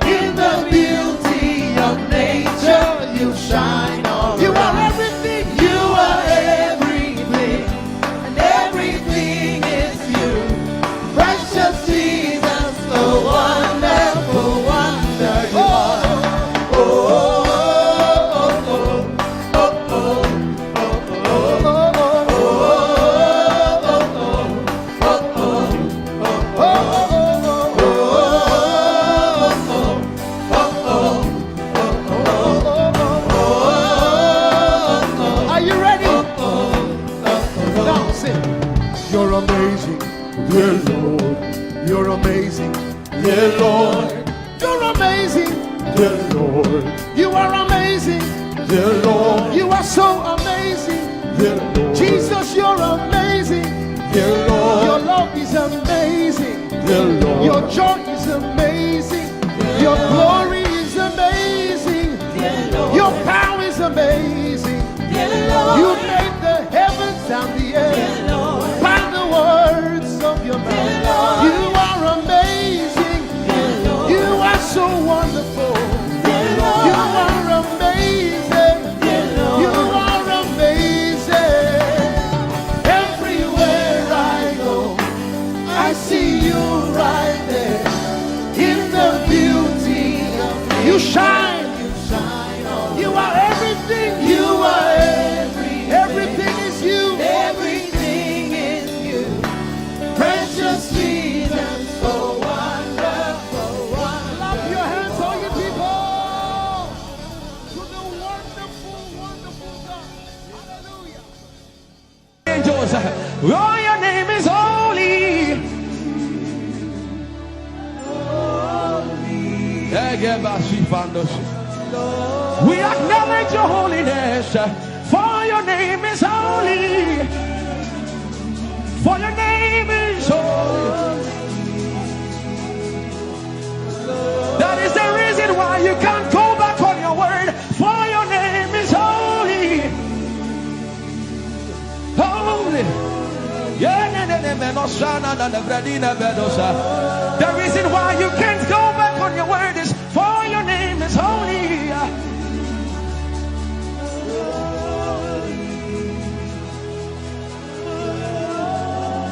In the beauty of nature, you shine all you around. Are everything. You are everything, and everything is you. Precious Jesus, the wonderful wonder you are. Oh, are you ready? Now sing. You're amazing, dear Lord. You're amazing, dear Lord. You're amazing, dear Lord. You are amazing, dear Lord. You are so amazing, dear Lord. Jesus, you're amazing, dear Lord. Your love is amazing, dear Lord. Your joy is amazing, your glory is amazing, dear Lord. Your power is amazing, dear Lord. You made the heavens and the earth by the words of your mouth. You are amazing. You are so wonderful. You are amazing. You are amazing. Everywhere I go, I see you right there in the beauty of you. You shine. You are everything. You are everything is you. Everything is you. Precious Jesus, so wonderful. Clap your hands, all you people, to the wonderful, wonderful God. Hallelujah. Angels, oh, your name is holy. We acknowledge your holiness, for your name is holy. For your name is holy. That is the reason why you can't go back on your word, for your name is holy. Holy. The reason why you can't go back on your word is for your name is holy.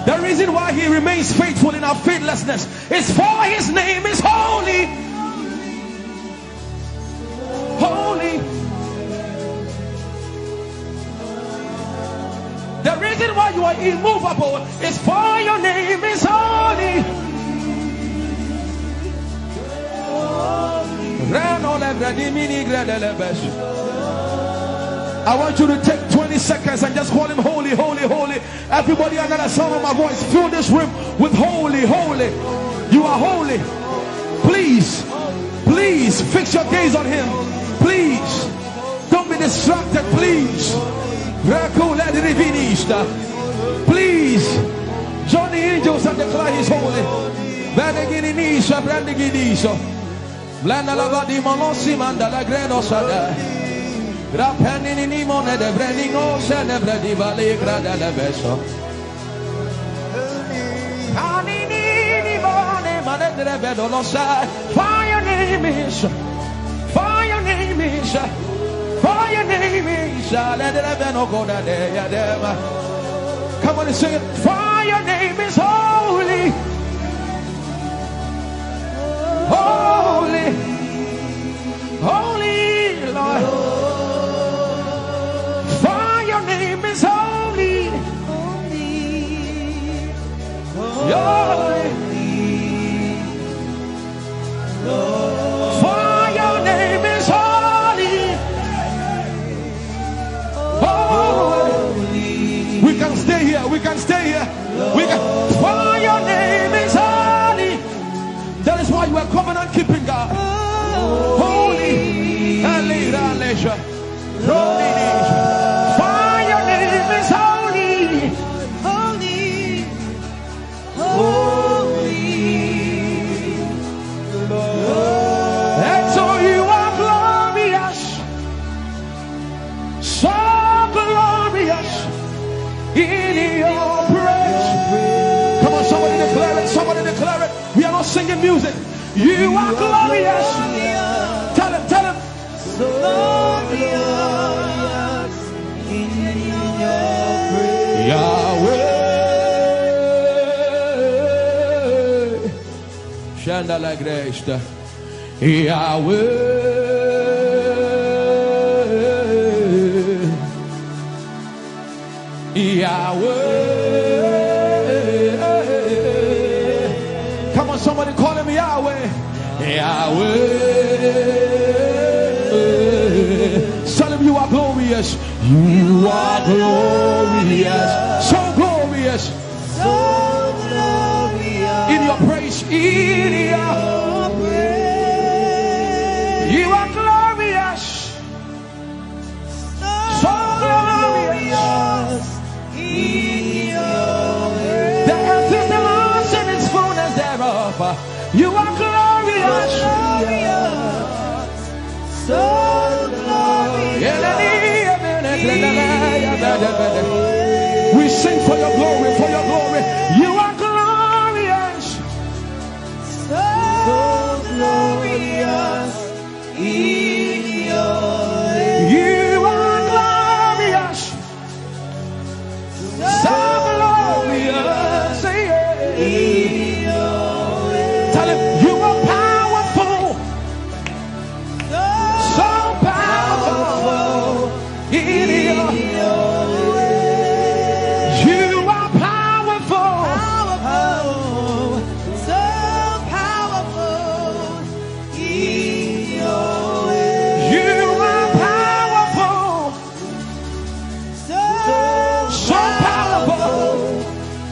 The reason why he remains faithful in our faithlessness is for his name is holy. Holy. The reason why you are immovable is for your name is holy. I want you to take 20 seconds and just call him holy, holy, holy. Everybody under the sound of my voice, fill this room with holy, holy. You are holy. Please, please fix your gaze on him. Please, don't be distracted, please. Please join the angels and declare he's holy. For your name is, for your name is, for your name is. Come on and sing it. For your name is holy, holy, holy Lord. For your name is holy, holy. For your name is holy, holy. We can stay here. We can stay here. We can. For your name is holy. That is why you are covenant keeping God. Holy. For your name is holy, holy, holy. And so you are glorious, so glorious in your praise. Come on, somebody declare it, somebody declare it. We are not singing music. You are glorious. Tell him, tell him. So glorious in your praise. Yahweh. Chandala Grace. Yahweh. Yahweh. Come on, somebody call him Yahweh. Yahweh. Tell him you are glorious. You are glorious. So glorious. So glorious. In your praise. In your praise. You are glorious. So glorious. In your praise. The earth is the Lord's and its fullness thereof. You are glorious. So glorious. for your glory, for your glory. You are glorious. So glorious in your ways. You are glorious. So glorious in your ways. Tell him you are powerful. So powerful in your ways. You are powerful. So powerful in your ways. You are powerful. So powerful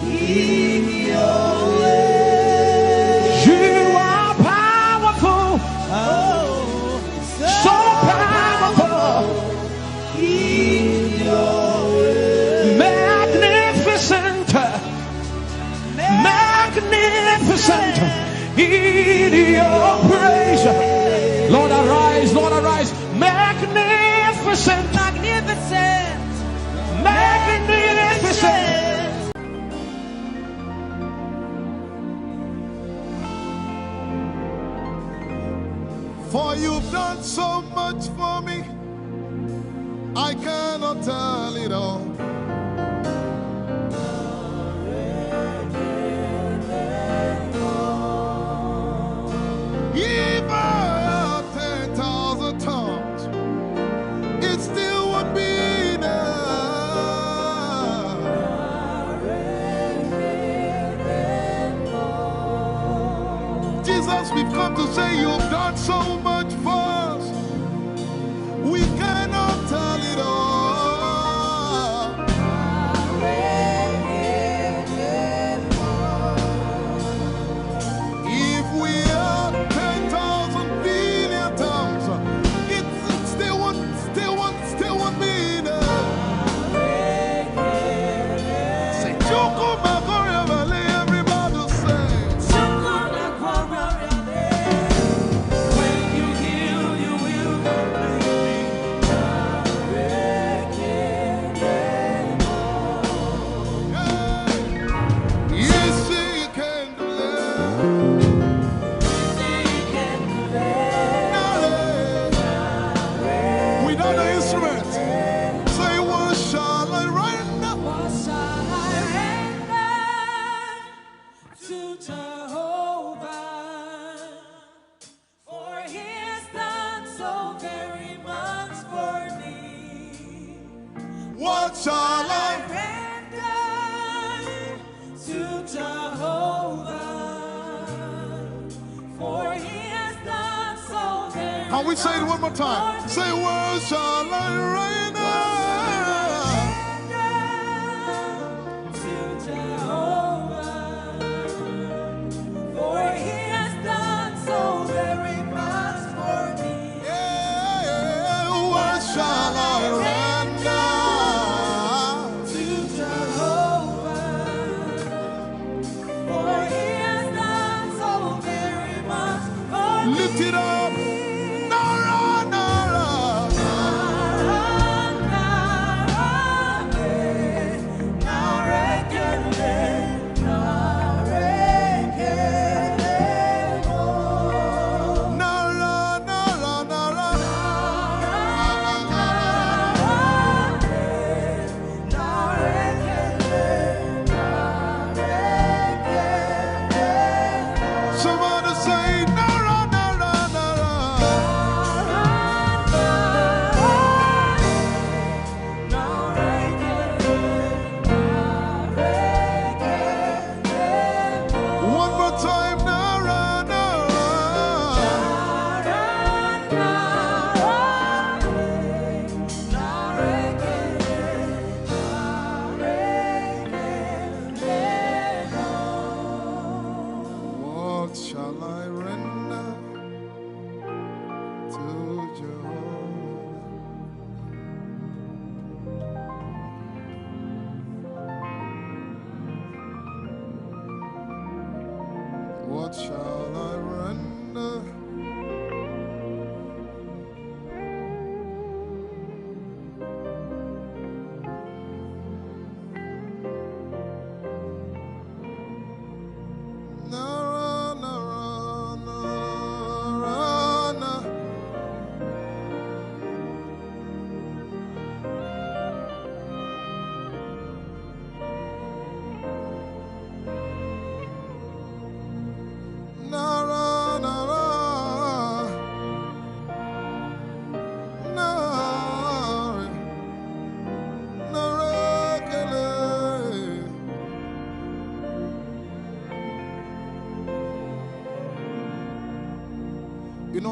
in your ways. You are powerful. So powerful in your ways. magnificent, magnificent in your praise. Lord arise, Lord arise. Magnificent, Magnificent. magnificent. For you've done so much for me, I cannot tell it all. If I had 10,000 tongues, it still would be enough. Jesus, we've come to say you've done so much for us. We cannot tell it all. If we had 10,000 billion tongues, it still won't be enough. Say, Chukuma Koryabale, everybody say. When you heal, you will Yes, you can do it. Without the instrument, say, what shall I render? What shall I render to Jehovah? For he has done so very much for me. What shall I? Render to Jehovah. For he has done so very Can we say it one more time? Say, what shall I render? to Jehovah. For he has done so very much for me. Yeah, what shall I render? To Jehovah. For he has done so very much for me. Lift it up. Nara, Nara. Nara,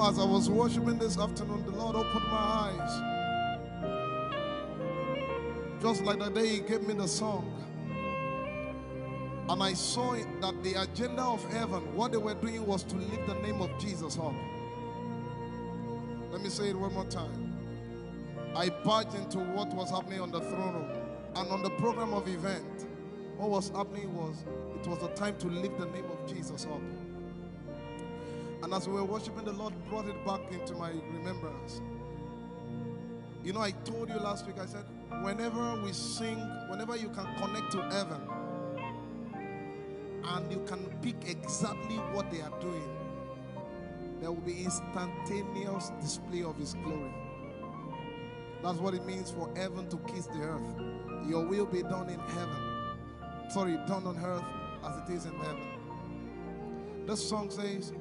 know, as I was worshiping this afternoon, the Lord opened my eyes. Just like the day He gave me the song. And I saw it, that the agenda of heaven, what they were doing was to lift the name of Jesus up. Let me say it one more time. I barged into what was happening on the throne room. And on the program of event, what was happening was, it was the time to lift the name of Jesus up. And as we were worshiping, the Lord brought it back into my remembrance. You know, I told you last week, I said, whenever we sing, whenever you can connect to heaven, and you can pick exactly what they are doing, there will be instantaneous display of His glory. That's what it means for heaven to kiss the earth. Your will be done in heaven. Sorry, done on earth as it is in heaven. This song says,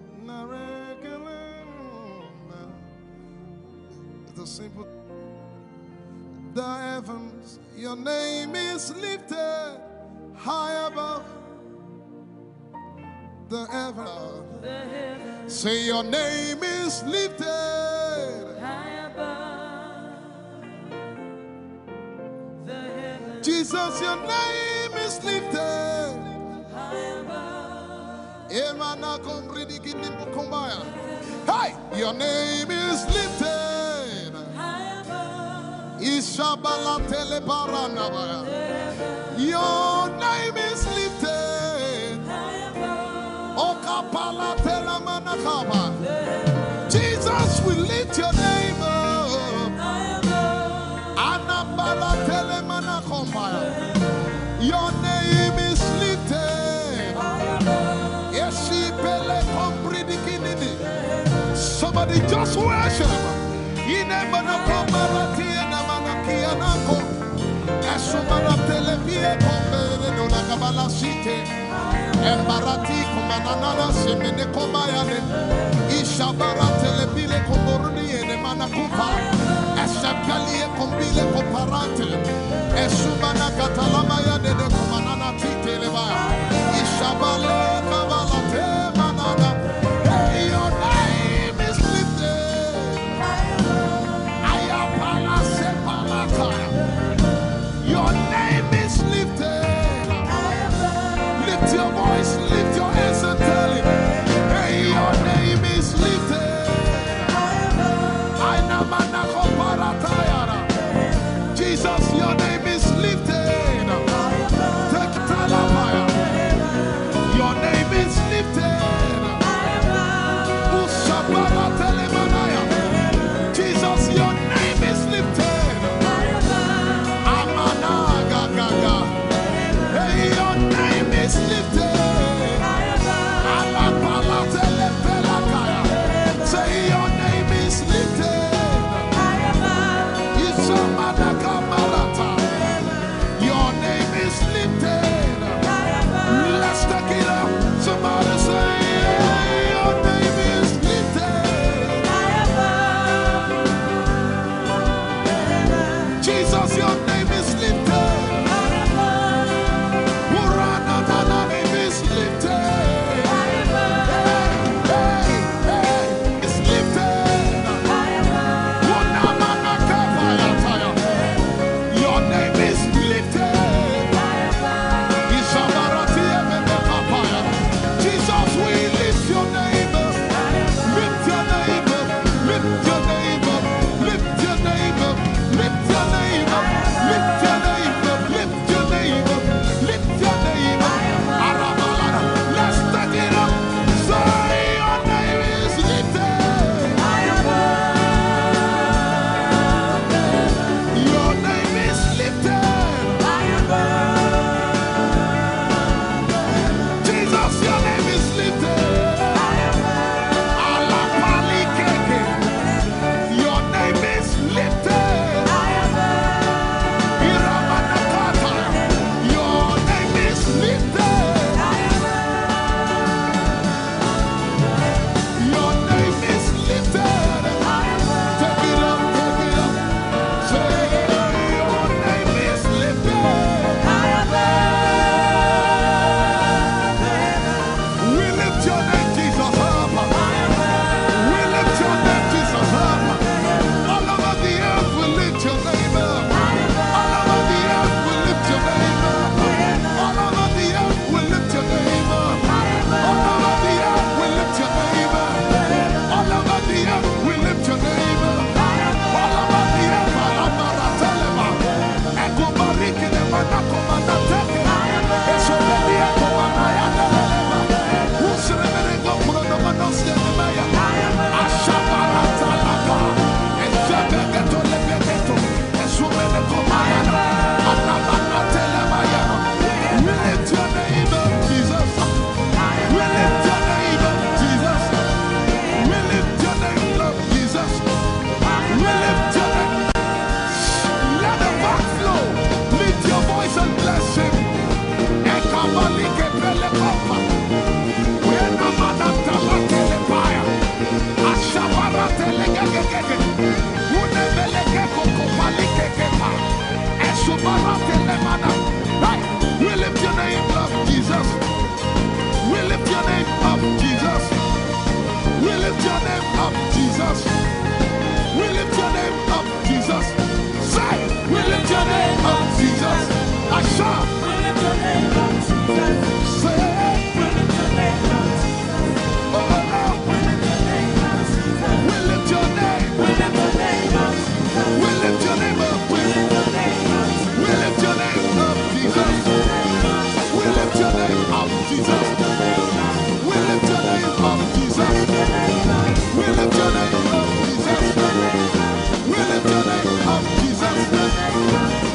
it's a simple. The heavens, your name is lifted high above. The heavens, say your name is lifted high above. The heavens, Jesus, your name is lifted high above. Hey, your name is lifted High above. Ishabala telebaranabaya. Your name is lifted High above. Okapala telamanakaba. Jesus, we lift your name up. High above. Anabala telemanakombaya. Your name is lifted. Somebody just worship. Embarati kumanana semene kombayane ishabara telebile komboruni ene manakupa eshapalie kombile komparante esubana katalamaya de kumanana titeleba ishabale kabalate manana. Hey, your name is lifted. Ayapala sepalata. Your name is lifted. Lift your voice, lift your hands and tell Him, hey, your name is lifted. Jesus, your name is lifted.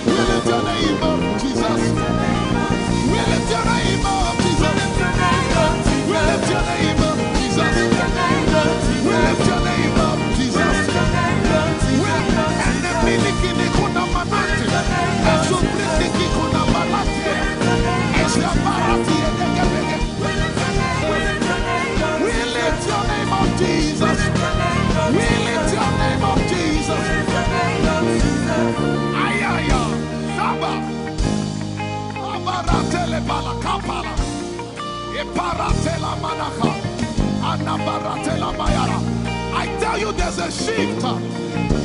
We lift your name up, Jesus. We lift your name up, Jesus. We lift your name up, Jesus. We lift your name up, Jesus. And the miliki kuna manati. And so briki kuna manati. And the barati and the gabege. We lift your name up, Jesus. We lift your name up, Jesus. Ayaya, Saba, Abaratele Balakapala, Eparatela Manaka, Anabaratela Mayara. I tell you, there's a shift.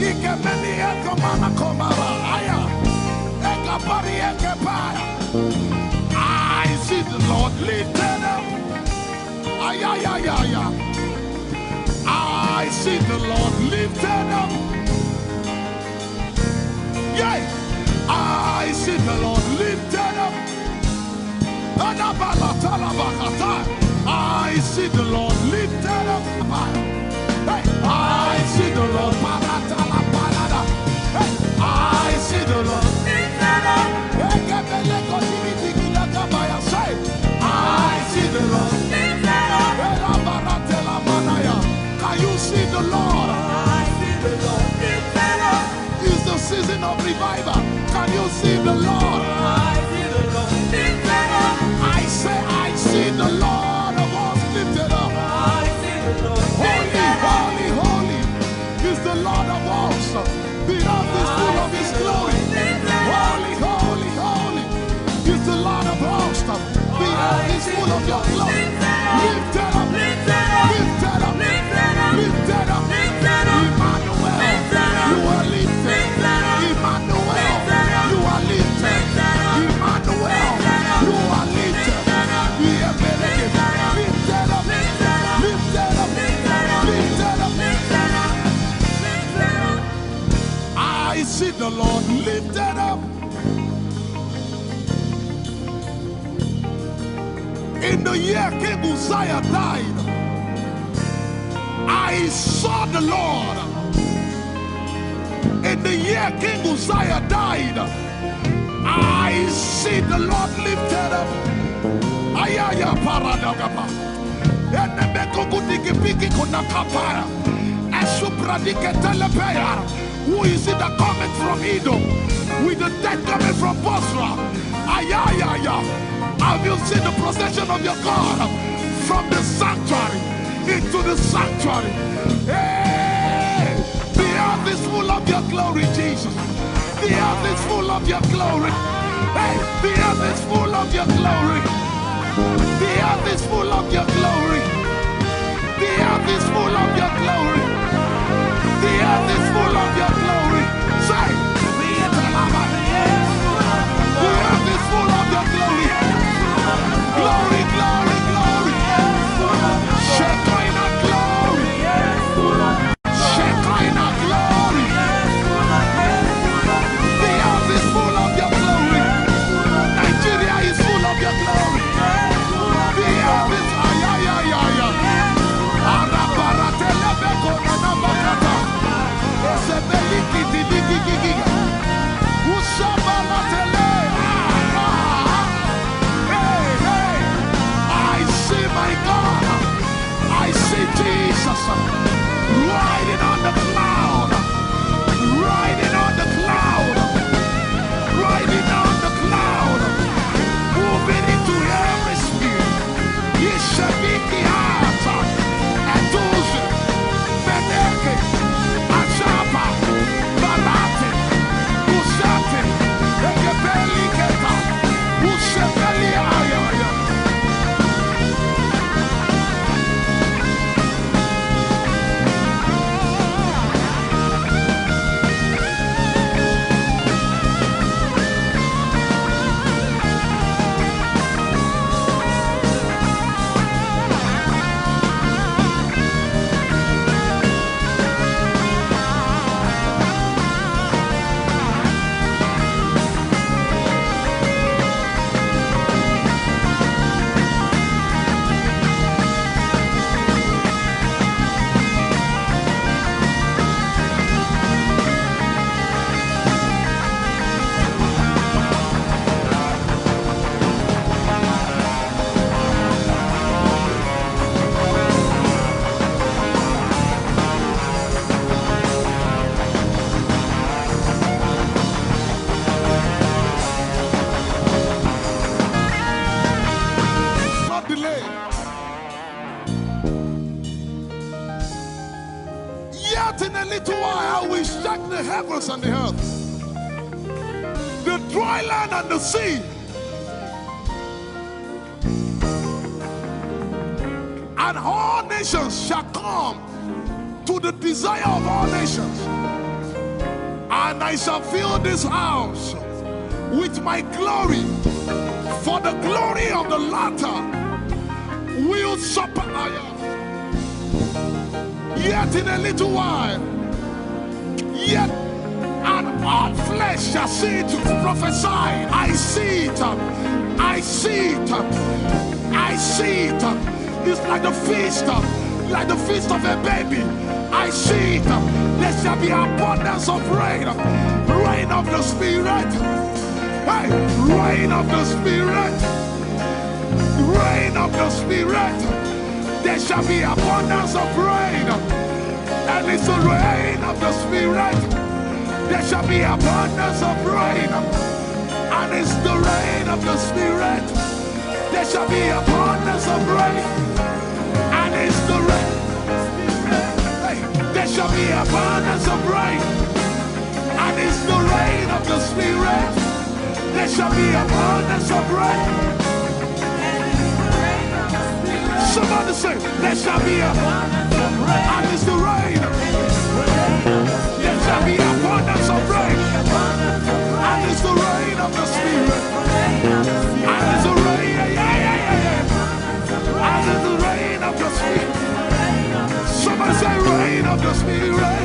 Ikemeni Ekomana Komara, Aya, Ekapari Ekepaya. I see the Lord lifted up. Ayaya. I see the Lord lifted up. Yeah, I see the Lord lifted up. I see the Lord lifted up. Hey, I see the Lord. Hey, I see the Lord lifted up. I see the Lord lifted up. Can you see the Lord? I see the Lord lifted up. It's the season of revival. Can you see the Lord? I see the Lord lifted up. I say, I see the Lord of us lifted up. I see the Lord lifted up. Holy, holy is the Lord of us. The earth is full of His glory. Holy, holy, holy is the Lord of hosts. The earth is full of Your glory. Lifted up, lifted up, lifted up, lifted up, lifted up. Emmanuel, You are lifted. Emmanuel, You are lifted. Emmanuel, You are lifted. Lifted up, lifted up, lifted up, lifted up, lifted up. I see the Lord lifted up. In the year King Uzziah died, I saw the Lord. In the year King Uzziah died, I see the Lord lifted up. Ayaya paradagaba. Who is it that cometh from Edom? With the dead coming from Bosra. Ayaya. Have you seen the procession of your God from the sanctuary into the sanctuary? Hey, the earth is full of Your glory, Jesus. The earth is full of Your glory. Hey, the earth is full of Your glory. The earth is full of Your glory. The earth is full of Your glory. The earth is full of Your glory. Say, the earth is full of Your glory. Glory, glory, glory. Shekinah glory. Shekinah glory. The earth is full of Your glory. Nigeria is full of Your glory. The earth is ayayayaya. Arabaratelebeko nanabakata. heavens and the earth, the dry land and the sea. And all nations shall come to the desire of all nations. And I shall fill this house with my glory, for the glory of the latter will surpass. Yet in a little while, yet and all flesh shall see it. Prophesy. I see it. I see it. I see it. It's like the feast of a baby. I see it. There shall be abundance of rain. Rain of the Spirit. Hey, rain of the Spirit. Rain of the Spirit. There shall be abundance of rain. And it's the rain of the Spirit. There shall be abundance of rain. And it's the rain of the Spirit. There shall be abundance of rain. And it's the rain. Hey, there shall be abundance of rain. And it's the rain of the Spirit. There shall be abundance of rain. Somebody say, there shall be abundance of rain. And it's the rain. There shall be abundance of rain. And it's the rain of the Spirit. And it's the rain. And it's the rain of the Spirit. Somebody say, rain of the Spirit.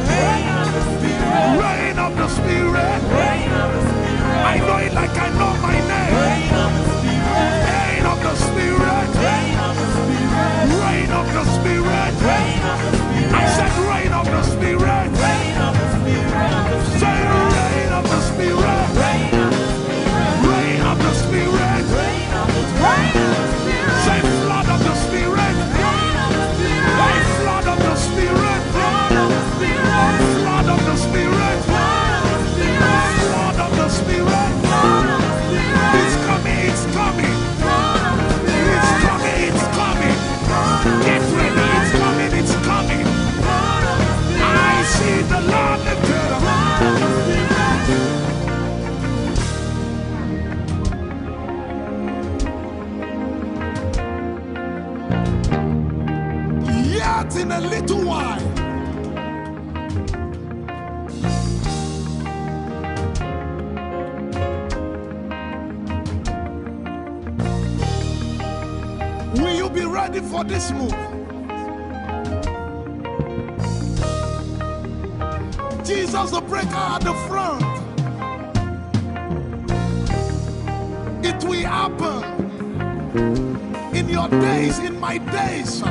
Rain of the Spirit. I know it like I know my name. Rain of the Spirit. Rain of the Spirit. I said rain of the Spirit. Say rain of the Spirit. Rain of the Spirit. Say flood of the Spirit. Say flood of the Spirit. Flood of the Spirit. Flood of the Spirit. It's coming, it's coming. It's coming, it's coming. Get ready, it's coming, it's coming. I see the Lord lifted up. Yet in a little while, will you be ready for this move? Jesus the breaker at the front. It will happen in your days, in my days.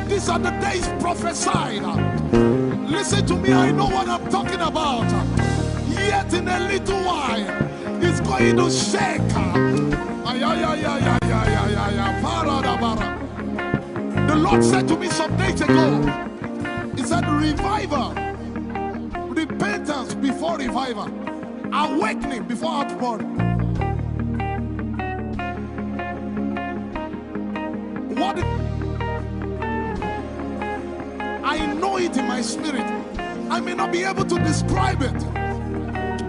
These are the days prophesied. Listen to me, I know what I'm talking about. Yet in a little while, it's going to shake. The Lord said to me some days ago, He said, revival, repentance before revival, awakening before outpouring. What? I know it in my spirit. I may not be able to describe it,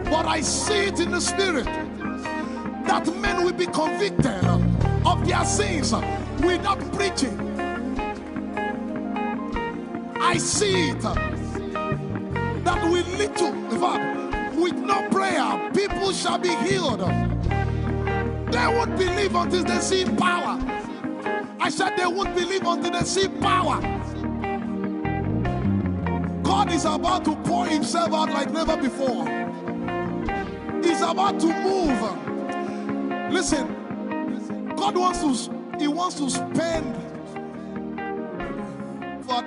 but I see it in the spirit. That men will be convicted of their sins without preaching. I see it. That with little, in fact, with no prayer, people shall be healed. They won't believe until they see power. I said they won't believe until they see power. God is about to pour Himself out like never before. He's about to move. Listen, God wants to spend.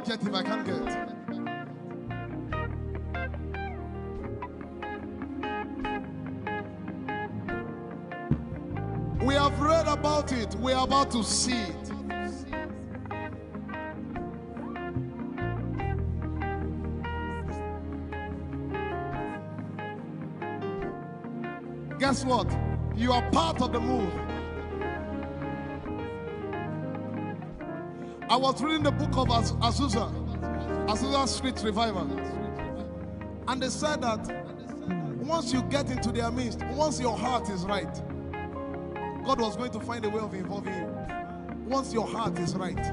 Get if I can't get. We have read about it. We are about to see it. Guess what? You are part of the move. I was reading the book of Azusa Street Revival. And they said that once you get into their midst, once your heart is right, God was going to find a way of involving you. Once your heart is right.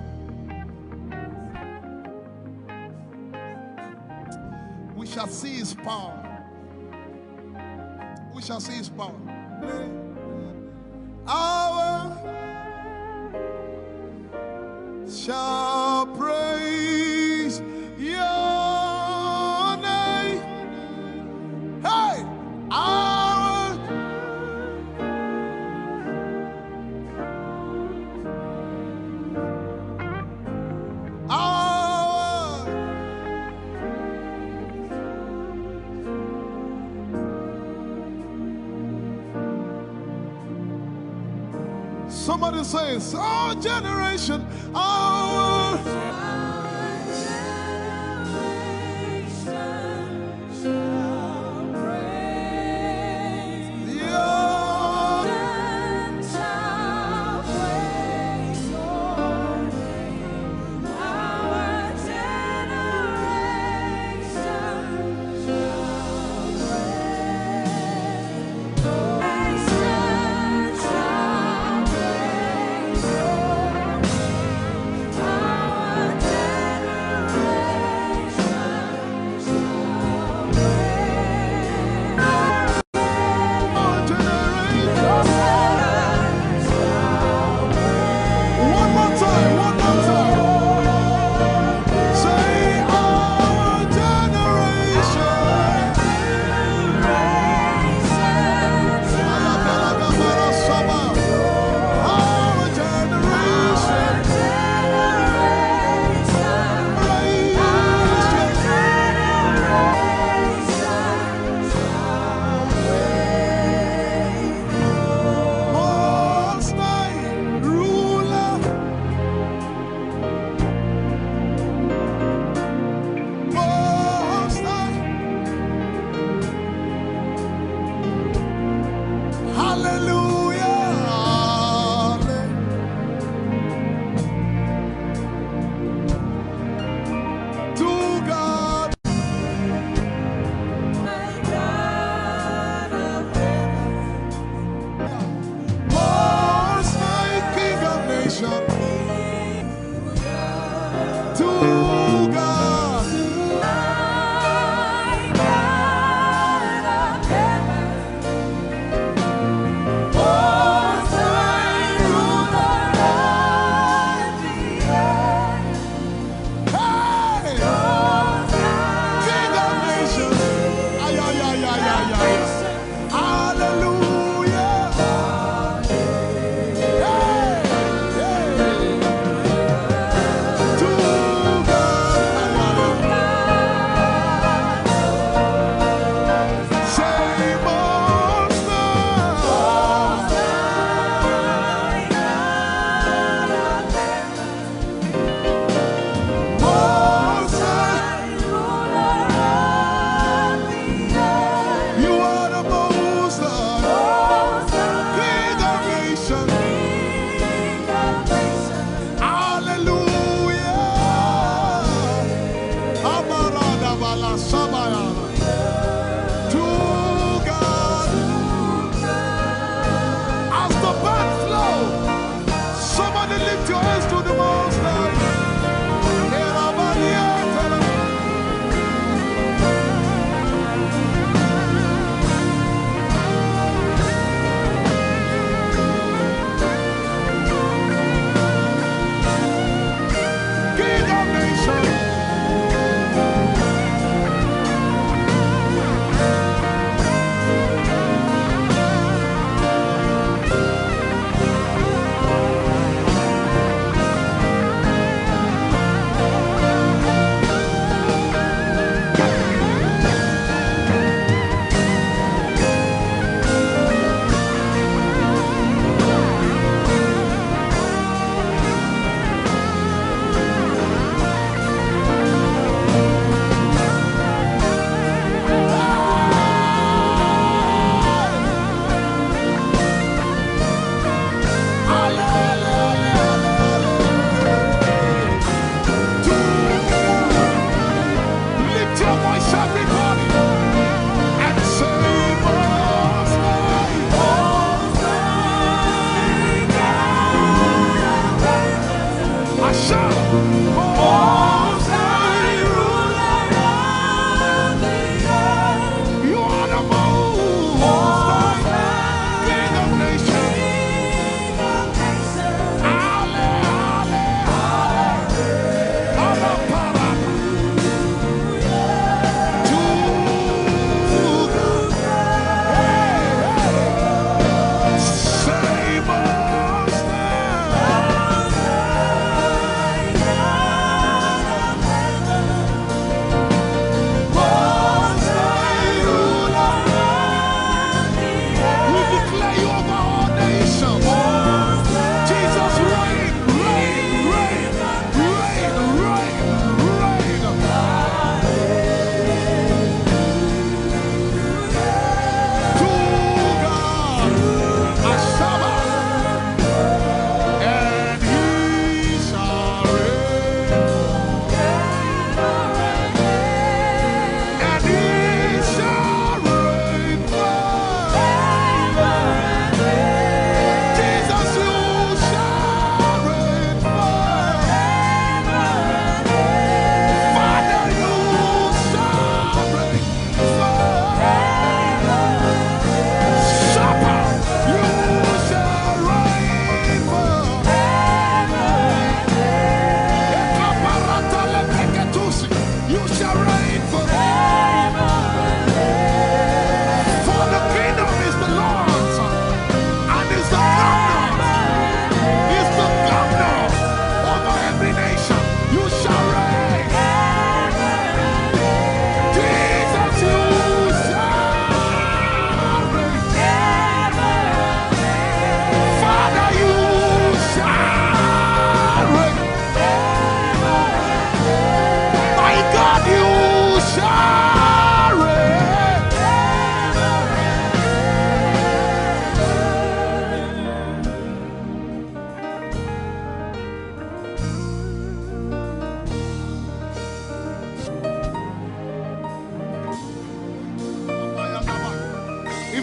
We shall see his power. We shall see his power. Our shall praise your name. Hey, our somebody says, our generation, our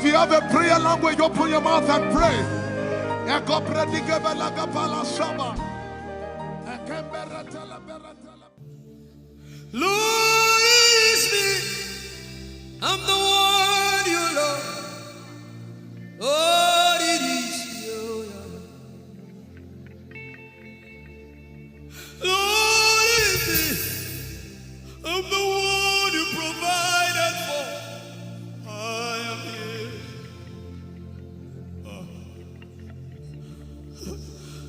If you have a prayer language, open your mouth and pray. Lord, is me. I'm the one you love. Lord, it is you. Lord, it is me. I'm the one you provided for. I am here.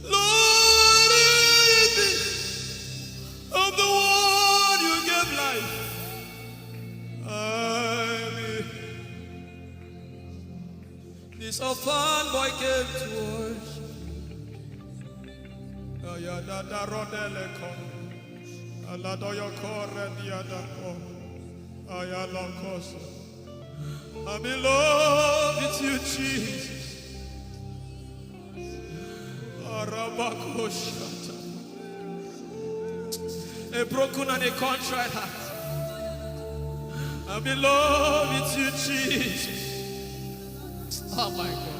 Lord, it is me. I'm the one you gave life. I'm here. This orphan boy came to worship. Ayadada rodele kom. Aladoyo kore diadako. Ayalokoso. I'm in love with you, Jesus. Arabakoshata. A broken and a contrite heart. I'm in love with you, Jesus. Oh my God.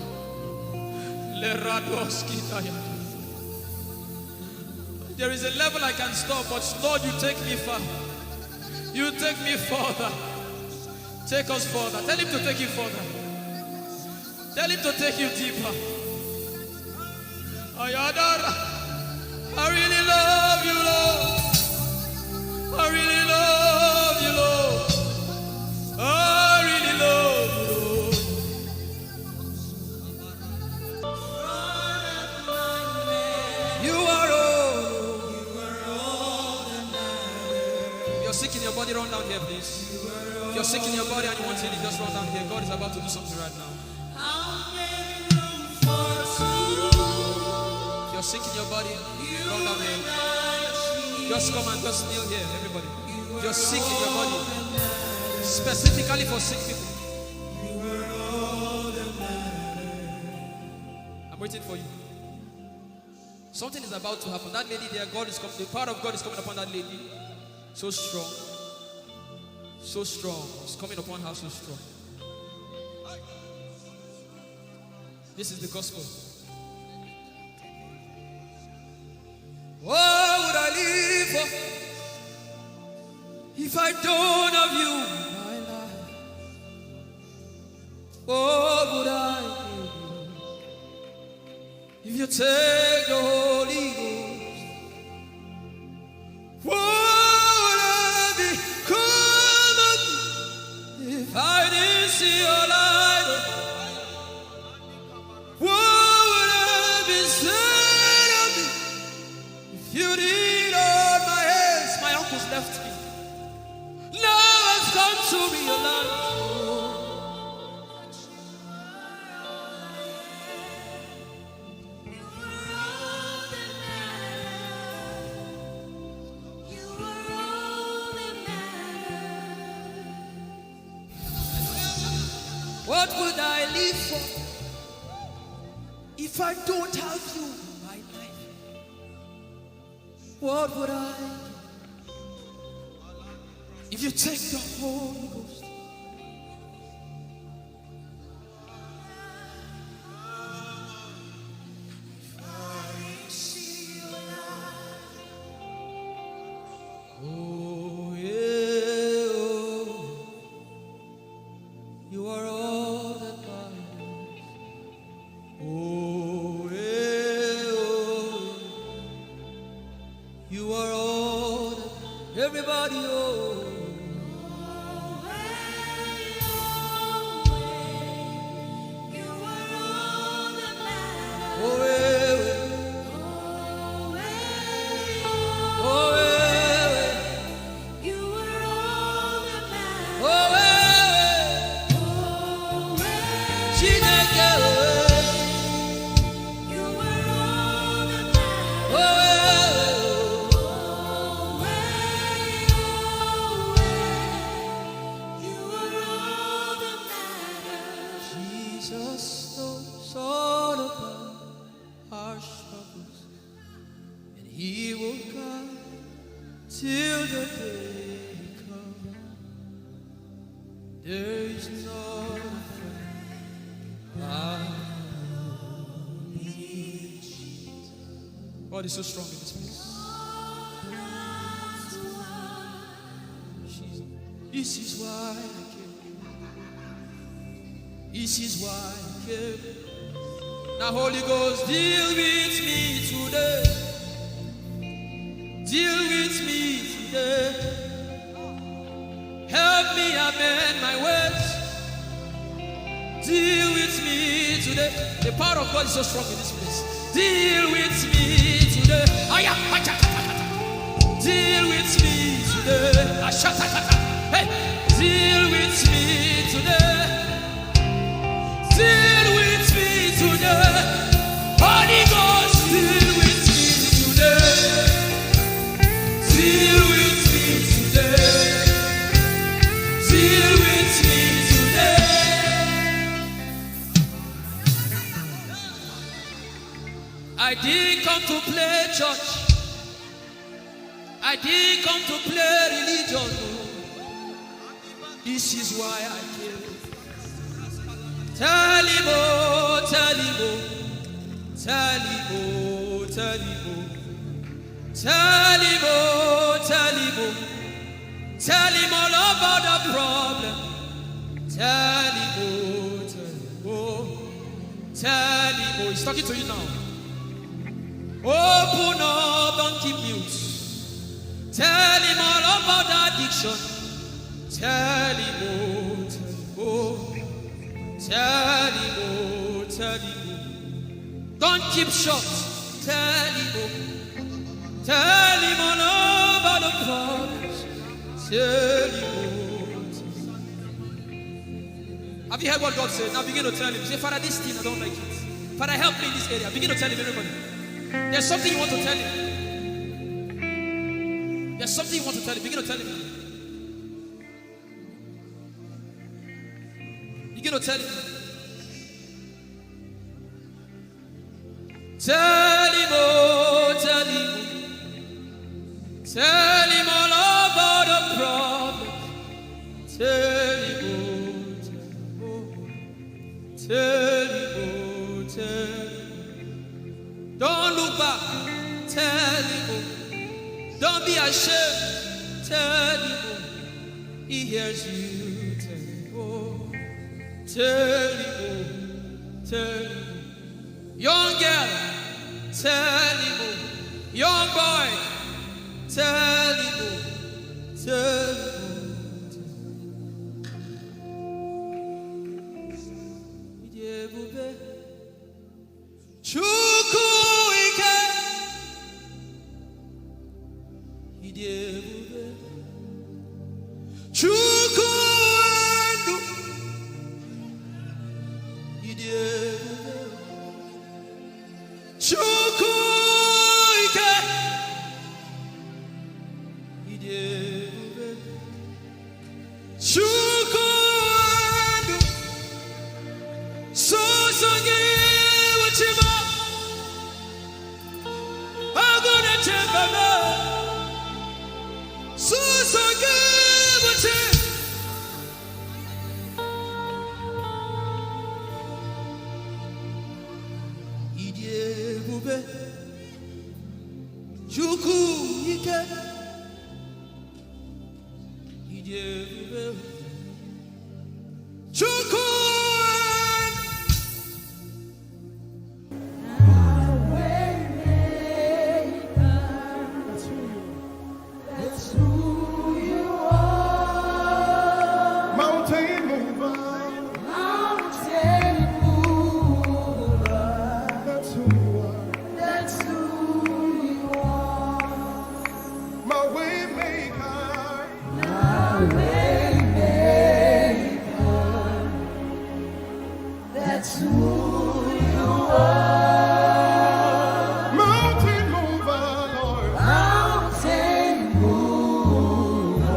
There is a level I can stop, but Lord, you take me far. You take me further. Take us further. Tell him to take you further. Tell him to take you deeper. Ayadara. I really love you, Lord. I really love you, Lord. I really love you, Lord. You are all. You're sick in your body, run down here, please. You're sick in your body and you want healing, just run down here. God is about to do something right now. You're sick in your body, run down here. Just come and just kneel here, everybody. You're sick in your body. Specifically for sick people. I'm waiting for you. Something is about to happen. That lady there, God is coming. The power of God is coming upon that lady. So strong. So strong. It's coming upon her so strong. This is the gospel. What would I live for if I don't have you in my life? What would I do if you take the Holy Ghost? What would I become if I didn't see your light? What would I be said of me if you did hold my hands? My uncles left me. Now I've come to realize. What would I live for if I don't have you in my life? What would I do if you take the Holy Ghost? Oh yeah, oh. You are all that matters. Oh yeah, oh. You are all that everybody, oh. God is so strong in this place. This is why I came. This is why I came. Now Holy Ghost, deal with me today. Deal with me today. Help me amend my ways. Deal with me today. The power of God is so strong in this place. Deal with me today. Deal with me today. Hey, deal with me today. Deal with me today. Holy Ghost, deal with me today. Deal with me today. Deal with me today. I didn't come to play church. I didn't come to play religion. This is why I came. Tell him, oh, tell him, oh, tell him, oh, tell him, oh, tell him, oh, tell him, oh, tell him all about the problem. Tell him, oh, tell him, oh, tell him, oh, he's talking to you now. Open up, don't keep mute. Tell him all about the addiction. Tell him, oh, tell him, oh, tell him, oh. Don't keep short. Tell him, oh, tell him all about the problems. Tell him, oh. Have you heard what God said? Now begin to tell him. Say, Father, this thing I don't like it. Father, help me in this area. Begin to tell him, everybody. There's something you want to tell him. There's something you want to tell him. Begin to tell him. Begin to tell him. Tell him, oh, tell him. Tell him all about the problem. Tell him, oh, tell him, oh, tell him. Don't look back. Tell him, oh. Don't be ashamed. Tell him, oh. He hears you. Tell him, oh. Tell him, oh. Tell him, oh. Young girl, tell him, oh. Young boy, tell him, oh. Tell him, oh. Chukwu ike, idebube. Chukwu ndu, idebube. Chukwu ike, idebube. Chukwu ndu, Songi uchima, agune chembaba. Songi uchima. Idebube, Chukwu ike, idebube, Chukwu. Mountain mover. That's who you are. My way maker. That's who you are. Mountain mover, Lord. Mountain mover.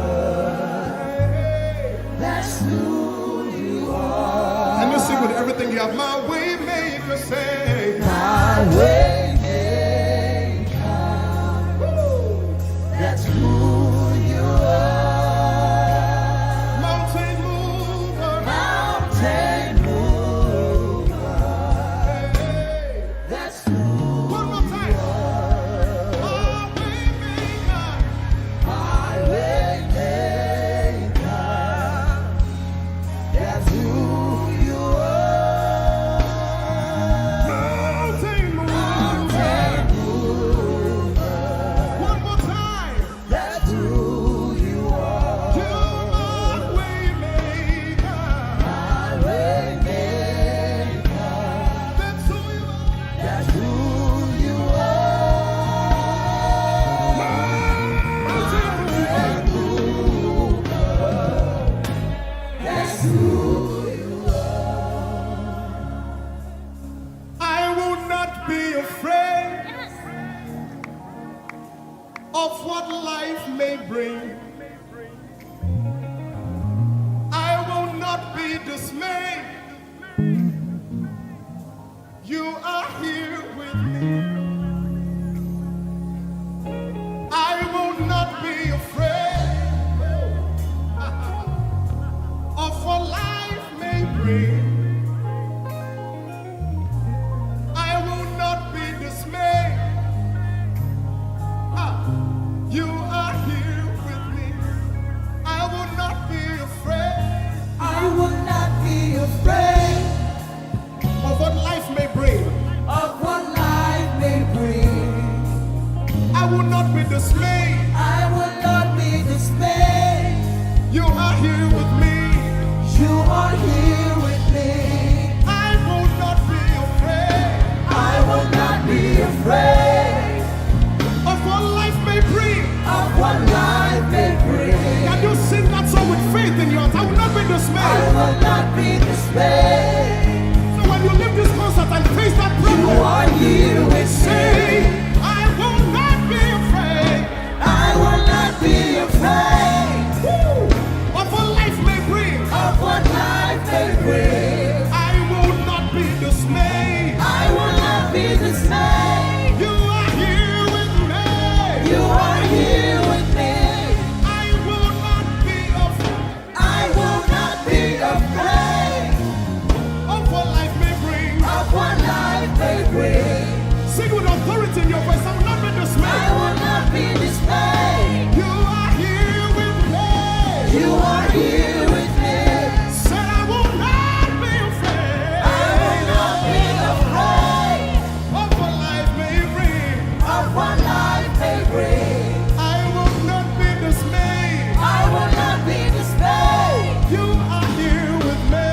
That's who you are. And you sing with everything you have. My way maker, say. My way maker. That's who you are. Mountain mover. Mountain mover. That's who One more time. bring. I will not be dismayed. You are here with me. I will not be afraid. I will not be afraid Of what life may bring. of what life may bring. I will not be dismayed. I will not be dismayed. You are here with me. You are here with me. I will not be afraid I will not be afraid of what life may bring. of what life may bring. Can you sing that song with faith in your heart? I will not be I dismayed. will not be dismayed. So when you leave this concert and face that You problem, are here with say, me. I will not be afraid I will not be afraid of what life may bring. of what life may bring. I will not be dismayed. I will not be dismayed. You are here with me. You are here with me. I will not be afraid I will not be afraid of what life may bring. of what life may bring. Sing with authority in your voice. I will not be I dismayed. will not be dismayed. You are here with me. You are here with me. Said I will not be afraid I will not be afraid of what life may bring. of what life may bring. I will not be dismayed. I will not be dismayed. You are here with me.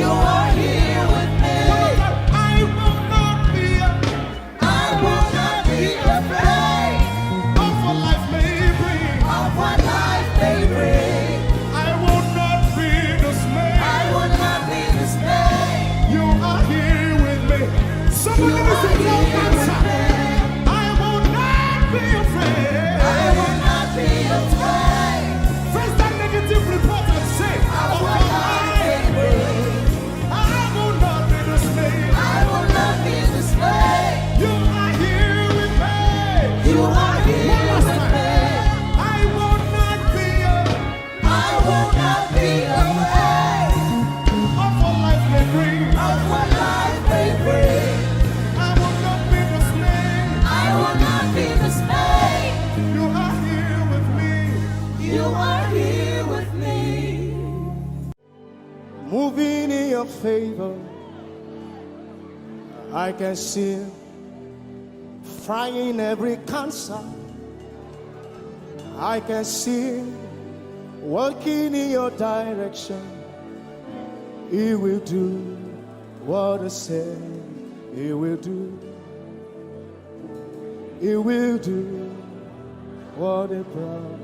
You are here with me. I will not be I will not be afraid of what life may bring. of what life may bring. I will not be dismayed. I will not be dismayed. You are here with me. Somebody You listen are to your here answer. with me. I will not be afraid. I will not be afraid Face that negative report and say, of of what what life may life. bring. I will not be dismayed. I will not be dismayed. You are here with me. You are here One last with time. me. I will not be I will not be afraid of what life may bring. of what life may bring. I will not be dismayed. I will not be dismayed. You are here with me. You are here with me. Moving in your favor, I can see frying every cancer. I can see working in your direction. He will do what I said he will do. He will do what he promised.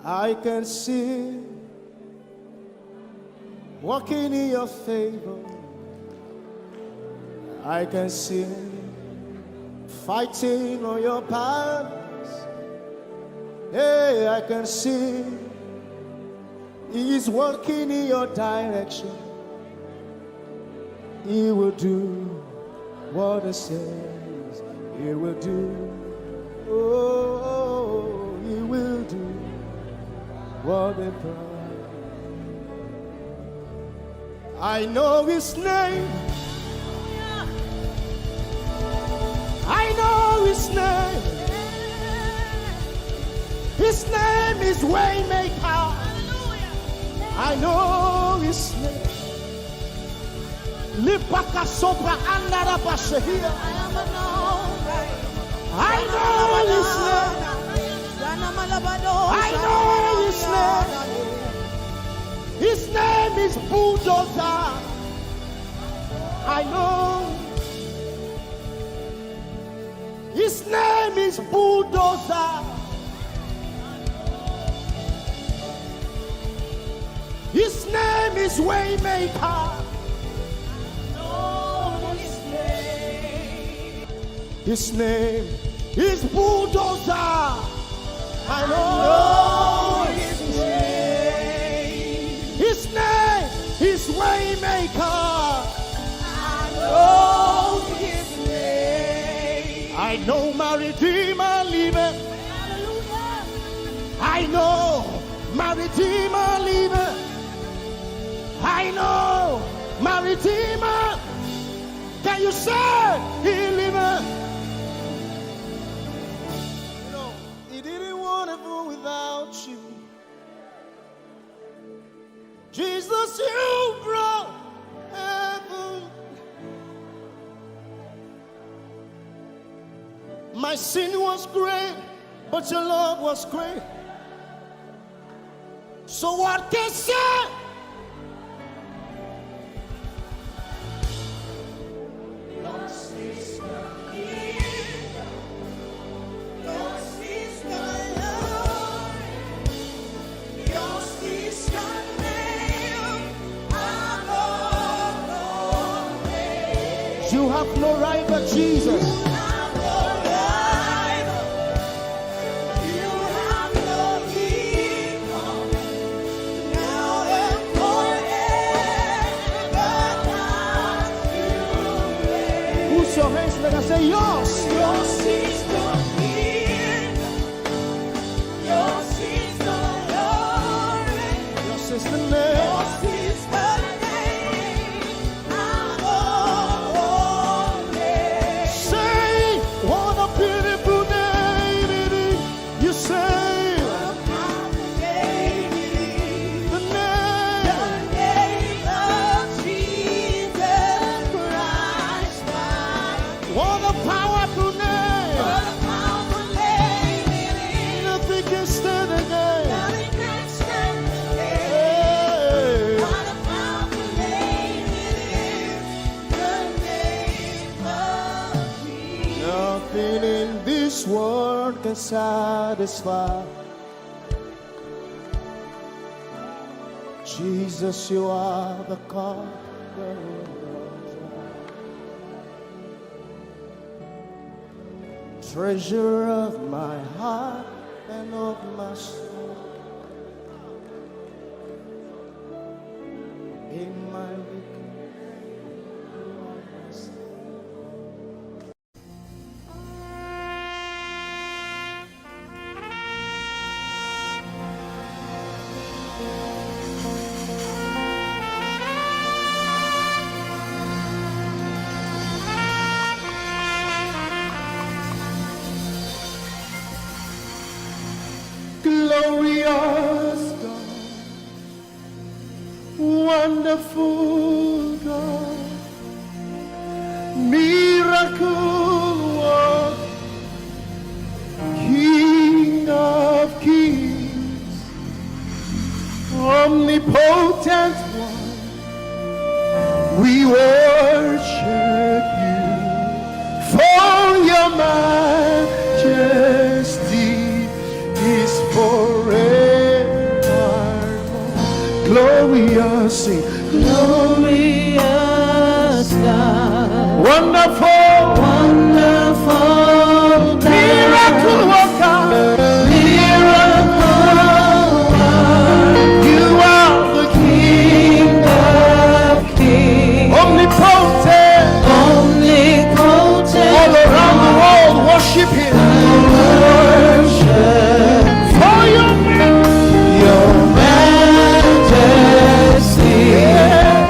I can see walking in your favor. I can see fighting on your paths. Hey, I can see He's working in your direction. He will do what He says He will do. Oh, He will do what He promised. I know His name. I know His name. His name is Waymaker. I know His name. Lipaka sobra andara bashehia. I know His name. I know His name. His name is Bulldozer. I know. His name is Bulldozer. His name is Waymaker. His name is Bulldozer. I know His name. His name is Waymaker. I know His name. I know my Redeemer liveth. I know Redeemer liveth. I know my Redeemer. Can you say he liveth? You know, he didn't want to go without you. Jesus, you brought heaven. My sin was great, but your love was great. So what can say? You have no right but Jesus. You have no rival. You have no equal. Now and forever, God, you reign. Who's your hands? Let us say yours. Yours is the kingdom. Yours is the glory. Yours is the name. Yours is the Say, what a beautiful name it is. You say, the name of Jesus Christ. what a powerful name. What a powerful name it is. Nothing can stand against. Nothing can stand against. Hey. What a powerful name it is. The name of Jesus. Nothing in this world can satisfy. Jesus, you are the God. Treasure of my heart and of my soul. In my weakness. Glorious God, wonderful God, miracle worker, King of kings, omnipotent one, we worship you for your majesty is forevermore. Glorious, sing. Glorious God, Wonderful, wonderful God, miracle worker, miracle worker, you are the King of kings, omnipotent, omnipotent, all around the world worship him. worship For your majesty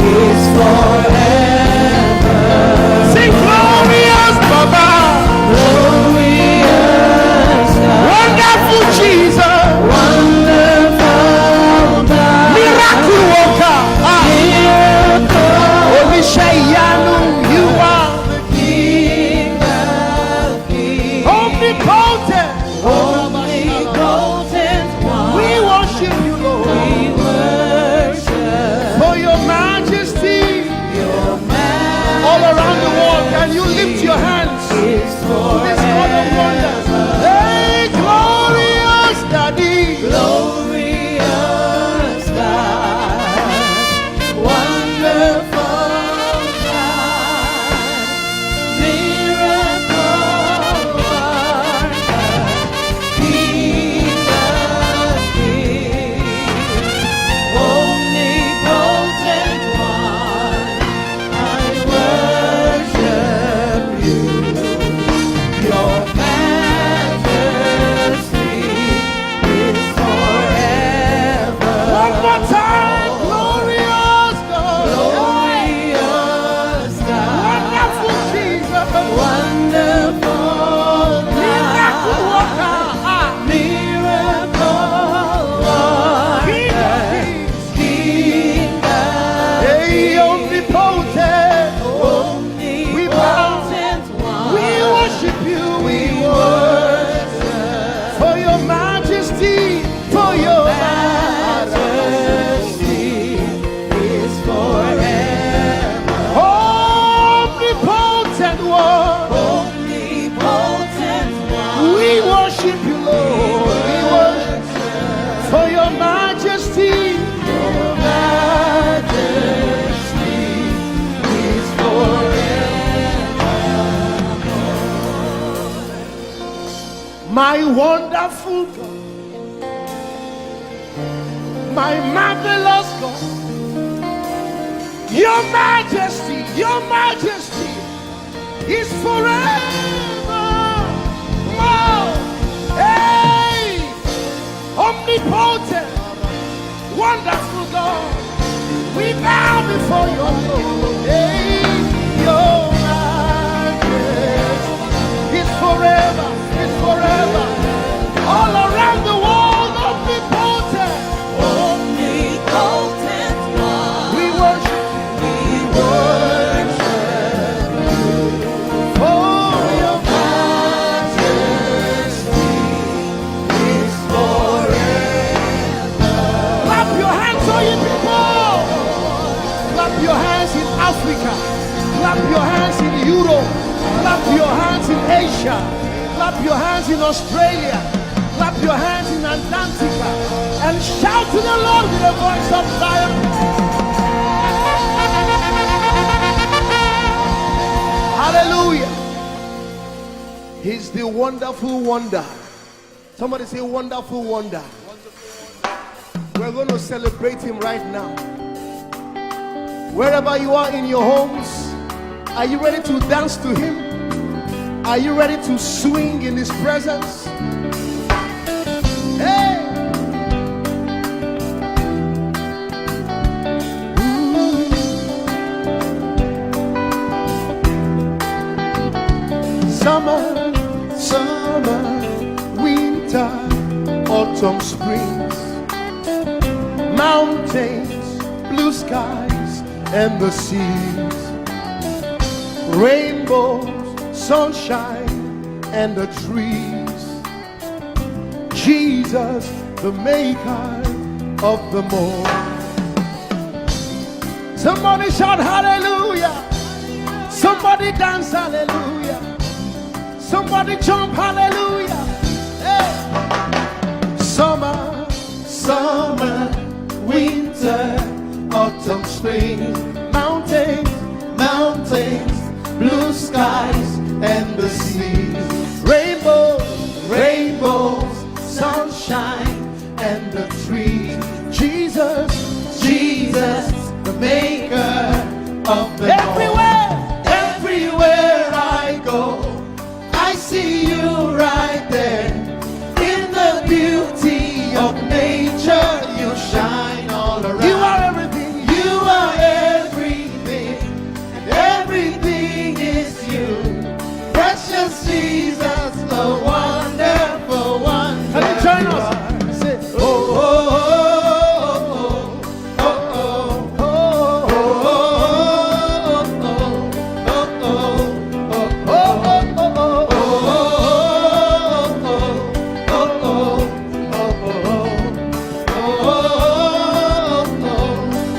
is forever. sing glorious Baba. One more time, glorious God. Glorious God. Wonderful Jesus. Wonderful Miracle worker. Miracle worker. King of kings. Hey, omnipotent. Omnipotent one. We worship you. We worship For your majesty. For your majesty is forever. omnipotent one. Omnipotent one. We worship you, Lord. We worship for your majesty. Your majesty is forever. My wonderful God, my marvelous God, your majesty is forever. Oh, hey, omnipotent, wonderful God, we bow before your throne. Hey, your majesty is forever. All around the world, omnipotent. Omnipotent one. We worship for your majesty is forever. clap your hands, all you people. Clap your hands in Africa. Clap your hands in Europe. Clap your hands in Asia. Clap your hands in Australia. Clap your hands in Antarctica. And shout to the Lord with a voice of triumph. Hallelujah. He's the wonderful wonder. Somebody say wonderful wonder. We're going to celebrate him right now. Wherever you are in your homes, are you ready to dance to him? Are you ready to swing in his presence? Hey! Summer, winter, autumn, springs, mountains, blue skies, and the seas, rainbows, sunshine, and the trees. Jesus, the maker of the morn. Somebody shout hallelujah. Somebody dance hallelujah. Somebody jump hallelujah. Hey. Summer, winter, autumn, spring, mountains, blue skies, and the seas, rainbows, sunshine, and the trees. Jesus, the maker of the everywhere I go, I see you right there. In the beauty of nature, you shine all around. You are everything. You are everything, and everything is you. Precious Jesus, the wonderful one. Can you join us? Say, oh, oh, oh, oh, oh, oh,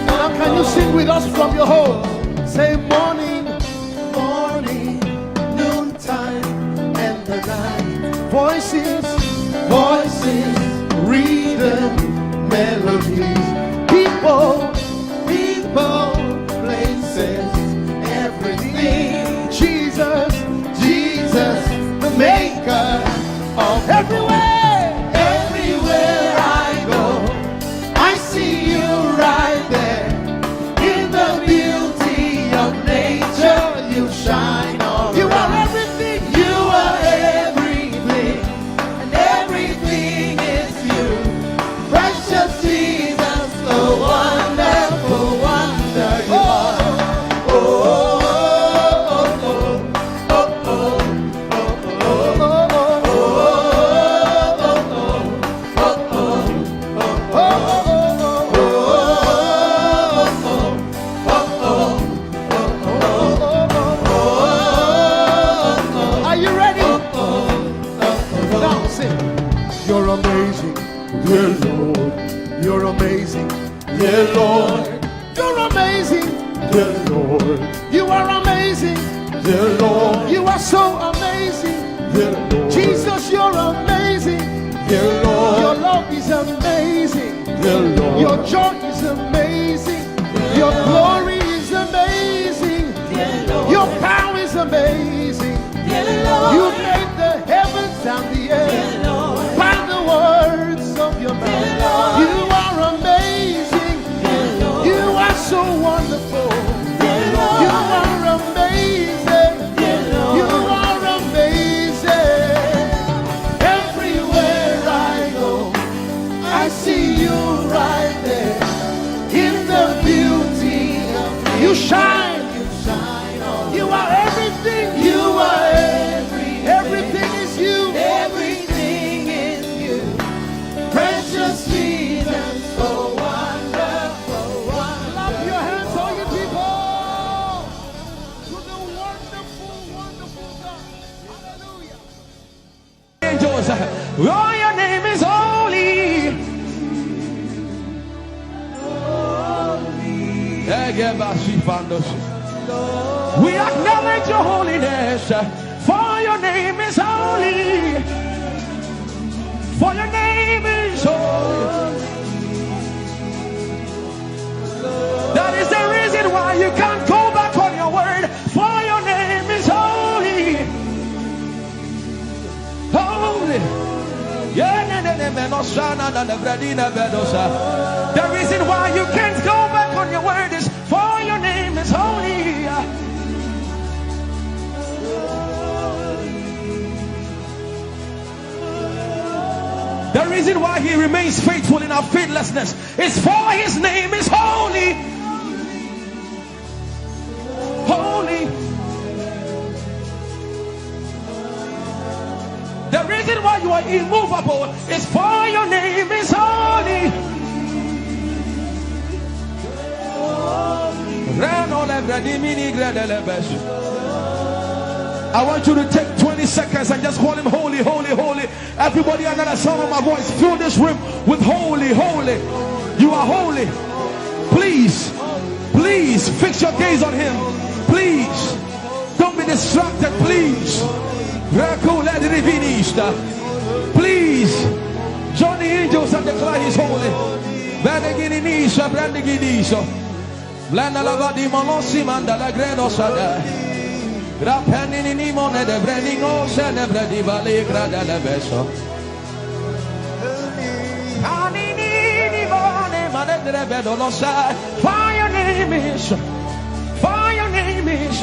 Now can you sing with us from your home? Say morning, noontime, and the night. Voices, rhythm, melodies. People, places, everything. Jesus, the maker of everywhere I go, I see you right there. In the beauty of nature, you shine all around. You are everything. You are everything, and everything is you. Precious Jesus, You're amazing, dear Lord. You're amazing, dear Lord. You are amazing, dear Lord. You are so amazing, dear Lord. Jesus, you're amazing, dear Lord. Your love is amazing, dear Lord. Your joy is amazing, your glory is amazing, dear Lord. Your power is amazing, dear Lord. You made the heavens and the earth by the words of your mouth. You are amazing, you are so wonderful, you are amazing, you are amazing. Everywhere I go, I see you right there in the beauty of you. You shine, you are everything, you are everything is you, everything is you. Precious Jesus, so wonderful. Clap your hands, all you people, to the wonderful, wonderful God. Hallelujah. Angels, oh, your name is holy. We acknowledge your holiness, for your name is holy. For your name is holy. That is the reason why you can't go back on your word. For your name is holy. Holy. The reason why you can't go back on your word is for your name is holy. The reason why he remains faithful in our faithlessness is for his name is holy. Holy. The reason why you are immovable is for your name is holy. I want you to take 20 seconds and just call him holy, holy, holy. Everybody under the sound of my voice, fill this room with holy, holy. You are holy. Please, please fix your gaze on him. Please, don't be distracted, please. Please, join the angels and declare he's holy. Blanda lavadi molosi mandala greno sada. Rapeni ni mone de brenigo se ne bredi vale grada la beso. Ani ni mone mane de bedo lo sa. For your name is, for your name is,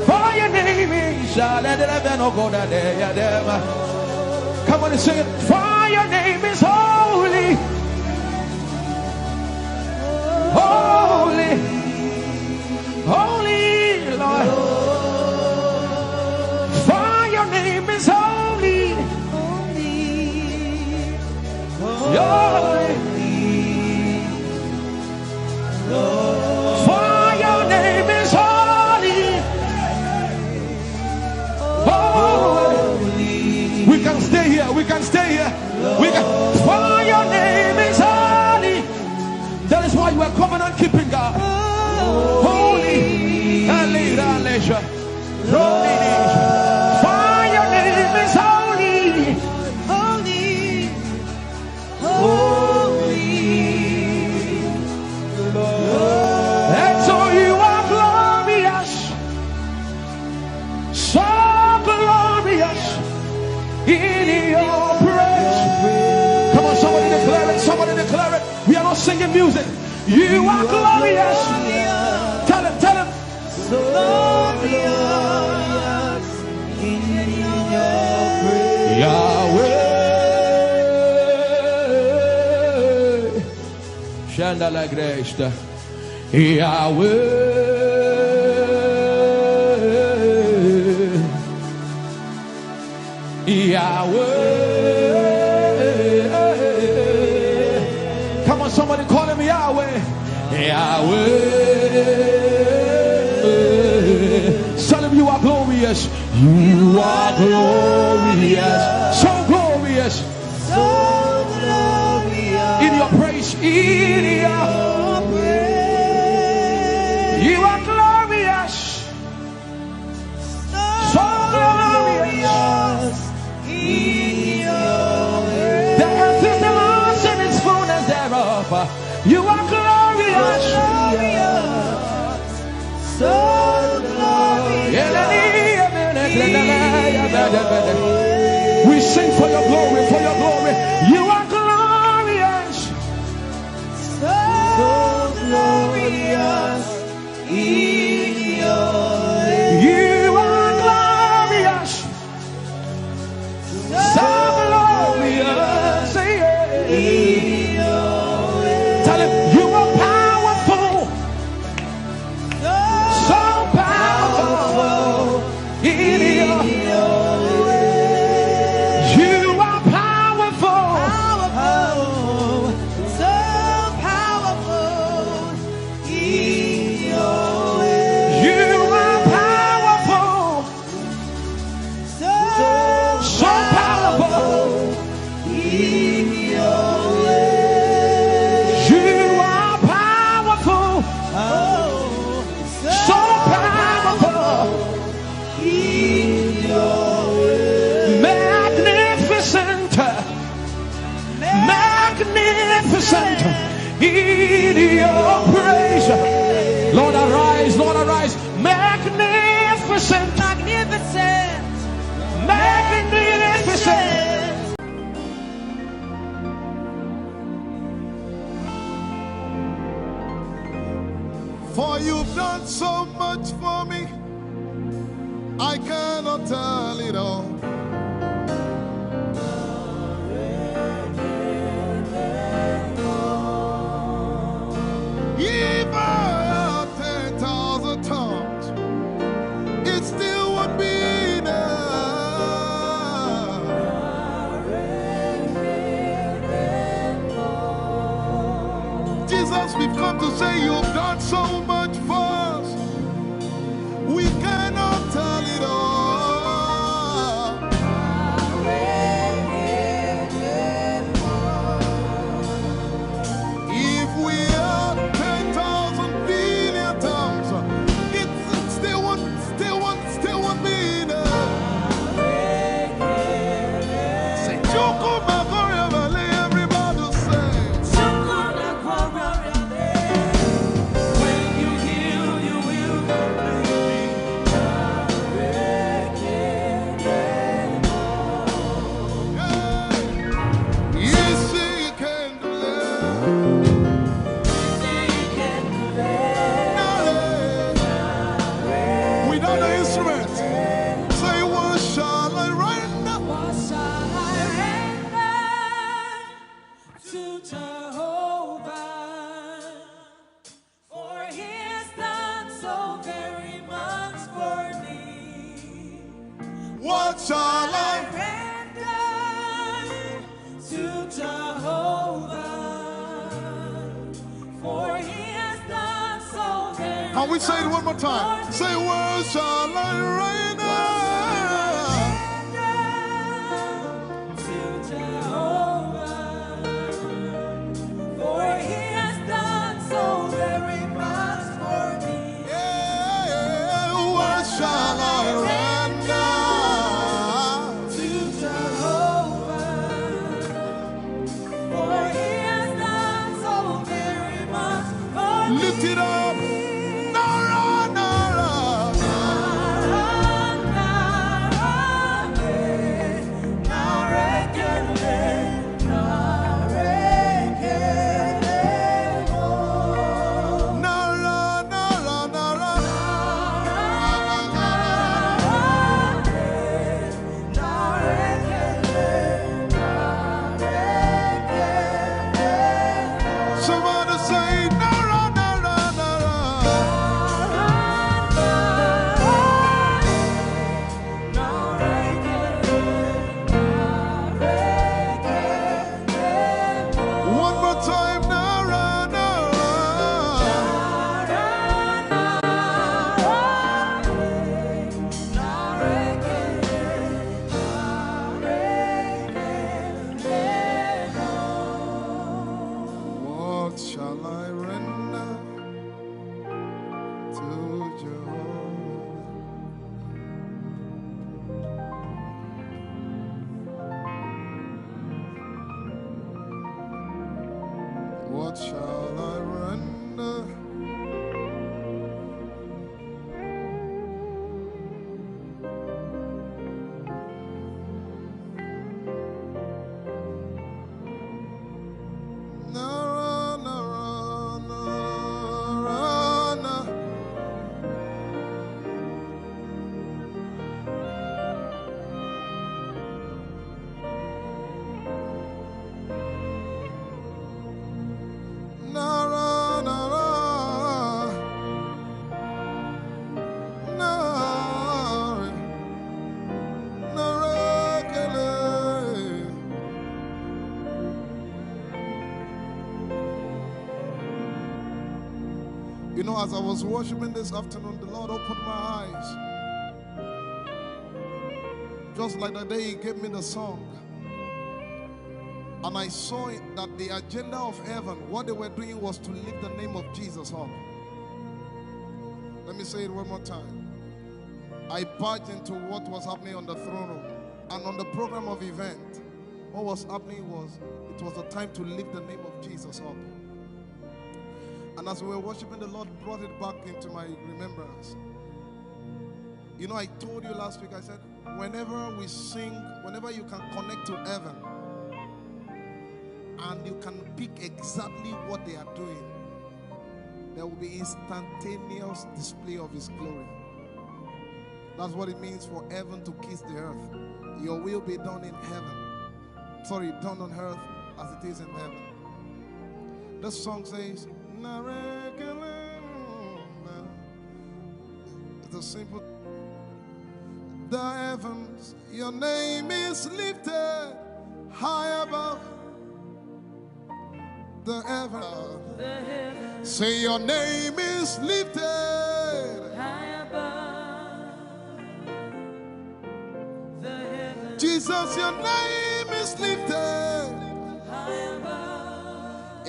for your name is. Let the beno go da de ya dem. Come on and sing it. For your name is holy. Holy, holy Lord, for your name is holy, holy, for your name is holy, holy. We can stay here, we can stay here, for your name is holy. That is why you are covenant keeping God. Holy, holy, for your name is holy, holy, holy. And so you are glorious, so glorious in your praise. Come on, somebody declare it, somebody declare it. We are not singing music. You are glorious. Tell him, tell him. So glorious in your praise. Yahweh. Shandala Grace. Yahweh. Yahweh. Come on, somebody call him Yahweh. Yahweh. Tell him you are glorious. You are glorious. So glorious. So glorious. In in your praise, in your praise. You are glorious, so glorious. The earth is the Lord's and its fullness thereof. You are glorious, so glorious. We sing for your glory, for your glory. You are glorious, so glorious in your way. you are glorious, so glorious in your way. Tell him you are powerful, so powerful in your way. You are powerful, So powerful in your way. you are powerful, So powerful. in your way. You are powerful, so powerful, In your way. magnificent, magnificent in your praise. Lord arise, Lord arise, magnificent, Magnificent. magnificent. For you've done so much for me, I cannot tell it all. If I had 10,000 tongues, it still would be enough. Jesus, we've come to say you've done so much for us. We cannot tell it all. If we had 10,000 billion tongues, it still won't be enough. Say, Joko Magoria Valley, everybody say. When you heal, you will You say you can do that. Without the instrument, say, what shall I render? What shall I render to Jehovah? For he has done so very much for me. What shall I? Render to Jehovah. For he has done so very Can we say it one more time? Say, what shall I render? to Jehovah. For he has done so very much for me. Yeah, what shall I render? To Jehovah. For he has done so very much for me. Lift it up. Nara, Nara. Nara, Nara, Nara. Somebody say, Nara, Nara, Nara. What shall I render to Jehovah? What shall I render? Nara, nara, nara, nara. Nara, nara, nara, nara, kele. You know, as I was worshiping this afternoon, the Lord opened my eyes. Just like the day He gave me the song. And I saw it that the agenda of heaven, what they were doing was to lift the name of Jesus up. Let me say it one more time. I barged into what was happening on the throne room. And on the program of event, what was happening was, it was the time to lift the name of Jesus up. And as we were worshiping, the Lord brought it back into my remembrance. You know, I told you last week, I said, whenever we sing, whenever you can connect to heaven, and you can pick exactly what they are doing, there will be instantaneous display of His glory. That's what it means for heaven to kiss the earth. Your will be done in heaven. Sorry, done on earth as it is in heaven. This song says, it's a simple. The heavens, your name is lifted high above. The heavens, say your name is lifted High above the heavens, Jesus, your name is lifted high above.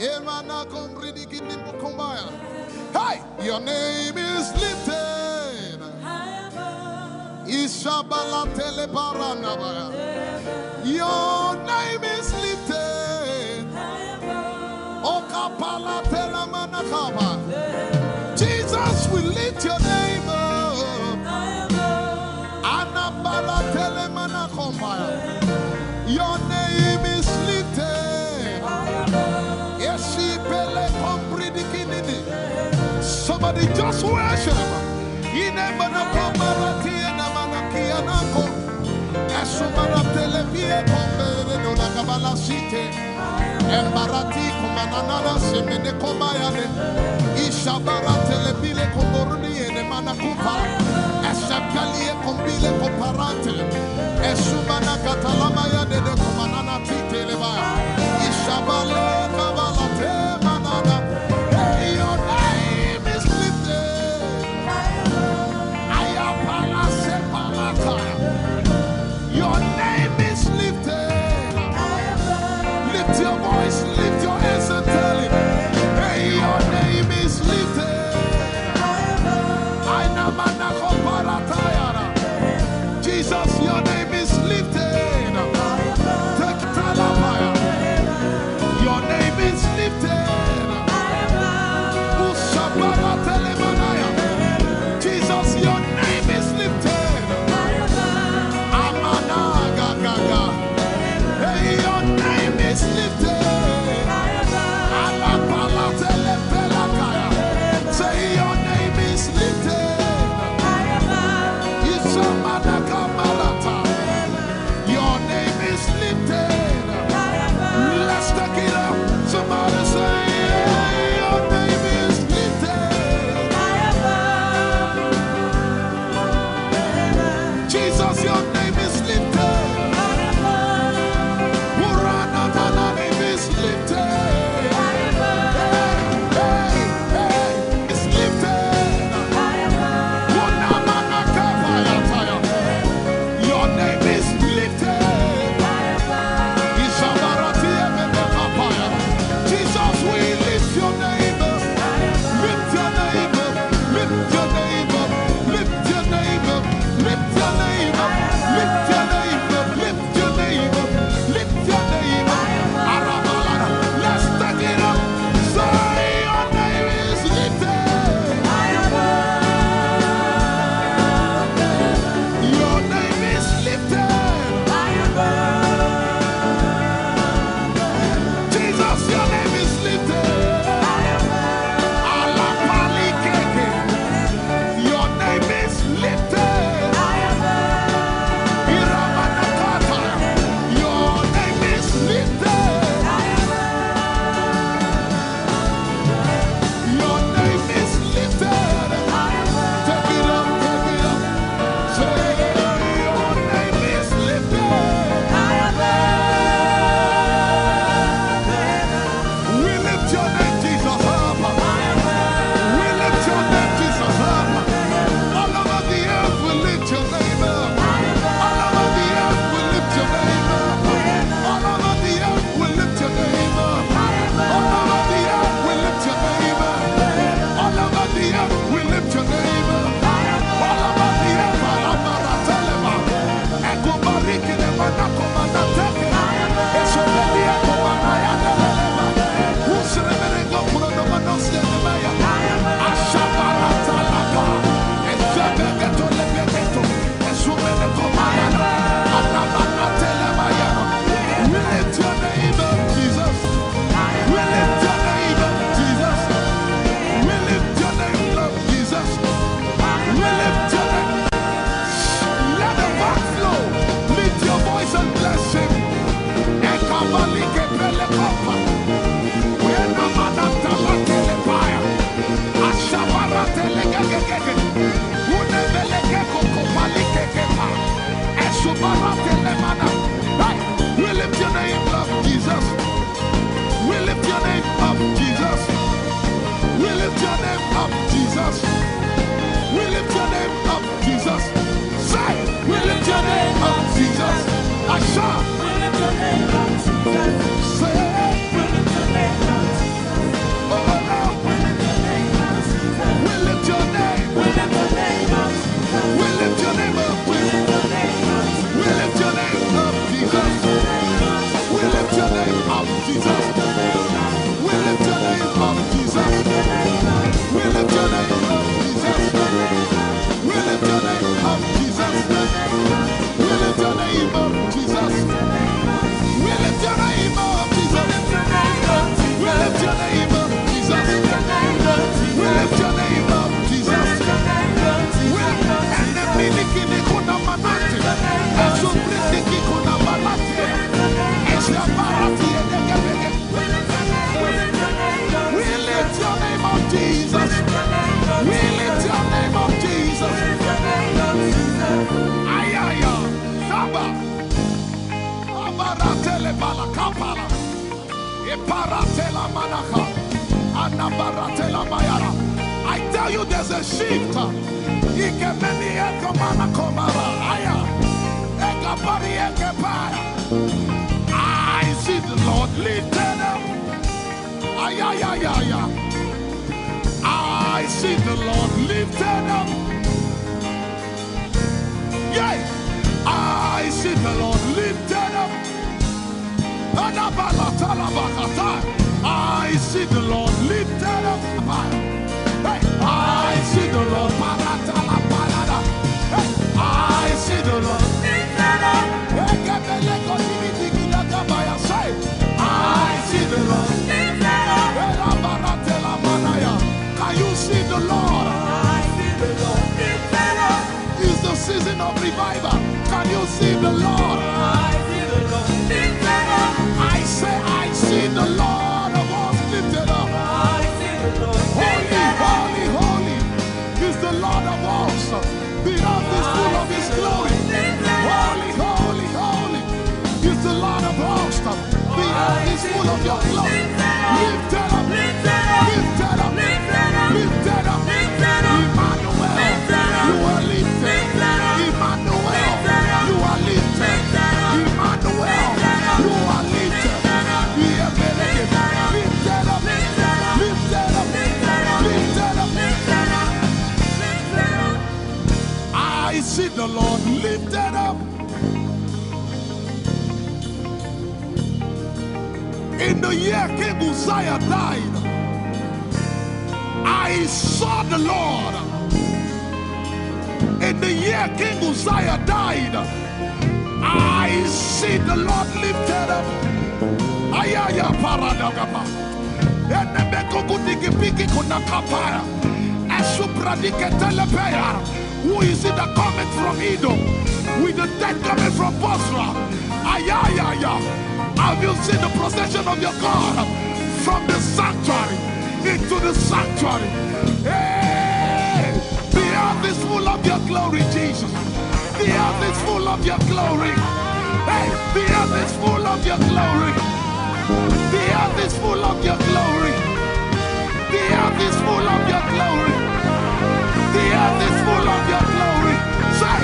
Hey, your name is lifted High above Ishabala telebaranabaya. Your name is lifted high above Okapala telamanakaba. Jesus, we lift your name up. high above. Anabala telemanakombaya. Your name is lifted. Yeshipele kompridikinini. Somebody just worship. Inemanakomarati enamanakianako. Esumaratelevie kombere no nakabala site. Embarati kumanana semene komayane. Ishabaratele komboruni enemanakupa. Eshapalie kombile komparate. Esumana katalamaya de kumanana titeleba. Ishabale kabalate manana. Hey, your name is lifted. Ayapala sepalataya. Your name is lifted. Lift your voice, lift your hands and tell Him, hey, your name is lifted. Ainamana koparatayara. Jesus, your name is lifted. Take talabaya. Jesus. We lift your name up, Jesus. Say, we lift your name up, Jesus. Asha. We lift your name up, Jesus. Say, We lift your name up, Jesus. oh, oh. We lift your name up, Jesus. We lift your name. We lift your name up, Jesus. We lift your name up. We lift your name up, We lift your name up, Jesus. We lift your name up, Jesus. We lift your name up, Jesus. We lift your name up, Jesus. We lift your name up, Jesus. We lift your name up, Jesus. We lift your name up, Jesus. We lift your name up, Jesus. We lift your name up, Jesus. And the miliki kuna manate, and so brindiki kuna balate, and the barati and the gabege. We lift your name up, Jesus. We lift your name up, Jesus. Ayaya, Saba, Abaratele balakapala, Eparatela manaka, Anabaratela mayara. I tell you, there's a shift. Ikemeni ekomana komara, aya, ekapari ekepaya. I see the Lord lifted up. Ayayayaya. I see the Lord lifted up. Yay! I see the Lord lifted up. I see the Lord lifted up. Hey, I see the Lord. Hey, I see the Lord lifted up. I see the Lord lifted up. Can you see the Lord? I see the Lord lifted up. It's the season of revival. Can you see the Lord? I see the Lord lifted up. I say, I see the Lord of us lifted up. I see the Lord Holy, lifted up. holy, holy is the Lord of us. The earth is full of His glory. Holy, holy, holy is the Lord of us. The earth is full of Your glory. Lifted up, lifted up, lifted up, lifted up, lifted up. Emmanuel, You are lifted. Emmanuel, You are lifted. Emmanuel, You are lifted. Lifted up, lifted up, lifted up, lifted up. I see the Lord lifted up. In the year King Uzziah died, I saw the Lord. In the year King Uzziah died, I see the Lord lifted up. Ayaya paradagaba. Enemeko kutiki piki kuna kapaya. Esupradike telepeya. Who is it that cometh from Edom? With the dead coming from Bosra. Ayaya. Have you seen the procession of your God from the sanctuary into the sanctuary? Hey! The earth is full of Your glory, Jesus. The earth is full of Your glory. Hey! The earth is full of Your glory. The earth is full of Your glory. The earth is full of Your glory. The earth is full of Your glory. Say,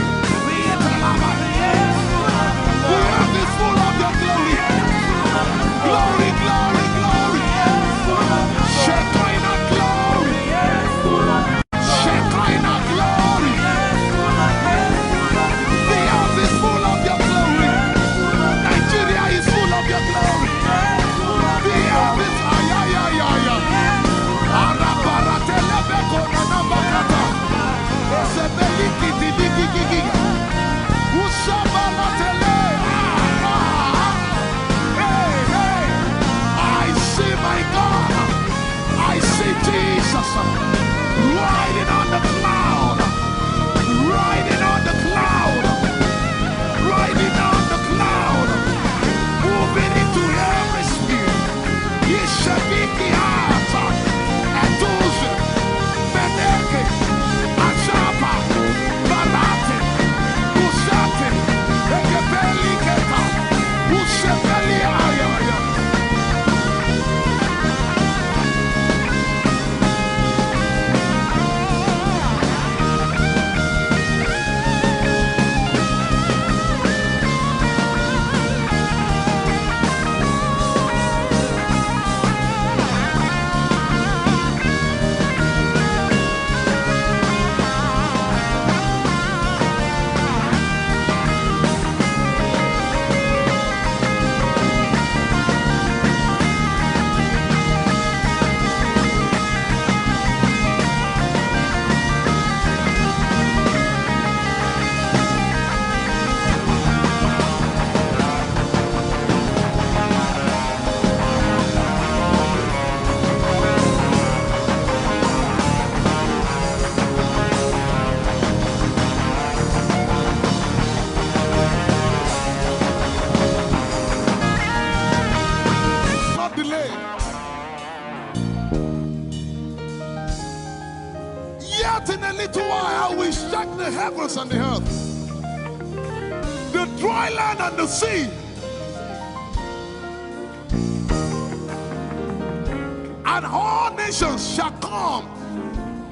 the earth is full of Your glory. Glory, glory, glory. Shekinah glory. Shekinah glory. The earth is full of Your glory. Nigeria is full of Your glory. The earth is a little while I will shake the heavens and the earth, the dry land and the sea. And all nations shall come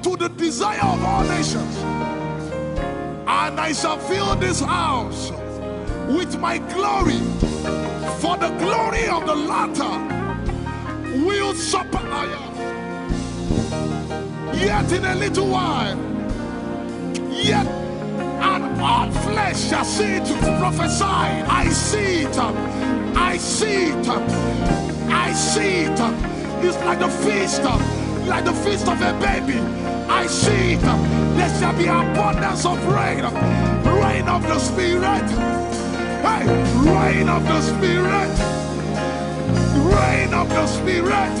to the desire of all nations. And I shall fill this house with my glory, for the glory of the latter will supper. Yet in a little while, yet and all flesh shall see it prophesied. I see it. I see it. I see it. It's like the feast of a baby. I see it. There shall be abundance of rain, rain of the Spirit. Hey, rain of the Spirit, rain of the Spirit.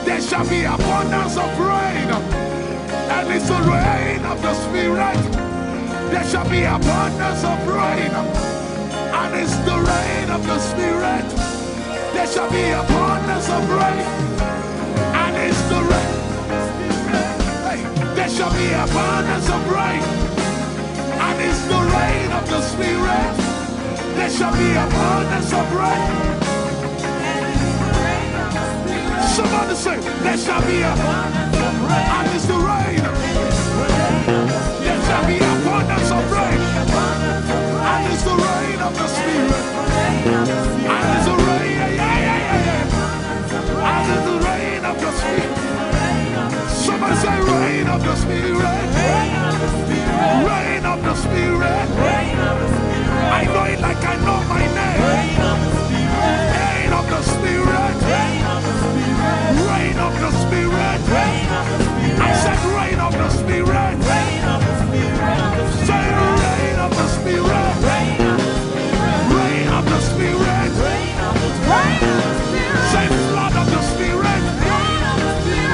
There shall be abundance of rain, and it's the rain of the Spirit. There shall be abundance of rain, and it's the rain of the Spirit. There shall be abundance of rain, and it's the rain. Hey, there shall be abundance of rain, and it's the rain of the Spirit. There shall be abundance of rain. Somebody say, there shall be abundance of rain, and it's the rain. There shall be abundance of rain, and it's the rain of the Spirit. And it's the rain, and it's the rain of the Spirit. Somebody say, rain of the Spirit. Rain of the Spirit. I know it like I know my name. Rain of the Spirit. Rain of the Spirit. I said rain of the Spirit. Say rain of the Spirit. Rain of the Spirit. Say flood of the Spirit.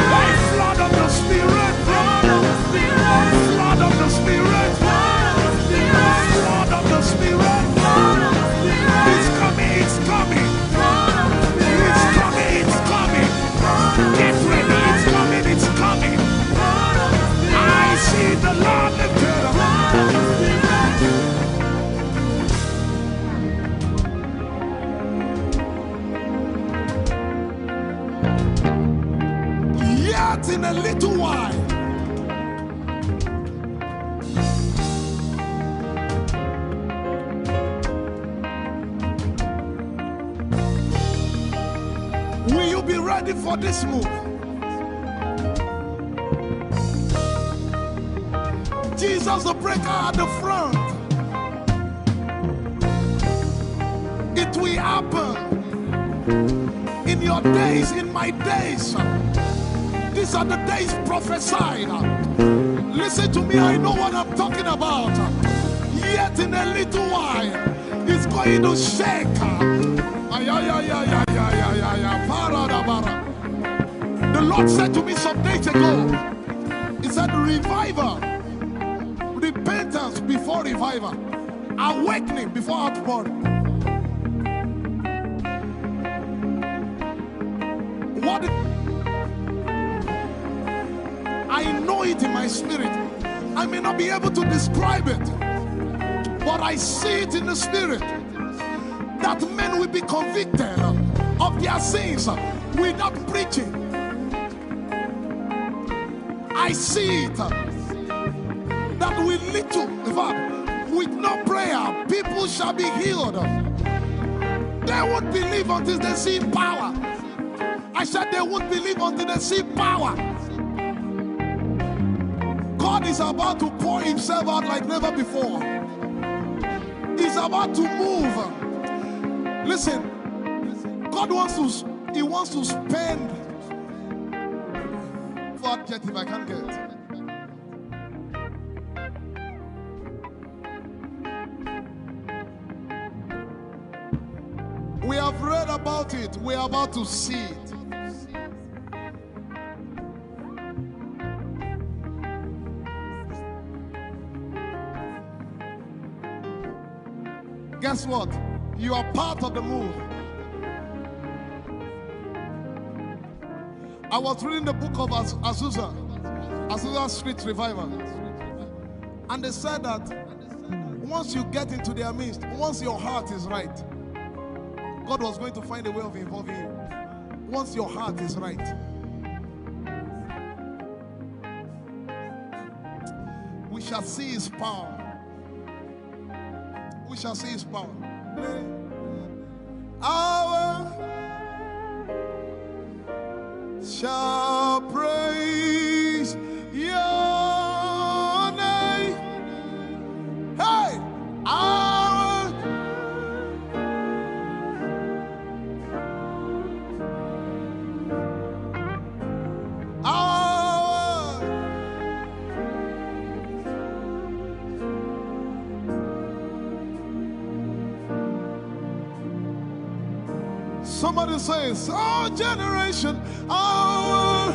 Say flood of the Spirit. Flood of the Spirit. Flood of the Spirit. It's coming, it's coming. It's coming, it's coming. Get ready, it's coming, it's coming. I see the Lord lifted up. Yet in a little while, will you be ready for this move? Jesus the breaker at the front. It will happen in your days, in my days. These are the days prophesied. Listen to me, I know what I'm talking about. Yet in a little while, it's going to shake. The Lord said to me some days ago, He said, revival, repentance before revival, awakening before outpouring. What? I know it in my spirit. I may not be able to describe it, but I see it in the spirit. That men will be convicted of their sins without preaching. I see it. That with little, in fact, with no prayer, people shall be healed. They won't believe until they see power. I said they won't believe until they see power. God is about to pour Himself out like never before. He's about to move. Listen, God wants to spend. For adjective I can't get. We have read about it. We are about to see it. Guess what? You are part of the move. I was reading the book of Azusa. Azusa Street Revival. And they said that once you get into their midst, once your heart is right, God was going to find a way of involving you. Once your heart is right. We shall see his power. We shall see his power. Our shall praise your name. Hey, our somebody says, our generation, our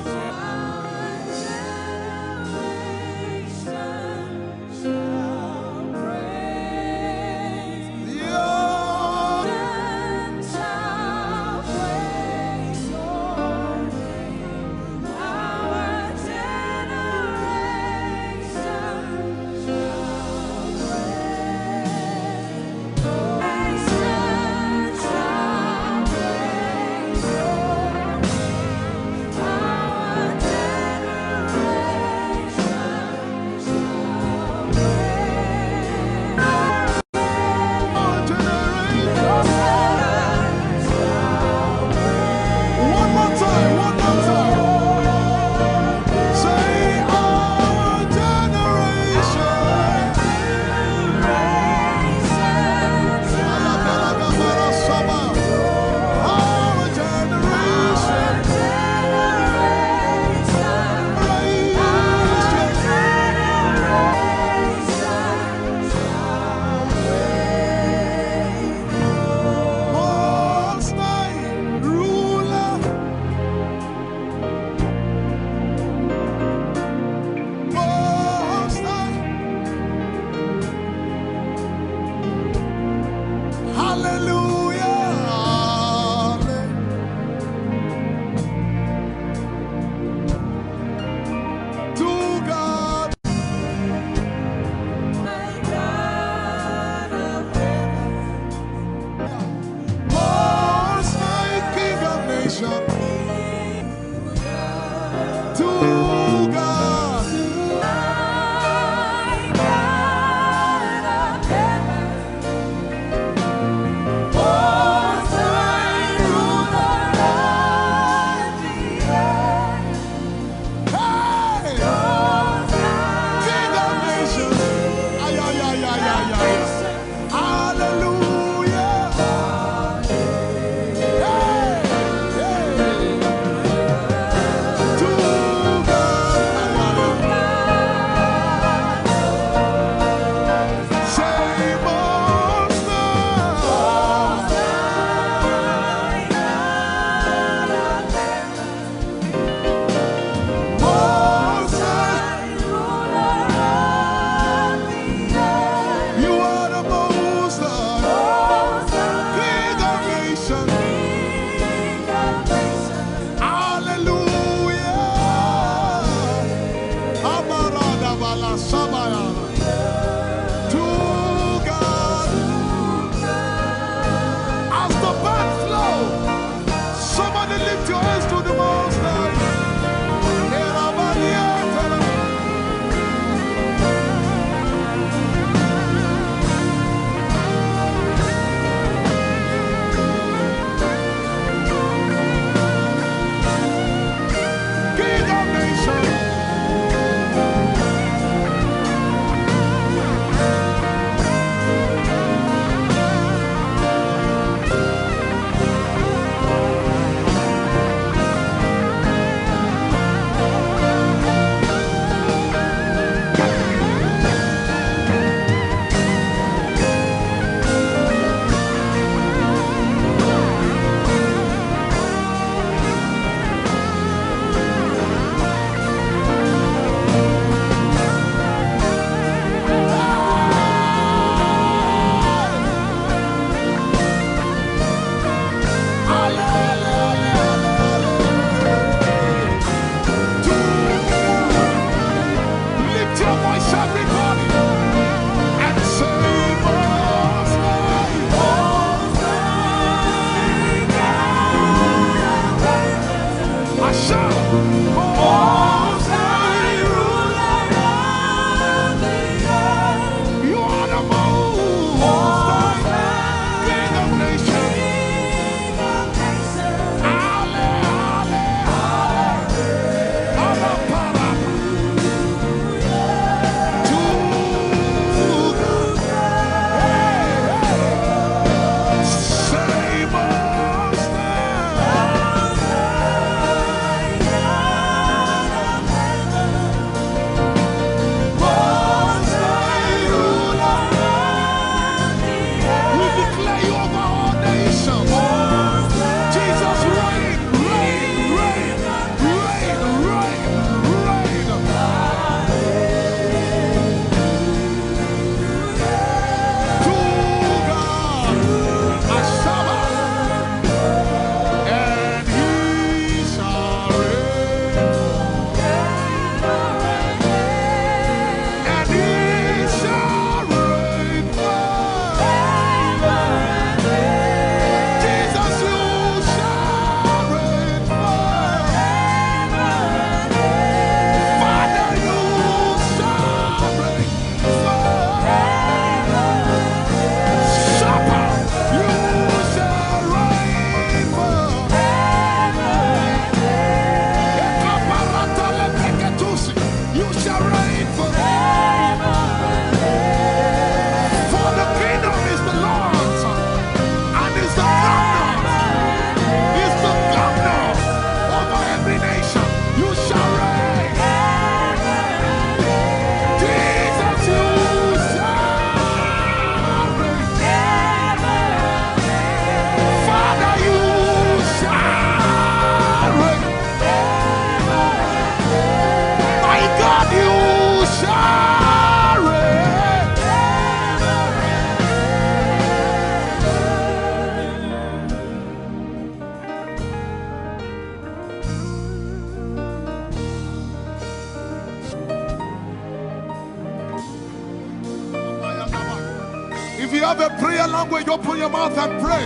you have a prayer language, open your mouth and pray.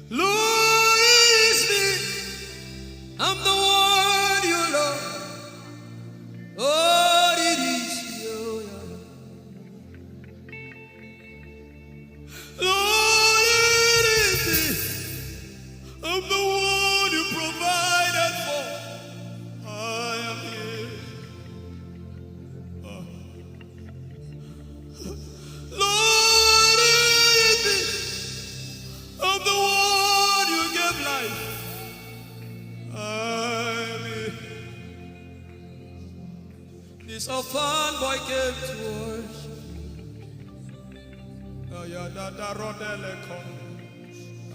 Lord, it is me. I'm the one you love. Lord, it is you. Lord, it is me. I'm the one you provided for. I am here. Lord, it is me. I'm the one you gave life. I'm here. This orphan boy came to worship. Ayadada rodeleko.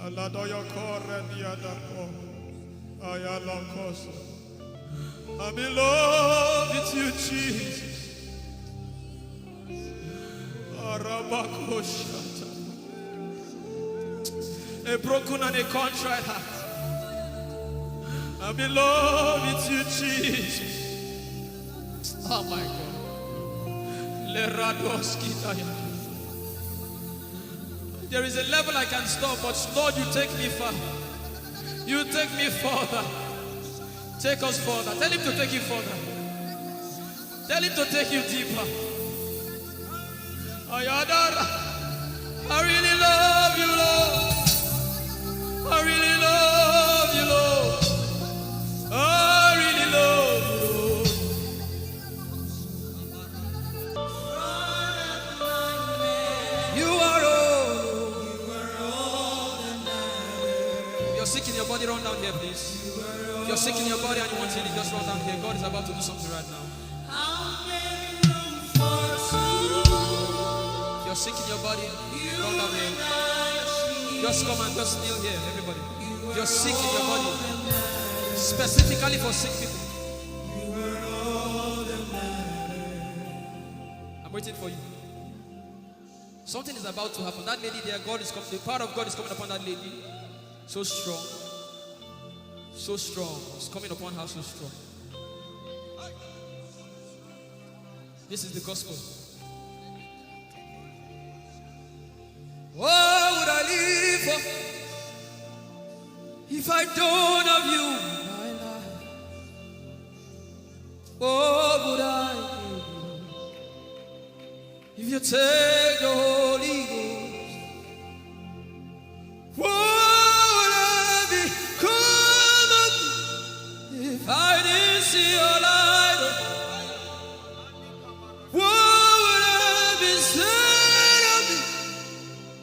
Aladoyokore diadako. Ayalakoso. I'm in love with you, Jesus. Arabakoshata. A broken and a contrite heart. I'm in love with you, Jesus. Oh my God. There is a level I can stop, but Lord, you take me far. You take me further. Take us further. Tell him to take you further. Tell him to take you deeper. Ayadara. I really love you, Lord. I really love you, Lord. I really love you, Lord. You are all that matters. You're sick in your body, run down here, please. If you're sick in your body and you want healing, just run down here. God is about to do something right now. If you're sick in your body, run down here. Just come and just kneel here, everybody. If you're sick in your body, specifically for sick people. I'm waiting for you. Something is about to happen. That lady there, God is coming. The power of God is coming upon that lady. So strong. So strong. It's coming upon her so strong. This is the gospel. What would I live for if I don't have you in my life? What would I do if you take the Holy Ghost? What would I become of me if I didn't see your light? What would I be said of me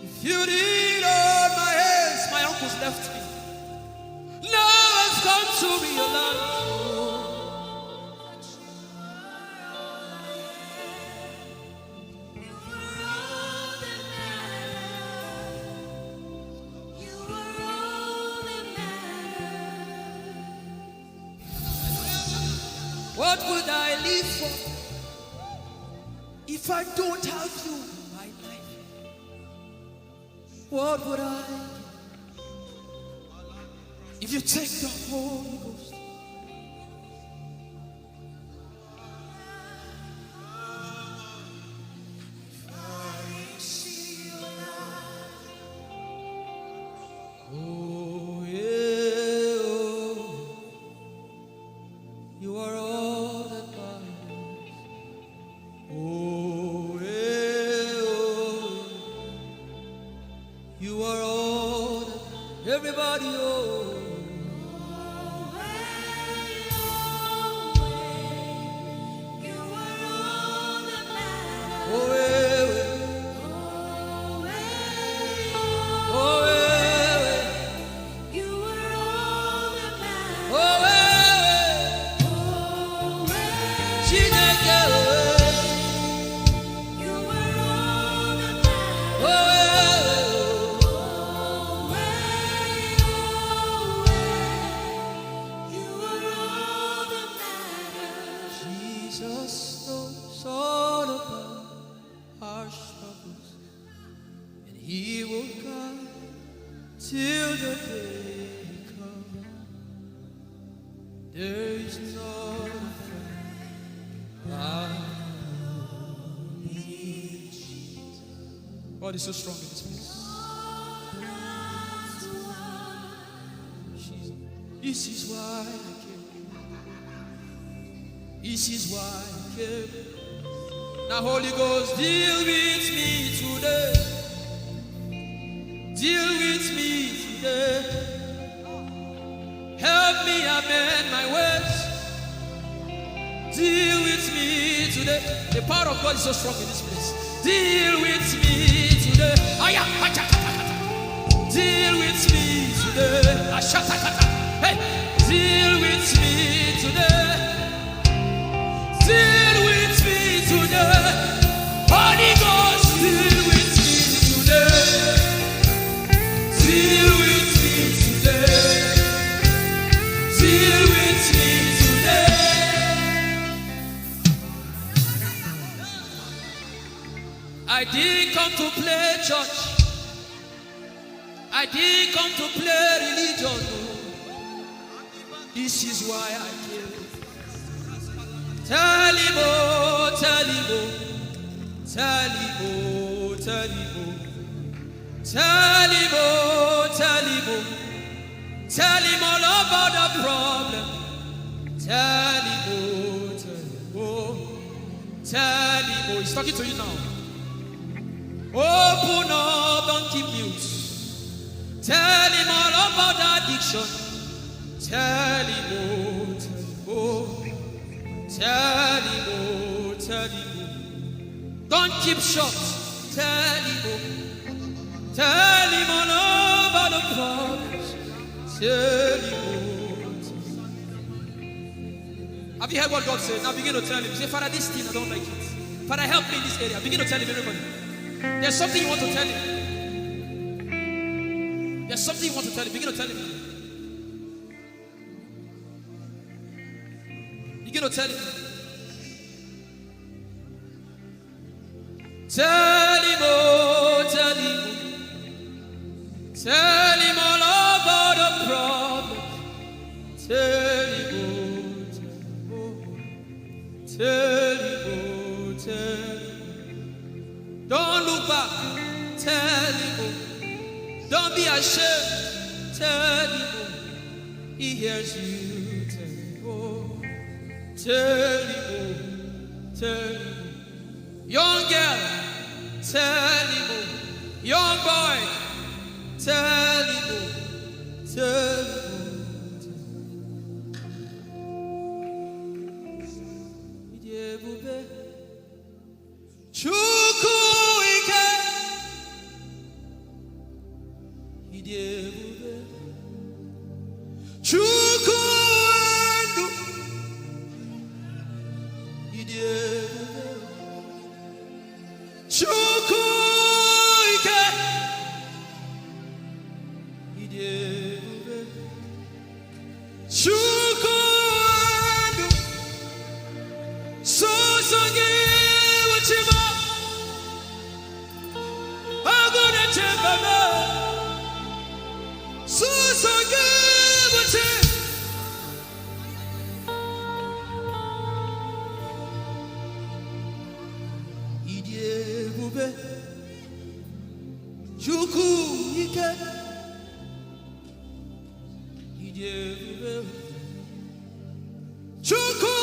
if you did all my hands? My uncles left me. Now has come to be your land. What would I live for if I don't have you in my life? What would I if you take the Holy Ghost? Oh, yeah, oh. You are all that matters. Oh, yeah, oh. You are all that everybody, oh. Oh, yeah, oh, yeah, oh, yeah. Chineke, oh, Jesus knows all about our struggles, and He will guide till the day comes. There is no friend God is so strong in this place. This is why I came. This is why I came. Now Holy Ghost, deal with me today. Deal with me today. Help me amend my ways. Deal with me today. The power of God is so strong in this place. Deal with me today. Deal with me today. Hey, deal with me today. Deal with me today. Holy Ghost, deal with me today. Deal with me today. Deal with me today. I didn't come to play church. I didn't come to play religion. No. This is why I came. Tell him, oh, tell him, oh, tell him, oh, tell him, oh, tell him, oh, tell him, oh, tell him all about the problem. Tell him, oh, tell him, oh, tell him, oh. He's talking to you now. Open up, don't keep mute. Tell him all about the addiction. Tell him, oh, tell him, oh, tell him, oh. Don't keep short. Tell him, oh, tell him all about the problems. Tell him, oh. Have you heard what God said? Now begin to tell him. Say, Father, this thing I don't like it. Father, help me in this area. Begin to tell him, everybody. There's something you want to tell him. There's something you want to tell him. Begin to tell him. Begin to tell him. Tell him, oh, tell him. Tell him all about the problem. Tell him, oh, tell him, oh, tell him. Don't look back. Tell him, oh. Don't be ashamed. Tell him, oh. He hears you. Tell him, oh. Tell him, oh. Tell him, oh. Young girl, tell him, oh. Young boy, tell him, oh. Tell him, oh. Chukwuike, Idebube, Chukwuendu, Idebube, Chukwuike, Idebube, Chukwuendu, Sosange Wachima, Agone Chembaba, Sosange Wachima. Idebube, Chukwuike, Idebube, Chukwuike.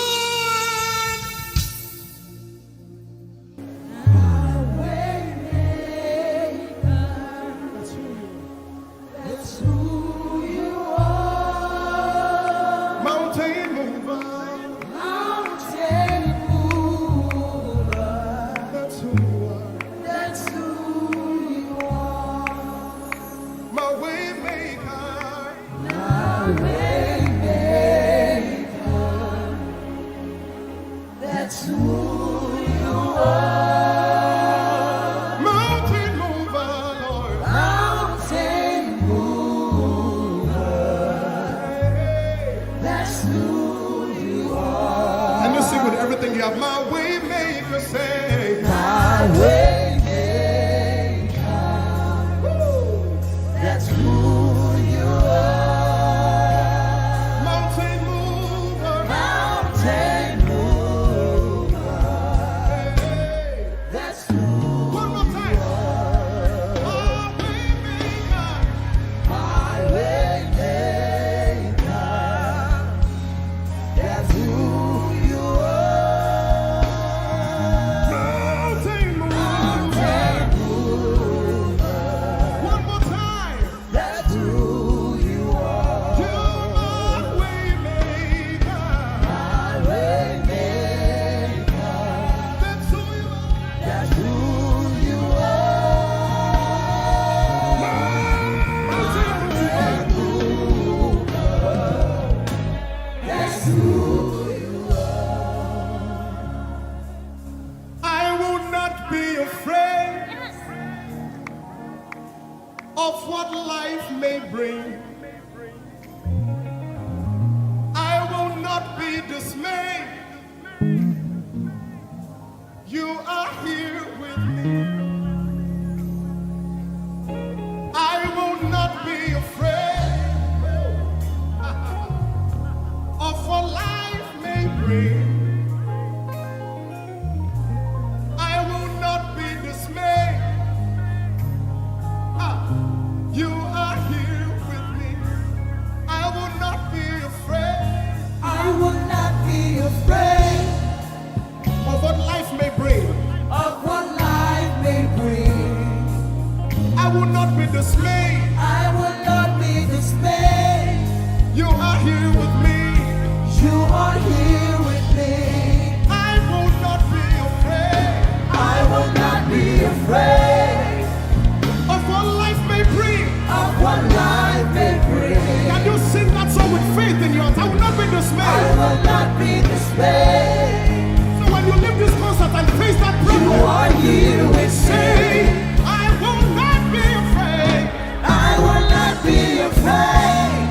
will not be dismayed. So when you leave this concert and face that problem, You are here with say, me. I will not be afraid I will not be afraid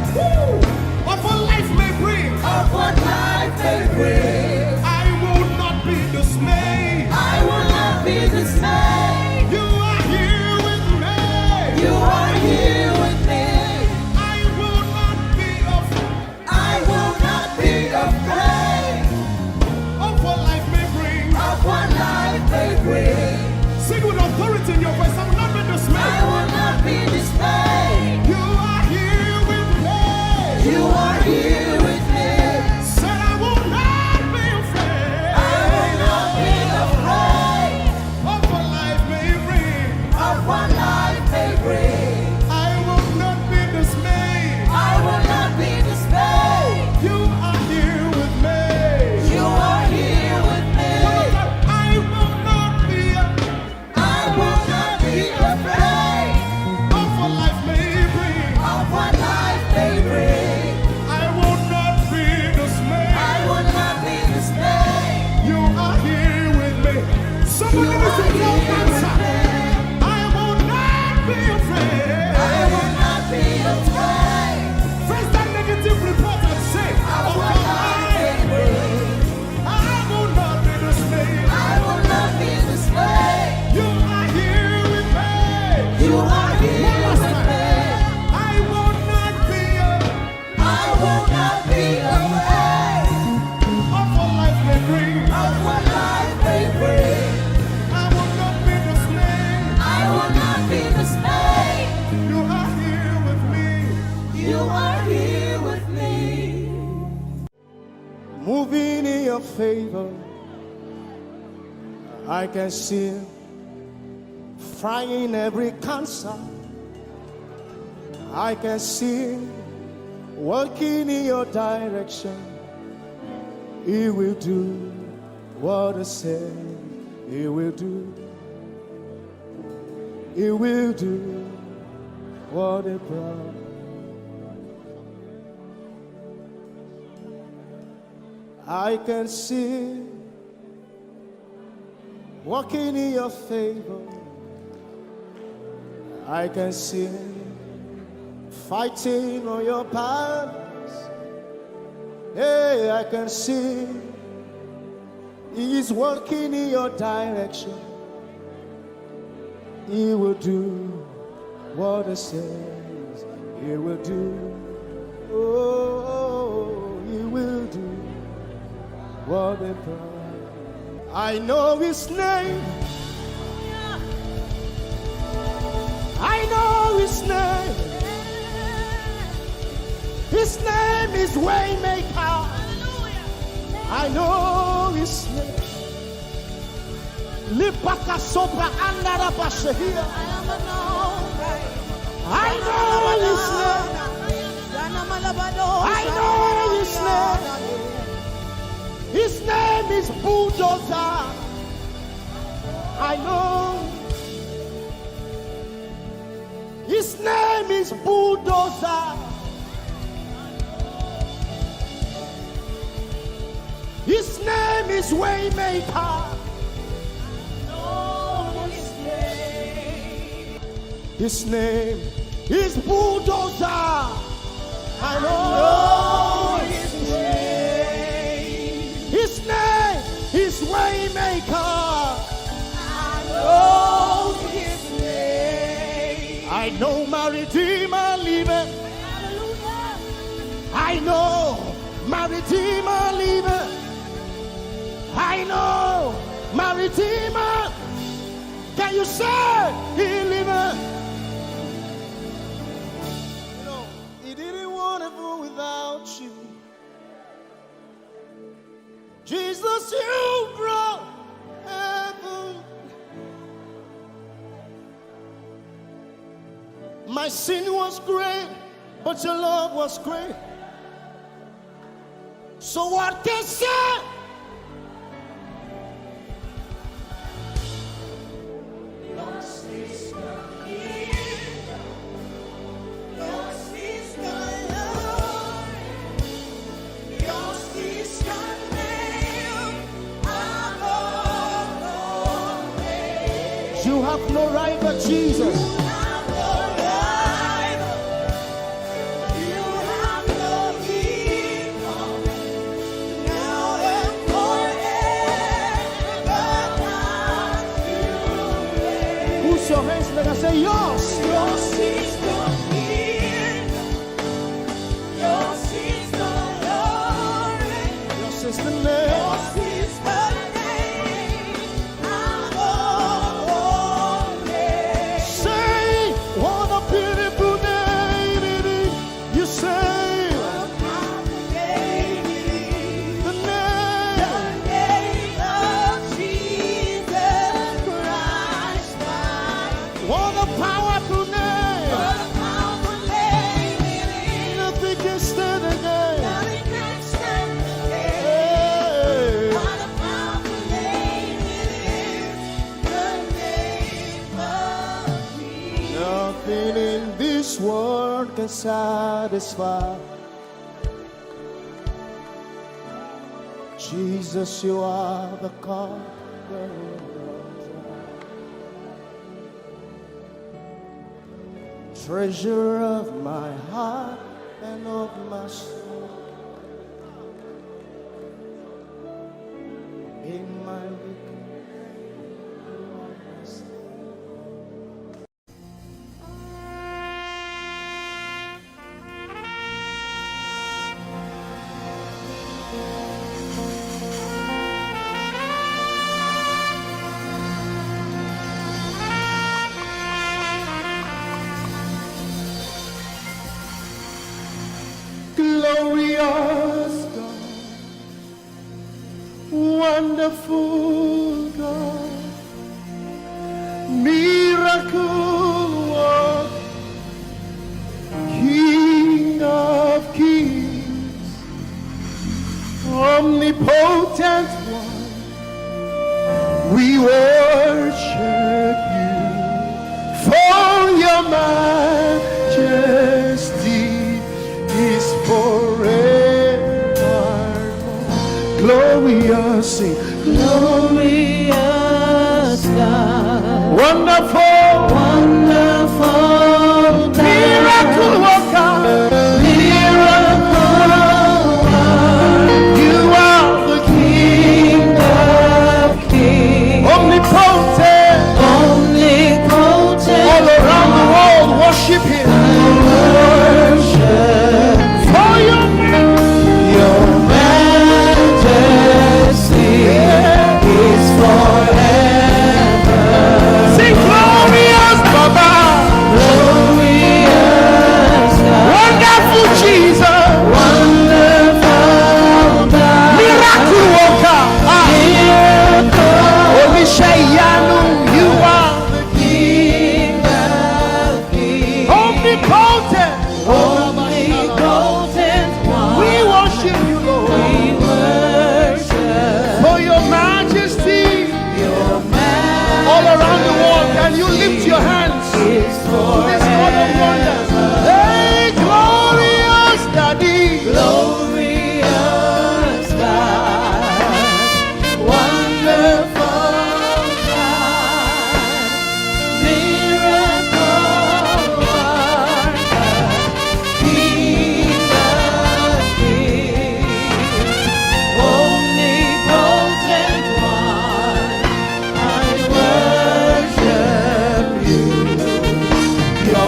of what life may bring. of what life may bring. I will not be dismayed. I will not be dismayed. You are here with me. You are here with me. I will not be afraid I will not be afraid of what life may bring. of what life may bring. Sing with authority in your voice. I will not be I dismayed. will not be dismayed. You are here with me. You are here with me. Said I will not be afraid I will not be afraid of what life may bring. of what life may bring. I will not be dismayed. I will not be dismayed. You are here with me. You are here with me. I will not be I will not be afraid of what life may bring. of what life may bring. I will not be dismayed. I will not be dismayed. You are here with me. Somebody You needs to are tell here with answer. me. I will not be afraid. I will not be afraid Face that negative report and say, of oh what life may God, bring. I will not be dismayed. I will not be dismayed. You are here with me. You are here One last with time. me. I will not be I will not be afraid of what life may bring. of what life may bring. I will not be dismayed. I will not be dismayed. You are here with me. You are here with me. Moving in your favor, I can see frying every cancer. I can see working in your direction. He will do what I said He will do. He will do what He promised. I can see walking in your favor. I can see fighting on your battles. Hey, I can see He's working in your direction. He will do what He says He will do. Oh, He will do what He promised. I know His name. I know His name. His name is Waymaker. I know His name. Lipaka sopra andara bashehia. I know His name. I know His name. His name is Bulldozer. I know. His name is Bulldozer. His name is Waymaker. His name is Bulldozer. I know His name. His name is Waymaker. I know His name. I know my Redeemer liveth. I know my Redeemer liveth. I know my Redeemer. Can you say He liveth? You know, He didn't want to go without you. Jesus, you brought heaven. My sin was great, but your love was great. So what can I say? Yours is have no rival, Jesus. have no rival. You have no equal. Now and forever, not to reign. Who's your hands? Let us say yours. Yours is the kingdom. Yours is the glory. Yours is the name. Yours is the name above all names. Say, what a beautiful name it is. You say, How the name it is. the The name. name of Jesus Christ, my What a powerful name. what a powerful name it is. Nothing can stand against. Nothing can stand against. Hey. What a powerful name it is. The name of Jesus. Nothing in this world can satisfy. Jesus, you are the conqueror. Treasure of my heart and of my soul. In my weakness, you are my strength. Glorious God, wonderful God, miracle worker, King of kings, omnipotent one, we worship you for your majesty is forevermore. Glorious, sing. Glorious God, Wonderful, wonderful miracle worker, miracle you are the King of kings, omnipotent. omnipotent, All around the world worship him. worship For your name, your majesty is forever. sing glorious Baba, Glorious God, wonderful Jesus, wonderful God, miracle worker. miracle Olishayanu, you are King of kings, omnipotent. omnipotent one. We worship you, Lord, We worship for your majesty. your All around the world, can you lift your hands to majesty is this God of wonders? forever. Hey, glorious Daddy, Glorious God, wonderful God, miracle worker, King of kings, omnipotent one, I worship you. Your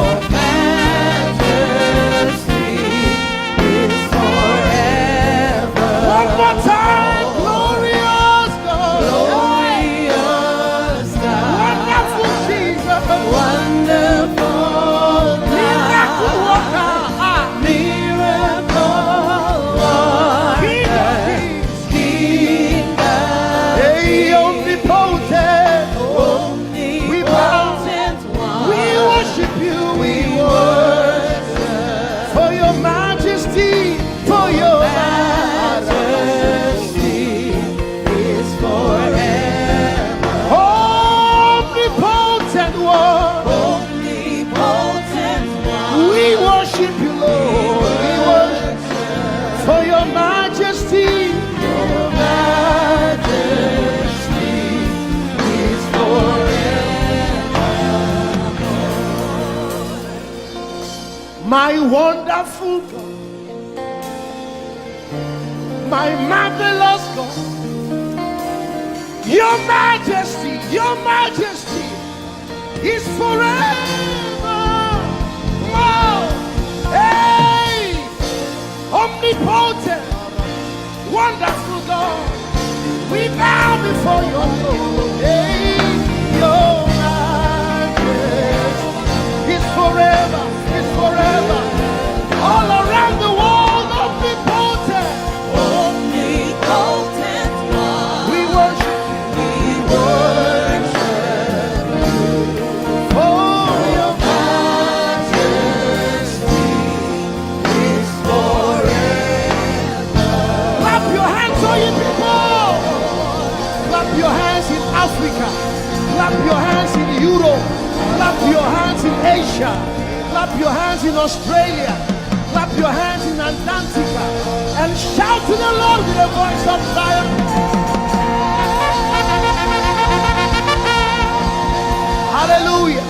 My wonderful God, my marvelous God, your majesty is forever. Wow. Hey, omnipotent, wonderful God, we bow before your throne. Hey, your majesty is forever. All around the world, omnipotent God. We worship you. For your majesty is forever. Clap your hands, all you people. Clap your hands in Africa. Clap your hands in Europe. Clap your hands in Asia. Clap your hands in Australia. Clap your hands in Antarctica. And shout to the Lord with a voice of triumph. Hallelujah.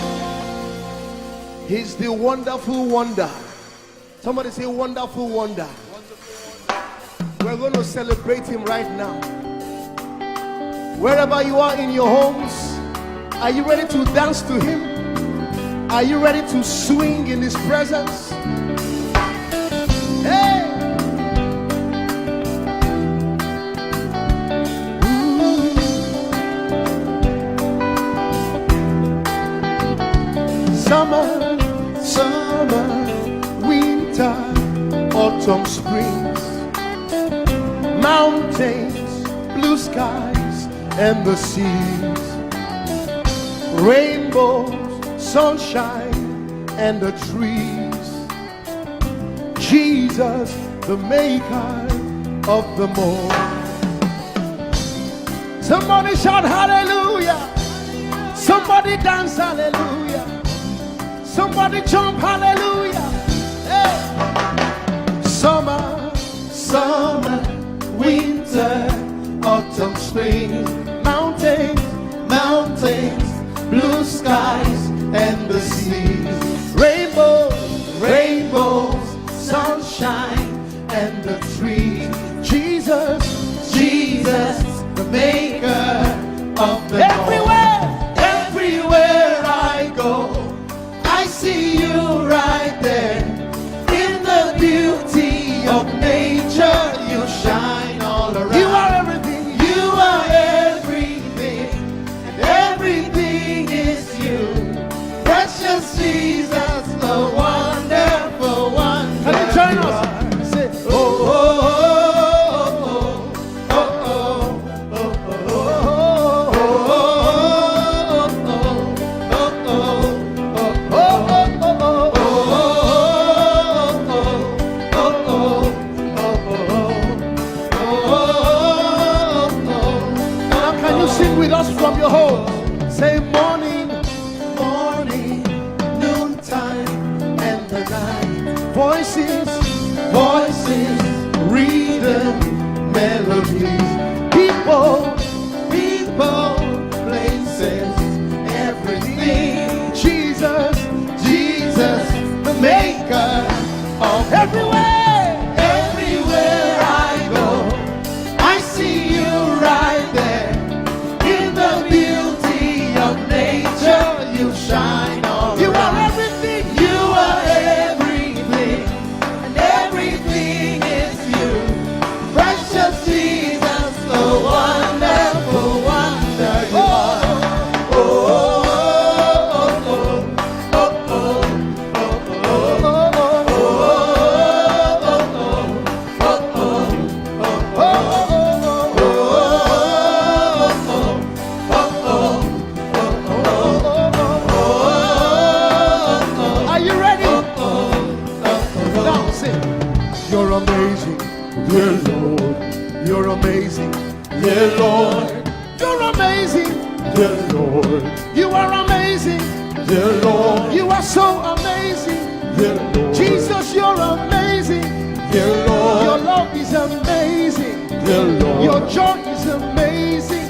He's the wonderful wonder. Somebody say wonderful wonder. We're going to celebrate him right now. Wherever you are in your homes, are you ready to dance to him? Are you ready to swing in his presence? Hey! Summer, winter, autumn, springs, mountains, blue skies, and the seas, rainbows, sunshine, and the trees. Jesus, the maker of them all. Somebody shout hallelujah. Somebody dance hallelujah. Somebody jump hallelujah. Hey. Summer, winter, autumn, spring, mountains, blue skies, and the seas, rainbows, sunshine, and the trees. Jesus, the maker of the everywhere I go, I see you right there. In the beauty of nature, you shine all around. You are everything. You are everything, and everything is you. Precious Jesus, the wonderful one. Can you join us? Say, oh, oh, oh, oh, oh, oh, Now can you sing with us from your home? Say morning, noontime, and the night. Voices, rhythm, melodies. People, places, everything. Jesus, the maker of everywhere I go, I see you right there. In the beauty of nature, you shine all you around. Are everything. You are everything, and everything is you. Precious Jesus, the wonderful wonder you are. Oh, are you ready? Now sing. You're amazing, dear Lord. You're amazing, dear Lord. You're amazing, dear Lord. You are amazing, dear Lord. You are so amazing, dear Lord. Jesus, you're amazing, dear Lord. Your love is amazing, dear Lord. Your joy is amazing,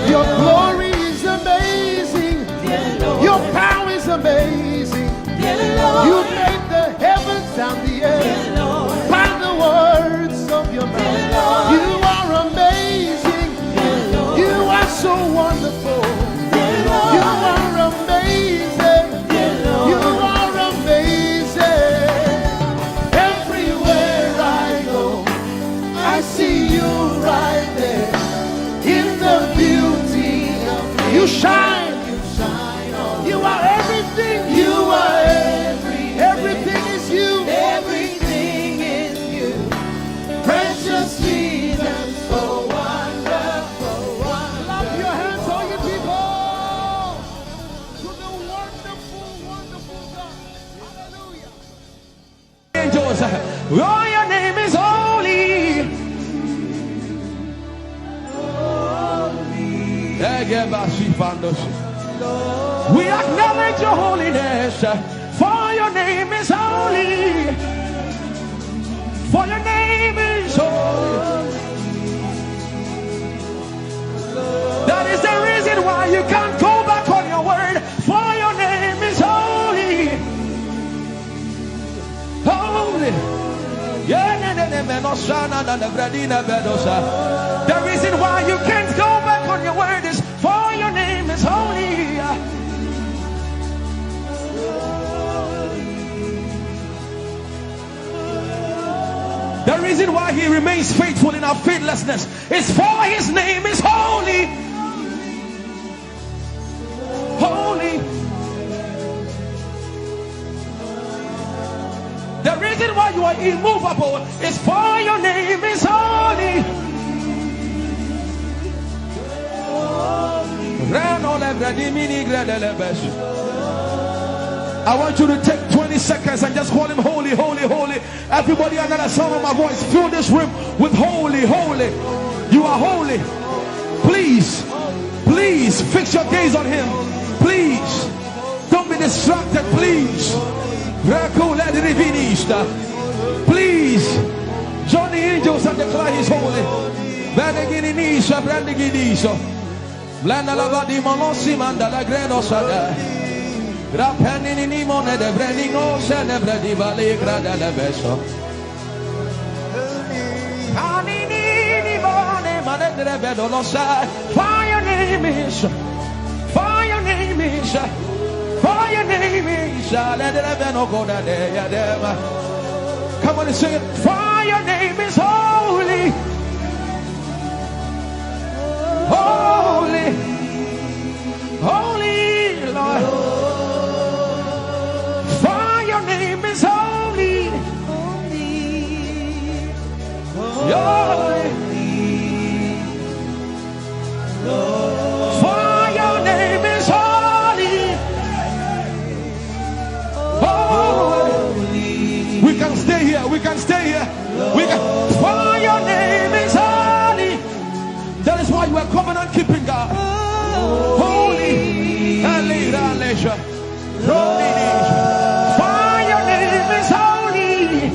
your glory is amazing, dear Lord. Your power is amazing, dear Lord. You made the heavens down the earth by the words of your mouth. You are amazing. You are so wonderful. You are amazing. You are amazing. Everywhere I go, I see you right there in the beauty of you. You shine. You are everything. You are everything is you. Everything is you. Precious Jesus, so wonderful. Clap your hands, all you people, to the wonderful, wonderful God. Hallelujah. Angels, oh, your name is holy. We acknowledge your holiness, for your name is holy. For your name is holy. That is the reason why you can't go back on your word. For your name is holy. Holy. The reason why you can't go back on your word is for your name is holy. The reason why he remains faithful in our faithlessness is for his name is holy. Holy. The reason why you are immovable is for your name is holy. I want you to take 20 seconds and just call him holy, holy, holy. Everybody under the sound of my voice, fill this room with holy, holy. You are holy. Please, please fix your gaze on him. Please, don't be distracted, please. Please join the angels and declare he's holy. Fire name is, fire name is, fire name is. Come on and sing it. Fire name is holy, holy, holy Lord. Fire name is holy, holy. Fire name is holy, holy. We can stay here. We can stay here. We can. Fire name is holy. That is why you are covenant keeping God. Holy. Fire name is holy,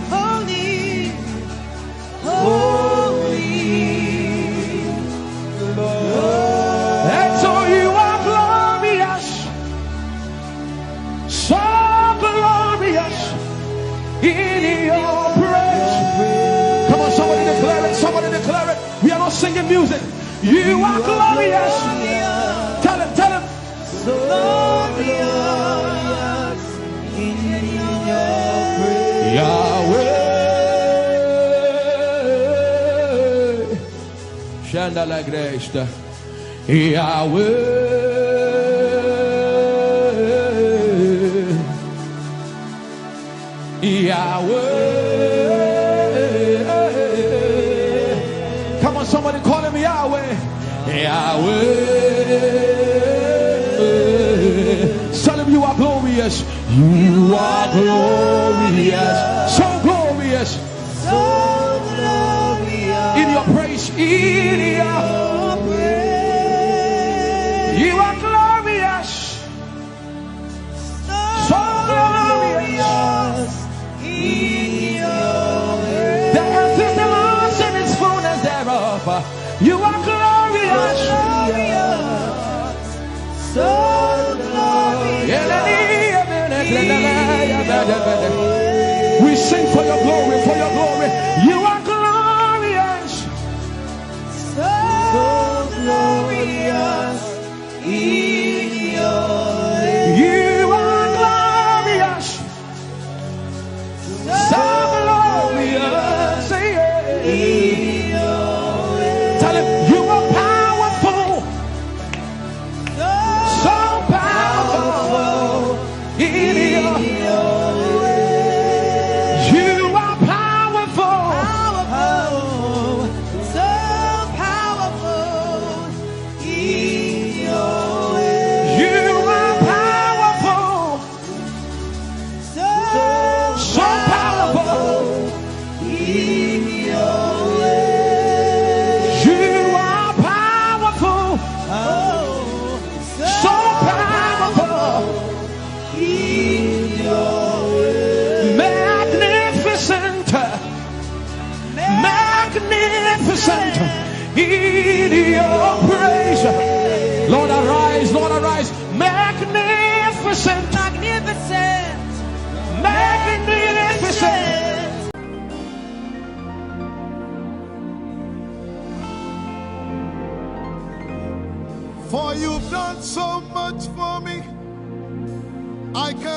holy, holy. And so you are glorious, so glorious in your praise. Come on, somebody declare it, somebody declare it. We are not singing music. You are glorious. Tell him, tell him. So glorious in your praise. Yahweh. Shandala Grace. Yahweh. Yahweh. Come on, somebody call him Yahweh. Yahweh. Tell him you are glorious. You are glorious. So glorious. So glorious. In your praise. In your praise. You are glorious. So glorious. In your praise. The earth is the Lord's and its fullness thereof. You are glorious. So glorious. sing for your glory, for your glory. You are glorious. So glorious in your ways. You are glorious. So glorious. Say it. In your ways. Tell him you are powerful. So powerful in your ways. You are powerful. Powerful, so powerful in your ways. You are powerful. So powerful in your ways. You are powerful. Oh, So powerful. in your ways. Magnificent. Magnificent. In your praise. Lord arise. Lord arise. Magnificent. Magnificent. Magnificent. For you've done so much for me. I can